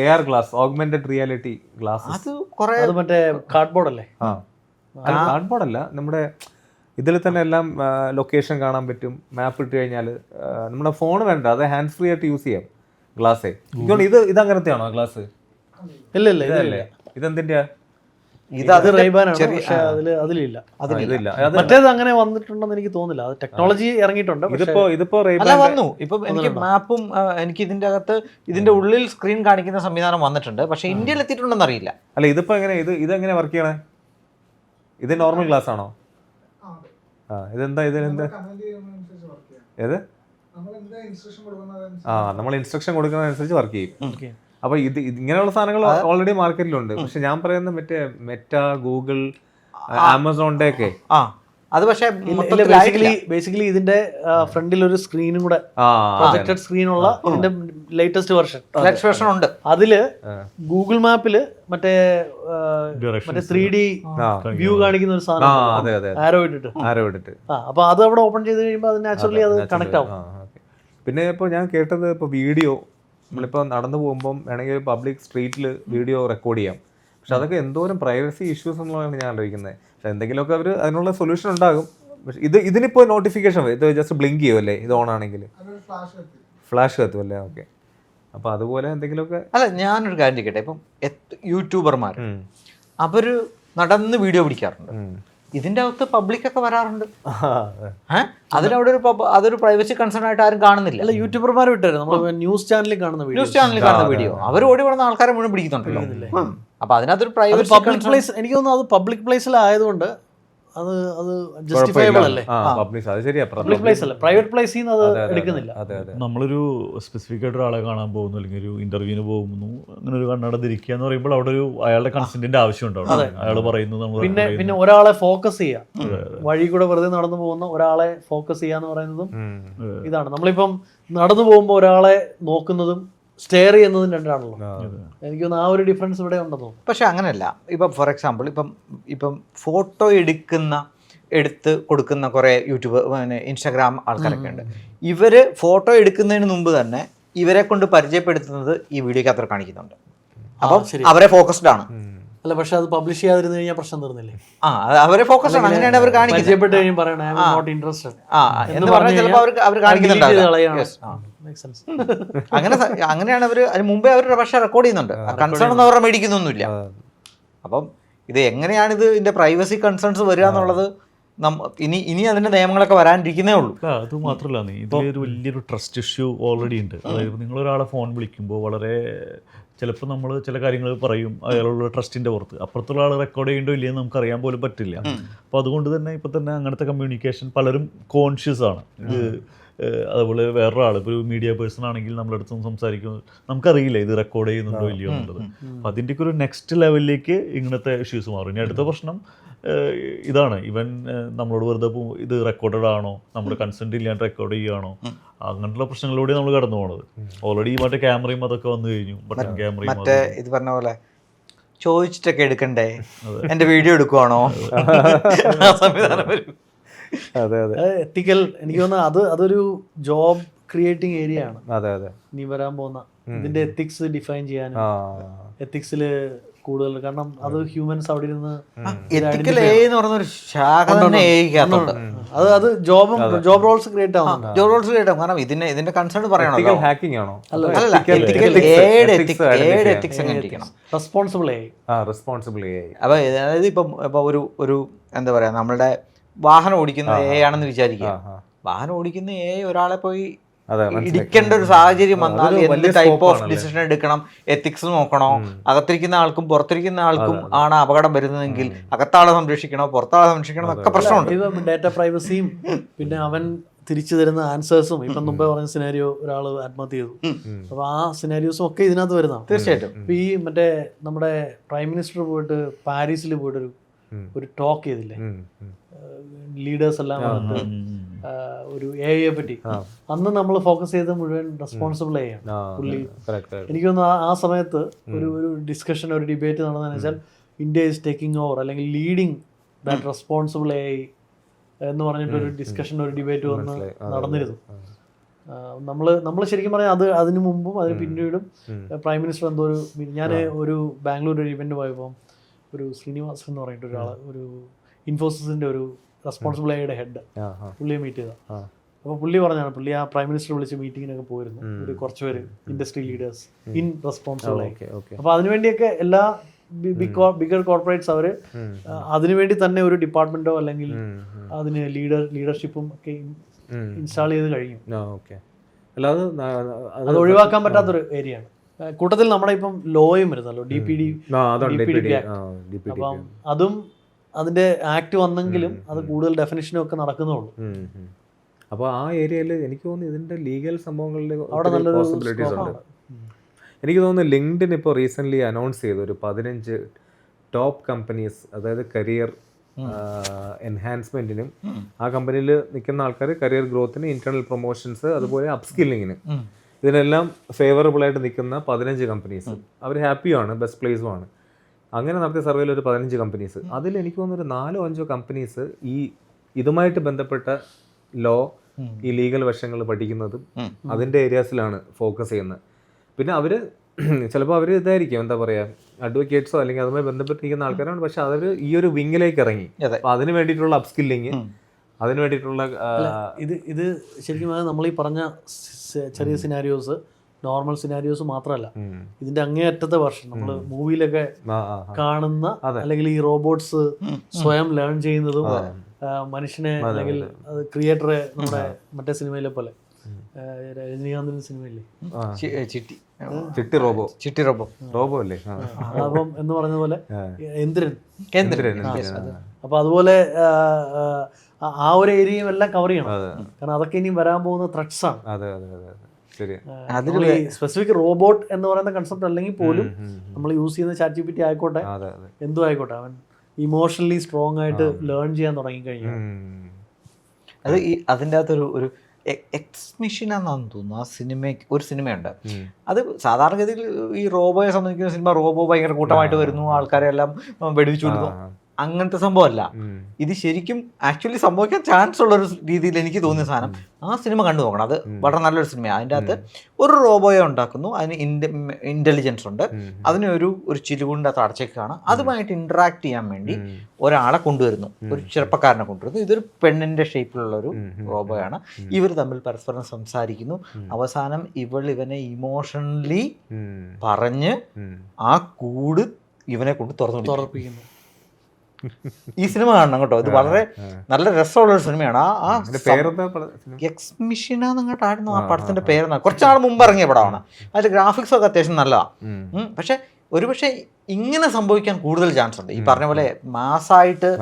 AR glass, augmented reality glass. അത് മറ്റേ കാർഡ്ബോർഡ് അല്ലേ? കാർഡ്ബോർഡ് അല്ല, നമ്മുടെ ഇതിൽ തന്നെ എല്ലാം ലൊക്കേഷൻ കാണാൻ പറ്റും. മാപ്പ് ഇട്ട് കഴിഞ്ഞാൽ നമ്മുടെ ഫോൺ വേണ്ട, അത് ഹാൻഡ് ഫ്രീ ആയിട്ട് യൂസ് ചെയ്യാം ഗ്ലാസ്സേ. ഇത് അങ്ങനത്തെയാണോ ഗ്ലാസ്? ഇല്ല, ഇതല്ലേ? ഇതെന്തിന്റെയാ? മറ്റേത് അങ്ങനെ വന്നിട്ടുണ്ടെന്ന് എനിക്ക് തോന്നുന്നില്ല. അത് ടെക്നോളജി ഇറങ്ങിയിട്ടുണ്ട്. വന്നു. ഇപ്പൊ എനിക്ക് മാപ്പും എനിക്ക് ഇതിന്റെ അകത്ത് ഇതിന്റെ ഉള്ളിൽ സ്ക്രീൻ കാണിക്കുന്ന സംവിധാനം വന്നിട്ടുണ്ട്. പക്ഷെ ഇന്ത്യയിൽ എത്തിയിട്ടുണ്ടെന്ന് അറിയില്ല. അല്ല, ഇതിപ്പോ എങ്ങനെ ഇതെങ്ങനെ വർക്ക് ചെയ്യണേ? ഇത് നോർമൽ ഗ്ലാസ് ആണോ? ഇതെന്താ ഇതിനെന്താ? ഏത്? നമ്മൾ ഇൻസ്ട്രക്ഷൻ കൊടുക്കുന്നതനുസരിച്ച് വർക്ക് ചെയ്യും. അപ്പൊ ഇങ്ങനെയുള്ള സാധനങ്ങൾ ഓൾറെഡി മാർക്കറ്റിലുണ്ട്. പക്ഷെ ഞാൻ പറയുന്നത് മറ്റേ മെറ്റ, ഗൂഗിൾ, ആമസോണിന്റെ ഒക്കെ അത് പക്ഷേ ബേസിക്കലി ഇതിന്റെ ഫ്രണ്ടിൽ ഒരു സ്ക്രീനും കൂടെ, പ്രൊജക്റ്റഡ് സ്ക്രീനുള്ള ഇതിന്റെ ലേറ്റസ്റ്റ് വെർഷൻ ഉണ്ട്. അതില് ഗൂഗിൾ മാപ്പില് മറ്റേ 3D വ്യൂ കാണിക്കുന്ന ഒരു സാധനം ആരോ ഇട്ടിട്ട്. അപ്പൊ അത് അവിടെ ഓപ്പൺ ചെയ്ത് കഴിയുമ്പോൾ അത് നാച്ചുറലി അത് കണക്ട് ആവും. പിന്നെ ഇപ്പൊ ഞാൻ കേട്ടത് ഇപ്പൊ വീഡിയോ നമ്മളിപ്പോൾ നടന്നു പോകുമ്പം വേണമെങ്കിൽ ഒരു പബ്ലിക് സ്ട്രീറ്റിൽ വീഡിയോ റെക്കോർഡ് ചെയ്യാം. പക്ഷെ അതൊക്കെ എന്തോരം പ്രൈവസി ഇഷ്യൂസ് എന്നുള്ളതാണ് ഞാൻ ആലോചിക്കുന്നത്. പക്ഷെ എന്തെങ്കിലുമൊക്കെ അവർ അതിനുള്ള സൊല്യൂഷൻ ഉണ്ടാകും. പക്ഷെ ഇതിനിപ്പോൾ നോട്ടിഫിക്കേഷൻ വരും. ഇത് ജസ്റ്റ് ബ്ലിങ്ക് ചെയ്യുമല്ലേ ഇത് ഓൺ ആണെങ്കിൽ? ഫ്ലാഷ് കത്തുമല്ലേ? ഓക്കെ. അപ്പോൾ അതുപോലെ എന്തെങ്കിലുമൊക്കെ. അല്ല, ഞാനൊരു കാര്യം ചോദിക്കട്ടെ, ഇപ്പം യൂട്യൂബർമാർ അവര് നടന്ന് വീഡിയോ പിടിക്കാറുണ്ട്, ഇതിന്റെ അകത്ത് പബ്ലിക്കൊക്കെ വരാറുണ്ട്. അതിനവിടെ അതൊരു പ്രൈവസി കൺസേൺ ആയിട്ട് ആരും കാണുന്നില്ല. അല്ല, യൂട്യൂബർമാർ വിട്ടുതരും, നമ്മൾ ന്യൂസ് ചാനലിൽ കാണുന്ന ന്യൂസ് ചാനലിൽ കാണുന്ന വീഡിയോ അവർ ഓടി വന്ന ആൾക്കാരെ മുഴുവൻ പിടിക്കുന്നുണ്ടല്ലോ. അപ്പൊ അതിനകത്തൊരു പ്രൈവസി പബ്ലിക് പ്ലേസ്, എനിക്ക് തോന്നുന്നു അത് പബ്ലിക് പ്ലേസിലായതുകൊണ്ട് അത് ജസ്റ്റിഫയബിൾ അല്ലേ. അത് ശരിയാ, പബ്ലിക് പ്ലേസ് അല്ലേ, പ്രൈവറ്റ് പ്ലേസിൽ നിന്ന് അത് എടുക്കുന്നില്ല. നമ്മളൊരു സ്പെസിഫിക് ആയിട്ട് ഒരാളെ കാണാൻ പോകുന്നു അല്ലെങ്കിൽ ഒരു ഇന്റർവ്യൂവിന് പോകുന്നു, അങ്ങനെ ഒരു കണ്ണട ധരിക്കുക എന്ന് പറയുമ്പോൾ അവിടെ ഒരു അയാളുടെ കൺസെന്റിന്റെ ആവശ്യമുണ്ടോ, അയാൾ പറയുന്നത് നമ്മൾ. പിന്നെ ഒരാളെ ഫോക്കസ് ചെയ്യാം, വഴി കൂടെ വെറുതെ നടന്നു പോകുന്ന ഒരാളെ ഫോക്കസ് ചെയ്യാന്ന് പറയുന്നതും ഇതാണ്. നമ്മളിപ്പം നടന്നു പോകുമ്പോൾ ഒരാളെ നോക്കുന്നതും സ്റ്റെയർ ചെയ്യുന്നതും രണ്ടാണല്ലോ. എനിക്ക് തോന്നുന്നു ആ ഒരു ഡിഫറൻസ് ഇവിടെ ഉണ്ടെന്ന് തോന്നുന്നു. പക്ഷെ അങ്ങനെയല്ല, ഇപ്പം ഫോർ എക്സാമ്പിൾ ഇപ്പം ഫോട്ടോ എടുത്ത് കൊടുക്കുന്ന കുറേ യൂട്യൂബ് ഇൻസ്റ്റാഗ്രാം ആൾക്കാരൊക്കെ ഉണ്ട്. ഇവര് ഫോട്ടോ എടുക്കുന്നതിന് മുമ്പ് തന്നെ ഇവരെ കൊണ്ട് പരിചയപ്പെടുത്തുന്നത് ഈ വീഡിയോക്ക് അത്ര കാണിക്കുന്നുണ്ട്. അപ്പം അവരെ ഫോക്കസ്ഡ് ആണ്. അല്ല, പക്ഷെ അത് പബ്ലിഷ് ചെയ്യാതിരുന്നു കഴിഞ്ഞാൽ പ്രശ്നം തീർന്നില്ലേ? അവരെ ഫോക്കസ്ഡ് ആണ്, അങ്ങനെയാണ് അവർ കാണിക്കുന്നത്. പരിചയപ്പെട്ട് കഴിയും പറയണേ നോട്ട് ഇൻട്രസ്റ്റഡ് എന്ന് പറഞ്ഞാൽ ചിലപ്പോൾ അവർ കാണിക്കുന്നുണ്ടാവില്ല. അങ്ങനെയാണ് അവർ. അതിന് മുമ്പേ അവർ പക്ഷേ റെക്കോർഡ് ചെയ്യുന്നുണ്ട്, കൺസേൺ ഒന്നും അവരുടെ മേടിക്കുന്നൊന്നുമില്ല. അപ്പം ഇത് എങ്ങനെയാണ് ഇതിന്റെ പ്രൈവസി കൺസേൺസ് വരിക എന്നുള്ളത് ഇനി അതിന്റെ നിയമങ്ങളൊക്കെ വരാനിരിക്കുന്നേ ഉള്ളൂ. അത് മാത്രമല്ല, ഇതിലൊരു വലിയൊരു ട്രസ്റ്റ് ഇഷ്യൂ ഓൾറെഡി ഉണ്ട്. അതായത് നിങ്ങളൊരാളെ ഫോൺ വിളിക്കുമ്പോൾ വളരെ ചിലപ്പോൾ നമ്മൾ ചില കാര്യങ്ങൾ പറയും അയാളുള്ള ട്രസ്റ്റിൻ്റെ പുറത്ത്, അപ്പുറത്തുള്ള ആൾ റെക്കോർഡ് ചെയ്യേണ്ടോ ഇല്ലയെന്ന് നമുക്ക് അറിയാൻ പോലും പറ്റില്ല. അപ്പോൾ അതുകൊണ്ട് തന്നെ ഇപ്പോൾ തന്നെ അങ്ങനത്തെ കമ്മ്യൂണിക്കേഷൻ പലരും കോൺഷ്യസ് ആണ്. ഇത് അതുപോലെ വേറൊരാൾ ഇപ്പോൾ ഒരു മീഡിയ പേഴ്സൺ ആണെങ്കിൽ നമ്മളടുത്ത് സംസാരിക്കുന്നത് നമുക്കറിയില്ല ഇത് റെക്കോർഡ് ചെയ്യുന്നുണ്ടോ ഇല്ലയോ എന്നുള്ളത്. അപ്പോൾ അതിൻ്റെയൊക്കെ ഒരു നെക്സ്റ്റ് ലെവലിലേക്ക് ഇങ്ങനത്തെ ഇഷ്യൂസ് മാറും. ഇനി അടുത്ത പ്രശ്നം ഇതാണ്, ഇവൻ നമ്മളോട് വെറുതെ ഇത് റെക്കോർഡഡ് ആണോ, നമ്മുടെ കൺസെൻറ്റ് ഇല്ലാണ്ട് റെക്കോർഡ് ചെയ്യുകയാണോ, അങ്ങനെയുള്ള പ്രശ്നങ്ങളിലൂടെ നമ്മൾ കടന്നു പോണത്. ഓൾറെഡി മറ്റേ ക്യാമറയും അതൊക്കെ വന്നു കഴിഞ്ഞു, ബട്ടൺ ക്യാമറയും. മറ്റേ ഇത് പറഞ്ഞ പോലെ ചോദിച്ചിട്ടൊക്കെ എടുക്കണ്ടേ, എൻ്റെ വീഡിയോ എടുക്കുവാണോ, സംവിധാനം വരും. എത്തിക്കൽ, എനിക്ക് തോന്നുന്നു അതൊരു ജോബ് ക്രിയേറ്റിംഗ് ഏരിയ ആണ്. ഇനി വരാൻ പോകുന്ന ഇതിന്റെ എത്തിക്സ് ഡിഫൈൻ ചെയ്യാനും എത്തിക്സിൽ കൂടുതൽ, കാരണം അത് ഹ്യൂമൻസ് അവിടെ ഇരുന്ന് അത് ജോബ് റോൾസ് ക്രിയേറ്റ് ആവും. കാരണം ഇതിന്റെ കൺസേൺ പറയണോ, റെസ്പോൺസിബിൾ ആയി. അപ്പൊ അതായത് ഇപ്പൊ ഒരു എന്താ പറയാ, നമ്മളുടെ വാഹനം ഓടിക്കുന്ന ആണെന്ന് വിചാരിക്കുക. വാഹനം ഓടിക്കുന്ന ഒരാളെ പോയി ഇടിക്കേണ്ട ഒരു സാഹചര്യം വന്നാൽ എന്ത് ടൈപ്പ് ഓഫ് ഡിസിഷൻ എടുക്കണം, എത്തിക്സ് നോക്കണോ, അകത്തിരിക്കുന്ന ആൾക്കും പുറത്തിരിക്കുന്ന ആൾക്കും ആണ് അപകടം വരുന്നതെങ്കിൽ അകത്താളെ സംരക്ഷിക്കണോ പുറത്താളെ സംരക്ഷിക്കണോ എന്നൊക്കെ പ്രശ്നമുണ്ട്. ഡാറ്റ പ്രൈവസിയും പിന്നെ അവൻ തിരിച്ചു തരുന്ന ആൻസേഴ്സും. ഇപ്പം മുമ്പേ പറഞ്ഞ സിനാരിയോ ഒരാൾ ആത്മഹത്യ ചെയ്തു, അപ്പൊ ആ സിനാരിയോസും ഒക്കെ ഇതിനകത്ത് വരുന്നതാണ്. തീർച്ചയായിട്ടും. ഇപ്പൊ ഈ മറ്റേ നമ്മുടെ പ്രൈം മിനിസ്റ്റർ പോയിട്ട് പാരീസിൽ പോയിട്ട് ഒരു ടോക്ക് ചെയ്തില്ലേ, ലീഡേഴ്സ് എല്ലാം വന്നിട്ട് ഒരു AI പറ്റി. അന്ന് നമ്മൾ ഫോക്കസ് ചെയ്ത് മുഴുവൻ റെസ്പോൺസിബിൾ ചെയ്യാം പുള്ളി. എനിക്ക് തോന്നുന്നു ആ സമയത്ത് ഒരു ഡിസ്കഷൻ, ഒരു ഡിബേറ്റ് നടന്നതെന്ന് വെച്ചാൽ ഇന്ത്യ ഈസ് ടേക്കിംഗ് ഓവർ അല്ലെങ്കിൽ ലീഡിങ് ദാറ്റ് റെസ്പോൺസിബിൾ AI എന്ന് പറഞ്ഞിട്ട് ഒരു ഡിസ്കഷൻ, ഒരു ഡിബേറ്റ് വന്ന് നടന്നിരുന്നു. നമ്മൾ ശരിക്കും പറഞ്ഞാൽ അതിന് മുമ്പും അതിന് പിന്നീടും പ്രൈം മിനിസ്റ്റർ എന്തോ ഞാൻ ഒരു ബാംഗ്ലൂർ ഒരു ഇവന്റ് പോയപ്പോൾ ഒരു ശ്രീനിവാസൻ എന്ന് പറഞ്ഞിട്ട് ഒരാൾ, ഒരു ഇൻഫോസിസിന്റെ ഒരു റെസ്പോൺസിബിൾ AI ഹെഡ്, പുള്ളിയെ മീറ്റ് ചെയ്ത. അപ്പോൾ പുള്ളി പറഞ്ഞാണ്, പുള്ളി ആ പ്രൈം മിനിസ്റ്റർ വിളിച്ച് മീറ്റിങ്ങിനൊക്കെ പോയിരുന്നു, ഒരു കുറച്ച് പേര് industry leaders in responsible AI. അപ്പോൾ അതിനുവേണ്ടിയൊക്കെ എല്ലാ ബിഗർ കോർപ്പറേറ്റ്സ് അവർ അതിനുവേണ്ടി തന്നെ ഒരു ഡിപ്പാർട്ട്മെന്റോ അല്ലെങ്കിൽ അതിന് ലീഡർഷിപ്പും ഒക്കെ ഇൻസ്റ്റാൾ ചെയ്ത് കഴിഞ്ഞു. അത് ഒഴിവാക്കാൻ പറ്റാത്തൊരു ഏരിയയാണ്. കൂട്ടത്തിൽ നമ്മുടെ ഇപ്പം ലോയും വരുന്നല്ലോ, DPD ആക്ട്. അപ്പം അതും അതിന്റെ ആക്ട് വന്നെങ്കിലും അത് കൂടുതൽ ഡെഫിനിഷനും ഒക്കെ നടക്കുന്നുള്ളൂ. അപ്പോൾ ആ ഏരിയയിൽ എനിക്ക് തോന്നുന്നു ഇതിന്റെ ലീഗൽ സംഭവങ്ങളിൽ അവിടെ നല്ലൊരു പോസിബിലിറ്റീസ് ഉണ്ട്. എനിക്ക് തോന്നുന്നു ലിങ്ക്ഡിൻ ഇപ്പോൾ റീസെൻ്റ്ലി അനൗൺസ് ചെയ്തു ഒരു 15 ടോപ്പ് കമ്പനീസ്, അതായത് കരിയർ എൻഹാൻസ്മെന്റിനും ആ കമ്പനിയിൽ നിൽക്കുന്ന ആൾക്കാർ കരിയർ ഗ്രോത്തിന്, ഇന്റേണൽ പ്രൊമോഷൻസ്, അതുപോലെ അപ്സ്കില്ലിങ്ങിന്, ഇതിനെല്ലാം ഫേവറബിൾ ആയിട്ട് നിൽക്കുന്ന 15 കമ്പനീസ്. അവർ ഹാപ്പിയുമാണ്, ബെസ്റ്റ് പ്ലേസുമാണ്. അങ്ങനെ നടത്തിയ സർവേയിൽ ഒരു 15 കമ്പനീസ്, അതിൽ എനിക്ക് തോന്നുന്നു ഒരു 4-5 കമ്പനീസ് ഈ ഇതുമായിട്ട് ബന്ധപ്പെട്ട ലോ, ഈ ലീഗൽ വശങ്ങൾ പഠിക്കുന്നതും അതിൻ്റെ ഏരിയാസിലാണ് ഫോക്കസ് ചെയ്യുന്നത്. പിന്നെ അവർ ചിലപ്പോൾ അവർ ഇതായിരിക്കും, എന്താ പറയുക, അഡ്വക്കേറ്റ്സോ അല്ലെങ്കിൽ അതുമായി ബന്ധപ്പെട്ടിരിക്കുന്ന ആൾക്കാരാണ്, പക്ഷെ അവർ ഈ ഒരു വിങ്ങിലേക്ക് ഇറങ്ങി. അപ്പോൾ അതിന് വേണ്ടിയിട്ടുള്ള അപ്സ്കില്ലിങ്, അതിന് വേണ്ടിയിട്ടുള്ള ഇത് ശരിക്കും നമ്മൾ ഈ പറഞ്ഞ ചെറിയ സിനാരിയോസ് നോർമൽ സിനാരിയോസ് മാത്രമല്ല, ഇതിന്റെ അങ്ങേയറ്റത്തെ വർഷം നമ്മൾ മൂവിയിലൊക്കെ കാണുന്ന അല്ലെങ്കിൽ ഈ റോബോട്ട്സ് സ്വയം ലേൺ ചെയ്യുന്നതും മനുഷ്യനെ അല്ലെങ്കിൽ ക്രിയേറ്ററെ നമ്മുടെ മറ്റേ സിനിമയിലെ പോലെ രജനീകാന്തിന്റെ സിനിമയില്ലേ ചിട്ടി റോബോ അല്ലേ? അപ്പം എന്ന് പറഞ്ഞ പോലെ എന്തിരൻ. അപ്പൊ അതുപോലെ ആ ഒരു ഏരിയയും എല്ലാം കവർ ചെയ്യണം, കാരണം അതൊക്കെ ഇനിയും വരാൻ പോകുന്ന ത്രെഡ്സ് ആണ്. സ്പെസിഫിക് റോബോട്ട് എന്ന് പറയുന്ന കൺസെപ്റ്റ് അല്ലെങ്കിൽ പോലും നമ്മൾ യൂസ് ചെയ്യുന്ന ChatGPT ആയിക്കോട്ടെ എന്തും ആയിക്കോട്ടെ, അവൻ ഇമോഷണലി സ്ട്രോങ് ആയിട്ട് ലേൺ ചെയ്യാൻ തുടങ്ങി കഴിഞ്ഞു. അത് ഈ അതിൻ്റെ അകത്തൊരു എക്സ് മെഷീനാണെന്ന് തോന്നുന്നു. ആ ഒരു സിനിമയുണ്ട്, അത് സാധാരണഗതിയിൽ ഈ റോബോയെ സംബന്ധിക്കുന്ന സിനിമ, റോബോ ഭയങ്കര കൂട്ടമായിട്ട് വരുന്നു, ആൾക്കാരെ എല്ലാം വെടിവെച്ചു വിടുന്നു, അങ്ങനത്തെ സംഭവമല്ല. ഇത് ശരിക്കും ആക്ച്വലി സംഭവിക്കാൻ ചാൻസ് ഉള്ളൊരു രീതിയിൽ എനിക്ക് തോന്നിയ സാധനം. ആ സിനിമ കണ്ടു നോക്കണം, അത് വളരെ നല്ലൊരു സിനിമയാണ്. അതിൻ്റെ അകത്ത് ഒരു റോബോയെ ഉണ്ടാക്കുന്നു, അതിന് ഇൻ്റലിജൻസ് ഉണ്ട്, അതിനെ ഒരു ചിലുകുണ്ടിൻ്റെ അകത്ത് അടച്ചേക്കാണ്, അതുമായിട്ട് ഇൻട്രാക്ട് ചെയ്യാൻ വേണ്ടി ഒരാളെ കൊണ്ടുവരുന്നു, ഒരു ചെറുപ്പക്കാരനെ കൊണ്ടുവരുന്നു. ഇതൊരു പെണ്ണിൻ്റെ ഷേപ്പിലുള്ളൊരു റോബോയാണ്. ഇവർ തമ്മിൽ പരസ്പരം സംസാരിക്കുന്നു. അവസാനം ഇവനെ ഇമോഷണലി പറഞ്ഞ് ആ കൂട് ഇവനെ കൊണ്ട് തുറപ്പിക്കുന്നു. ഈ സിനിമ കാണണം കേട്ടോ, ഇത് വളരെ നല്ല രസമുള്ളൊരു സിനിമയാണ്. എക്സ് മിഷനാന്നങ്ങോട്ടായിരുന്നു ആ പടത്തിന്റെ പേരെന്നാ, കുറച്ചാൾ മുമ്പ് ഇറങ്ങിയ പടമാണ്. അതിന്റെ ഗ്രാഫിക്സ് ഒക്കെ അത്യാവശ്യം നല്ലതാണ്. പക്ഷെ ഒരുപക്ഷെ ഇങ്ങനെ സംഭവിക്കാൻ കൂടുതൽ ചാൻസ് ഉണ്ട്. ഈ പറഞ്ഞ പോലെ മാസായിട്ട്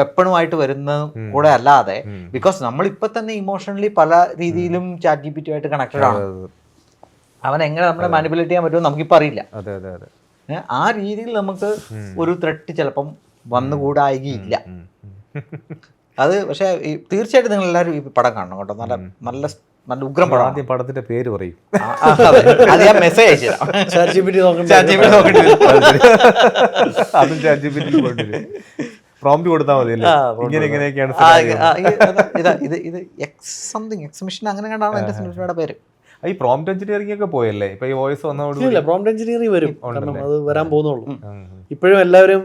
വെപ്പണുമായിട്ട് വരുന്ന കൂടെ അല്ലാതെ, ബിക്കോസ് നമ്മളിപ്പോ തന്നെ ഇമോഷണലി പല രീതിയിലും ChatGPT ആയിട്ട് കണക്റ്റഡ് ആണ്. അവൻ എങ്ങനെ നമ്മളെ മാനിപ്പുലേറ്റ് ചെയ്യാൻ പറ്റുമോ നമുക്കിപ്പോൾ അറിയില്ല. ആ രീതിയിൽ നമുക്ക് ഒരു ത്രെട്ട് ചിലപ്പം വന്നുകൂടായികയില്ല. അത് പക്ഷെ തീർച്ചയായിട്ടും നിങ്ങൾ എല്ലാവരും ഈ പടം കാണണം കേട്ടോ, നല്ല നല്ല നല്ല ഉഗ്രം പടം. ആദ്യം പടത്തിന്റെ പേര് പറയും, അത് ഞാൻ മെസ്സേജ് അയച്ചുതരാം. പ്രോംപ്റ്റ് കൊടുത്താൽ മതി അല്ലേ, ഇങ്ങനെ ഇങ്ങനെയൊക്കെയാണ്. ഇത് എക്സ് മിഷൻ അങ്ങനെ കണ്ടാണ് എന്റെ സിനിമയുടെ പേര്. ഈ പ്രോംപ്റ്റ് എഞ്ചിനീയറിംഗ് ഒക്കെ പോയല്ലേ, ഇപ്പൊ ഈ വോയിസ് വന്നതോടുകൂടി പ്രോംപ്റ്റ് എഞ്ചിനീയറിംഗ് വരും, കാരണം അത് വരാൻ പോകുന്നുള്ളൂ. ഇപ്പോഴും എല്ലാവരും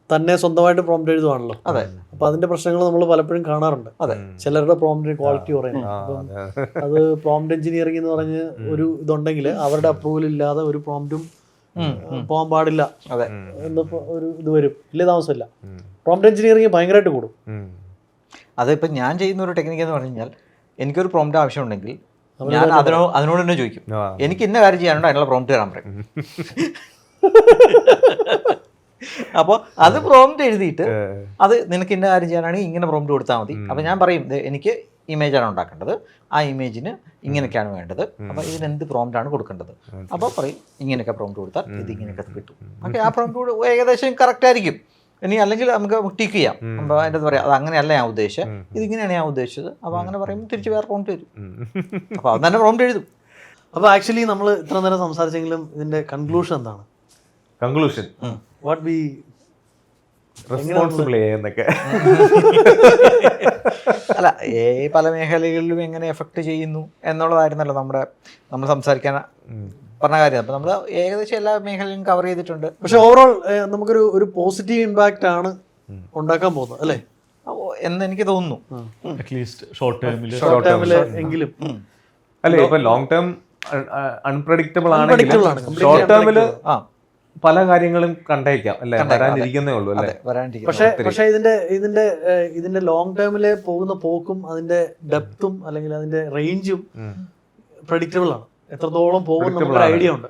തന്നെ സ്വന്തമായിട്ട് പ്രോംപ്റ്റ് എഴുതുവാണല്ലോ. അപ്പൊ അതിന്റെ പ്രശ്നങ്ങൾ നമ്മൾ പലപ്പോഴും കാണാറുണ്ട്. ചിലരുടെ പ്രോംപ്റ്റിന് ക്വാളിറ്റി കുറയുന്നു. അപ്പം അത് പ്രോംപ്റ്റ് എഞ്ചിനീയറിംഗ് എന്ന് പറഞ്ഞ് ഒരു ഇതുണ്ടെങ്കിൽ അവരുടെ അപ്രൂവൽ ഇല്ലാതെ ഒരു പ്രോംപ്റ്റും പോകാൻ പാടില്ല എന്ന് ഒരു ഇത് വരും. വലിയ താമസമില്ല. പ്രോംപ്റ്റ് എഞ്ചിനീയറിംഗ് ഭയങ്കരമായിട്ട് കൂടും. അതിപ്പോൾ ഞാൻ ചെയ്യുന്ന ഒരു ടെക്നിക്ക് എന്ന് പറഞ്ഞു കഴിഞ്ഞാൽ, എനിക്കൊരു പ്രോംപ്റ്റ് ആവശ്യമുണ്ടെങ്കിൽ ഞാൻ അതിനോട് തന്നെ ചോദിക്കും, എനിക്ക് ഇന്ന കാര്യം ചെയ്യാനുണ്ടോ, അതിനുള്ള പ്രോംപ്റ്റ് തരാൻ പറയും. അപ്പോൾ അത് പ്രോംപ്റ്റ് എഴുതിയിട്ട് അത് നിനക്ക് ഇന്ന കാര്യം ചെയ്യാനാണെങ്കിൽ ഇങ്ങനെ പ്രോംപ്റ്റ് കൊടുത്താൽ മതി. അപ്പോൾ ഞാൻ പറയും, എനിക്ക് ഇമേജാണ് ഉണ്ടാക്കേണ്ടത്, ആ ഇമേജിന് ഇങ്ങനെയൊക്കെയാണ് വേണ്ടത്, അപ്പോൾ ഇതിനെന്ത് പ്രോംപ്റ്റാണ് കൊടുക്കേണ്ടത്. അപ്പോൾ പറയും ഇങ്ങനെയൊക്കെ പ്രോംപ്റ്റ് കൊടുത്താൽ ഇത് ഇങ്ങനെയൊക്കെ കിട്ടും. ഓക്കെ, ആ പ്രോംപ്റ്റ് ഏകദേശം കറക്റ്റ് ആയിരിക്കും. ഇനി അല്ലെങ്കിൽ നമുക്ക് ടിക്ക് ചെയ്യാം, അപ്പോൾ അതിൻ്റെ പറയാം അത് അങ്ങനെയല്ല ഞാൻ ഉദ്ദേശിച്ചത്, ഇതിങ്ങനെയാണ് ഞാൻ ഉദ്ദേശിച്ചത്. അപ്പോൾ അങ്ങനെ പറയുമ്പോൾ തിരിച്ച് വേറെ പ്രോംപ്റ്റ് വരും. അപ്പോൾ അത് തന്നെ പ്രോംപ്റ്റ് എഴുതും. അപ്പോൾ ആക്ച്വലി നമ്മൾ ഇത്ര നേരം സംസാരിച്ചെങ്കിലും ഇതിന്റെ കൺക്ലൂഷൻ എന്താണ്? കൺക്ലൂഷൻ വാട്ട് ബി റെസ്പോൺസിബിൾ എന്നൊക്കെ അല്ല, പല മേഖലകളിലും എങ്ങനെ എഫക്ട് ചെയ്യുന്നു എന്നുള്ളതായിരുന്നല്ലോ നമ്മൾ സംസാരിക്കാൻ പറഞ്ഞ കാര്യം. അപ്പം നമ്മൾ ഏകദേശം എല്ലാ മേഖലയും കവർ ചെയ്തിട്ടുണ്ട്. പക്ഷെ ഓവറോൾ നമുക്കൊരു പോസിറ്റീവ് ഇമ്പാക്റ്റ് ആണ് ഉണ്ടാക്കാൻ പോകുന്നത് അല്ലേ എന്ന് എനിക്ക് തോന്നുന്നു. അറ്റ്ലീസ്റ്റ് ഷോർട്ട് ടേമിൽ എങ്കിലും അല്ലേ. ഇപ്പൊ ലോങ് ടേം അൺപ്രഡിക്റ്റബിൾ ആണെങ്കിൽ ഷോർട്ട് ടേമില് പല കാര്യങ്ങളും കണ്ടേക്കാം അല്ലെ, വരാനിരിക്കുന്നേ ഉള്ളൂ അല്ലെ. പക്ഷെ ഇതിന്റെ ലോങ് ടേമില് പോകുന്ന പോക്കും അതിന്റെ ഡെപ്തും അല്ലെങ്കിൽ അതിന്റെ റേഞ്ചും പ്രഡിക്റ്റബിൾ ആണ്. എത്രത്തോളം പോകും നമുക്ക് ഐഡിയ ഉണ്ട്.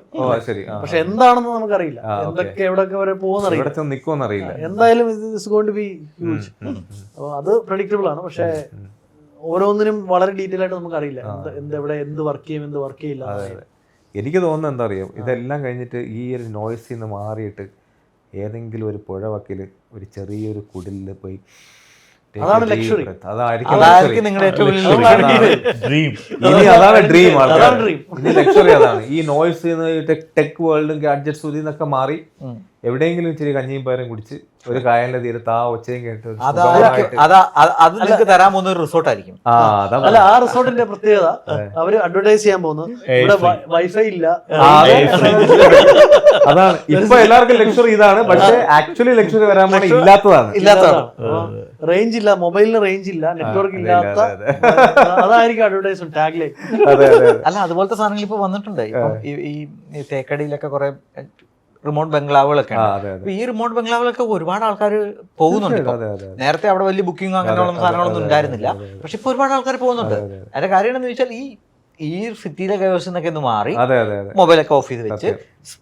പക്ഷെ എന്താണെന്ന് നമുക്കറിയില്ല, എന്തൊക്കെ എവിടെയൊക്കെ വരെ പോകുന്നറിയില്ല. എന്തായാലും it's going to be huge. അപ്പോൾ അത് പ്രഡിക്റ്റബിൾ ആണ്. പക്ഷെ ഓരോന്നിനും വളരെ ഡീറ്റെയിൽ ആയിട്ട് നമുക്ക് അറിയില്ല എവിടെ എന്ത് വർക്ക് ചെയ്യും, എന്ത് വർക്ക് ചെയ്യില്ല. എനിക്ക് തോന്നുന്നത് എന്താ അറിയാം, ഇതെല്ലാം കഴിഞ്ഞിട്ട് ഈ ഒരു നോയ്സിൽ നിന്ന് മാറിയിട്ട് ഏതെങ്കിലും ഒരു പുഴ വക്കിൽ ഒരു ചെറിയൊരു കുടിലിൽ പോയി, അതാണ് ലക്ഷറി. അതായിരിക്കും നിങ്ങളുടെ ഏറ്റവും ഡ്രീം. അതാണ് ഡ്രീം. ഇനി ലക്ഷറി അതാണ്. ഈ നോയ്സ് ടെക് വേൾഡും ഗാഡ്ജറ്റ്സ് എന്നൊക്കെ മാറി എവിടെയെങ്കിലും ഇച്ചിരി കഞ്ഞിയും പയറും കുടിച്ച് ഒരു കായലിന്റെ തീരത്ത് ആ ഒച്ചയും കേട്ട് ഒരു അത് നിങ്ങൾക്ക് തരാൻ പോകുന്ന ഒരു റിസോർട്ടായിരിക്കും. അല്ല, ആ റിസോർട്ടിന്റെ പ്രത്യേകത അവര് അഡ്വർടൈസ് ചെയ്യാൻ പോകുന്നത് ഇവിടെ വൈഫൈ ഇല്ല. അതാണ് ഇപ്പൊ എല്ലാവർക്കും ലക്ഷറി ഇതാണ്, പക്ഷെ ആക്ച്വലി ലക്ഷറി വരാൻ വേണ്ടി ഇല്ലാത്തതാണ്. റേഞ്ച് ഇല്ല, മൊബൈലിന് റേഞ്ച് ഇല്ല, നെറ്റ്വർക്ക് ഇല്ലാത്ത, അതായിരിക്കും അഡ്വർടൈസ്മെന്റ് ടാഗ് ലൈൻ. അല്ല, അതുപോലത്തെ സാധനങ്ങൾ ഇപ്പൊ വന്നിട്ടുണ്ട്. ഇപ്പം ഈ തേക്കടിയിലൊക്കെ കുറെ റിമോട്ട് ബംഗ്ലാവുകളൊക്കെ ഉണ്ട്. ഈ റിമോട്ട് ബംഗ്ലാവുകളൊക്കെ ഒരുപാട് ആൾക്കാർ പോകുന്നുണ്ട്. നേരത്തെ അവിടെ വലിയ ബുക്കിംഗ് അങ്ങനെയുള്ള സാധനങ്ങളൊന്നും ഉണ്ടായിരുന്നില്ല, പക്ഷെ ഇപ്പൊ ഒരുപാട് ആൾക്കാർ പോകുന്നുണ്ട്. അതിന്റെ കാര്യം എന്താണെന്ന് ചോദിച്ചാൽ ഈ സിറ്റിയിലെ കൈവശം എന്നൊക്കെ ഒന്ന് മാറി മൊബൈലൊക്കെ ഓഫ് ചെയ്ത് വെച്ച്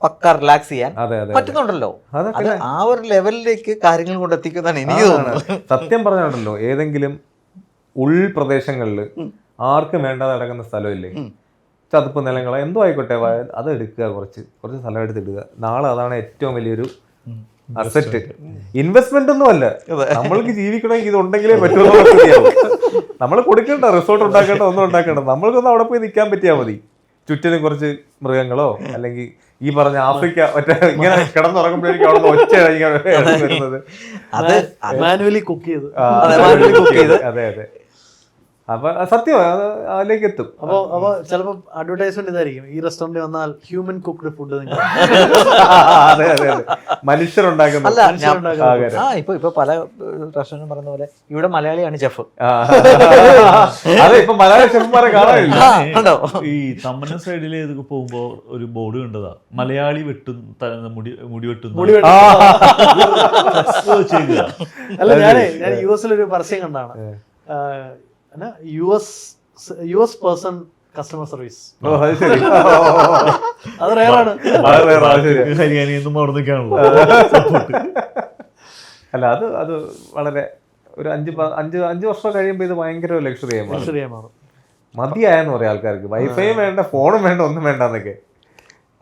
പക്ക റിലാക്സ് ചെയ്യാൻ പറ്റുന്നുണ്ടല്ലോ. അത് ആ ഒരു ലെവലിലേക്ക് കാര്യങ്ങൾ കൊണ്ടെത്തിക്കുന്നതാണ് എനിക്ക് തോന്നുന്നത്. സത്യം പറഞ്ഞിട്ടുണ്ടല്ലോ, ഏതെങ്കിലും ഉൾപ്രദേശങ്ങളിൽ ആർക്കും വേണ്ടാതെ നടക്കുന്ന സ്ഥലമില്ലേ, ചതുപ്പ് നിലങ്ങളോ എന്തോ ആയിക്കോട്ടെ, അത് എടുക്കുക, കുറച്ച് സ്ഥലം എടുത്തിടുക. നാളെ അതാണ് ഏറ്റവും വലിയൊരു അസറ്റ്. ഇൻവെസ്റ്റ്മെന്റ് ഒന്നും അല്ല, നമ്മൾക്ക് ജീവിക്കണമെങ്കിൽ ഇത് ഉണ്ടെങ്കിലേ പറ്റുള്ളൂ. നമ്മൾ കൊടുക്കേണ്ട, റിസോർട്ട് ഉണ്ടാക്കേണ്ട, ഒന്നും ഉണ്ടാക്കേണ്ട, നമ്മൾക്കൊന്നും അവിടെ പോയി നിൽക്കാൻ പറ്റിയാൽ മതി. ചുറ്റിനും കുറച്ച് മൃഗങ്ങളോ അല്ലെങ്കിൽ ഈ പറഞ്ഞ ആഫ്രിക്ക മറ്റേ ഇങ്ങനെ കിടന്നുറങ്ങുമ്പോഴേക്കും അവിടെ ഒച്ച വരുന്നത്, അത് മാനുവലി കുക്ക് ചെയ്ത്. അതെ അതെ, അപ്പൊ സത്യം അതിലേക്ക് എത്തും. അപ്പൊ ചിലപ്പോ അഡ്വർടൈസ്മെന്റ് ഇതായിരിക്കും, ഈ റെസ്റ്റോറന്റിൽ വന്നാൽ ഹ്യൂമൻ കുക്ക്ഡ് ഫുഡ്. അതെ അതെ അതെ, മനുഷ്യരുണ്ടാക്കുന്ന. ഇപ്പൊ പല റെസ്റ്റോറന്റും പറയുന്ന പോലെ ഇവിടെ മലയാളിയാണ് ഷെഫ്. അതെ, ഇപ്പൊ മലയാളി ഷെഫ്മാരെ കാണാനില്ല. ഈ തമ്മന സൈഡിൽ ഏതൊക്കെ പോകുമ്പോ ഒരു ബോർഡ് കണ്ടതാ, മലയാളി മുടി വെട്ടുന്നു. അല്ല, ഞാൻ US ഒരു പരസ്യം കണ്ടാണ്, US പേഴ്സൺ കസ്റ്റമർ സർവീസ്. അത് റേറാണ്. ഹരിയാനയൊന്നും അവിടെ നിൽക്കാണല്ലോ. അല്ല, അത് വളരെ ഒരു 5 വർഷം കഴിയുമ്പോൾ ഇത് ഭയങ്കര ലക്ഷറി മാറും. മതിയായെന്ന് പറയാം ആൾക്കാർക്ക്. വൈഫൈയും വേണ്ട, ഫോണും വേണ്ട, ഒന്നും വേണ്ടെന്നൊക്കെ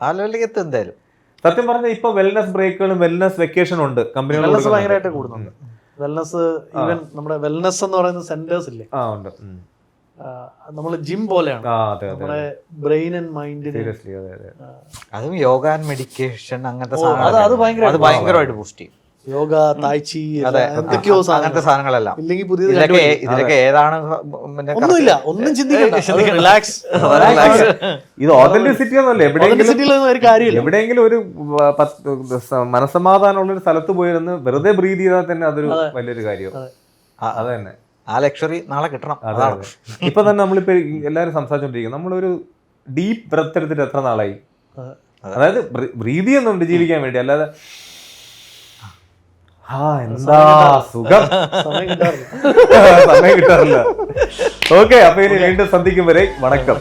ആ ലെവലിലേക്ക് എത്തും എന്തായാലും. സത്യം പറഞ്ഞാൽ ഇപ്പൊ വെൽനസ് ബ്രേക്കുകളും വെൽനസ് വെക്കേഷനും ഉണ്ട് കമ്പനികൾ. ഭയങ്കരമായിട്ട് കൂടുന്നുണ്ട് വെൽനസ്. ഈവൻ നമ്മുടെ വെൽനസ് എന്ന് പറയുന്ന സെന്റേഴ്സ് ഇല്ലേ, നമ്മള് ജിം പോലെയാണ് നമ്മുടെ ബ്രെയിൻ ആൻഡ് മൈൻഡിന്. അതും യോഗ ആൻഡ് മെഡിക്കേഷൻ അങ്ങനത്തെ അത് ഭയങ്കരമായിട്ട് ബൂസ്റ്റ് ചെയ്യും. യോഗ, തായ്ചി, എന്തൊക്കെയോ അങ്ങനത്തെ സാധനങ്ങളെല്ലാം. ഇല്ലെങ്കിൽ പുതിയത് ഇതിലൊക്കെ ഏതാണ് ഒന്നുമില്ല, ഒന്നും ചിന്തിക്കണ്ട, റിലാക്സ്. ഇത് ഓതന്റിസിറ്റി ഒന്നുമല്ല. എവിടെയെങ്കിലും ഒരു മനസ്സമാധാനമുള്ള ഒരു സ്ഥലത്ത് പോയിരുന്ന് വെറുതെ ബ്രീത് ചെയ്താൽ തന്നെ അതൊരു വലിയൊരു കാര്യമാണ്. അത് തന്നെ, ആ ലക്ഷറി നാളെ കിട്ടണം. ഇപ്പൊ തന്നെ നമ്മളിപ്പോ എല്ലാവരും സംസാരിച്ചോണ്ടിരിക്കും, നമ്മളൊരു ഡീപ്പ് ബ്രെത്ത് എടുത്തിട്ട് എത്ര നാളായി? അതായത് ബ്രീത് ചെയ്യുന്നുണ്ട് ജീവിക്കാൻ വേണ്ടി, അല്ലാതെ എന്താ സുഖം, സമയം കിട്ടാറില്ല. ഓക്കെ, അപ്പൊ ഇനി വീണ്ടും സന്ധിക്കും വരെ വണക്കം.